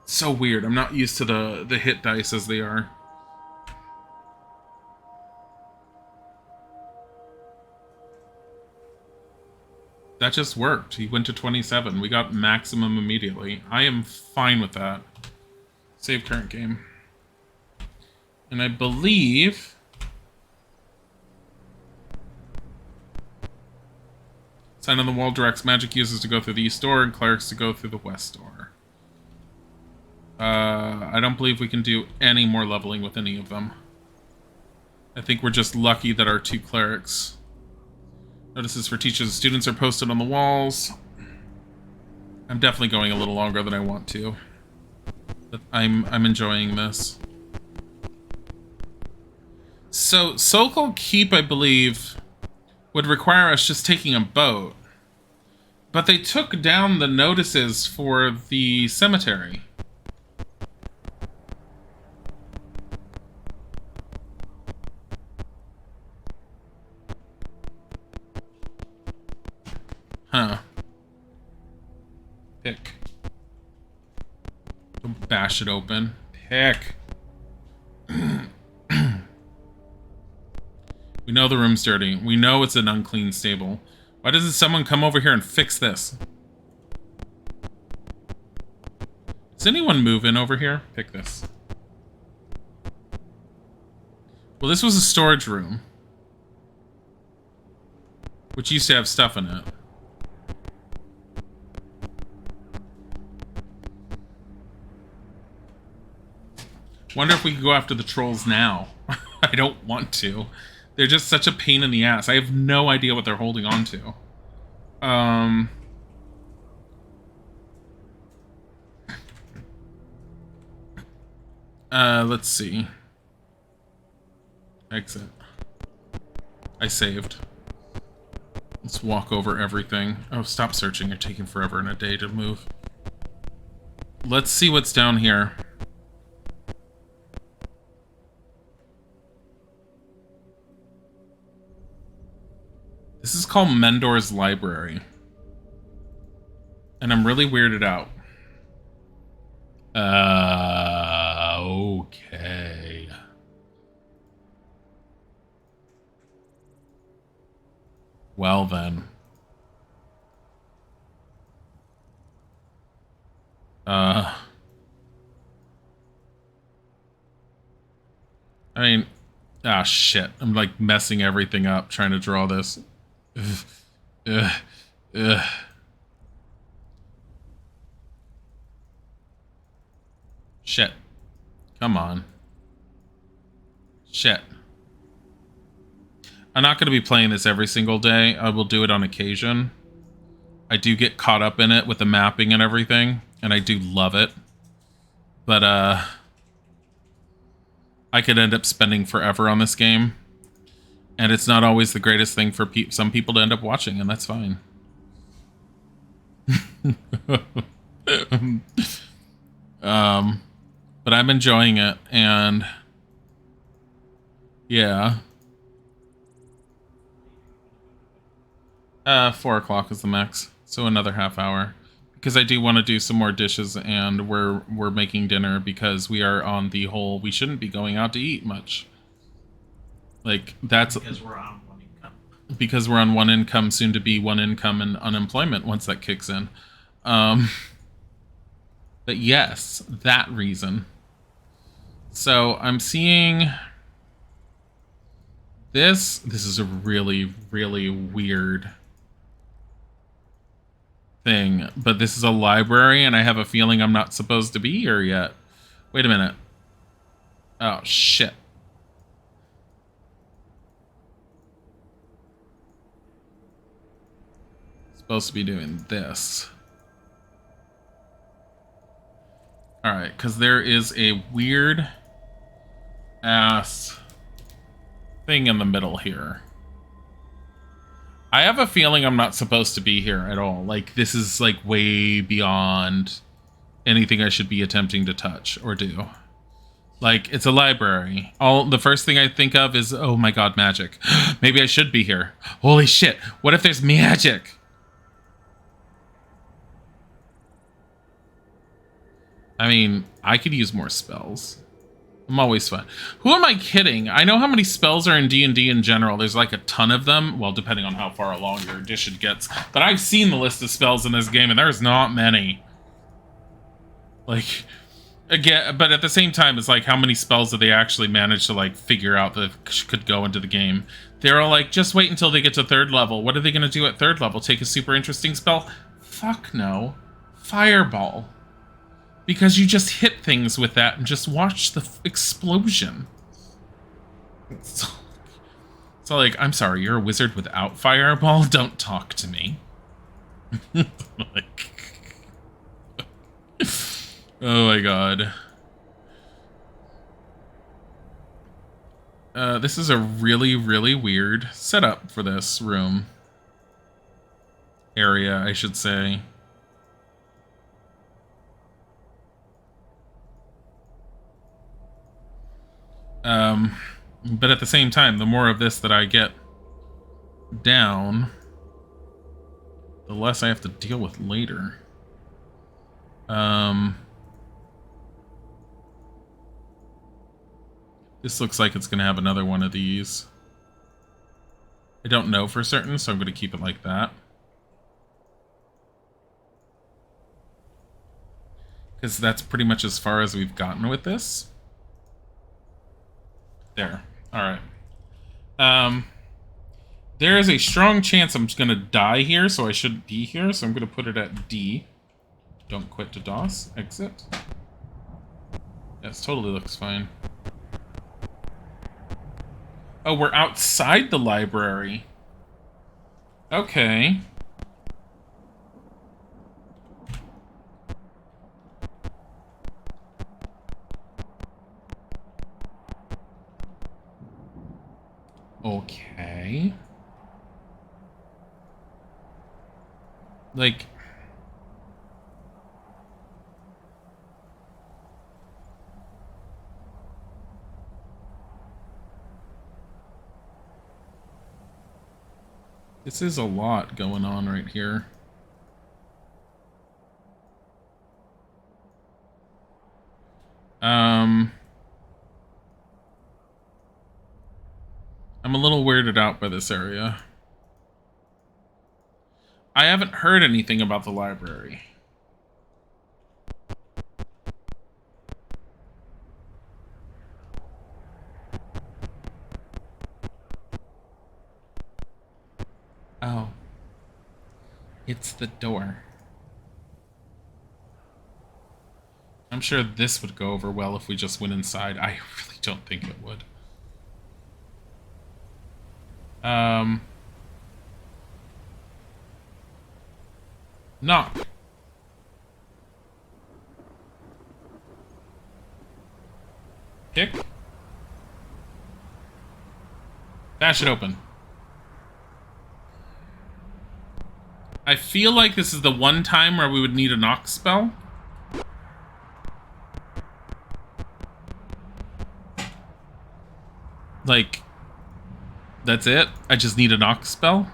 So weird. I'm not used to the hit dice as they are. That just worked. He went to 27. We got maximum immediately. I am fine with that. Save current game. And I believe... Sign on the wall directs magic users to go through the east door and clerics to go through the west door. I don't believe we can do any more leveling with any of them. I think we're just lucky that our 2 clerics... Notices for teachers and students are posted on the walls. I'm definitely going a little longer than I want to. But I'm enjoying this. So, so-called keep, I believe, would require us just taking a boat. But they took down the notices for the cemetery. Huh. Pick. Don't bash it open. Pick. We know the room's dirty. We know it's an unclean stable. Why doesn't someone come over here and fix this? Does anyone move in over here? Pick this. Well, this was a storage room, which used to have stuff in it. Wonder if we could go after the trolls now. I don't want to. They're just such a pain in the ass. I have no idea what they're holding on to. Let's see. Exit. I saved. Let's walk over everything. Oh, stop searching. You're taking forever and a day to move. Let's see what's down here. This is called Mendor's Library. And I'm really weirded out. Okay. Well then. I mean, ah, shit. I'm like messing everything up trying to draw this. Ugh. Shit. Come on. Shit. I'm not going to be playing this every single day. I will do it on occasion. I do get caught up in it with the mapping and everything, and I do love it. But, I could end up spending forever on this game. And it's not always the greatest thing for some people to end up watching, and that's fine. But I'm enjoying it, and yeah. 4 o'clock is the max, so another half hour. Because I do want to do some more dishes, and we're making dinner because we are on the whole we shouldn't be going out to eat much. Like, that's because we're on one income. Because we're on one income, soon to be one income and unemployment once that kicks in. But yes, that reason. So I'm seeing this. This is a really, really weird thing. But this is a library, and I have a feeling I'm not supposed to be here yet. Wait a minute. Oh, shit. Supposed to be doing this. Alright, because there is a weird ass thing in the middle here. I have a feeling I'm not supposed to be here at all. Like, this is like way beyond anything I should be attempting to touch or do. Like, it's a library. The first thing I think of is, oh my god, magic. Maybe I should be here. Holy shit, what if there's magic? I mean, I could use more spells. I'm always fun. Who am I kidding? I know how many spells are in D&D in general. There's like a ton of them. Well, depending on how far along your edition gets. But I've seen the list of spells in this game, and there's not many. Like, again, but at the same time, it's like, how many spells do they actually manage to, like, figure out that could go into the game? They're all like, just wait until they get to 3rd level. What are they going to do at 3rd level? Take a super interesting spell? Fuck no. Fireball. Because you just hit things with that and just watch the explosion. So like, I'm sorry, you're a wizard without fireball? Don't talk to me. Like, oh my god. This is a really, really weird setup for this room. Area, I should say. But at the same time, the more of this that I get down, the less I have to deal with later. This looks like it's going to have another one of these. I don't know for certain, so I'm going to keep it like that. Because that's pretty much as far as we've gotten with this. There. Alright. There is a strong chance I'm just going to die here, so I shouldn't be here, so I'm going to put it at D. Don't quit to DOS. Exit. Yes, totally looks fine. Oh, we're outside the library. Okay. Okay. Like... This is a lot going on right here. I'm a little weirded out by this area. I haven't heard anything about the library. Oh. It's the door. I'm sure this would go over well if we just went inside. I really don't think it would. Knock. Pick. Bash it open. I feel like this is the one time where we would need a knock spell. Like, that's it? I just need a knock spell?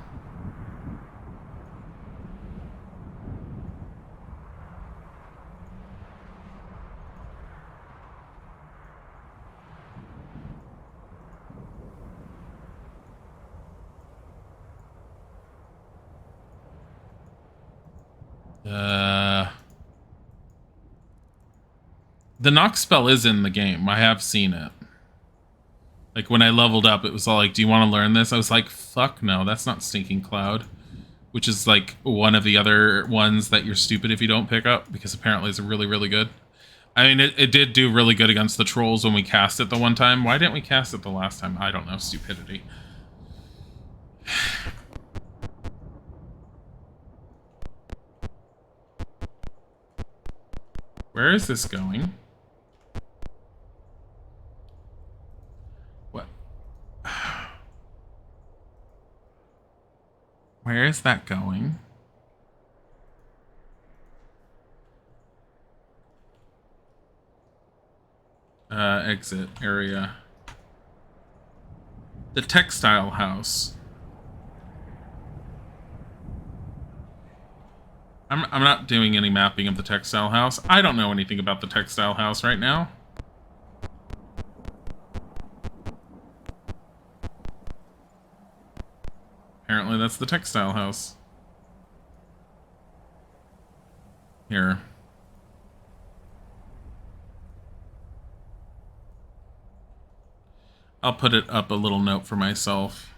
The knock spell is in the game. I have seen it. Like, when I leveled up, it was all like, do you want to learn this? I was like, fuck no, that's not Stinking Cloud. Which is, like, one of the other ones that you're stupid if you don't pick up, because apparently it's really, really good. I mean, it did do really good against the trolls when we cast it the one time. Why didn't we cast it the last time? I don't know. Stupidity. Where is this going? What? Where is that going? Exit area. The textile house. I'm not doing any mapping of the textile house. I don't know anything about the textile house right now. Apparently that's the textile house. Here. I'll put it up a little note for myself.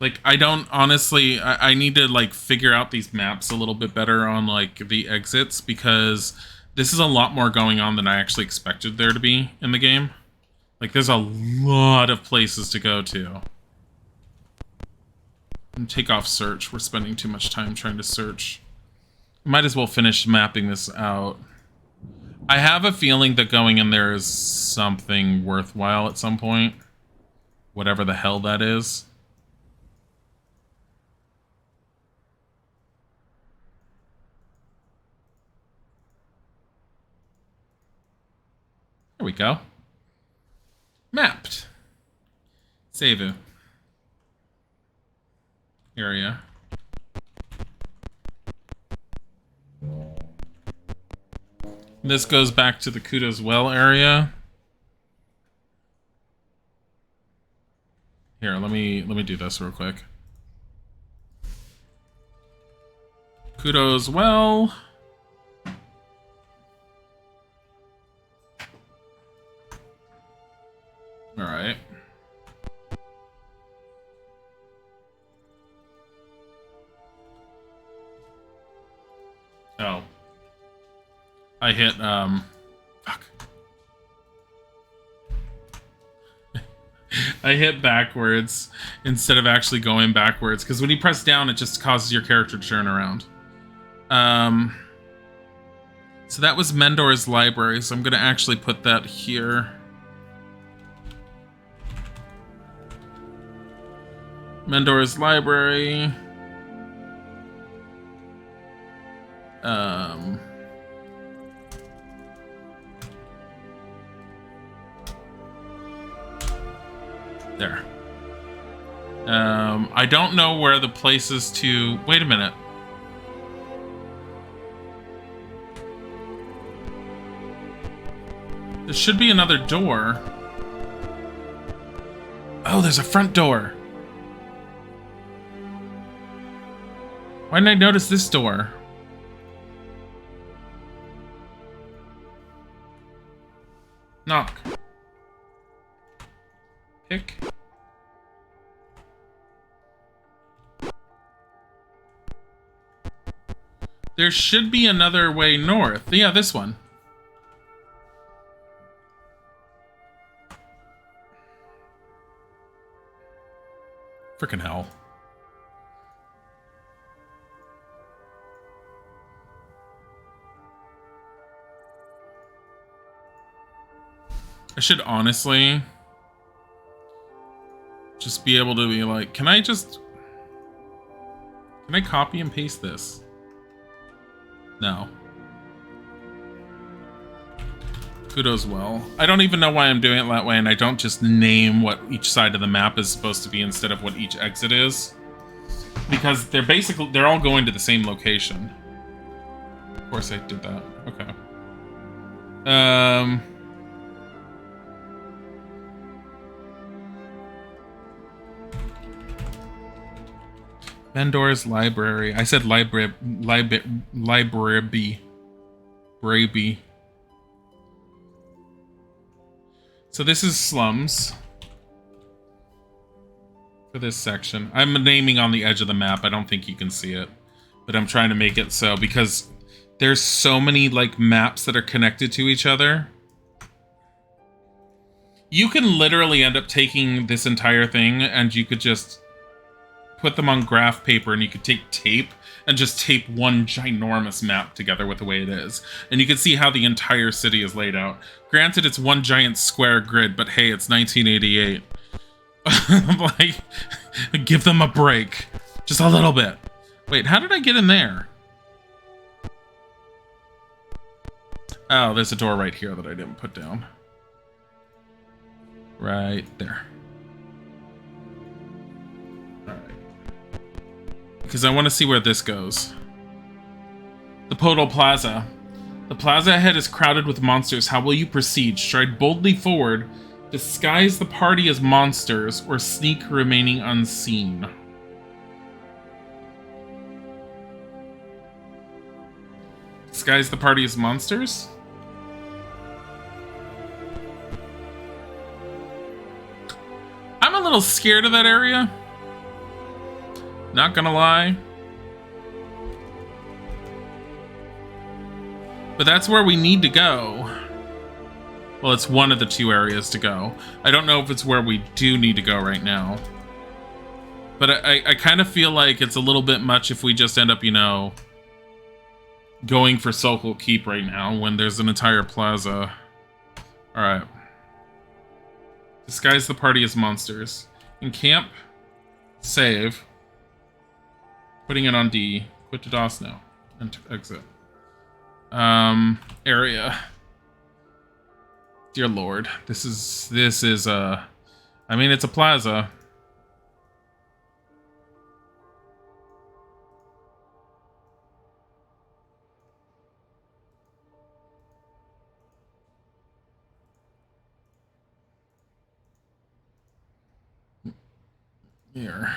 Like, I don't, honestly, I need to, like, figure out these maps a little bit better on, like, the exits, because this is a lot more going on than I actually expected there to be in the game. Like, there's a lot of places to go to. And take off search. We're spending too much time trying to search. Might as well finish mapping this out. I have a feeling that going in there is something worthwhile at some point. Whatever the hell that is. There we go. Mapped. Save area. This goes back to the Kudo's Well area. Here, let me do this real quick. Kudo's Well. All right. Oh. I hit, fuck. I hit backwards instead of actually going backwards, because when you press down, it just causes your character to turn around. So that was Mendor's library, so I'm going to actually put that here. Mendor's library. There. I don't know where the places to... Wait a minute. There should be another door. Oh, there's a front door. Why didn't I notice this door? Knock. Pick. There should be another way north. Yeah, this one. Frickin' hell. I should honestly just be able to be like, can I copy and paste this? No. Kudo's Well. I don't even know why I'm doing it that way, and I don't just name what each side of the map is supposed to be instead of what each exit is. Because they're all going to the same location. Of course I did that. Okay. Mendor's library. I said library. So this is slums. For this section. I'm naming on the edge of the map. I don't think you can see it. But I'm trying to make it so because there's so many like maps that are connected to each other. You can literally end up taking this entire thing and you could just put them on graph paper and you could take tape and just tape one ginormous map together with the way it is. And you can see how the entire city is laid out. Granted, it's one giant square grid, but hey, it's 1988. Like, give them a break. Just a little bit. Wait, how did I get in there? Oh, there's a door right here that I didn't put down. Right there. Because I want to see where this goes. The Podal Plaza. The plaza ahead is crowded with monsters. How will you proceed? Stride boldly forward, disguise the party as monsters, or sneak remaining unseen. Disguise the party as monsters? I'm a little scared of that area. Not gonna lie. But that's where we need to go. Well, it's one of the two areas to go. I don't know if it's where we do need to go right now. But I kind of feel like it's a little bit much if we just end up, you know, going for Sokol Keep right now when there's an entire plaza. Alright. Disguise the party as monsters. Encamp. Save. Putting it on D. Quit to DOS now. And exit. Area. Dear Lord, this is I mean, it's a plaza. Here.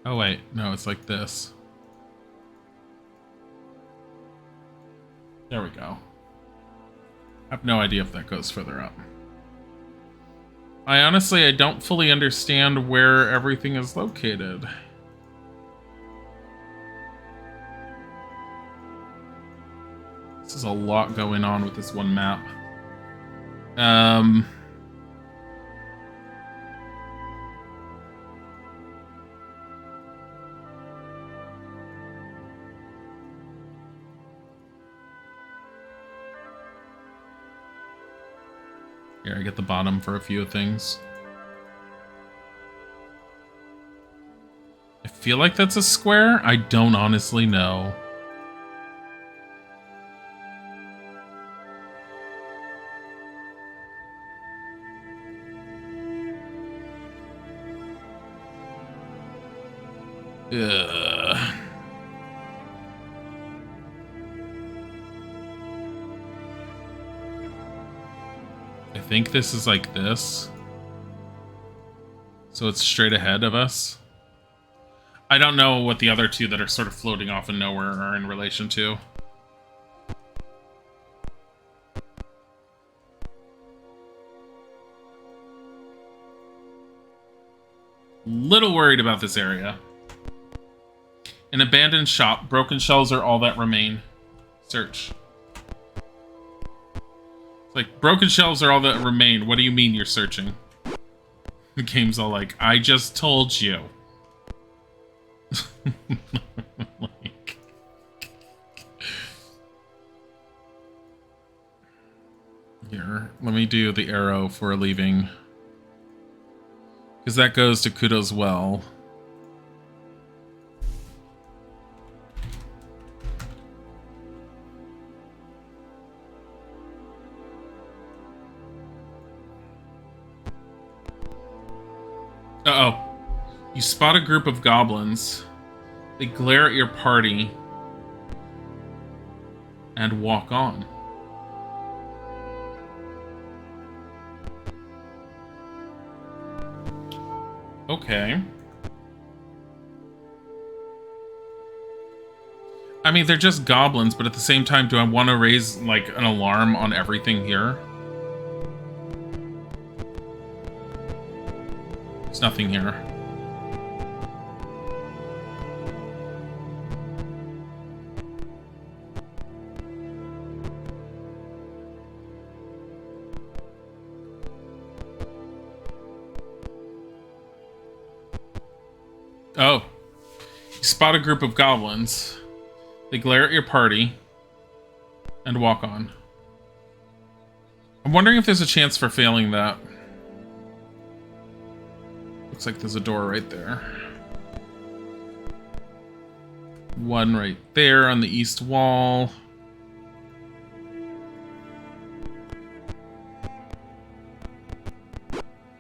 Oh wait, no, it's like this. There we go. I have no idea if that goes further up. I don't fully understand where everything is located. This is a lot going on with this one map. Here, I get the bottom for a few things. I feel like that's a square. I don't honestly know. Ugh. I think this is like this. So it's straight ahead of us. I don't know what the other two that are sort of floating off in nowhere are in relation to. Little worried about this area. An abandoned shop. Broken shells are all that remain. Search. It's like, broken shelves are all that remain. What do you mean you're searching? The game's all like, I just told you. Like... Here, let me do the arrow for leaving. Because that goes to Kudo's well. Uh-oh. You spot a group of goblins. They glare at your party and walk on. Okay. I mean, they're just goblins, but at the same time, do I want to raise, like, an alarm on everything here? There's nothing here. Oh. You spot a group of goblins. They glare at your party and walk on. I'm wondering if there's a chance for failing that. Looks like there's a door right there. One right there on the east wall.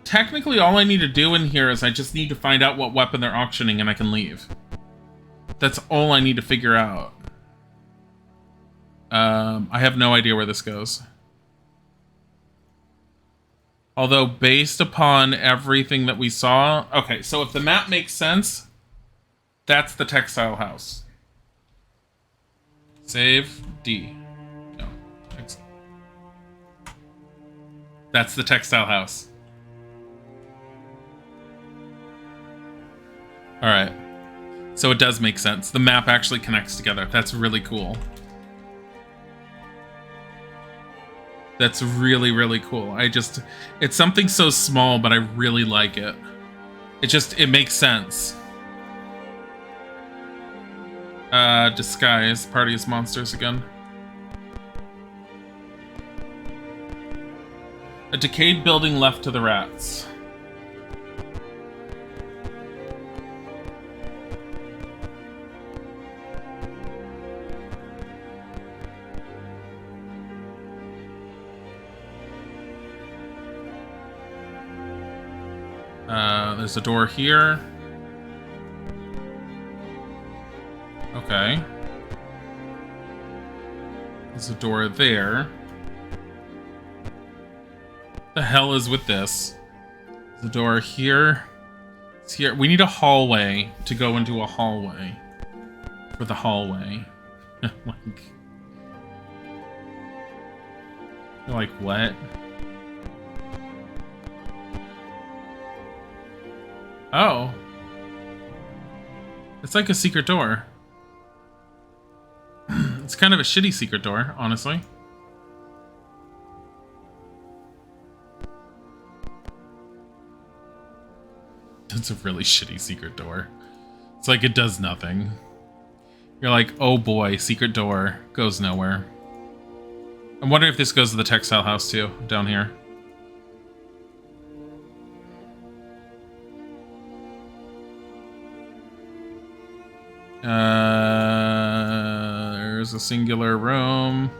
Technically, all I need to do in here is I just need to find out what weapon they're auctioning and I can leave. That's all I need to figure out. I have no idea where this goes. Although, based upon everything that we saw... Okay, so if the map makes sense, that's the textile house. Save D. No. That's the textile house. Alright. So it does make sense. The map actually connects together. That's really cool. That's really, really cool. It's something so small, but I really like it. It makes sense. Disguise. Party as monsters again. A decayed building left to the rats. There's a door here. Okay. There's a door there. What the hell is with this? There's a door here. It's here. We need a hallway to go into a hallway. For the hallway. Like what? Oh. It's like a secret door. It's kind of a shitty secret door, honestly. It's a really shitty secret door. It's like it does nothing. You're like, oh boy, secret door goes nowhere. I'm wondering if this goes to the textile house too, down here. There's a singular room.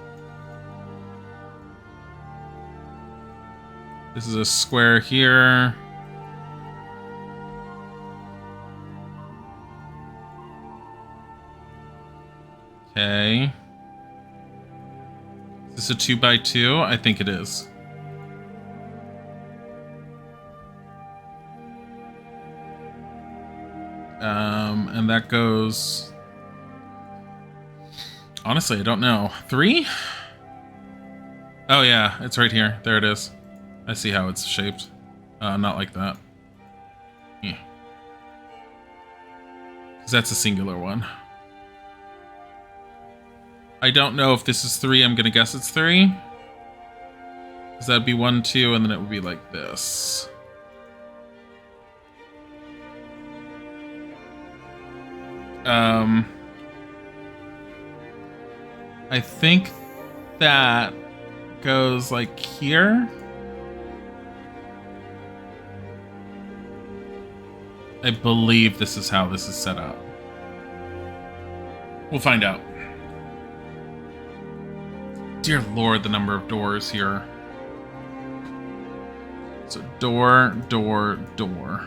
This is a square here. Okay. Is this a 2x2? I think it is. And that goes... Honestly, I don't know. 3? Oh yeah, it's right here. There it is. I see how it's shaped. Not like that. Yeah. 'Cause that's a singular one. I don't know if this is 3. I'm gonna guess it's 3. Because that'd be 1, 2, and then it would be like this. I think that goes like here. I believe this is how this is set up. We'll find out. Dear Lord, the number of doors here. So door, door, door.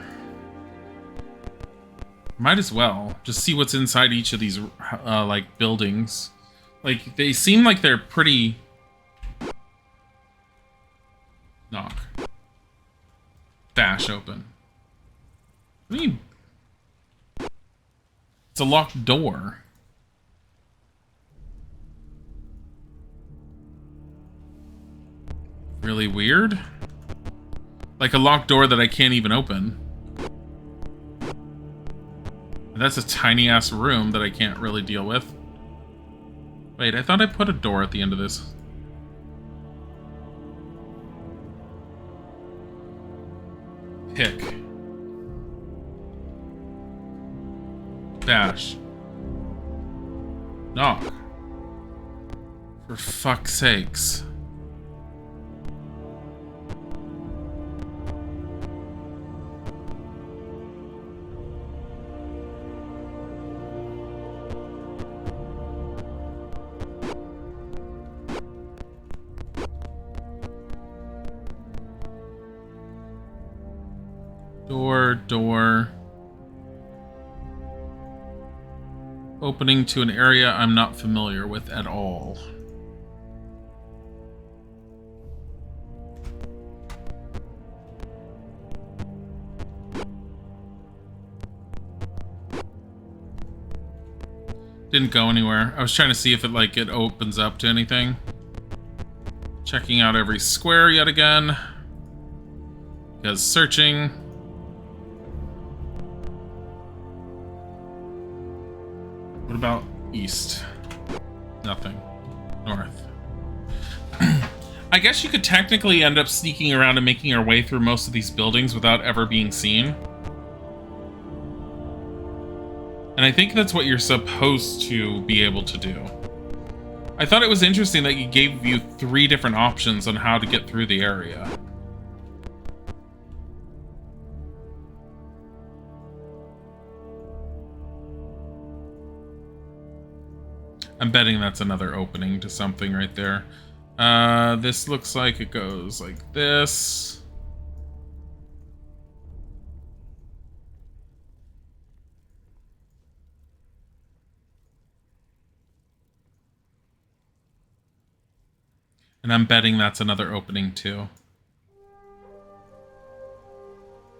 Might as well just see what's inside each of these like buildings. Like they seem like they're pretty. Knock. Dash open. What do you mean? It's a locked door. Really weird. Like a locked door that I can't even open. That's a tiny ass room that I can't really deal with. Wait, I thought I put a door at the end of this. Pick. Dash. Knock. For fuck's sakes. Door. Opening to an area I'm not familiar with at all. Didn't go anywhere. I was trying to see if it opens up to anything. Checking out every square yet again. Because searching. What about east? Nothing. North. I guess you could technically end up sneaking around and making our way through most of these buildings without ever being seen. And I think that's what you're supposed to be able to do. I thought it was interesting that it gave you 3 different options on how to get through the area. I'm betting that's another opening to something right there. This looks like it goes like this. And I'm betting that's another opening too.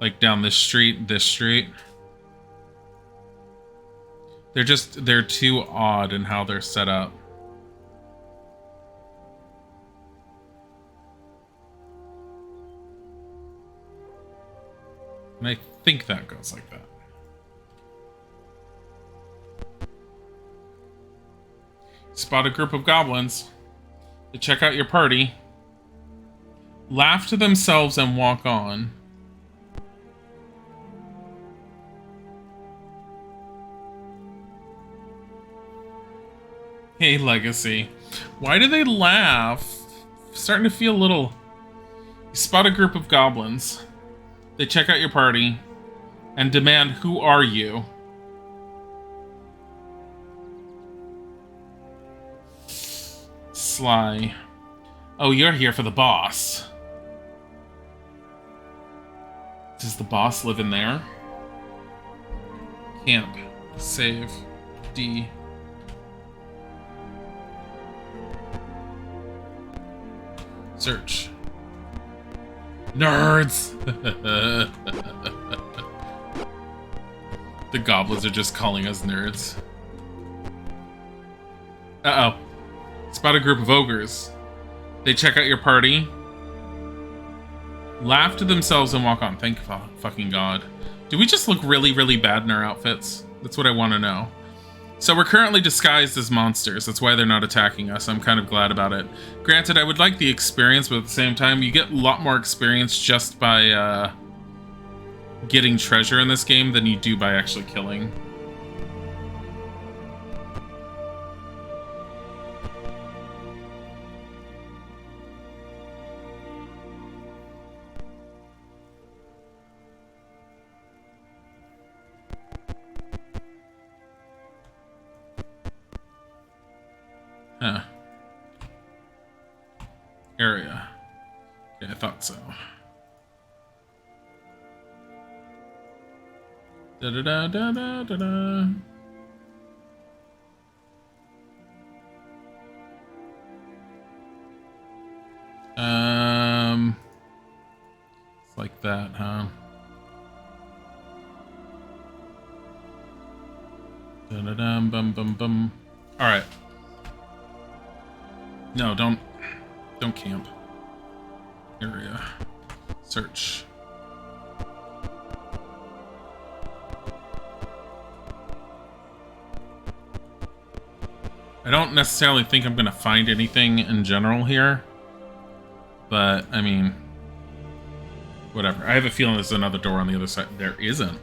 Like down this street, this street. They're too odd in how they're set up. And I think that goes like that. Spot a group of goblins. They check out your party, laugh to themselves, and walk on. Hey, Legacy. Why do they laugh? Starting to feel a little... You spot a group of goblins. They check out your party and demand, "Who are you?" Sly. "Oh, you're here for the boss." Does the boss live in there? Camp. Save. D. Search. Nerds! The goblins are just calling us nerds. Uh-oh. Spot a group of ogres. They check out your party, laugh to themselves, and walk on. Thank fucking God. Do we just look really, really bad in our outfits? That's what I want to know. So we're currently disguised as monsters. That's why they're not attacking us. I'm kind of glad about it. Granted, I would like the experience, but at the same time, you get a lot more experience just by getting treasure in this game than you do by actually killing. Huh. Area. Okay, I thought so. Da-da-da-da-da-da-da. It's like that, huh? Da-da-dum, bum, bum, bum. All right. No, don't camp. Area. Search. I don't necessarily think I'm gonna find anything in general here, but I mean, whatever. I have a feeling there's another door on the other side. There isn't.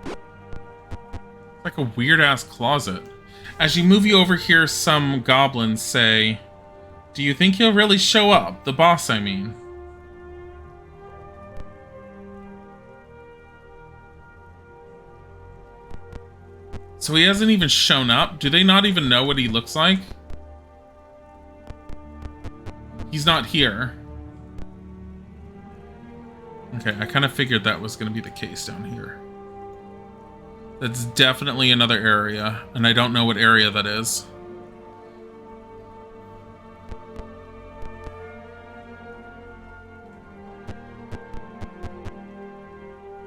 It's like a weird-ass closet. As you move you over here, some goblins say, "Do you think he'll really show up? The boss, I mean." So he hasn't even shown up? Do they not even know what he looks like? He's not here. Okay, I kind of figured that was going to be the case down here. That's definitely another area, and I don't know what area that is.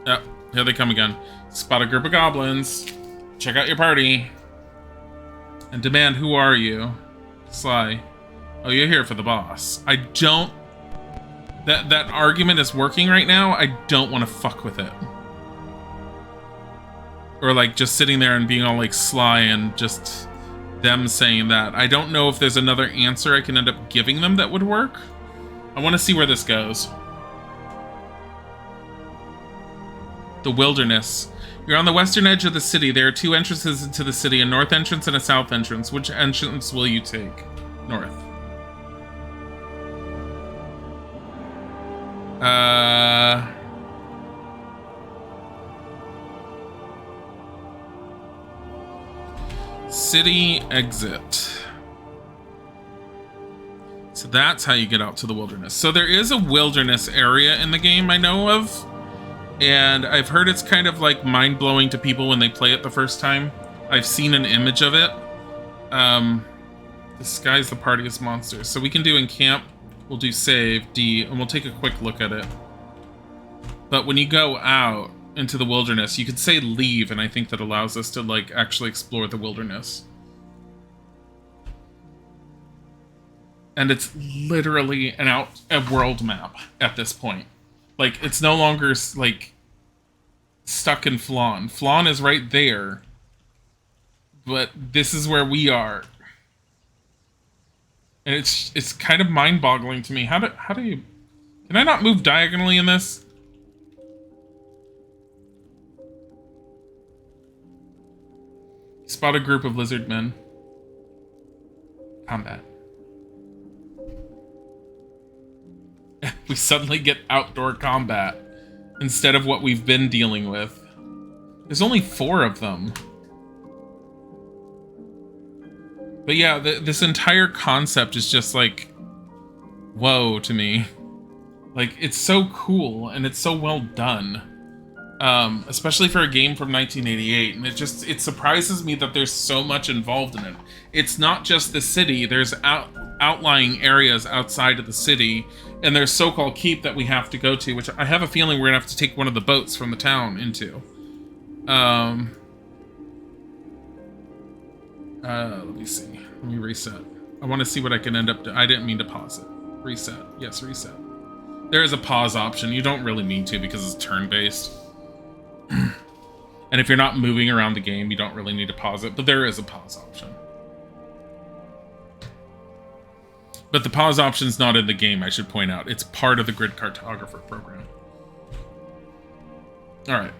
Yep, here they come again. Spot a group of goblins. Check out your party. And demand, "Who are you?" Sly. "Oh, you're here for the boss." I don't... That argument is working right now. I don't want to fuck with it. Or like just sitting there and being all like sly and just them saying that. I don't know if there's another answer I can end up giving them that would work. I want to see where this goes. The wilderness. You're on the western edge of the city. There are two entrances into the city, a north entrance and a south entrance. Which entrance will you take? North. City exit. So that's how you get out to the wilderness. So there is a wilderness area in the game I know of. And I've heard it's kind of like mind-blowing to people when they play it the first time. I've seen an image of it. Disguise the party as monsters. So we can do encamp, we'll do save, D, and we'll take a quick look at it. But when you go out into the wilderness, you could say leave, and I think that allows us to, like, actually explore the wilderness. And it's literally a world map at this point. Like, it's no longer, like, stuck in Flan. Flan is right there. But this is where we are. And it's kind of mind-boggling to me. How do you... Can I not move diagonally in this? Spot a group of lizard men. Combat. We suddenly get outdoor combat instead of what we've been dealing with. There's only 4 of them. But yeah, this entire concept is just like, whoa to me. Like, it's so cool and it's so well done. Especially for a game from 1988, and it surprises me that there's so much involved in it. It's not just the city, there's outlying areas outside of the city, and there's so-called keep that we have to go to, which I have a feeling we're gonna have to take one of the boats from the town into. Let me see. Let me reset. I want to see what I can end up doing. I didn't mean to pause it. Reset. Yes, reset. There is a pause option. You don't really need to because it's turn-based. And if you're not moving around the game, you don't really need to pause it, but there is a pause option. But the pause option's not in the game, I should point out. It's part of the Grid Cartographer program. Alright.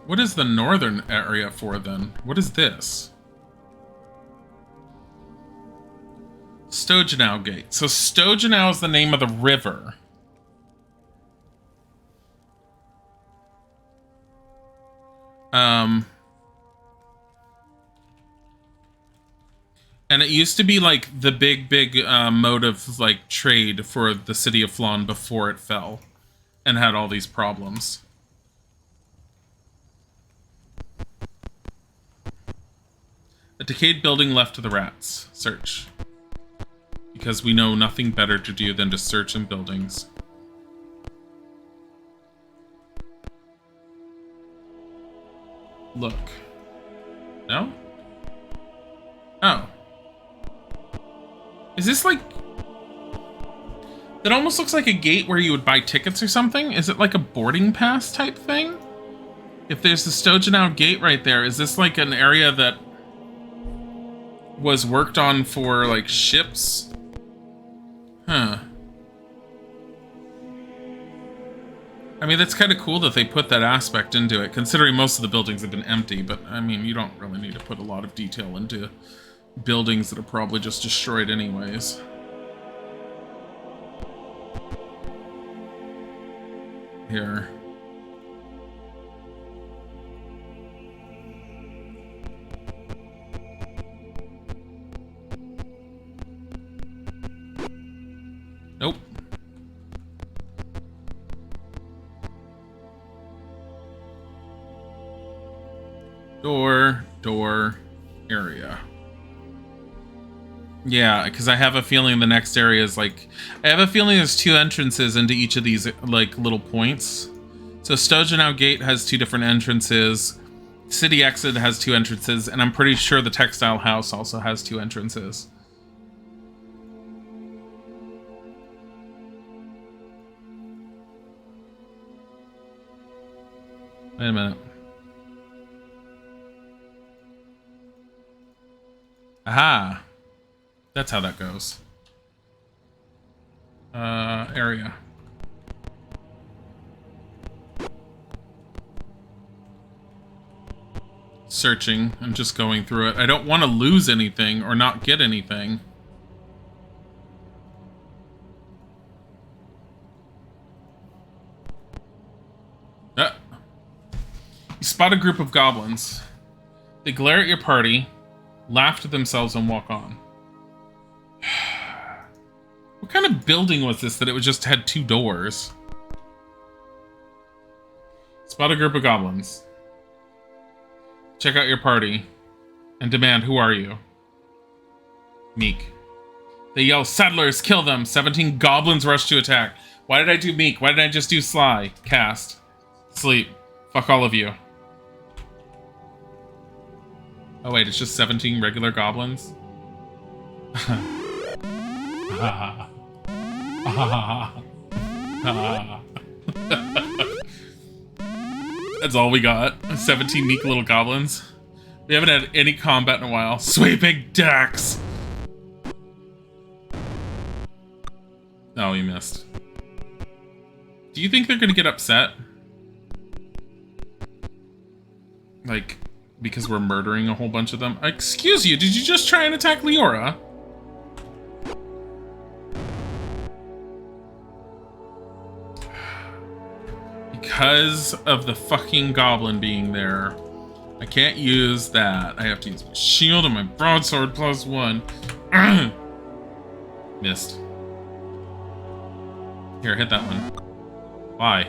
What is the northern area for, then? What is this? Stojanau Gate. So Stojanau is the name of the river. And it used to be like the big mode of like trade for the city of Flan before it fell and had all these problems. A decayed building left to the rats. Search. Because we know nothing better to do than to search in buildings. Look. No? Oh. Is this like... That almost looks like a gate where you would buy tickets or something? Is it like a boarding pass type thing? If there's the Stojanau Gate right there, is this like an area that was worked on for like ships? Huh. I mean, that's kind of cool that they put that aspect into it, considering most of the buildings have been empty, but I mean, you don't really need to put a lot of detail into buildings that are probably just destroyed anyways. Here. Nope. Door, area. Yeah, because I have a feeling the next area is like... I have a feeling there's 2 entrances into each of these, like, little points. So Stojanau Gate has 2 different entrances. City Exit has 2 entrances, and I'm pretty sure the Textile House also has 2 entrances. Wait a minute. Aha! That's how that goes. Area. Searching. I'm just going through it. I don't want to lose anything or not get anything. You spot a group of goblins. They glare at your party, laugh to themselves, and walk on. What kind kind of building was this that it was just had 2 doors? Spot a group of goblins. Check out your party. And demand, who are you? Meek. They yell, settlers, kill them! 17 goblins rush to attack. Why did I do meek? Why did I just do sly? Cast. Sleep. Fuck all of you. Oh wait, it's just 17 regular goblins? That's all we got. 17 meek little goblins. We haven't had any combat in a while. Sweeping decks! Oh, you missed. Do you think they're gonna get upset? Like, because we're murdering a whole bunch of them? Excuse you, did you just try and attack Leora? Because of the fucking goblin being there, I can't use that. I have to use my shield and my broadsword +1. Missed. Here, hit that one. Why?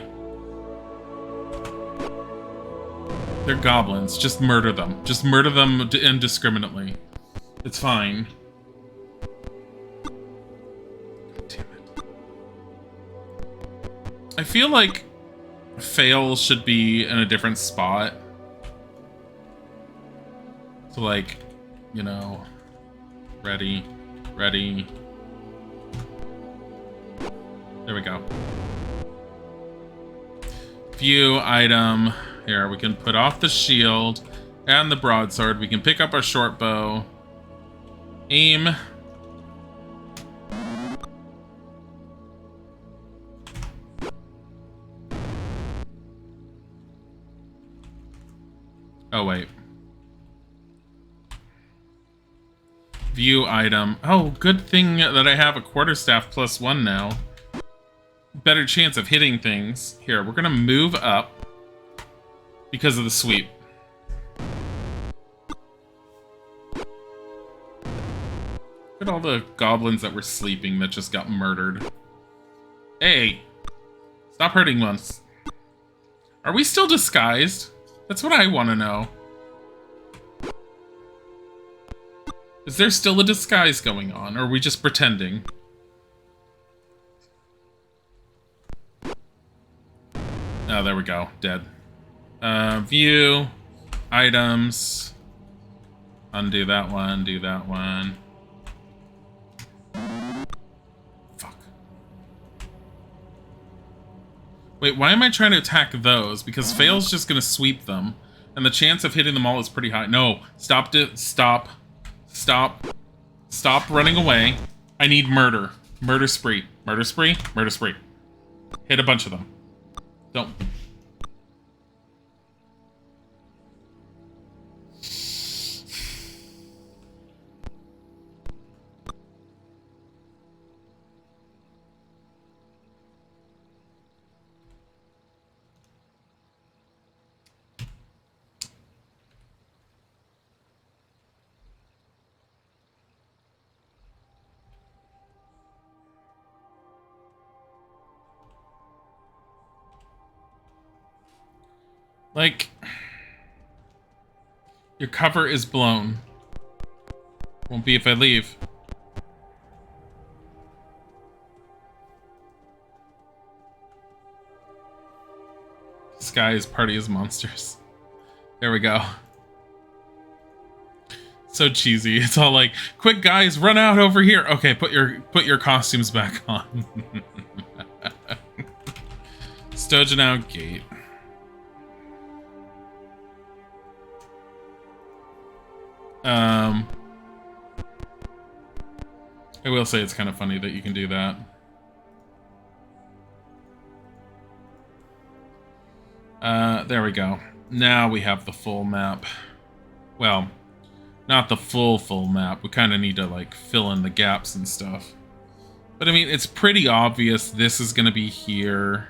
They're goblins. Just murder them. Just murder them indiscriminately. It's fine. God damn it. I feel like fail should be in a different spot. So like, you know, ready. There we go. View item. Here, we can put off the shield and the broadsword. We can pick up our short bow. Aim. Oh, wait. View item. Oh, good thing that I have a quarterstaff +1 now. Better chance of hitting things. Here, we're gonna move up because of the sweep. Look at all the goblins that were sleeping that just got murdered. Hey! Stop hurting us. Are we still disguised? That's what I want to know. Is there still a disguise going on, or are we just pretending? Oh, there we go. Dead. View. Items. Undo that one. Do that one. Fuck. Wait, why am I trying to attack those? Because fail's just gonna sweep them. And the chance of hitting them all is pretty high. No. Stop it. Stop. Stop. Stop running away. I need murder. Murder spree. Murder spree. Murder spree. Hit a bunch of them. Don't. Like, your cover is blown. Won't be if I leave. This guy is party as monsters. There we go. So cheesy. It's all like, quick guys, run out over here. Okay, put your costumes back on. Stojanau Gate. I will say it's kind of funny that you can do that. There we go. Now we have the full map. Well, not the full map. We kind of need to, like, fill in the gaps and stuff. But, I mean, it's pretty obvious this is going to be here.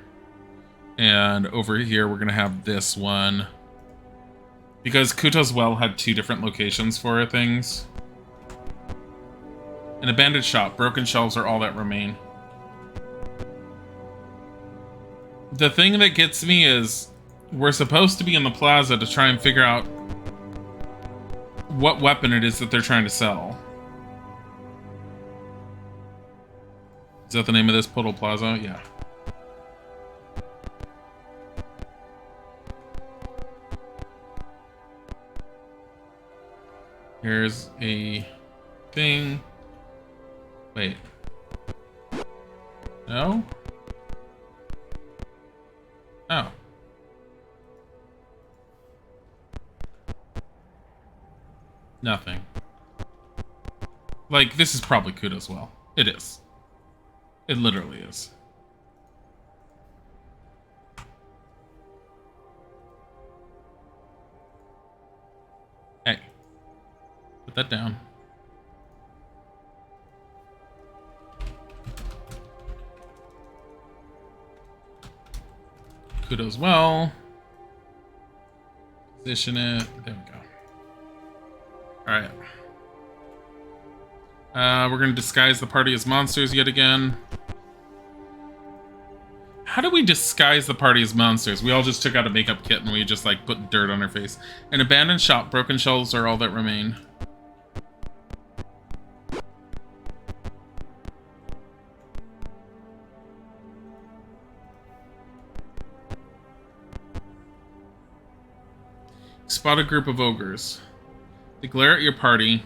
And over here, we're going to have this one. Because Kuto's Well had 2 different locations for things. An abandoned shop. Broken shelves are all that remain. The thing that gets me is we're supposed to be in the plaza to try and figure out what weapon it is that they're trying to sell. Is that the name of this Puddle Plaza? Yeah. Here's a thing. Wait. No? Oh. Nothing. Like, this is probably Kudo's well. It is. It literally is. Hey. Put that down. Kudo's well. Position it. There we go. Alright. We're going to disguise the party as monsters yet again. How do we disguise the party as monsters? We all just took out a makeup kit and we just like put dirt on our face. An abandoned shop. Broken shelves are all that remain. Spot a group of ogres. They glare at your party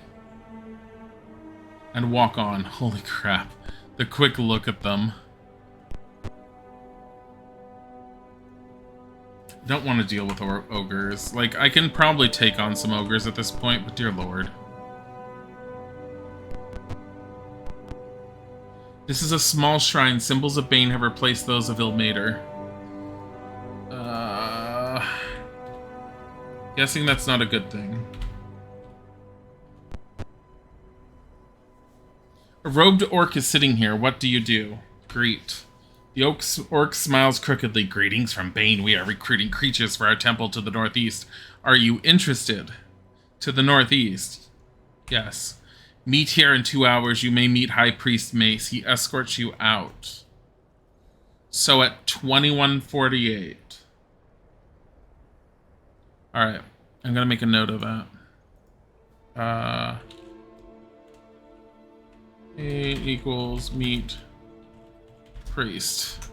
and walk on. Holy crap. The quick look at them. Don't want to deal with ogres. Like, I can probably take on some ogres at this point, but dear lord. This is a small shrine. Symbols of Bane have replaced those of Ilmater. Guessing that's not a good thing. A robed orc is sitting here. What do you do? Greet. The orc smiles crookedly. Greetings from Bane. We are recruiting creatures for our temple to the northeast. Are you interested? To the northeast. Yes. Meet here in 2 hours. You may meet High Priest Mace. He escorts you out. So at 21:48. Alright. I'm gonna make a note of that. 8 equals meet priest.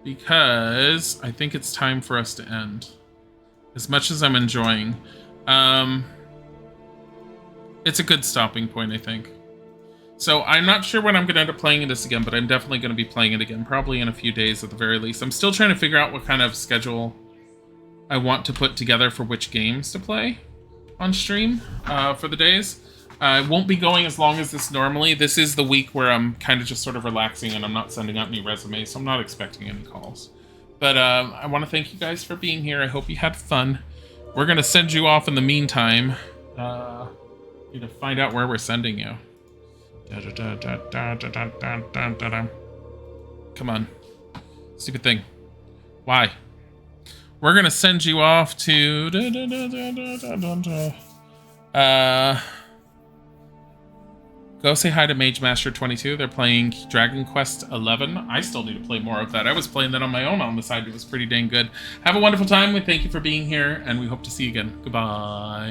Because I think it's time for us to end. As much as I'm enjoying. It's a good stopping point, I think. So I'm not sure when I'm going to end up playing this again, but I'm definitely going to be playing it again, probably in a few days at the very least. I'm still trying to figure out what kind of schedule I want to put together for which games to play on stream for the days. I won't be going as long as this normally. This is the week where I'm kind of just sort of relaxing and I'm not sending out any resumes, so I'm not expecting any calls. But I want to thank you guys for being here. I hope you had fun. We're going to send you off in the meantime to find out where we're sending you. Come on. Stupid thing. Why? We're going to send you off to... Go say hi to Mage Master 22. They're playing Dragon Quest 11. I still need to play more of that. I was playing that on my own on the side. It was pretty dang good. Have a wonderful time. We thank you for being here, and we hope to see you again. Goodbye.